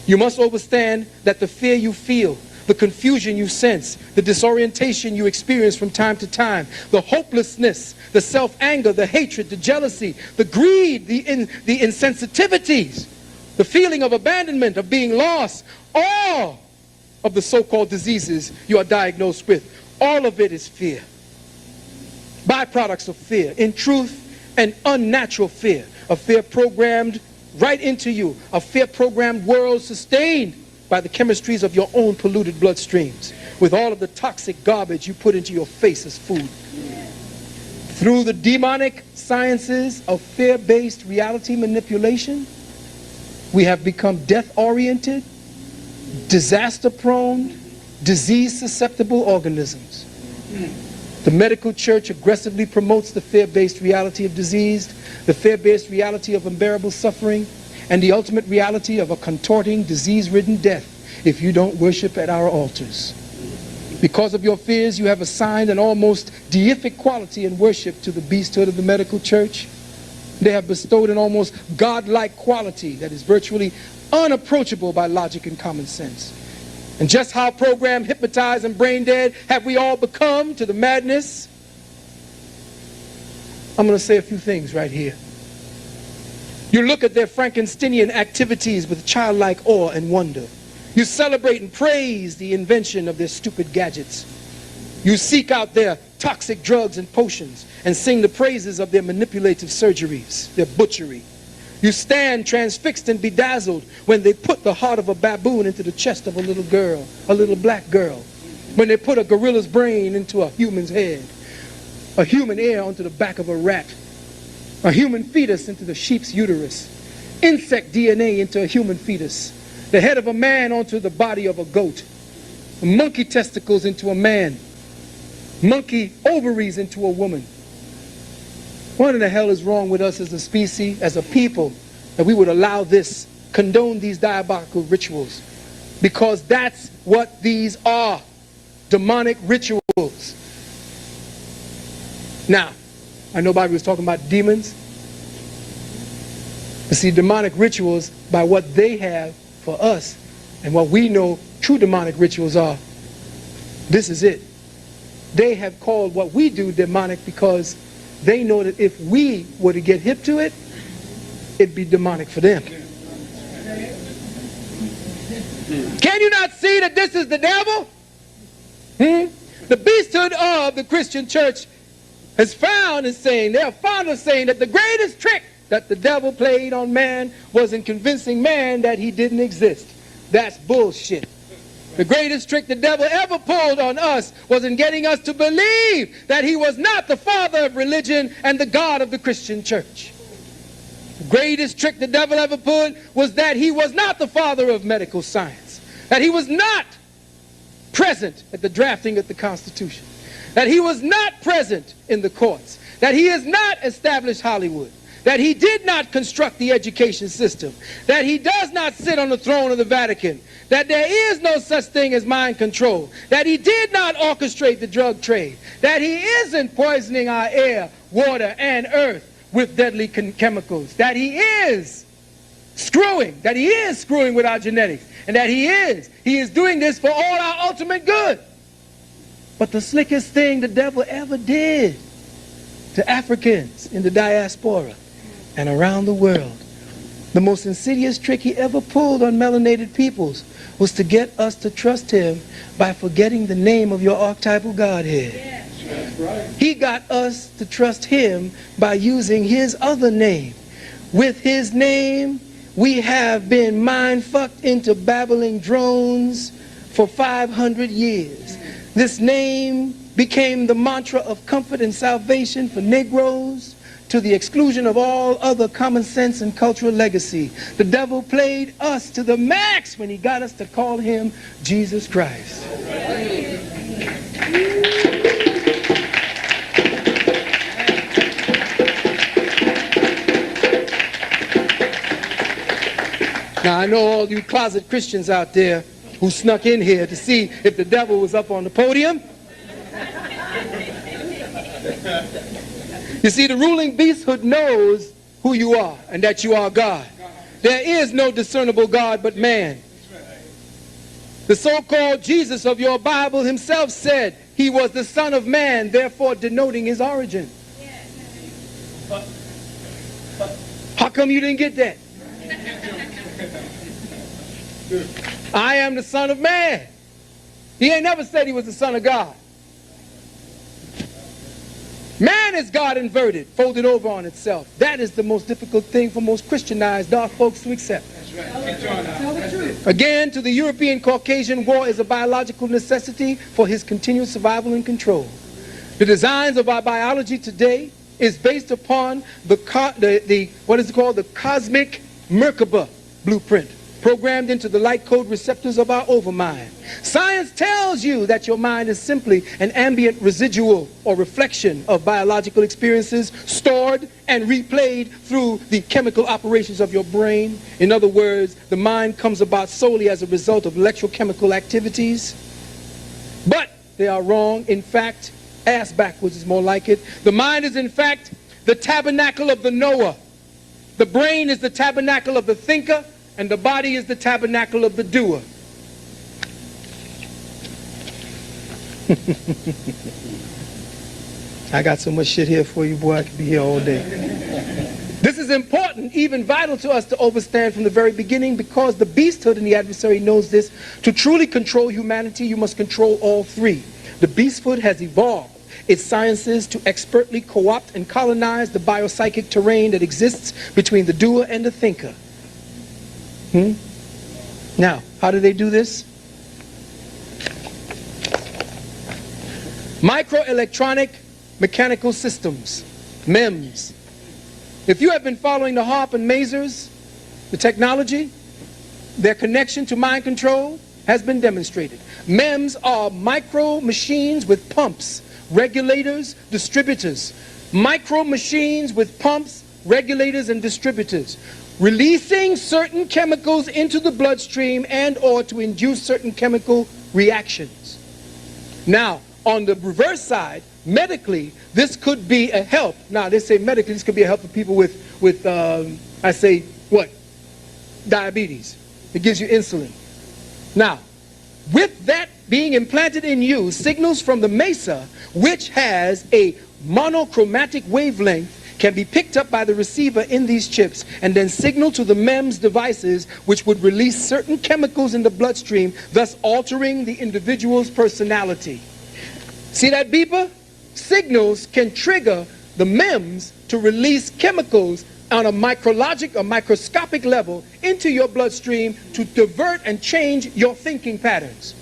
You must understand that the fear you feel, the confusion you sense, the disorientation you experience from time to time, the hopelessness, the self-anger, the hatred, the jealousy, the greed, the insensitivities, the feeling of abandonment, of being lost, all of the so-called diseases you are diagnosed with, all of it is fear. Byproducts of fear. In truth, an unnatural fear. A fear programmed right into you. A fear programmed world sustained by the chemistries of your own polluted bloodstreams, with all of the toxic garbage you put into your face as food. Through the demonic sciences of fear-based reality manipulation, we have become death-oriented, disaster-prone, disease-susceptible organisms. The medical church aggressively promotes the fear-based reality of disease, the fear-based reality of unbearable suffering, and the ultimate reality of a contorting, disease-ridden death if you don't worship at our altars. Because of your fears, you have assigned an almost deific quality in worship to the beasthood of the medical church. They have bestowed an almost godlike quality that is virtually unapproachable by logic and common sense. And just how programmed, hypnotized, and brain dead have we all become to the madness? I'm going to say a few things right here. You look at their Frankensteinian activities with childlike awe and wonder. You celebrate and praise the invention of their stupid gadgets. You seek out their toxic drugs and potions and sing the praises of their manipulative surgeries, their butchery. You stand transfixed and bedazzled when they put the heart of a baboon into the chest of a little girl, a little black girl. When they put a gorilla's brain into a human's head, a human ear onto the back of a rat, a human fetus into the sheep's uterus, insect DNA into a human fetus, the head of a man onto the body of a goat, monkey testicles into a man, monkey ovaries into a woman. What in the hell is wrong with us as a species, as a people, that we would allow this, condone these diabolical rituals? Because that's what these are. demonic rituals. Now, I know Bobby was talking about demons. But see, demonic rituals, by what they have for us and what we know true demonic rituals are, this is it. They have called what we do demonic because they know that if we were to get hip to it, it'd be demonic for them. Can you not see that this is the devil? The beasthood of the Christian church has found and saying, they are fond of saying that the greatest trick that the devil played on man was in convincing man that he didn't exist. That's bullshit. The greatest trick the devil ever pulled on us was in getting us to believe that he was not the father of religion and the God of the Christian church. The greatest trick the devil ever pulled was that he was not the father of medical science, that he was not present at the drafting of the Constitution, that he was not present in the courts, that he has not established Hollywood, that he did not construct the education system, that he does not sit on the throne of the Vatican, that there is no such thing as mind control, that he did not orchestrate the drug trade, that he isn't poisoning our air, water, and earth with deadly chemicals, that he is screwing with our genetics, and that he is doing this for all our ultimate good. But the slickest thing the devil ever did to Africans in the diaspora and around the world, the most insidious trick he ever pulled on melanated peoples, was to get us to trust him by forgetting the name of your archetypal Godhead. That's right. He got us to trust him by using his other name. With his name, we have been mind-fucked into babbling drones for 500 years. This name became the mantra of comfort and salvation for Negroes, to the exclusion of all other common sense and cultural legacy. The devil played us to the max when he got us to call him Jesus Christ. Now, I know all you closet Christians out there who snuck in here to see if the devil was up on the podium. You see, the ruling beasthood knows who you are and that you are God. There is no discernible God but man. The so-called Jesus of your Bible himself said he was the Son of Man, therefore denoting his origin. How come you didn't get that? I am the Son of Man. He ain't never said he was the Son of God. Man is God inverted, folded over on itself. That is the most difficult thing for most Christianized dark folks to accept. That's right. Tell the truth. Again, to the European Caucasian, war is a biological necessity for his continued survival and control. The designs of our biology today is based upon what is called the cosmic Merkaba blueprint, programmed into the light code receptors of our overmind. Science tells you that your mind is simply an ambient residual or reflection of biological experiences stored and replayed through the chemical operations of your brain. In other words, the mind comes about solely as a result of electrochemical activities. But they are wrong. In fact, ass backwards is more like it. The mind is in fact the tabernacle of the knower. The brain is the tabernacle of the thinker, and the body is the tabernacle of the doer. I got so much shit here for you, boy, I could be here all day. This is important, even vital to us to understand from the very beginning, because the beasthood and the adversary knows this. To truly control humanity, you must control all three. The beasthood has evolved its sciences to expertly co-opt and colonize the biopsychic terrain that exists between the doer and the thinker. Now, how do they do this? Microelectronic mechanical systems, MEMS. If you have been following the Harp and Mazers, the technology, their connection to mind control has been demonstrated. MEMS are micro machines with pumps, regulators, distributors. Micro machines with pumps, regulators, and distributors, releasing certain chemicals into the bloodstream and or to induce certain chemical reactions. Now, on the reverse side, medically, this could be a help. Now, they say medically, this could be a help for people with I say, what? Diabetes. It gives you insulin. Now, with that being implanted in you, signals from the mesa, which has a monochromatic wavelength, can be picked up by the receiver in these chips and then signaled to the MEMS devices, which would release certain chemicals in the bloodstream, thus altering the individual's personality. See that beeper? Signals can trigger the MEMS to release chemicals on a microscopic level into your bloodstream to divert and change your thinking patterns.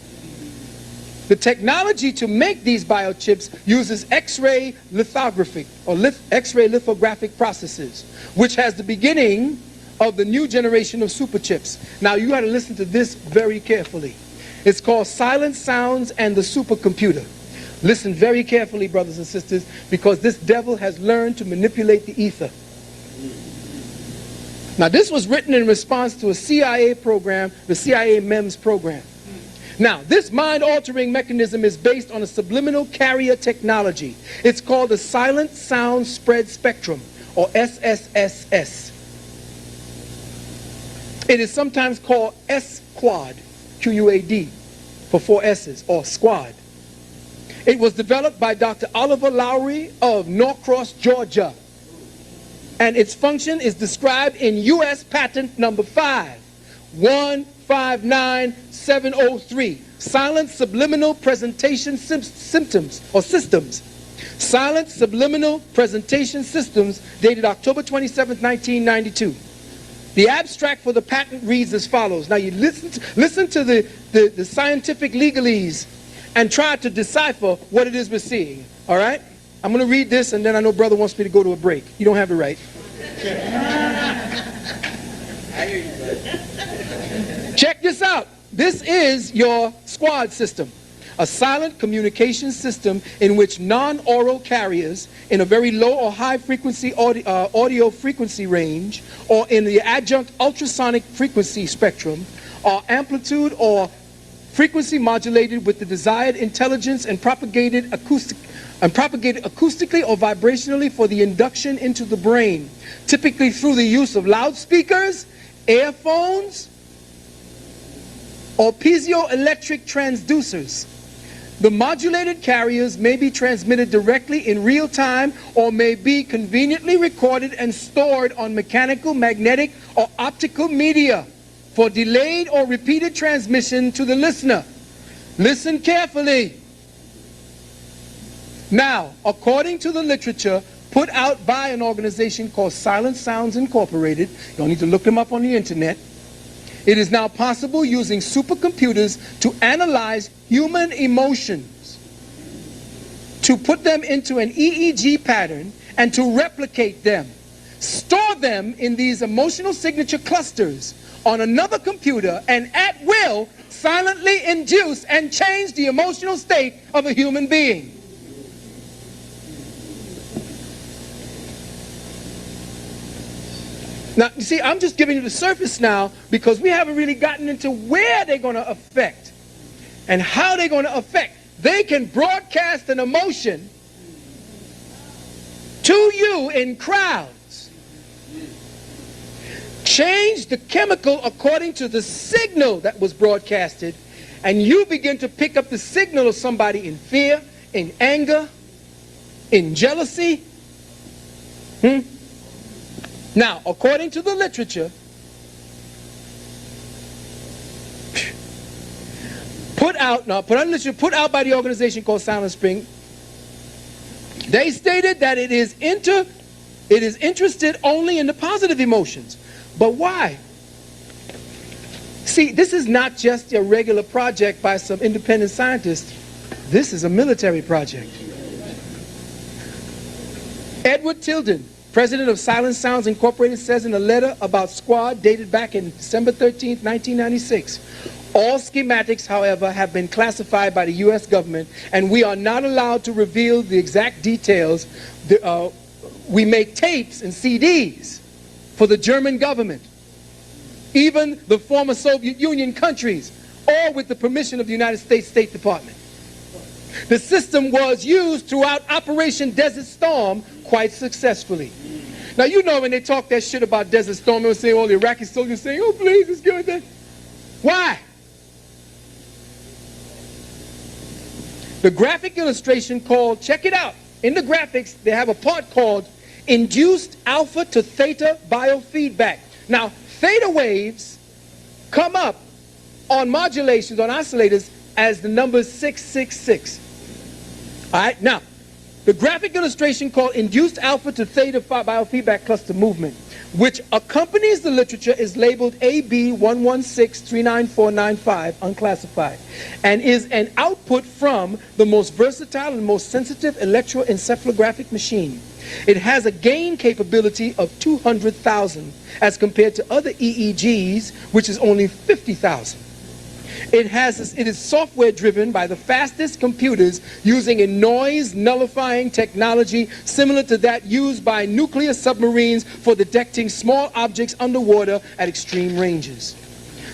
The technology to make these biochips uses X-ray lithographic or X-ray lithographic processes, which has the beginning of the new generation of superchips. Now you got to listen to this very carefully. It's called Silent Sounds and the Supercomputer. Listen very carefully, brothers and sisters, because this devil has learned to manipulate the ether. Now this was written in response to a CIA program, the CIA MEMS program. Now, this mind-altering mechanism is based on a subliminal carrier technology. It's called the Silent Sound Spread Spectrum, or SSSS. It is sometimes called S-Quad, Q-U-A-D, for 4 S's, or Squad. It was developed by Dr. Oliver Lowry of Norcross, Georgia. And its function is described in U.S. Patent number 5159703, Silent Subliminal Presentation Systems. Silent Subliminal Presentation Systems, dated October 27, 1992. The abstract for the patent reads as follows. Now you listen to the scientific legalese and try to decipher what it is we're seeing, all right? I'm going to read this, and then I know brother wants me to go to a break. You don't have the right. Check this out. This is your squad system, a silent communication system in which non-oral carriers in a very low or high frequency audio frequency range, or in the adjunct ultrasonic frequency spectrum, are amplitude or frequency modulated with the desired intelligence and propagated acoustically or vibrationally for the induction into the brain, typically through the use of loudspeakers, earphones, or piezoelectric transducers. The modulated carriers may be transmitted directly in real time or may be conveniently recorded and stored on mechanical, magnetic, or optical media for delayed or repeated transmission to the listener. Listen carefully. Now, according to the literature put out by an organization called Silent Sounds Incorporated, you don't need to look them up on the internet, it is now possible using supercomputers to analyze human emotions, to put them into an EEG pattern and to replicate them, store them in these emotional signature clusters on another computer, and at will silently induce and change the emotional state of a human being. Now, you see, I'm just giving you the surface now because we haven't really gotten into where they're going to affect and how they're going to affect. They can broadcast an emotion to you in crowds, change the chemical according to the signal that was broadcasted, and you begin to pick up the signal of somebody in fear, in anger, in jealousy. Now, according to the literature, put out by the organization called Silent Spring, they stated that it is interested only in the positive emotions. But why? See, this is not just a regular project by some independent scientists. This is a military project. Edward Tilden, president of Silent Sounds Incorporated, says in a letter about Squad dated back in December 13th, 1996, all schematics, however, have been classified by the U.S. government, and we are not allowed to reveal the exact details. We make tapes and CDs for the German government, even the former Soviet Union countries, all with the permission of the United States State Department. The system was used throughout Operation Desert Storm quite successfully. Now, you know when they talk that shit about Desert Storm, they were saying all the Iraqi soldiers saying, oh, please, it's good. That. Why? The graphic illustration called, check it out, in the graphics, they have a part called Induced Alpha to Theta Biofeedback. Now, theta waves come up on modulations, on oscillators, as the number 666. All right, now, the graphic illustration called Induced Alpha to Theta Biofeedback Cluster Movement, which accompanies the literature, is labeled AB116-39495, unclassified, and is an output from the most versatile and most sensitive electroencephalographic machine. It has a gain capability of 200,000 as compared to other EEGs, which is only 50,000. It is software driven by the fastest computers using a noise nullifying technology similar to that used by nuclear submarines for detecting small objects underwater at extreme ranges.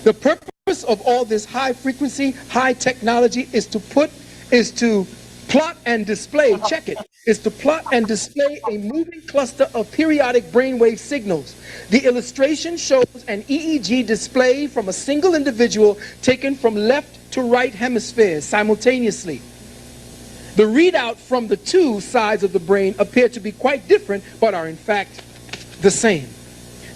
The purpose of all this high frequency, high technology is to plot and display, check it, is to plot and display a moving cluster of periodic brainwave signals. The illustration shows an EEG display from a single individual taken from left to right hemispheres simultaneously. The readout from the two sides of the brain appear to be quite different, but are in fact the same.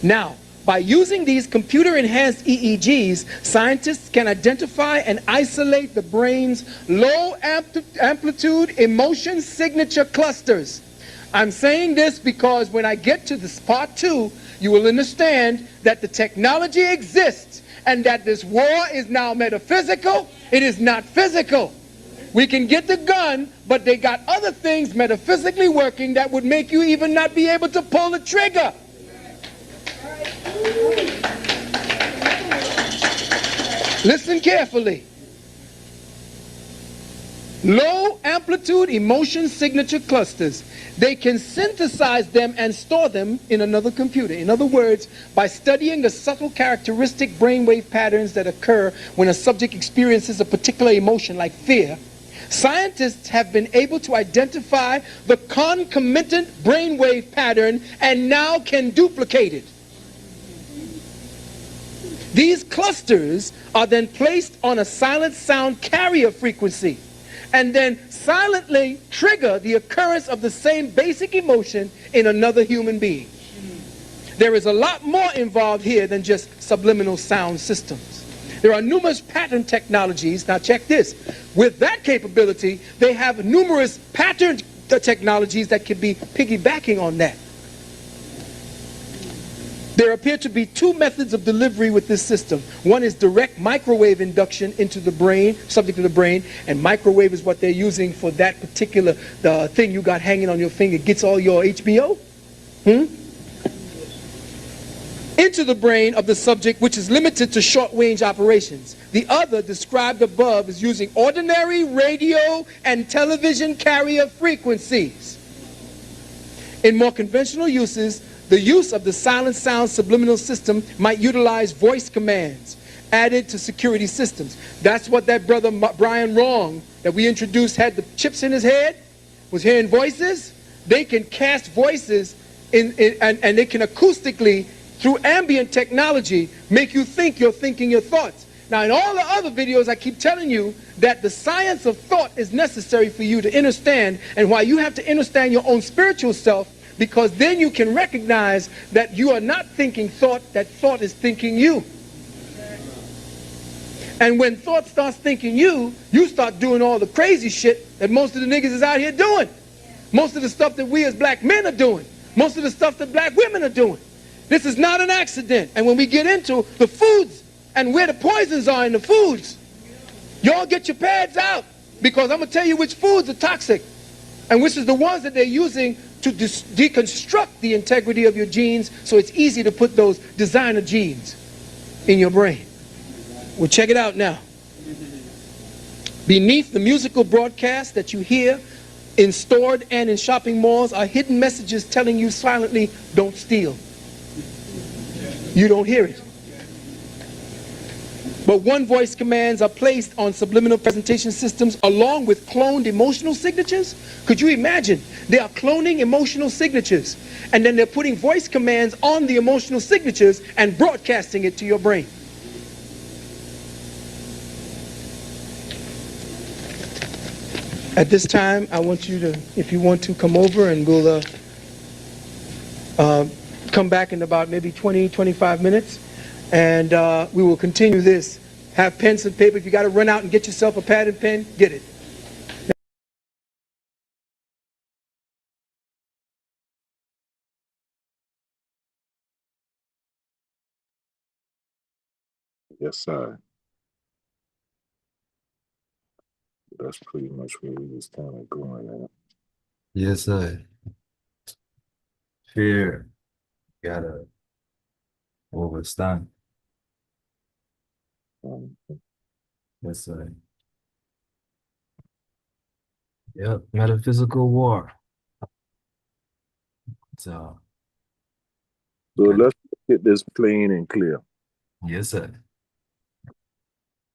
Now, by using these computer-enhanced EEGs, scientists can identify and isolate the brain's low amplitude emotion signature clusters. I'm saying this because when I get to this part 2, you will understand that the technology exists and that this war is now metaphysical. It is not physical. We can get the gun, but they got other things metaphysically working that would make you even not be able to pull the trigger. Listen carefully. Low amplitude emotion signature clusters. They can synthesize them and store them in another computer. In other words, by studying the subtle characteristic brainwave patterns that occur when a subject experiences a particular emotion like fear, scientists have been able to identify the concomitant brainwave pattern and now can duplicate it. These clusters are then placed on a silent sound carrier frequency and then silently trigger the occurrence of the same basic emotion in another human being. There is a lot more involved here than just subliminal sound systems. There are numerous pattern technologies. Now check this. With that capability, they have numerous pattern technologies that could be piggybacking on that. There appear to be two methods of delivery with this system. One is direct microwave induction into the brain, subject of the brain, and microwave is what they're using for that particular thing you got hanging on your finger. Gets all your HBO into the brain of the subject, which is limited to short-range operations. The other, described above, is using ordinary radio and television carrier frequencies. In more conventional uses, the use of the silent sound subliminal system might utilize voice commands added to security systems. That's what that brother Brian Wrong that we introduced had the chips in his head, was hearing voices. They can cast voices and they can acoustically, through ambient technology, make you think you're thinking your thoughts. Now, in all the other videos, I keep telling you that the science of thought is necessary for you to understand, and why you have to understand your own spiritual self, because then you can recognize that you are not thinking thought, that thought is thinking you. And when thought starts thinking you, you start doing all the crazy shit that most of the niggas is out here doing. Most of the stuff that we as black men are doing. Most of the stuff that black women are doing. This is not an accident. And when we get into the foods and where the poisons are in the foods, y'all get your pads out, because I'm going to tell you which foods are toxic and which is the ones that they're using to deconstruct the integrity of your genes, so it's easy to put those designer genes in your brain. Well, check it out now. Beneath the musical broadcast that you hear in stored and in shopping malls are hidden messages telling you silently, don't steal. You don't hear it. But one voice commands are placed on subliminal presentation systems along with cloned emotional signatures. Could you imagine? They are cloning emotional signatures, and then they're putting voice commands on the emotional signatures and broadcasting it to your brain. At this time, I want you to, if you want to, come over and we'll come back in about maybe 20, 25 minutes, and we will continue this. Have pens and paper. If you got to run out and get yourself a pad and pen, get it. Yes, sir. That's pretty much where we was kind of going at. Yes, sir. Fear gotta overstand. Yes, sir. Yep, metaphysical war. So, So let's get this plain and clear. yes, sir.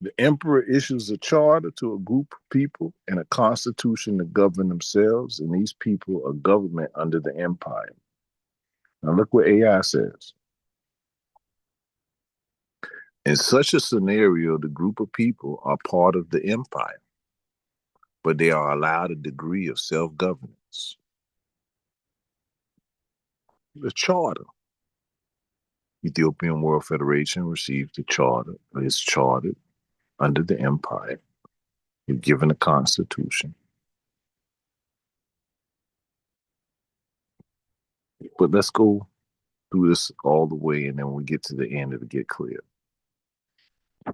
The emperor issues a charter to a group of people and a constitution to govern themselves, and these people are government under the empire. Now look what AI says. In such a scenario, the group of people are part of the empire, but they are allowed a degree of self-governance. The charter. Ethiopian World Federation received the charter, or is chartered under the empire. You're given a constitution. But let's go through this all the way, and then we get to the end, it'll get clear.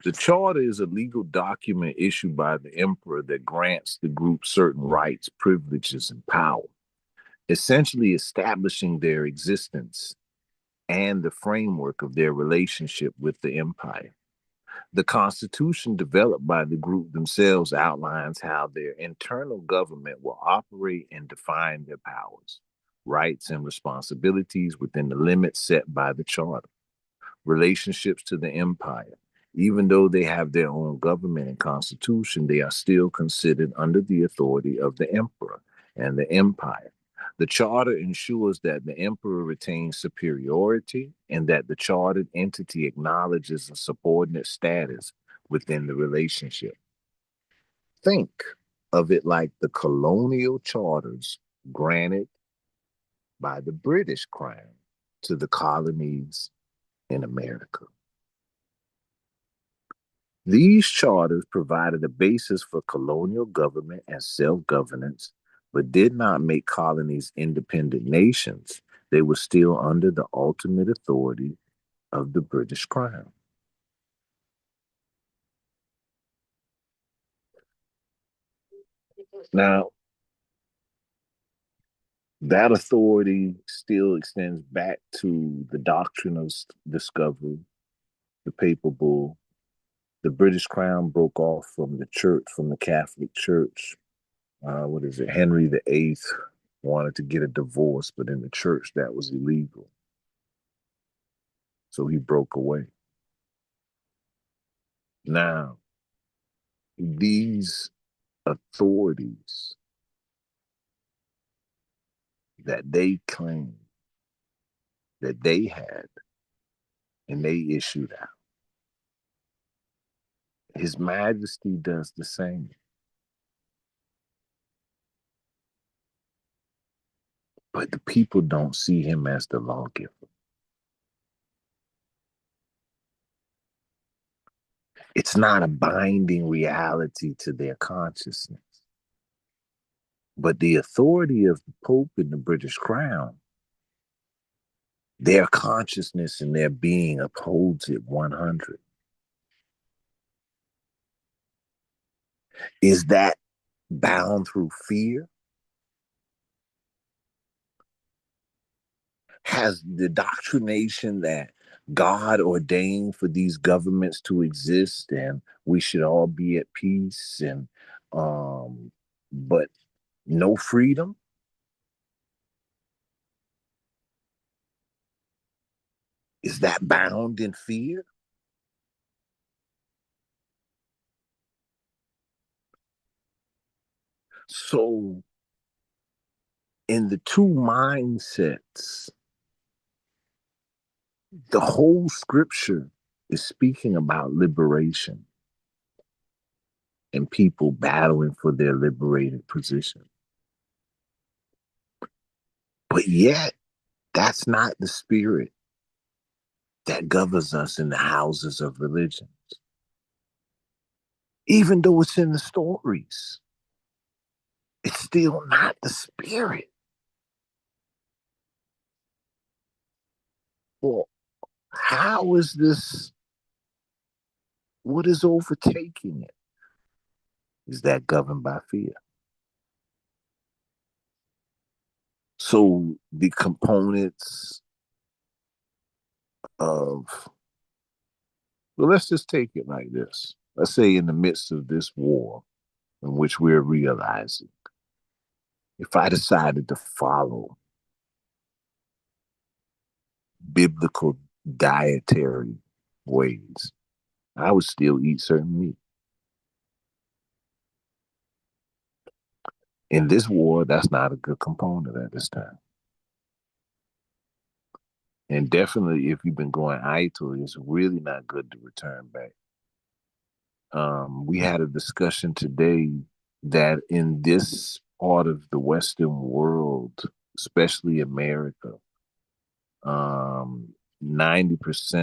The charter is a legal document issued by the emperor that grants the group certain rights, privileges, and power, essentially establishing their existence and the framework of their relationship with the empire. The constitution developed by the group themselves outlines how their internal government will operate and define their powers, rights, and responsibilities within the limits set by the charter. Relationships to the empire. Even though they have their own government and constitution, they are still considered under the authority of the emperor and the empire. The charter ensures that the emperor retains superiority and that the chartered entity acknowledges a subordinate status within the relationship. Think of it like the colonial charters granted by the British Crown to the colonies in America. These charters provided a basis for colonial government and self-governance, but did not make colonies independent nations. They were still under the ultimate authority of the British Crown. Now, that authority still extends back to the doctrine of discovery, the papal bull. The British Crown broke off from the church, from the Catholic Church. What is it? Henry VIII wanted to get a divorce, but in the church that was illegal. So he broke away. Now, these authorities that they claim that they had and they issued out, His Majesty does the same. But the people don't see him as the lawgiver. It's not a binding reality to their consciousness. But the authority of the Pope and the British Crown, their consciousness and their being upholds it 100. Is that bound through fear? Has the doctrination that God ordained for these governments to exist and we should all be at peace and but no freedom? Is that bound in fear? So, in the two mindsets, the whole scripture is speaking about liberation and people battling for their liberated position. But yet, that's not the spirit that governs us in the houses of religions, even though it's in the stories. It's still not the spirit. Well, how is this? What is overtaking it? Is that governed by fear? So the components of, well, let's just take it like this. Let's say in the midst of this war in which we're realizing, if I decided to follow biblical dietary ways, I would still eat certain meat. In this war, that's not a good component at this time. And definitely, if you've been going idle, it's really not good to return back. We had a discussion today that in this part of the Western world, especially America, 90%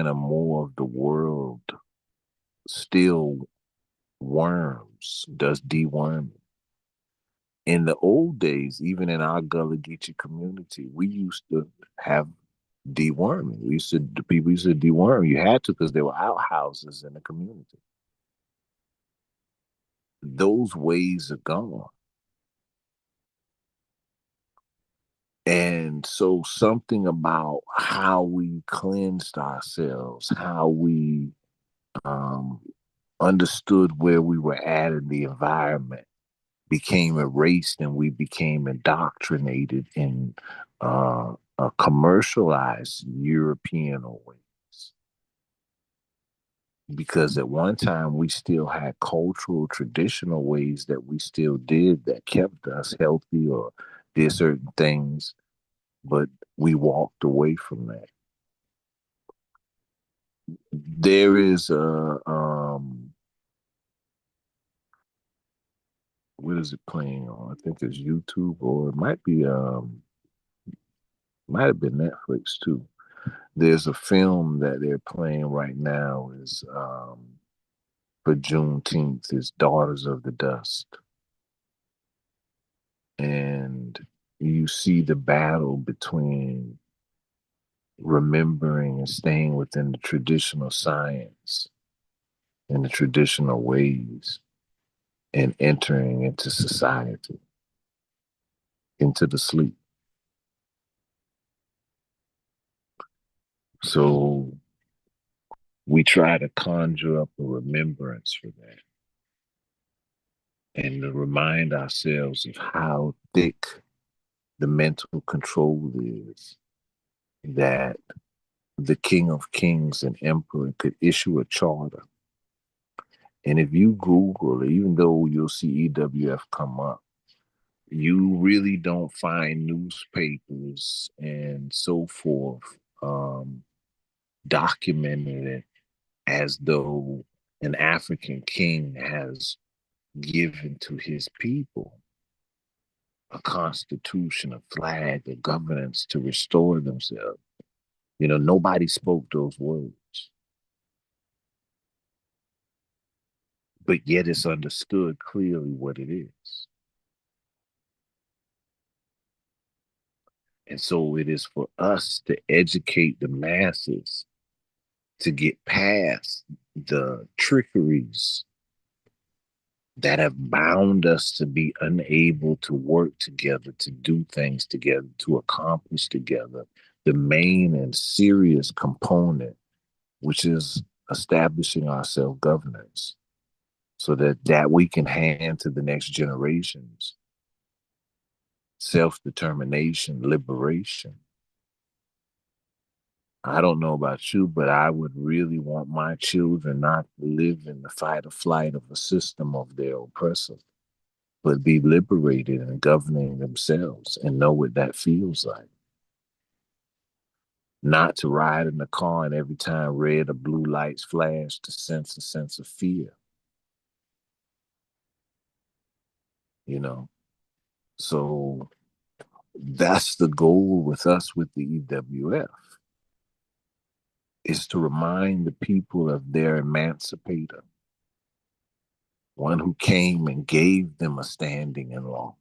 or more of the world still worms, does deworming. In the old days, even in our Gullah Geechee community, we used to have deworming. The people used to deworm. You had to because there were outhouses in the community. Those ways are gone. And so something about how we cleansed ourselves, how we understood where we were at in the environment became erased, and we became indoctrinated in a commercialized European ways. Because at one time we still had cultural, traditional ways that we still did that kept us healthy or did certain things, but we walked away from that. There is a what is it playing on? I think it's YouTube, or it might be might have been Netflix too. There's a film that they're playing right now is for Juneteenth, is Daughters of the Dust. And you see the battle between remembering and staying within the traditional science and the traditional ways and entering into society, into the sleep. So we try to conjure up a remembrance for that and to remind ourselves of how thick the mental control is, that the King of Kings and Emperor could issue a charter. And if you Google, even though you'll see EWF come up, you really don't find newspapers and so forth documenting it as though an African king has given to his people a constitution, a flag, a governance to restore themselves. You know, nobody spoke those words. But yet it's understood clearly what it is. And so it is for us to educate the masses to get past the trickeries that have bound us to be unable to work together, to do things together, to accomplish together the main and serious component, which is establishing our self-governance, so that we can hand to the next generations self-determination, liberation. I don't know about you, but I would really want my children not to live in the fight or flight of a system of their oppressor. but be liberated and governing themselves and know what that feels like. Not to ride in the car and every time red or blue lights flash to sense a sense of fear. You know, so that's the goal with us with the EWF, is to remind the people of their emancipator, one who came and gave them a standing in law.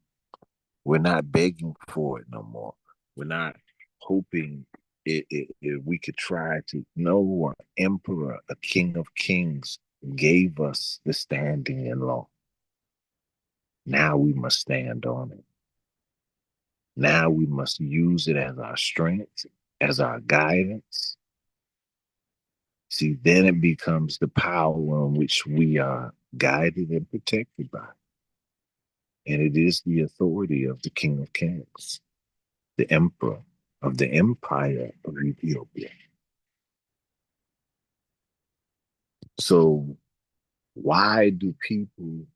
We're not begging for it no more. We're not hoping we could try to know an emperor, a king of kings gave us the standing in law. Now we must stand on it. Now we must use it as our strength, as our guidance. See, then it becomes the power in which we are guided and protected by. And it is the authority of the King of Kings, the emperor of the empire of Ethiopia. So why do people,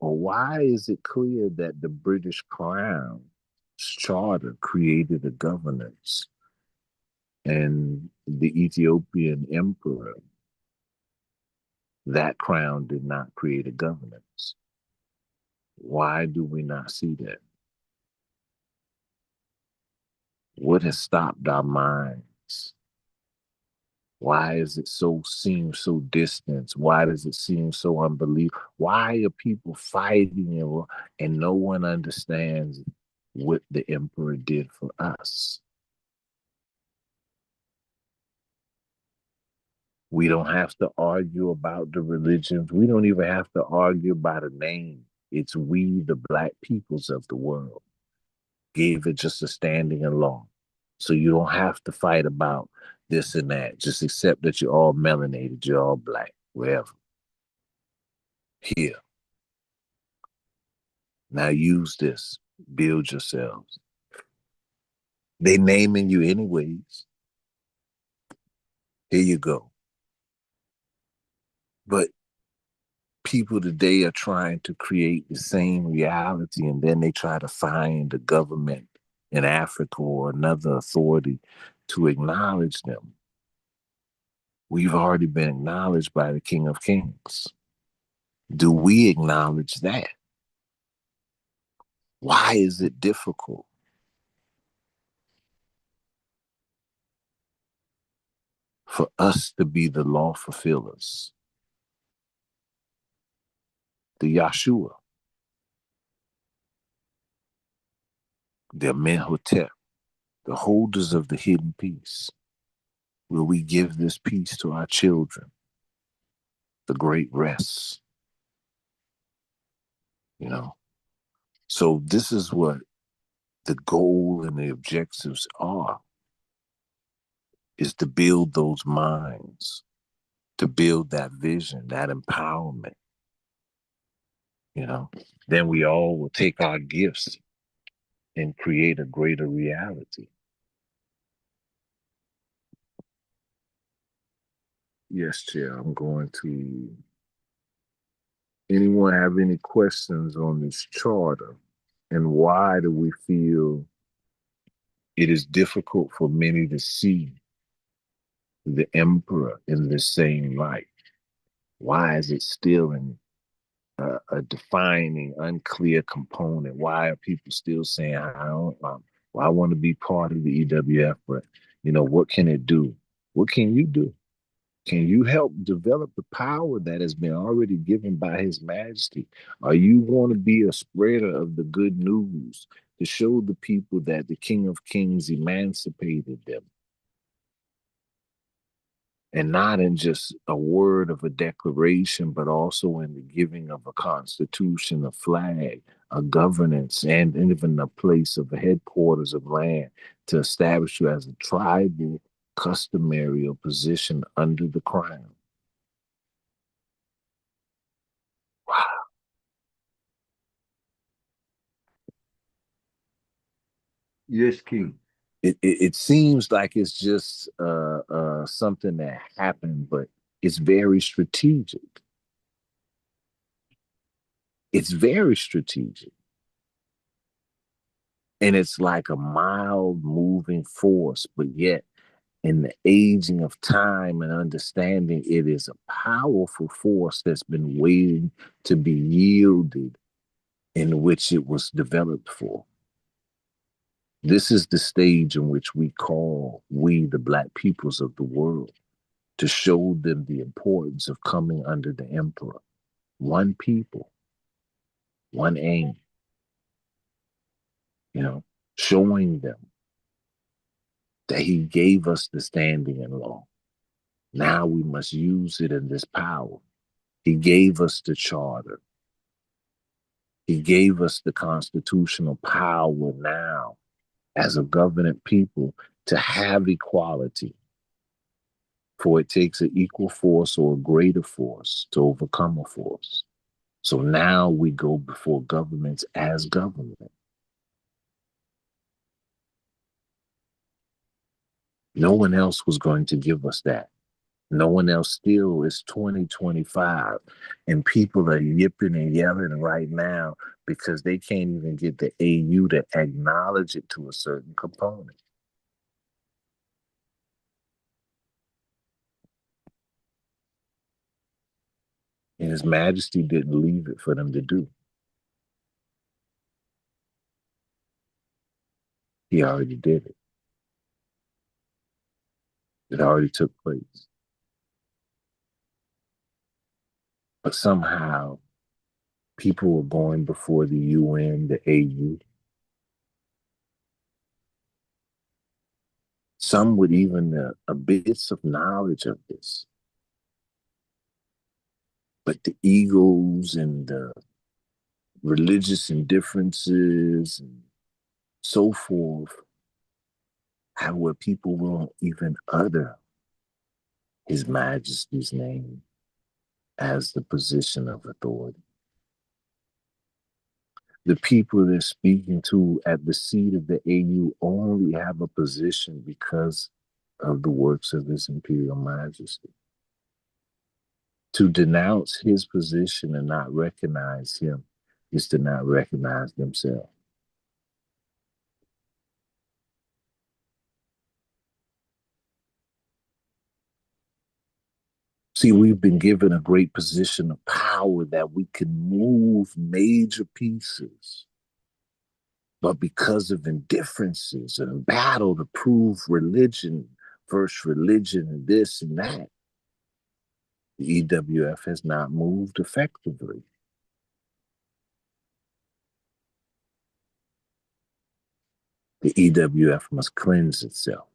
or why is it clear that the British Crown's charter created a governance and the Ethiopian emperor, that crown did not create a governance? Why do we not see that? What has stopped our minds? Why does it seem so distant? Why does it seem so unbelievable? Why are people fighting and no one understands what the emperor did for us? We don't have to argue about the religions. We don't even have to argue about a name. It's we, the black peoples of the world, gave it just a standing alone. So you don't have to fight about this and that. Just accept that you're all melanated, you're all black, wherever. Here. Now use this. Build yourselves. They naming you anyways. Here you go. But people today are trying to create the same reality, and then they try to find a government in Africa or another authority to acknowledge them. We've already been acknowledged by the King of Kings. Do we acknowledge that? Why is it difficult? For us to be the law fulfillers, the Yahshua, the Amenhotep, the holders of the hidden peace? Will we give this peace to our children? The great rest, you know? So this is what the goal and the objectives are, is to build those minds, to build that vision, that empowerment, you know? Then we all will take our gifts and create a greater reality. Yes, Chair, I'm going to. Anyone have any questions on this charter? And why do we feel it is difficult for many to see the emperor in the same light? Why is it still in a defining, unclear component? Why are people still saying, I don't, well, I want to be part of the EWF, but what can it do? What can you do? Can you help develop the power that has been already given by His Majesty? Are you going to be a spreader of the good news to show the people that the King of Kings emancipated them? And not in just a word of a declaration, but also in the giving of a constitution, a flag, a governance, and even a place of a headquarters of land to establish you as a tribal, customary or position under the crown. Wow. Yes, King. It seems like it's just something that happened, but it's very strategic. It's very strategic. And it's like a mild moving force, but yet in the aging of time and understanding, it is a powerful force that's been waiting to be yielded in which it was developed for. This is the stage in which we the Black peoples of the world, to show them the importance of coming under the emperor. One people, one aim, showing them that he gave us the standing in law. Now we must use it in this power. He gave us the charter. He gave us the constitutional power now as a governed people to have equality. For it takes an equal force or a greater force to overcome a force. So now we go before governments as government. No one else was going to give us that. No one else still. Is 2025, and people are yipping and yelling right now because they can't even get the AU to acknowledge it to a certain component. And His Majesty didn't leave it for them to do. He already did it. It already took place. But somehow, people were going before the UN, the AU. Some with even a bits of knowledge of this. But the egos and the religious indifferences and so forth, how where people won't even utter His Majesty's name as the position of authority. The people they're speaking to at the seat of the AU only have a position because of the works of His Imperial Majesty. To denounce His position and not recognize Him is to not recognize themselves. See, we've been given a great position of power that we can move major pieces. But because of indifferences and battle to prove religion versus religion and this and that, the EWF has not moved effectively. The EWF must cleanse itself.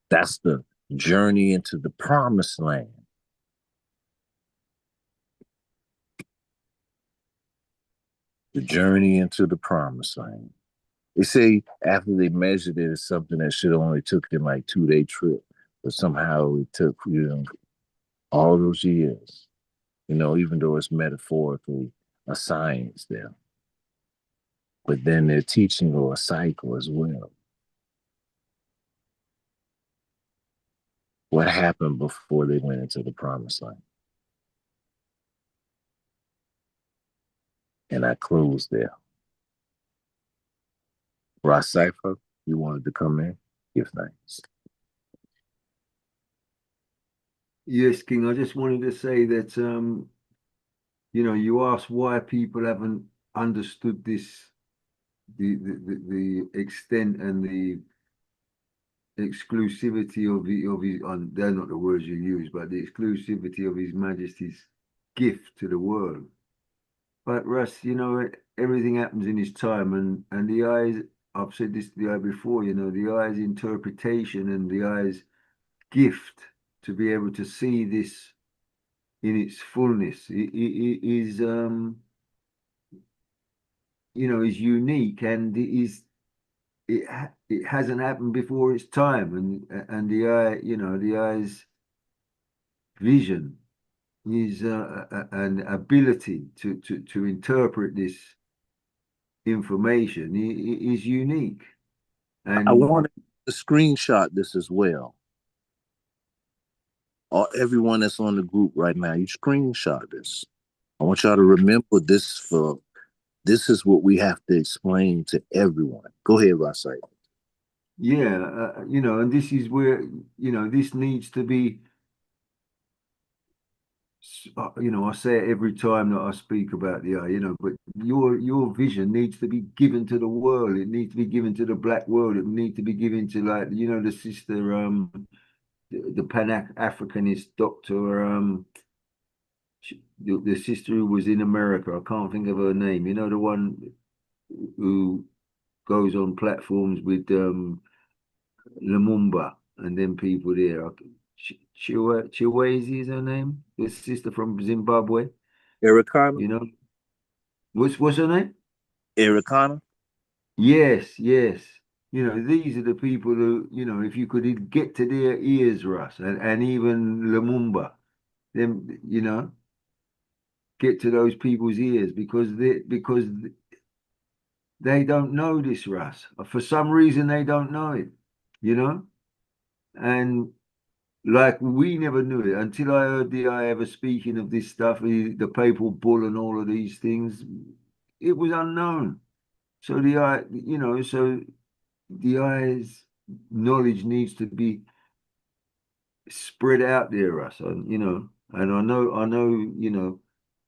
That's the journey into the promised land. The journey into the promised land. They say after they measured it, it's something that should only took them like 2-day trip, but somehow it took all those years. Even though it's metaphorically a science there, but then they're teaching or a cycle as well. What happened before they went into the promised land? And I close there. Ross Cypher, you wanted to come in? Give thanks. Yes, King. I just wanted to say that you asked why people haven't understood this, the extent and the exclusivity of his, they're not the words you use, but the exclusivity of His Majesty's gift to the world. But Russ, everything happens in His time, and the eyes, I've said this to the eye before, the eye's interpretation and the eye's gift to be able to see this in its fullness is is unique, and it hasn't happened before its time, and the eye's vision is an ability to interpret this information is unique. And I wanted to screenshot this as well. everyone that's on the group right now, you screenshot this. I want y'all to remember this for this is what we have to explain to everyone. Go ahead, Rasai. Yeah, and this is where, this needs to be, I say it every time that I speak about the eye, but your vision needs to be given to the world. It needs to be given to the black world. It needs to be given to, like, the sister, the Pan-Africanist doctor, the sister who was in America. I can't think of her name. You know, the one who goes on platforms with Lumumba and then people there. Chiwezi is her name. The sister from Zimbabwe. Ericana? You know, what's her name? Ericana? Yes, yes. These are the people who, if you could get to their ears, Russ, and even Lumumba, then, get to those people's ears because they don't know this, Russ. For some reason, they don't know it, you know? And like we never knew it until I heard the I ever speaking of this stuff, the papal bull and all of these things. It was unknown. So the eye's knowledge needs to be spread out there, Russ. And I know,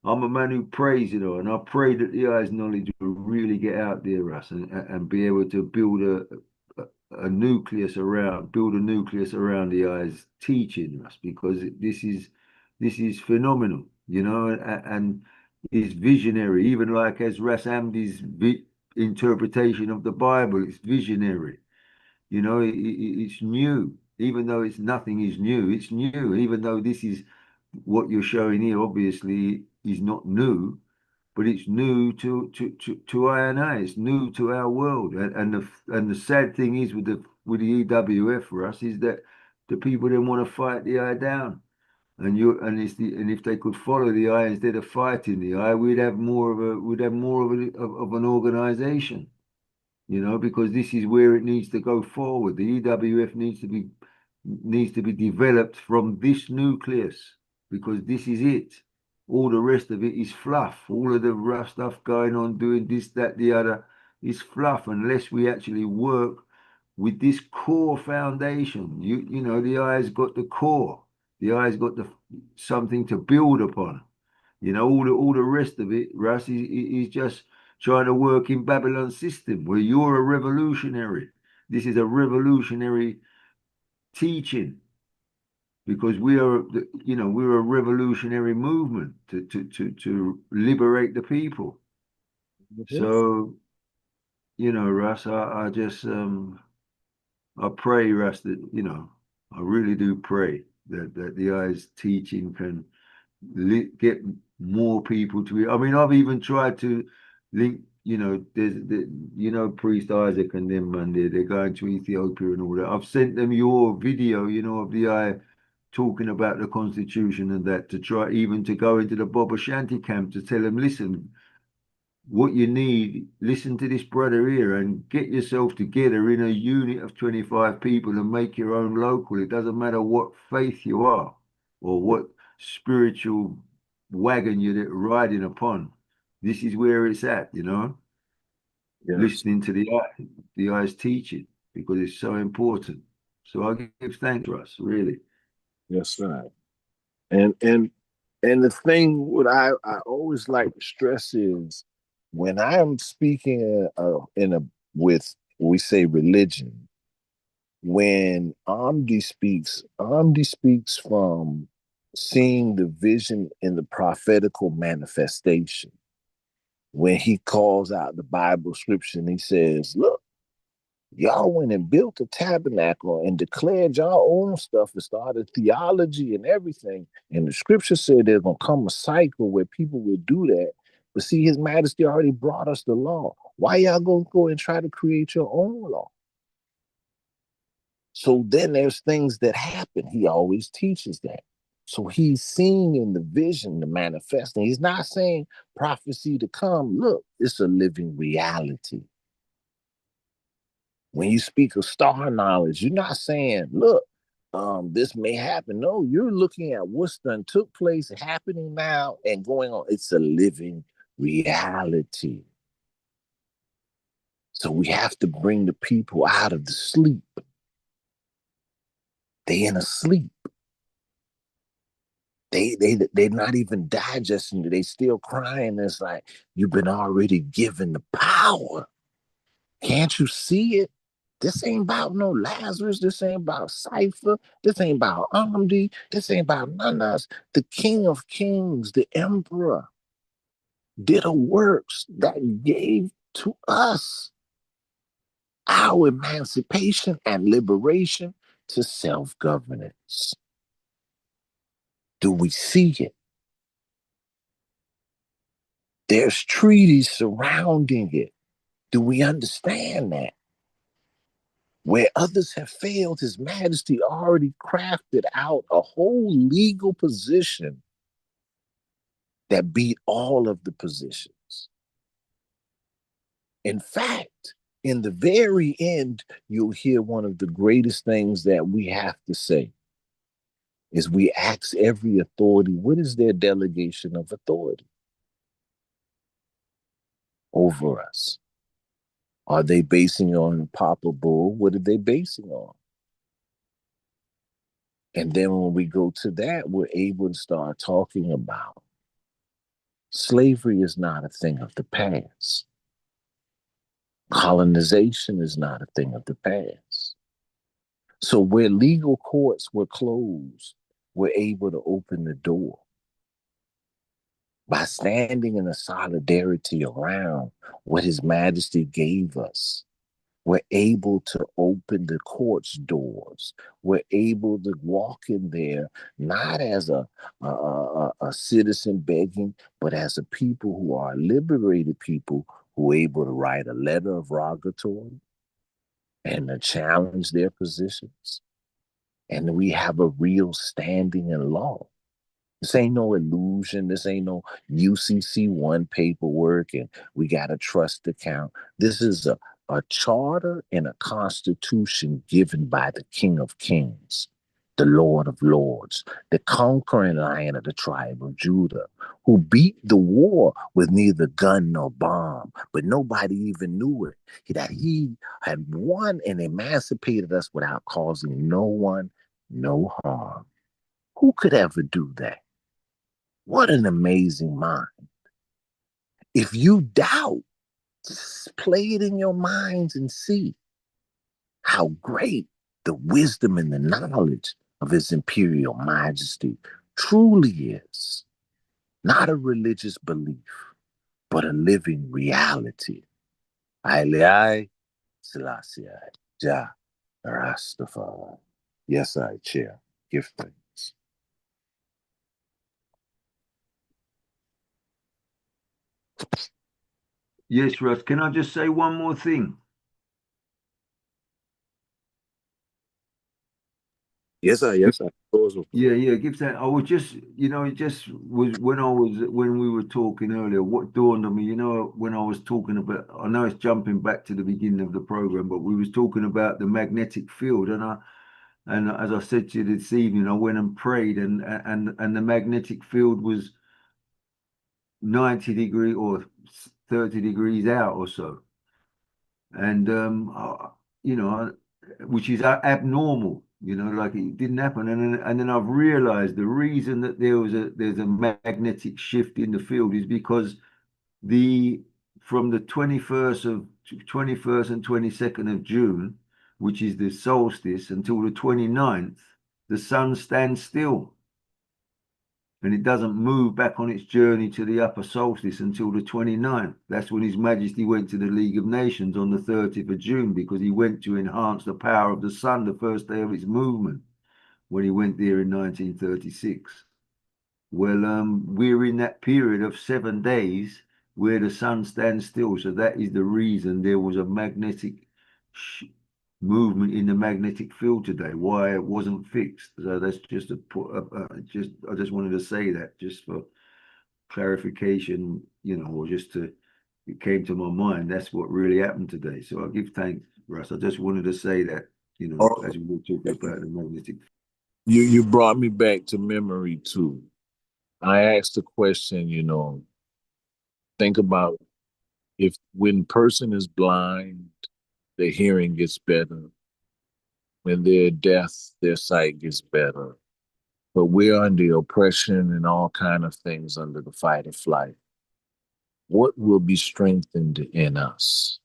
I'm a man who prays, and I pray that the eye's knowledge will really get out there, Russ, and be able to build a nucleus around, the eye's teaching us, because this is phenomenal, and is visionary. Even like as Ras Amdi's interpretation of the Bible, it's visionary. It's new, even though nothing is new. It's new, even though this is what you're showing here. Obviously, is not new, but it's new to I and I. It's new to our world. And the sad thing is with the EWF for us is that the people then want to fight the eye down. And if they could follow the eye instead of fighting the eye, we'd have more of an organization, because this is where it needs to go forward. The EWF needs to be developed from this nucleus, because this is it. All the rest of it is fluff. All of the rough stuff going on, doing this, that, the other, is fluff unless we actually work with this core foundation. The eye's got the core. The eye's got something to build upon. All the rest of it, Russ, is just trying to work in Babylon's system where you're a revolutionary. This is a revolutionary teaching, because we're a revolutionary movement to liberate the people. So, Russ, I just I pray, Russ, that I really do pray that the eyes teaching can get more people to it. I mean, I've even tried to link, Priest Isaac and them, man, they're going to Ethiopia and all that. I've sent them your video, of the eye talking about the constitution and that, to try even to go into the Bob Ashanti camp to tell them, listen, what you need, listen to this brother here and get yourself together in a unit of 25 people and make your own local. It doesn't matter what faith you are or what spiritual wagon you're riding upon. This is where it's at, Yes. listening to the eyes teaching, because it's so important. So I give thanks to us, really. Yes, sir. And the thing what I always like to stress is when I am speaking with, we say, religion. When Amdi speaks from seeing the vision in the prophetical manifestation. When he calls out the Bible scripture and he says, look, y'all went and built a tabernacle and declared y'all own stuff and started theology and everything. And the scripture said there's going to come a cycle where people will do that. But see, His Majesty already brought us the law. Why y'all going to go and try to create your own law? So then there's things that happen. He always teaches that. So he's seeing in the vision the manifesting. He's not saying prophecy to come. Look, it's a living reality. When you speak of star knowledge, you're not saying, look, this may happen. No, you're looking at what's done took place, happening now, and going on. It's a living reality. So we have to bring the people out of the sleep. They in a sleep. They're not even digesting it. They still crying. It's like you've been already given the power. Can't you see it? This ain't about no Lazarus. This ain't about Cypher. This ain't about Amdi. This ain't about none of us. The King of Kings, the Emperor, did a works that gave to us our emancipation and liberation to self-governance. Do we see it? There's treaties surrounding it. Do we understand that? Where others have failed, His Majesty already crafted out a whole legal position that beat all of the positions. In fact, in the very end, you'll hear one of the greatest things that we have to say is we ask every authority, what is their delegation of authority over us? Are they basing on Papa Bull? What are they basing on? And then when we go to that, we're able to start talking about slavery is not a thing of the past. Colonization is not a thing of the past. So where legal courts were closed, we're able to open the door by standing in a solidarity around what His Majesty gave us. We're able to open the court's doors. We're able to walk in there not as a citizen begging, but as a people who are liberated people who are able to write a letter of rogatory and to challenge their positions. And we have a real standing in law. This ain't no illusion. This ain't no UCC1 paperwork and we got a trust account. This is a charter and a constitution given by the King of Kings, the Lord of Lords, the conquering lion of the tribe of Judah, who beat the war with neither gun nor bomb, but nobody even knew it. That He had won and emancipated us without causing no one no harm. Who could ever do that? What an amazing mind. If you doubt, just play it in your minds and see how great the wisdom and the knowledge of His Imperial Majesty truly is. Not a religious belief, but a living reality. Haile Selassie, Jah Rastafari. Yes, I chair. Give thanks. Yes, Russ. Can I just say one more thing? Yes, I. Yeah. Give that. I was just, it just was when we were talking earlier. What dawned on me, when I was talking about, I know it's jumping back to the beginning of the program, but we was talking about the magnetic field, and as I said to you this evening, I went and prayed, and the magnetic field was 90 degrees or 30 degrees out or so, and which is abnormal. Like it didn't happen, and then I've realized the reason that there's a magnetic shift in the field is because from the 21st and 22nd of June, which is the solstice, until the 29th, the sun stands still. And it doesn't move back on its journey to the upper solstice until the 29th. That's when His Majesty went to the League of Nations on the 30th of June, because he went to enhance the power of the sun the first day of its movement when he went there in 1936. Well, we're in that period of 7 days where the sun stands still. So that is the reason there was a magnetic movement in the magnetic field today, why it wasn't fixed. So that's just I just wanted to say that just for clarification, or it came to my mind. That's what really happened today. So I give thanks, Russ. I just wanted to say that, as we were talking about the magnetic. You brought me back to memory too. I asked the question, think about if when person is blind, their hearing gets better. When they're deaf, their sight gets better. But we're under oppression and all kind of things under the fight or flight. What will be strengthened in us?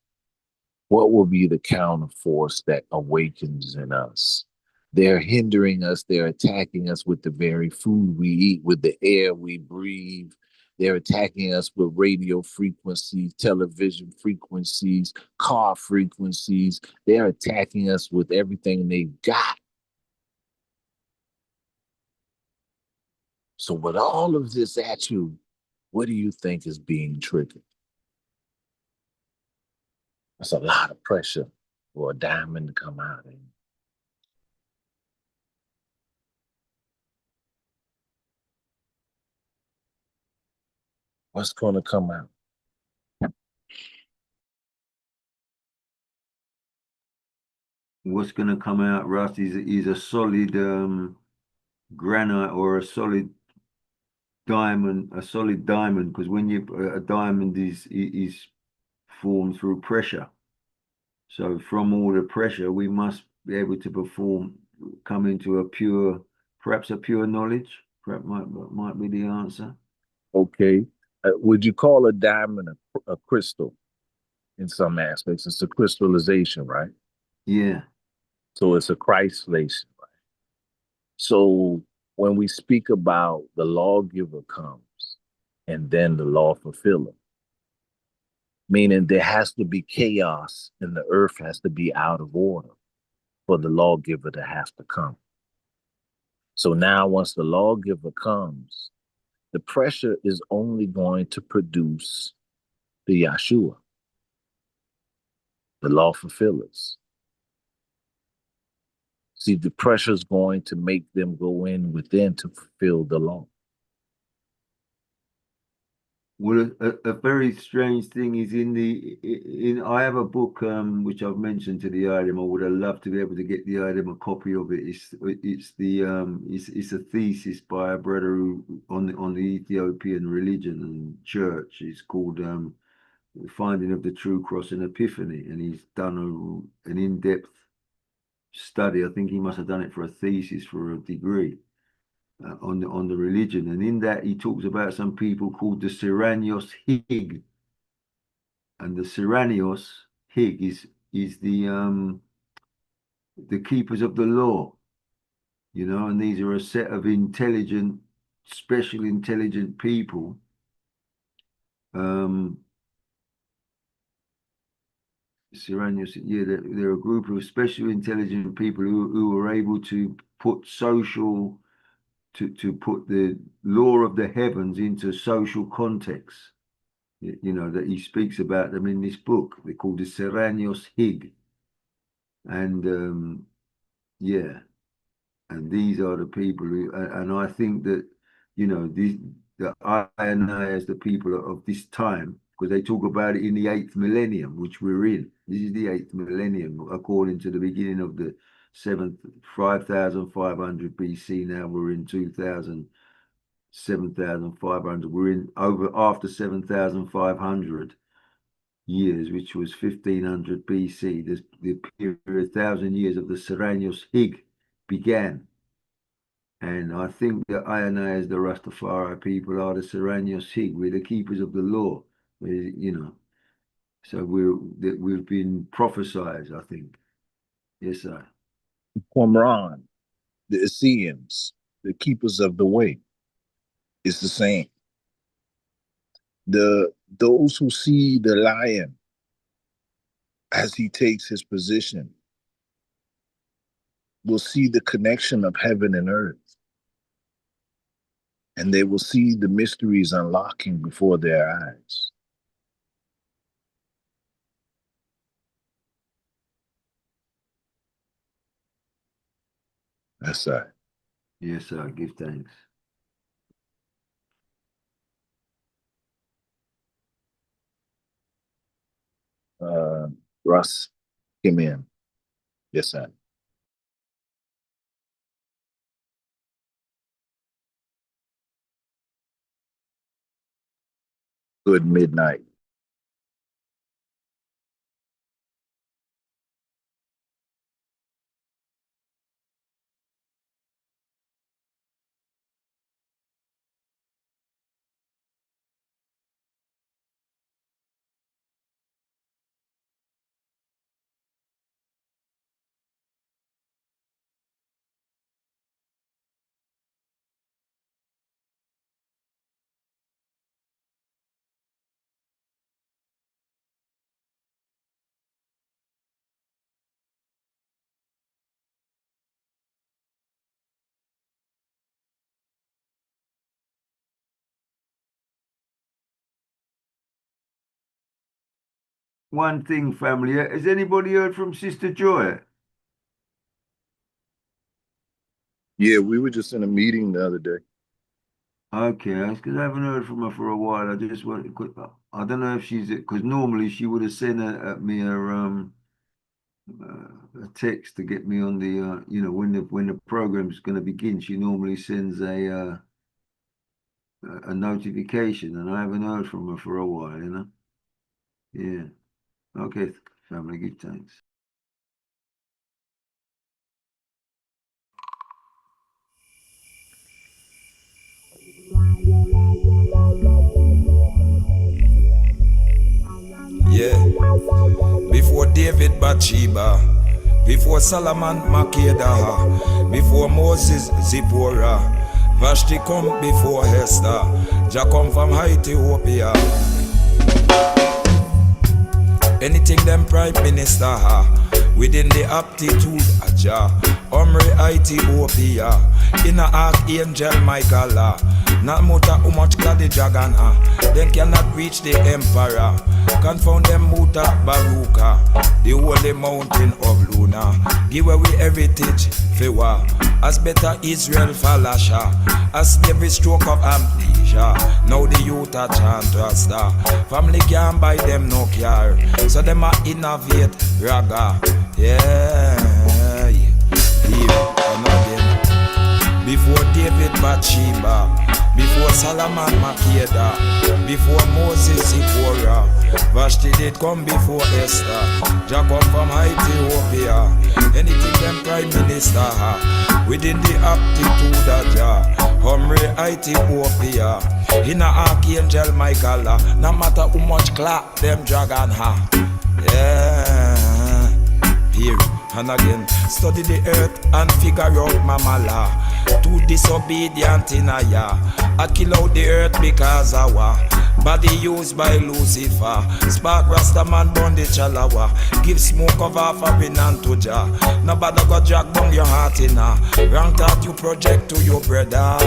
What will be the counter force that awakens in us? They're hindering us. They're attacking us with the very food we eat, with the air we breathe. They're attacking us with radio frequencies, television frequencies, car frequencies. They're attacking us with everything they've got. So, with all of this at you, what do you think is being triggered? That's a lot of pressure for a diamond to come out. What's going to come out? What's going to come out, Russ, is a solid granite or a solid diamond, because when a diamond is formed through pressure. So from all the pressure, we must be able to come into perhaps a pure knowledge. Perhaps might be the answer. Okay. Would you call a diamond a crystal in some aspects? It's a crystallization, right? Yeah. So it's a Christlation, right? So when we speak about the lawgiver comes and then the law fulfiller, meaning there has to be chaos and the earth has to be out of order for the lawgiver to have to come. So now once the lawgiver comes, the pressure is only going to produce the Yahshua, the law fulfillers. See, the pressure is going to make them go in within to fulfill the law. Well, a very strange thing is I have a book which I've mentioned to the item. I would have loved to be able to get the item a copy of it. It's a thesis by a brother on the Ethiopian religion and church. It's called The Finding of the True Cross and Epiphany, and he's done an in-depth study. I think he must have done it for a thesis for a degree. On the religion, and in that he talks about some people called the Siranios Hig, and the Siranios Hig is the keepers of the law, and these are a set of special intelligent people. Siranios, yeah, they're a group of special intelligent people who are able to put to put the law of the heavens into social context. That he speaks about them in this book. They're called the Serranios Hig. And yeah, and these are the people and I think that, the I as the people of this time, because they talk about it in the 8th millennium, which we're in. This is the 8th millennium, according to the beginning of the 5,500 BC. Now we're in 7,500. We're in after 7,500 years, which was 1500 BC. The period 1,000 years of the Serranios Hig began. And I think that I and I, as the Rastafari people, are the Serranios Hig. We're the keepers of the law. So we've been prophesied, I think. Yes, sir. Qumran, the Essenes, the keepers of the way, is the same. Those who see the lion as he takes his position will see the connection of heaven and earth, and they will see the mysteries unlocking before their eyes. That's right. Yes, sir. Give thanks. Russ, come in. Yes, sir. Good midnight. One thing, family. Has anybody heard from Sister Joy? Yeah, we were just in a meeting the other day. Okay, because I haven't heard from her for a while. I just want, I don't know if she's, because normally she would have sent me a text to get me on the, when the program's going to begin. She normally sends a notification, and I haven't heard from her for a while. Yeah. Okay, family, give thanks. Yeah. Before David Bathsheba, before Solomon Makedah, before Moses Zipporah, Vashti come before Esther, Jah come from Ethiopia. Anything them prime minister within the aptitude of Jah, Omri Ethiopia, in a archangel Michael, not matter how much God the dragon they cannot reach the emperor. Confound them Muta Baruka, the holy mountain of Luna. Give away heritage, Fewa, as better Israel Falasha, as every stroke of amnesia. Now the youth are chant Rasta. Family can't buy them no car, so them a innovate raga. Yeah. Here and again. Before David Bathsheba, before Solomon Makedah, before Moses Zipporah, Vashti did come before Esther. Jah come from Ethiopia. Anything them prime minister within the aptitude of Jah, Omri Ethiopia. In a archangel Michael, no matter how much clap them dragon Yeah. Here and again, study the earth and figure out mamala. Too disobedient in a ya. I kill out the earth because of body used by Lucifer. Spark Rastaman burn the chalawa. Give smoke of half a win and to Jah. Nobody got drag down your heart in a wrong thought you project to your brother.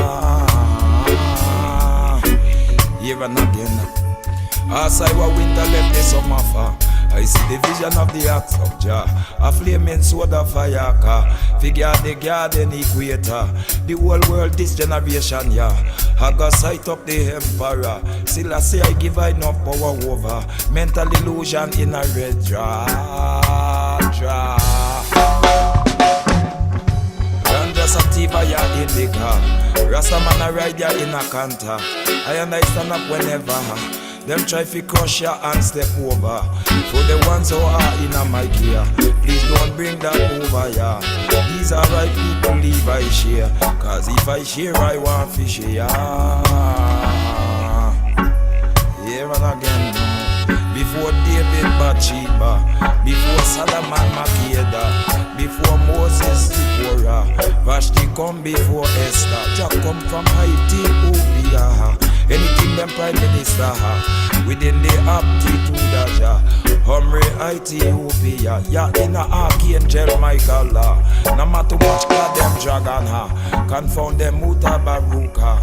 Here and again, as I was winter left the summer far, I see the vision of the axe of Jah, a flaming sword of fire car. Figure the garden equator, the whole world this generation, yeah. I got sight up the emperor. Still I say I give I enough power over mental illusion in a red draw. Ganja sativa ya indica, Rastaman a ride ya in a canter. I and I stand up whenever them try to crush ya and step over. For the ones who are in a my gear, please don't bring that over ya. These are right people, leave I share, cause if I share I want to share. Here and again, before David Bathsheba, before Solomon Makedah, before Moses Zipporah, Vashti come before Esther. Jah come from Ethiopia. Anything them prime minister within the aptitude of Jah, Omri Ethiopia. Yeah, in a archangel Michael, no matter much God them dragon confound them Muta Baruka.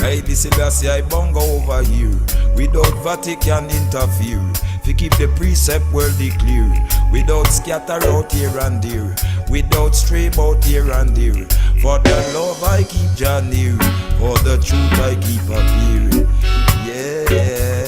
Hey, this is I bongo over here, without Vatican interfere. To keep the precept worldly clear, without scatter out here and there, without stray out here and there. For the love I keep Jah near, for the truth I keep appearing. Yeah,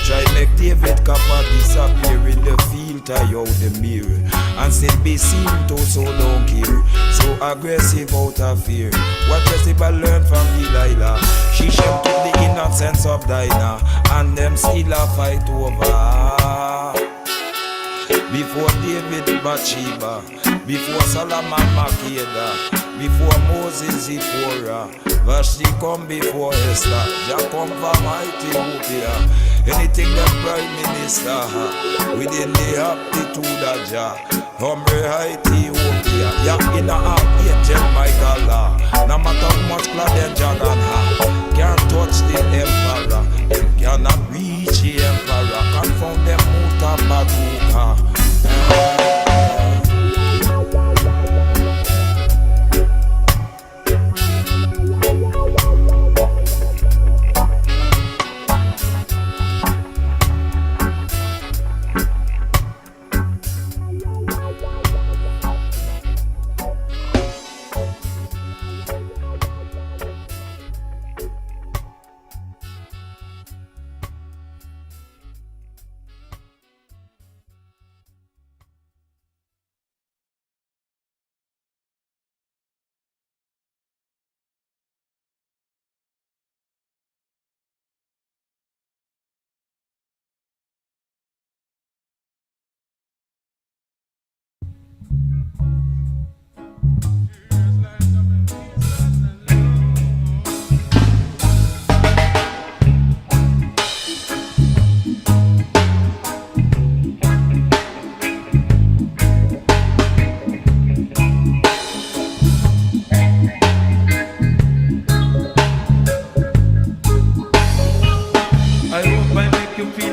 try make David Kappa disappear in the field, beat I out the mirror and still be seen to so don't care. So aggressive out of fear. What Jessica learned from Delilah. She showed to the innocence of Dinah, and them still a fight over. Before David Bathsheba, before Solomon Makeda, before Moses Zipporah, Vashti come before Esther, Jah come from Ethiopia. Anything the Prime Minister within the aptitude of Jah, Humble Ethiopia, yeah, in a heart, angel Michael. No matter how much cloud Jah can't touch the emperor, them cannot reach the emperor, confound them Muta Baruka.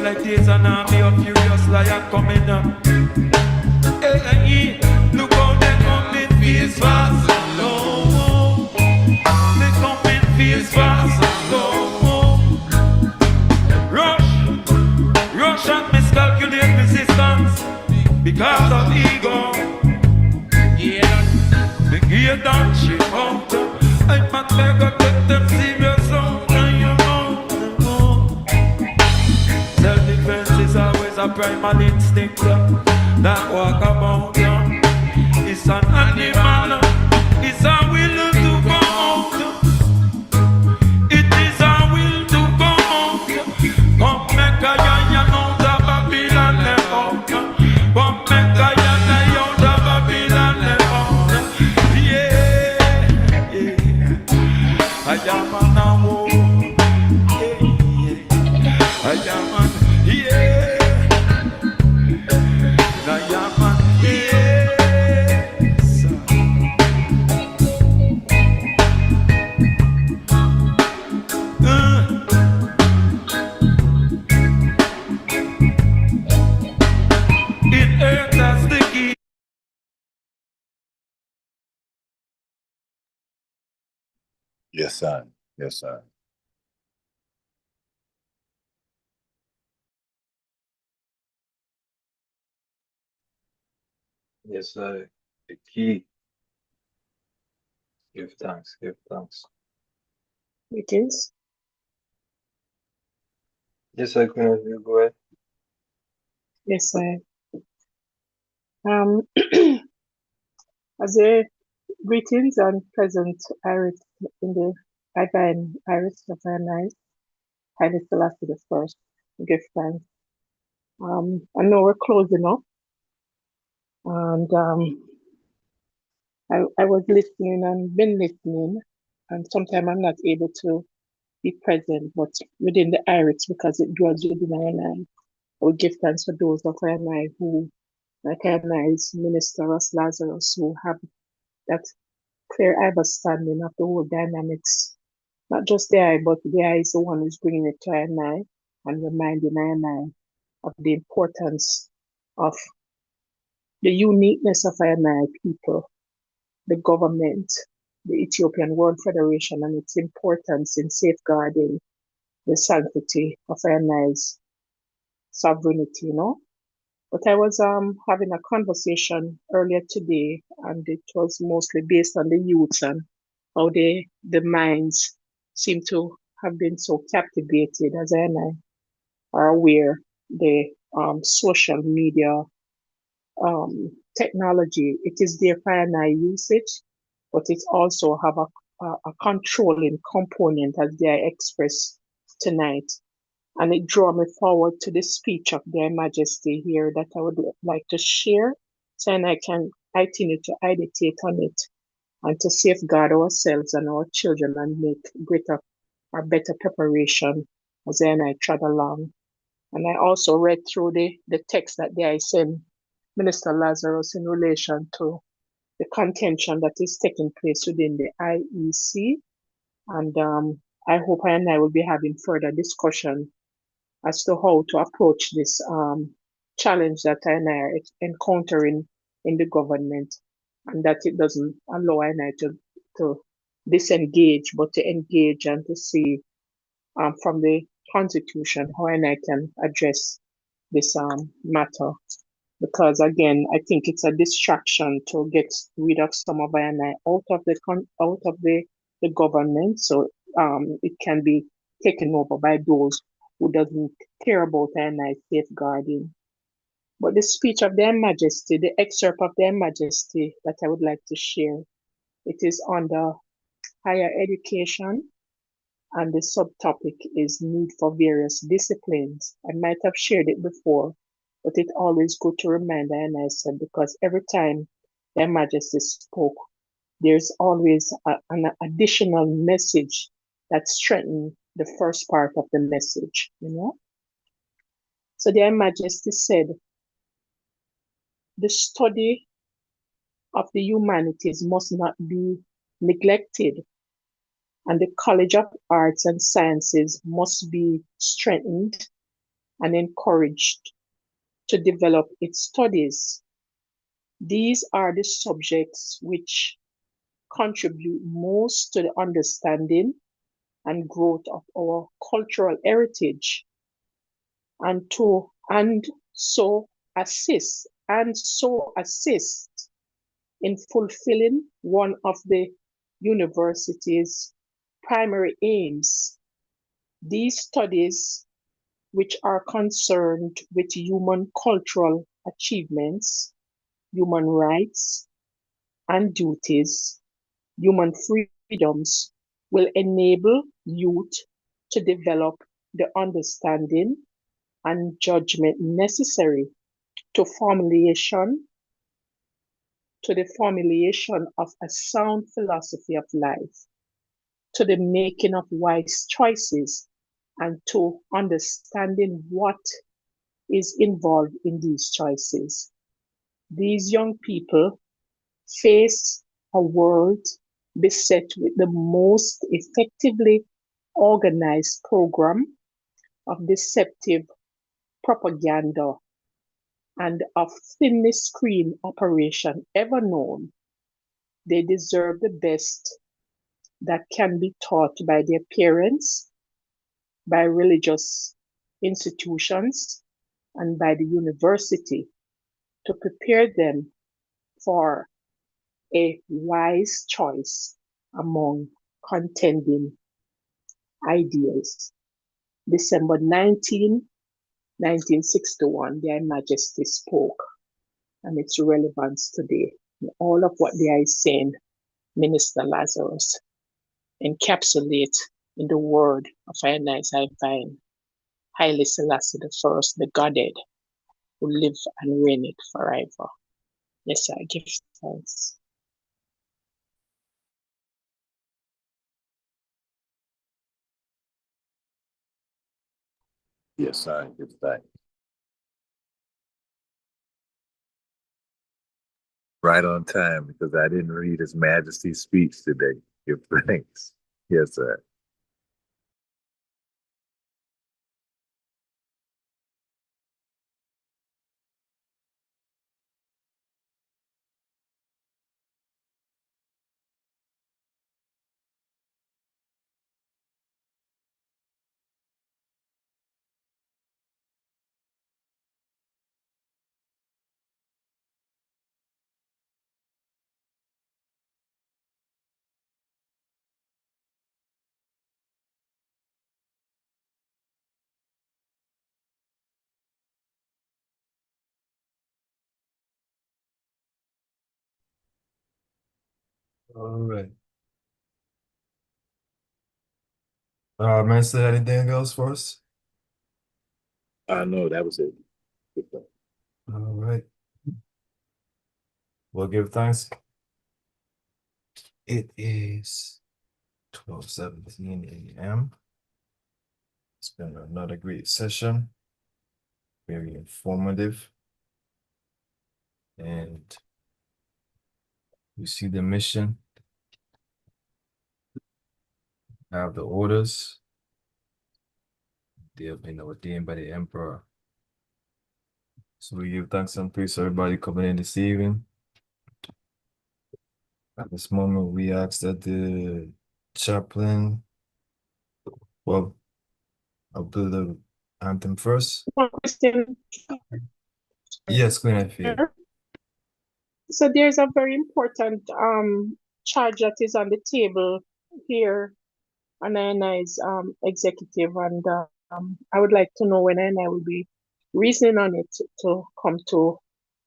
Like there's an army of furious lions coming up. Hey, look how they come in fierce fast and low. They come in fierce fast and low. Rush and miscalculate resistance because of ego. Yeah, the gear don't ship out. I might never take them serious out. Self-defense is always a primal instinct that walk about. It's an animal, it's a will to go out. It is a will to go out. Come make a yan out of Babylon left out. Come make a yan out of Babylon left out. Yeah, yeah. I am an awo. I am an yeah. I am an yes. It earth as the key. Yes, sir. Yes, sir. Yes, sir. The key. Give thanks, give thanks. Greetings. Yes, I can go ahead. Yes, sir. As a greetings and present Iris in the Divine Iris of our night, Haile Selassie the first. Give thanks. I know we're closing up, and I was listening and been listening, and sometimes I'm not able to be present, but within the Iris because it dwells within our life. I will give thanks for those of our life who, like our lives, Minister Ross Lazarus, who have that clear understanding of the whole dynamics. Not just the eye, but the eye is the one who's bringing it to our eye and reminding our eye of the importance of the uniqueness of our eye people, the government, the Ethiopian World Federation, and its importance in safeguarding the sanctity of our eye's sovereignty, you know. But I was having a conversation earlier today, and it was mostly based on the youth and how the minds seem to have been so captivated, as I are aware, the social media technology. It is there for an I use it, but it also have a controlling component as they expressed tonight. And it drew me forward to the speech of Their Majesty here that I would like to share, so and I can continue to meditate on it and to safeguard ourselves and our children and make greater or better preparation as I and I trod along. And I also read through the text that they sent Minister Lazarus in relation to the contention that is taking place within the IEC. And I hope I and I will be having further discussion as to how to approach this challenge that I and I are encountering in the government, and that it doesn't allow I and I to disengage, but to engage and to see from the Constitution how I and I can address this matter. Because again, I think it's a distraction to get rid of some of I and I out of the government, so it can be taken over by those who doesn't care about I and I safeguarding. But the speech of Their Majesty, the excerpt of Their Majesty that I would like to share, it is under higher education, and the subtopic is need for various disciplines. I might have shared it before, but it's always good to remind and I said, because every time Their Majesty spoke, there's always an additional message that strengthens the first part of the message, you know? So Their Majesty said, the study of the humanities must not be neglected, and the College of Arts and Sciences must be strengthened and encouraged to develop its studies. These are the subjects which contribute most to the understanding and growth of our cultural heritage, and so assist in fulfilling one of the university's primary aims. These studies, which are concerned with human cultural achievements, human rights and duties, human freedoms, will enable youth to develop the understanding and judgment necessary to the formulation of a sound philosophy of life, to the making of wise choices, and to understanding what is involved in these choices. These young people face a world beset with the most effectively organized program of deceptive propaganda and of thinly screened operation ever known. They deserve the best that can be taught by their parents, by religious institutions, and by the university to prepare them for a wise choice among contending ideas. December 19, 1961, Their Majesty spoke, and its relevance today. All of what they are saying, Minister Lazarus, encapsulate in the word of our nice I find Haile Selassie the First, the Godhead, who live and reign it forever. Yes, I give thanks. Yes, I give thanks. Right on time, because I didn't read His Majesty's speech today. Give thanks. Yes, sir. All right. Minister, anything else for us? No, that was it. All right. We'll give thanks. It is 12:17 a.m. It's been another great session, very informative. And you see the mission, have the orders. They have been ordained by the emperor. So we give thanks and praise to everybody coming in this evening. At this moment, we ask that the chaplain, well, I'll do the anthem first. One question. Yes, Queen Afia. So there's a very important charge that is on the table here on INI's executive, and I would like to know when INI will be reasoning on it to come to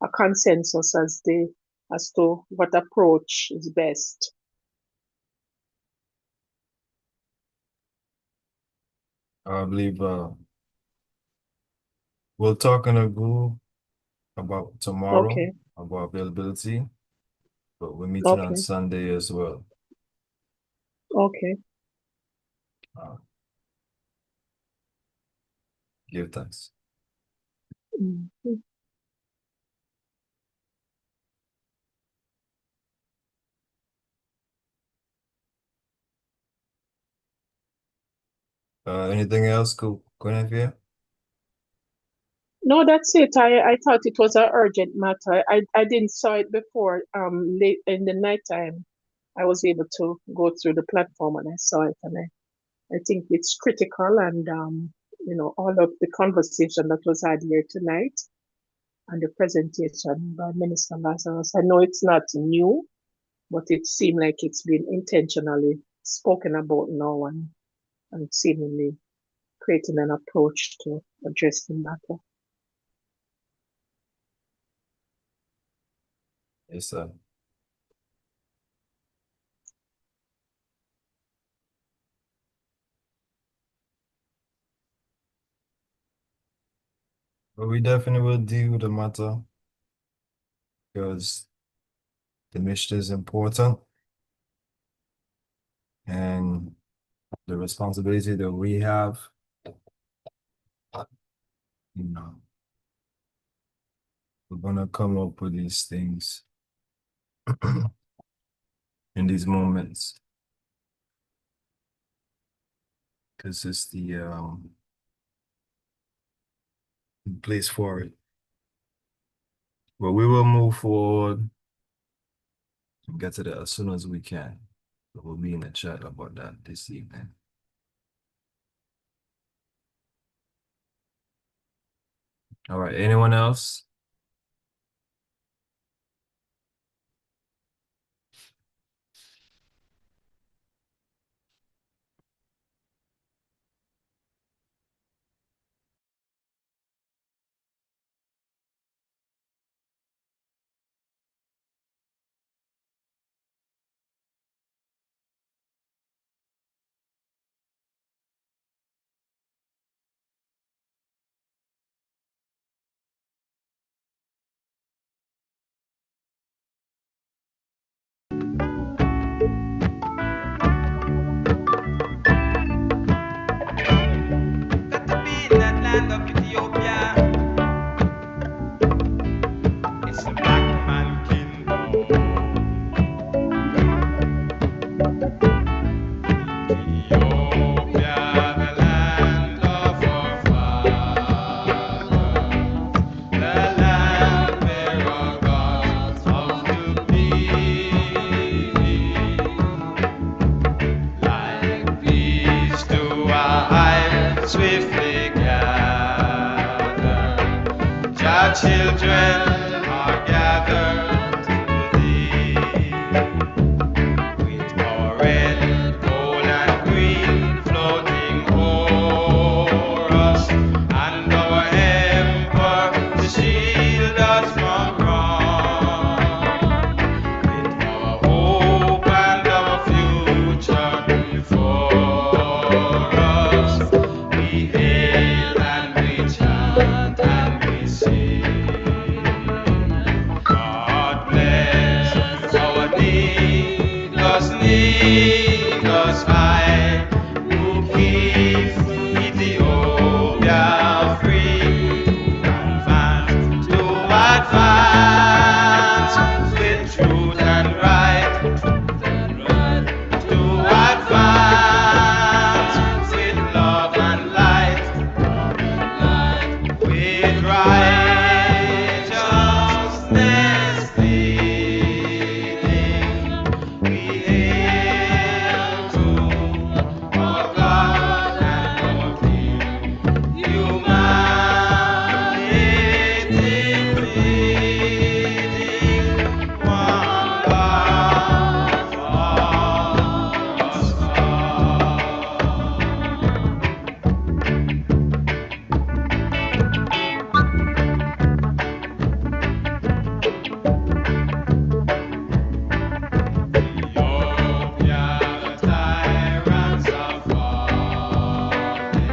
a consensus as to what approach is best. I believe we'll talk in a group about tomorrow, Okay. about availability, but we're meeting on Okay. Sunday as well. Okay. Give thanks. Mhm. Anything else, Queen Afia? No, that's it. I thought it was an urgent matter. I didn't saw it before. Late in the nighttime, I was able to go through the platform and I saw it, and I think it's critical, and all of the conversation that was had here tonight and the presentation by Minister Lazarus. I know it's not new, but it seemed like it's been intentionally spoken about now, and seemingly creating an approach to address the matter. Yes, sir. But we definitely will deal with the matter because the mission is important and the responsibility that we have, we're gonna come up with these things in these moments because it's the place for it. But we will move forward and get to that as soon as we can. So we'll be in the chat about that this evening. All right, anyone else? In that land of Ethiopia, it's a black man kingdom. Ethiopia, the land of our fathers, the land where our gods come to be. Like these to our eyes swiftly gathered, our children are gathered to thee. With our red, gold, and green floating o'er us, and our emperor to shield us from wrong. With our hope and right, to advance with love and light, with righteousness pleading. We hail to our God and our King, humanity pleading, one God for us all. Ethiopia, the tyrants are falling,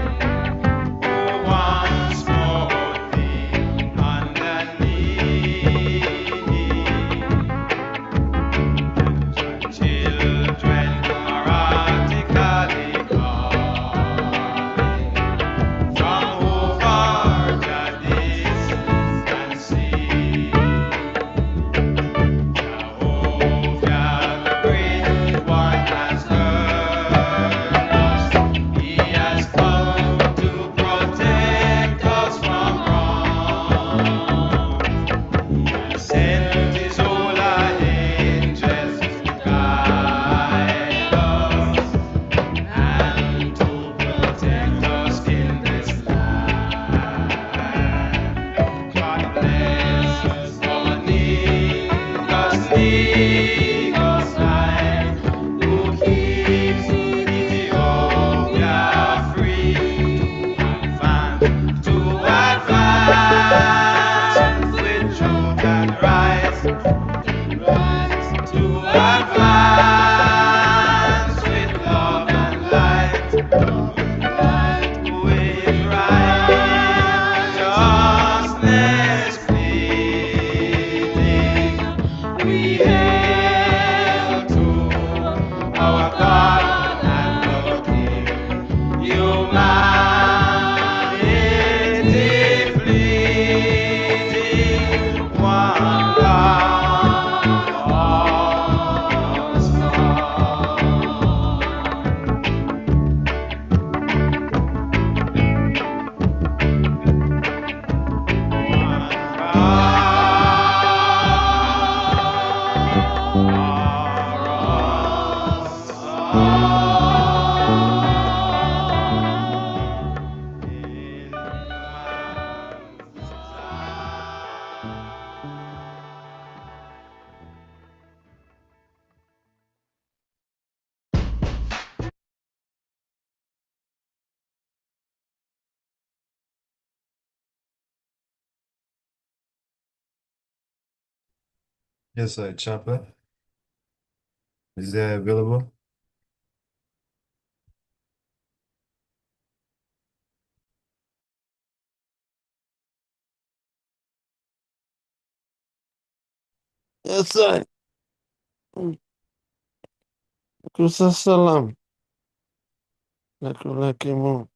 who once smote thee underneath. Children mortically calling from over Jadis and sea. Jehovah, the great one, has heard us. He has come to protect us from wrong. He has sent his holy angels to guide us and to protect us in this land. God bless our Negus life, who keeps Ethiopia free, to advance with truth and right, to advance with love and light, with righteousness pleading. We hail to our God and our King, humanity pleading, one God for us all. Yes, sir, Chopper. Is that available? Yes, sir. Salam. Lakimu.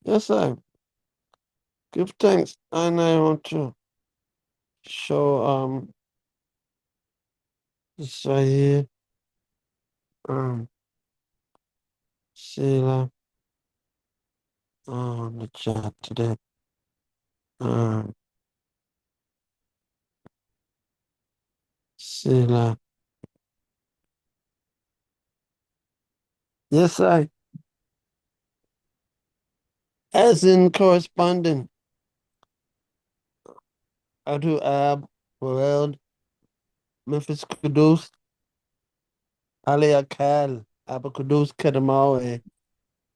Yes, sir. Give thanks. And I want to show this right here. Sheila on the chat today. Sheila. Yes, I. As in corresponding, I do Ab, World, Memphis Kudus, Ali Akal, Abba Kudus Kedamawe,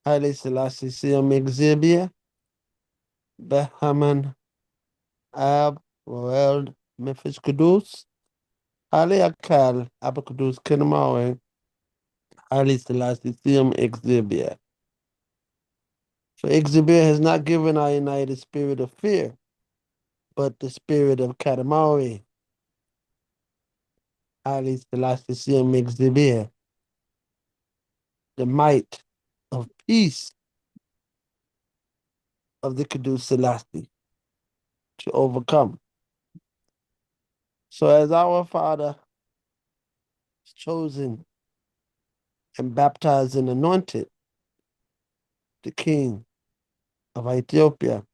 Haile Selassie Siam Exhibia, Behaman, Ab, World, Memphis Kudus, Ali Akal, Abba Kudus Kedamawe, Haile Selassie Siam Exhibia. For Exhibia has not given our united spirit of fear, but the spirit of Kadamawi. Haile Selassie Siam Exhibia. The might of peace of the Kudus Selassie to overcome. So as our Father chosen and baptized and anointed the king of Ethiopia.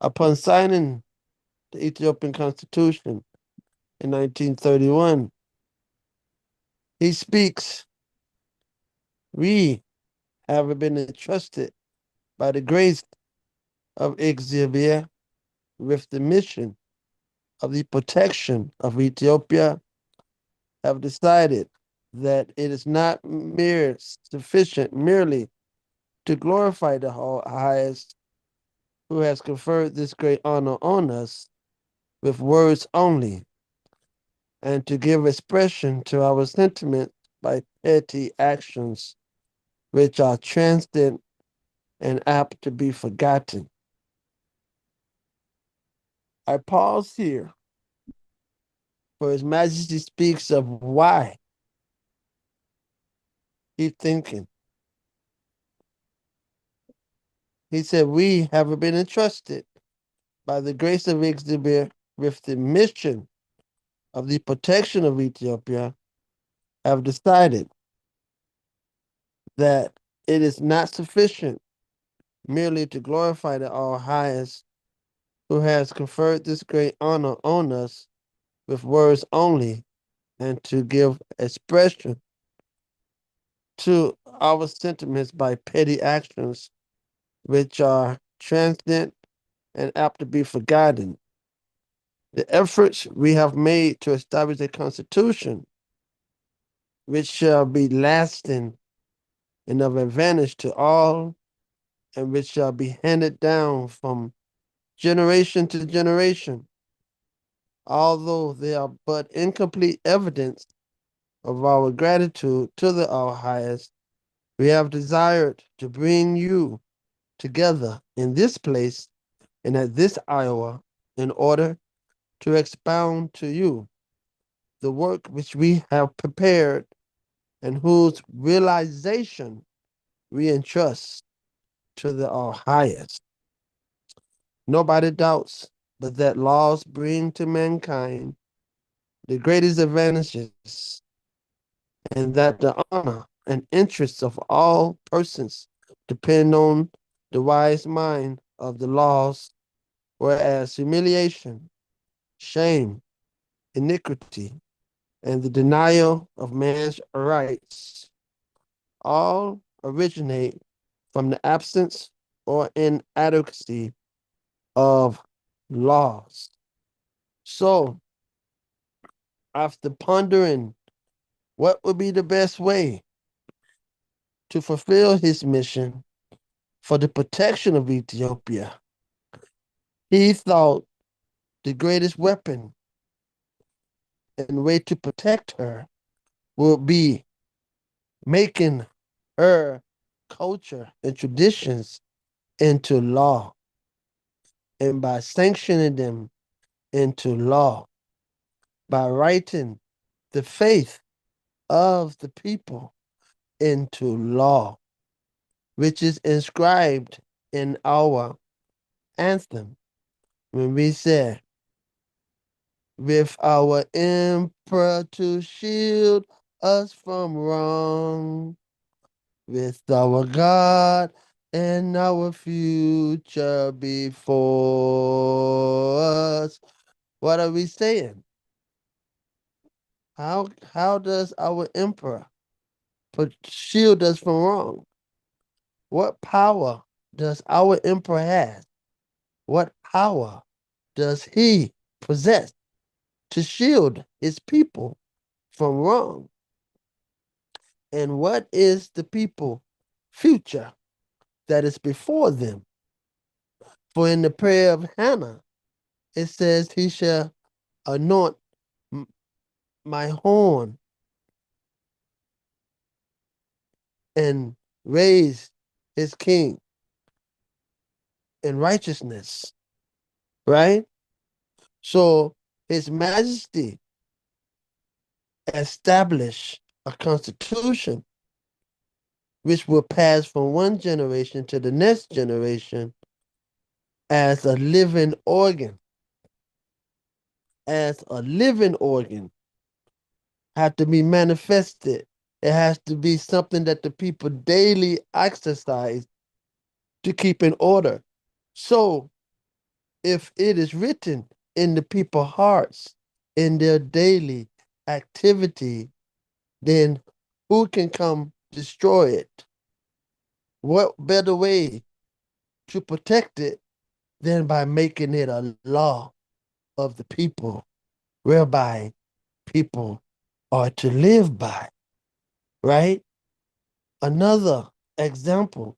Upon signing the Ethiopian Constitution in 1931, he speaks, "We have been entrusted by the grace of Exhibia with the mission of the protection of Ethiopia, have decided that it is not mere sufficient merely to glorify the highest who has conferred this great honor on us with words only, and to give expression to our sentiments by petty actions which are transient and apt to be forgotten." I pause here, for His Majesty speaks of why he's thinking. He said, "We have been entrusted by the grace of Exhibit with the mission of the protection of Ethiopia, have decided that it is not sufficient merely to glorify the All Highest who has conferred this great honor on us with words only, and to give expression to our sentiments by petty actions which are transient and apt to be forgotten. The efforts we have made to establish a constitution which shall be lasting and of advantage to all, and which shall be handed down from generation to generation, although they are but incomplete evidence of our gratitude to the All Highest, we have desired to bring you together in this place and at this hour in order to expound to you the work which we have prepared and whose realization we entrust to the All Highest. Nobody doubts but that laws bring to mankind the greatest advantages, and that the honor and interests of all persons depend on the wise mind of the laws, whereas humiliation, shame, iniquity, and the denial of man's rights all originate from the absence or inadequacy of laws. So, after pondering what would be the best way to fulfill his mission for the protection of Ethiopia, he thought the greatest weapon and way to protect her would be making her culture and traditions into law, and by sanctioning them into law, by writing the faith of the people into law, which is inscribed in our anthem when we say, "With our emperor to shield us from wrong, with our God and our future before us." What are we saying? How does our emperor shield us from wrong? What power does our emperor have? What power does he possess to shield his people from wrong? And what is the people future that is before them? For in the prayer of Hannah, it says, "He shall anoint my horn and raise his king in righteousness," right? So His Majesty established a constitution which will pass from one generation to the next generation as a living organ, as a living organ have to be manifested. It has to be something that the people daily exercise to keep in order. So if it is written in the people's hearts in their daily activity, then who can come destroy it? What better way to protect it than by making it a law of the people, whereby people are to live by, right? Another example,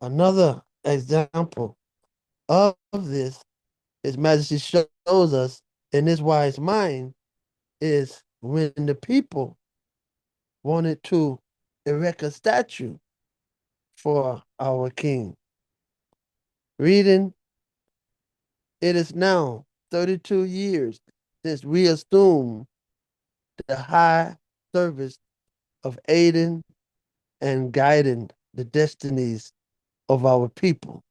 another example of this, His Majesty shows us in this wise mind, is when the people wanted to erect a statue for our king. Reading, it is now 32 years since we assumed the high service of aiding and guiding the destinies of our people.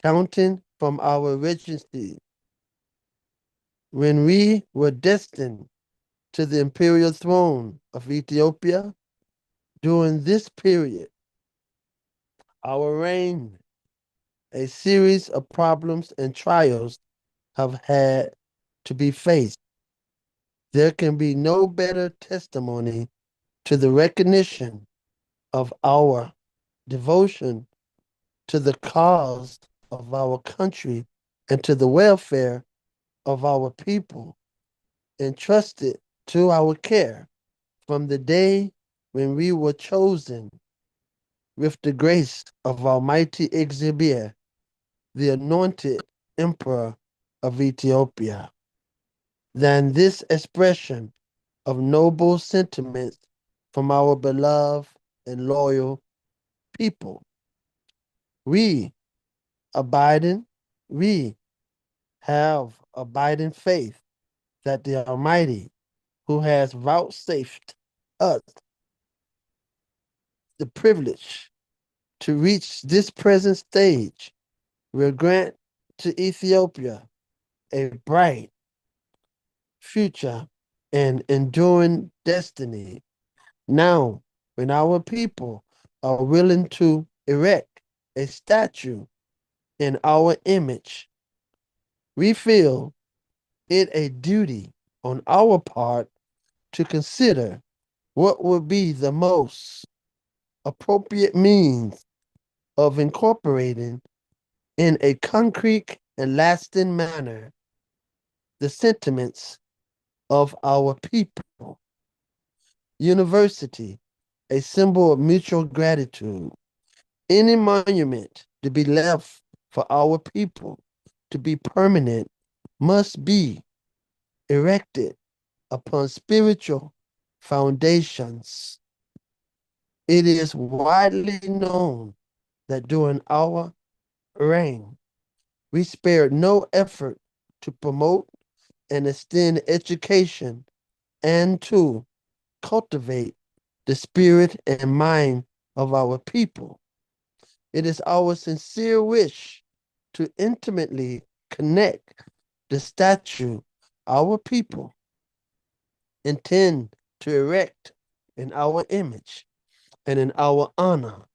Counting from our regency, when we were destined to the imperial throne of Ethiopia, during this period, our reign, a series of problems and trials have had to be faced. There can be no better testimony to the recognition of our devotion to the cause of our country and to the welfare of our people entrusted to our care from the day when we were chosen with the grace of Almighty Exhibir, the anointed emperor of Ethiopia. Than this expression of noble sentiments from our beloved and loyal people. We abiding, we have abiding faith that the Almighty, who has vouchsafed us the privilege to reach this present stage, will grant to Ethiopia a bright future and enduring destiny. Now, when our people are willing to erect a statue in our image, we feel it a duty on our part to consider what would be the most appropriate means of incorporating in a concrete and lasting manner the sentiments of our people. University, a symbol of mutual gratitude. Any monument to be left for our people to be permanent must be erected upon spiritual foundations. It is widely known that during our reign, we spared no effort to promote and extend education and to cultivate the spirit and mind of our people. It is our sincere wish to intimately connect the statue our people intend to erect in our image and in our honor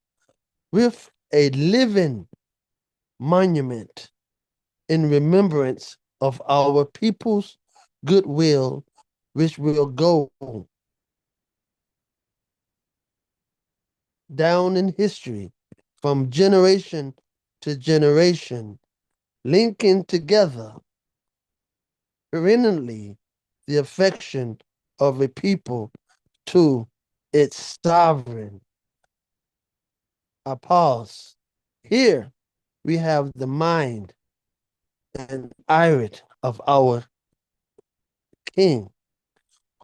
with a living monument in remembrance of our people's goodwill, which will go down in history from generation to generation, linking together perennially the affection of a people to its sovereign. I pause. Here we have the mind and iris of our king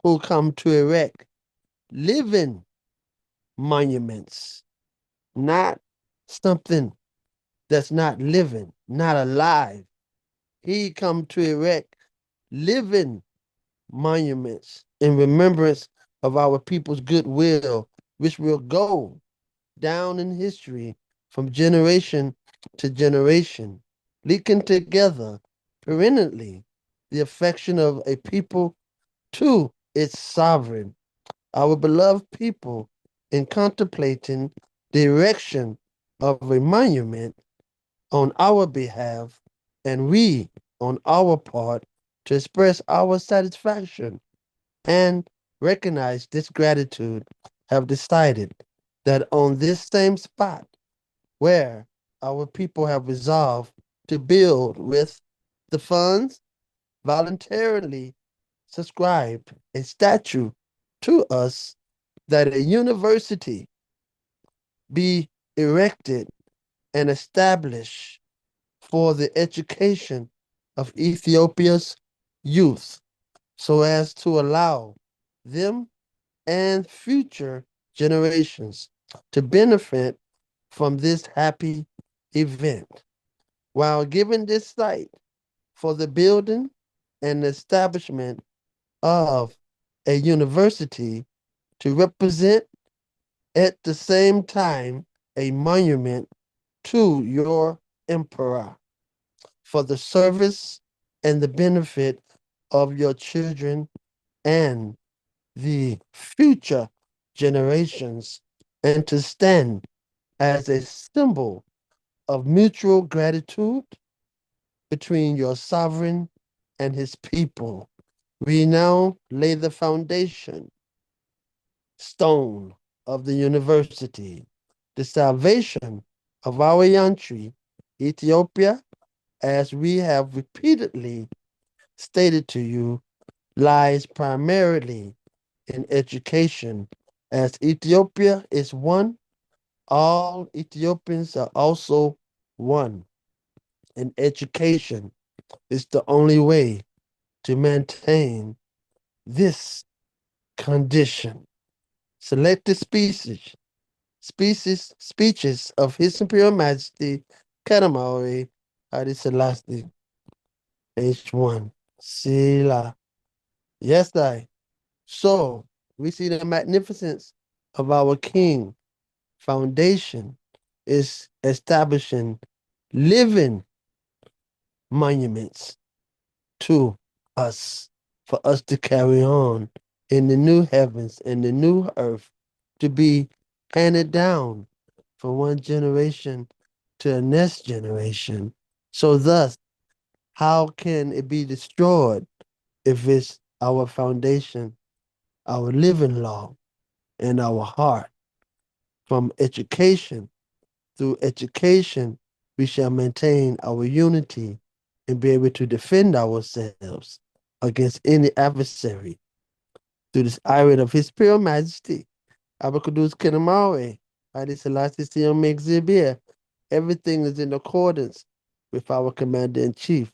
who come to erect living monuments, not something that's not living, not alive. He come to erect living monuments in remembrance of our people's goodwill, which will go down in history from generation to generation, linking together perennially the affection of a people to its sovereign, our beloved people, in contemplating the erection of a monument on our behalf, and we, on our part, to express our satisfaction and recognize this gratitude, have decided that on this same spot where our people have resolved to build with the funds voluntarily subscribed a statue to us, that a university be erected and established for the education of Ethiopia's youth, so as to allow them and future generations to benefit from this happy event, while giving this site for the building and establishment of a university to represent at the same time a monument to your emperor for the service and the benefit of your children and the future generations, and to stand as a symbol of mutual gratitude between your sovereign and his people. We now lay the foundation stone of the university, the salvation of our country, Ethiopia, as we have repeatedly stated to you, lies primarily in education. As Ethiopia is one, all Ethiopians are also one. And education is the only way to maintain this condition. Selected speeches of His Imperial Majesty Kadamauri Haile Selassie, H1. Sila. Yes, I. So we see the magnificence of our King. Foundation is establishing living monuments to us, for us to carry on in the new heavens and the new earth, to be handed down from one generation to the next generation. So thus, how can it be destroyed if it's our foundation, our living law, and our heart? From education, through education, we shall maintain our unity and be able to defend ourselves against any adversary. Through this iron of His Imperial Majesty, Abacadus Kenamawe, Haile Selassie Siam Exhibir, everything is in accordance with our Commander in Chief.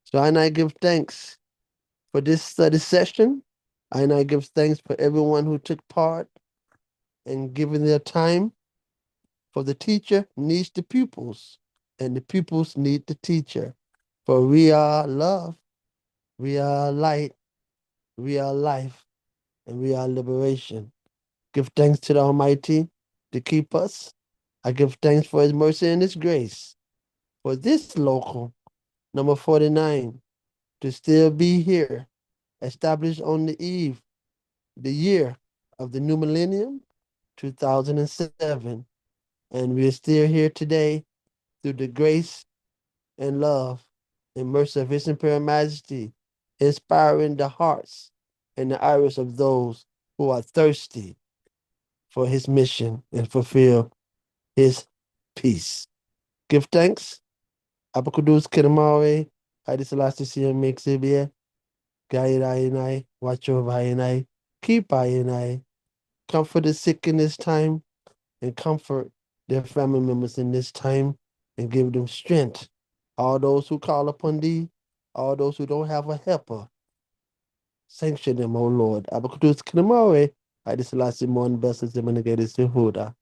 So I give thanks for this study session. I give thanks for everyone who took part and given their time. For the teacher needs the pupils, and the pupils need the teacher. For we are love, we are light, we are life, and we are liberation. Give thanks to the Almighty to keep us. I give thanks for His mercy and His grace. For this local, number 49, to still be here, established on the year of the new millennium, 2007. And we are still here today through the grace and love and mercy of His Imperial Majesty, inspiring the hearts and the iris of those who are thirsty for His mission and fulfill His peace. Give thanks. Abakudus Kedamare, Haile Selassie Siam Mexibia, Guide Ayenai, watch over Ayenai, keep Ayenai, comfort the sick in this time, and comfort their family members in this time, and give them strength. All those who call upon thee, all those who don't have a helper, sanction them, O Lord. Abakudus Kedamare, Haile Selassie Mon Bessa Zimanagadi Sihuda.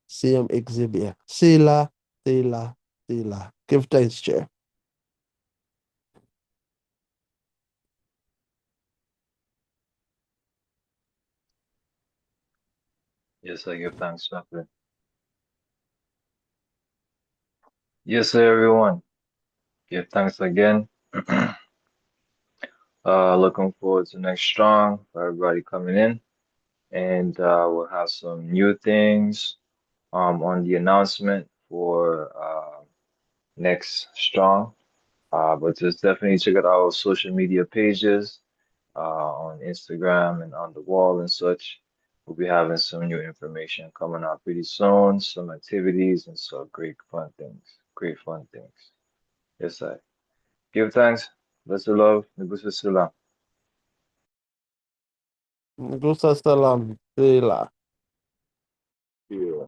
CM Exhibit. Sila, Sila, Sila. Give thanks, Chair. Yes, I give thanks, Chaplain. Yes, sir, everyone. Give thanks again. Looking forward to next strong for everybody coming in, and we'll have some new things on the announcement for next strong. But just definitely check out our social media pages on Instagram and on the wall and such. We'll be having some new information coming out pretty soon, some activities and some great fun things. Great fun things. Yes, I give thanks. Bless the love. Nebuchadnezzar Salam. Gusa salam. Sila. Yeah.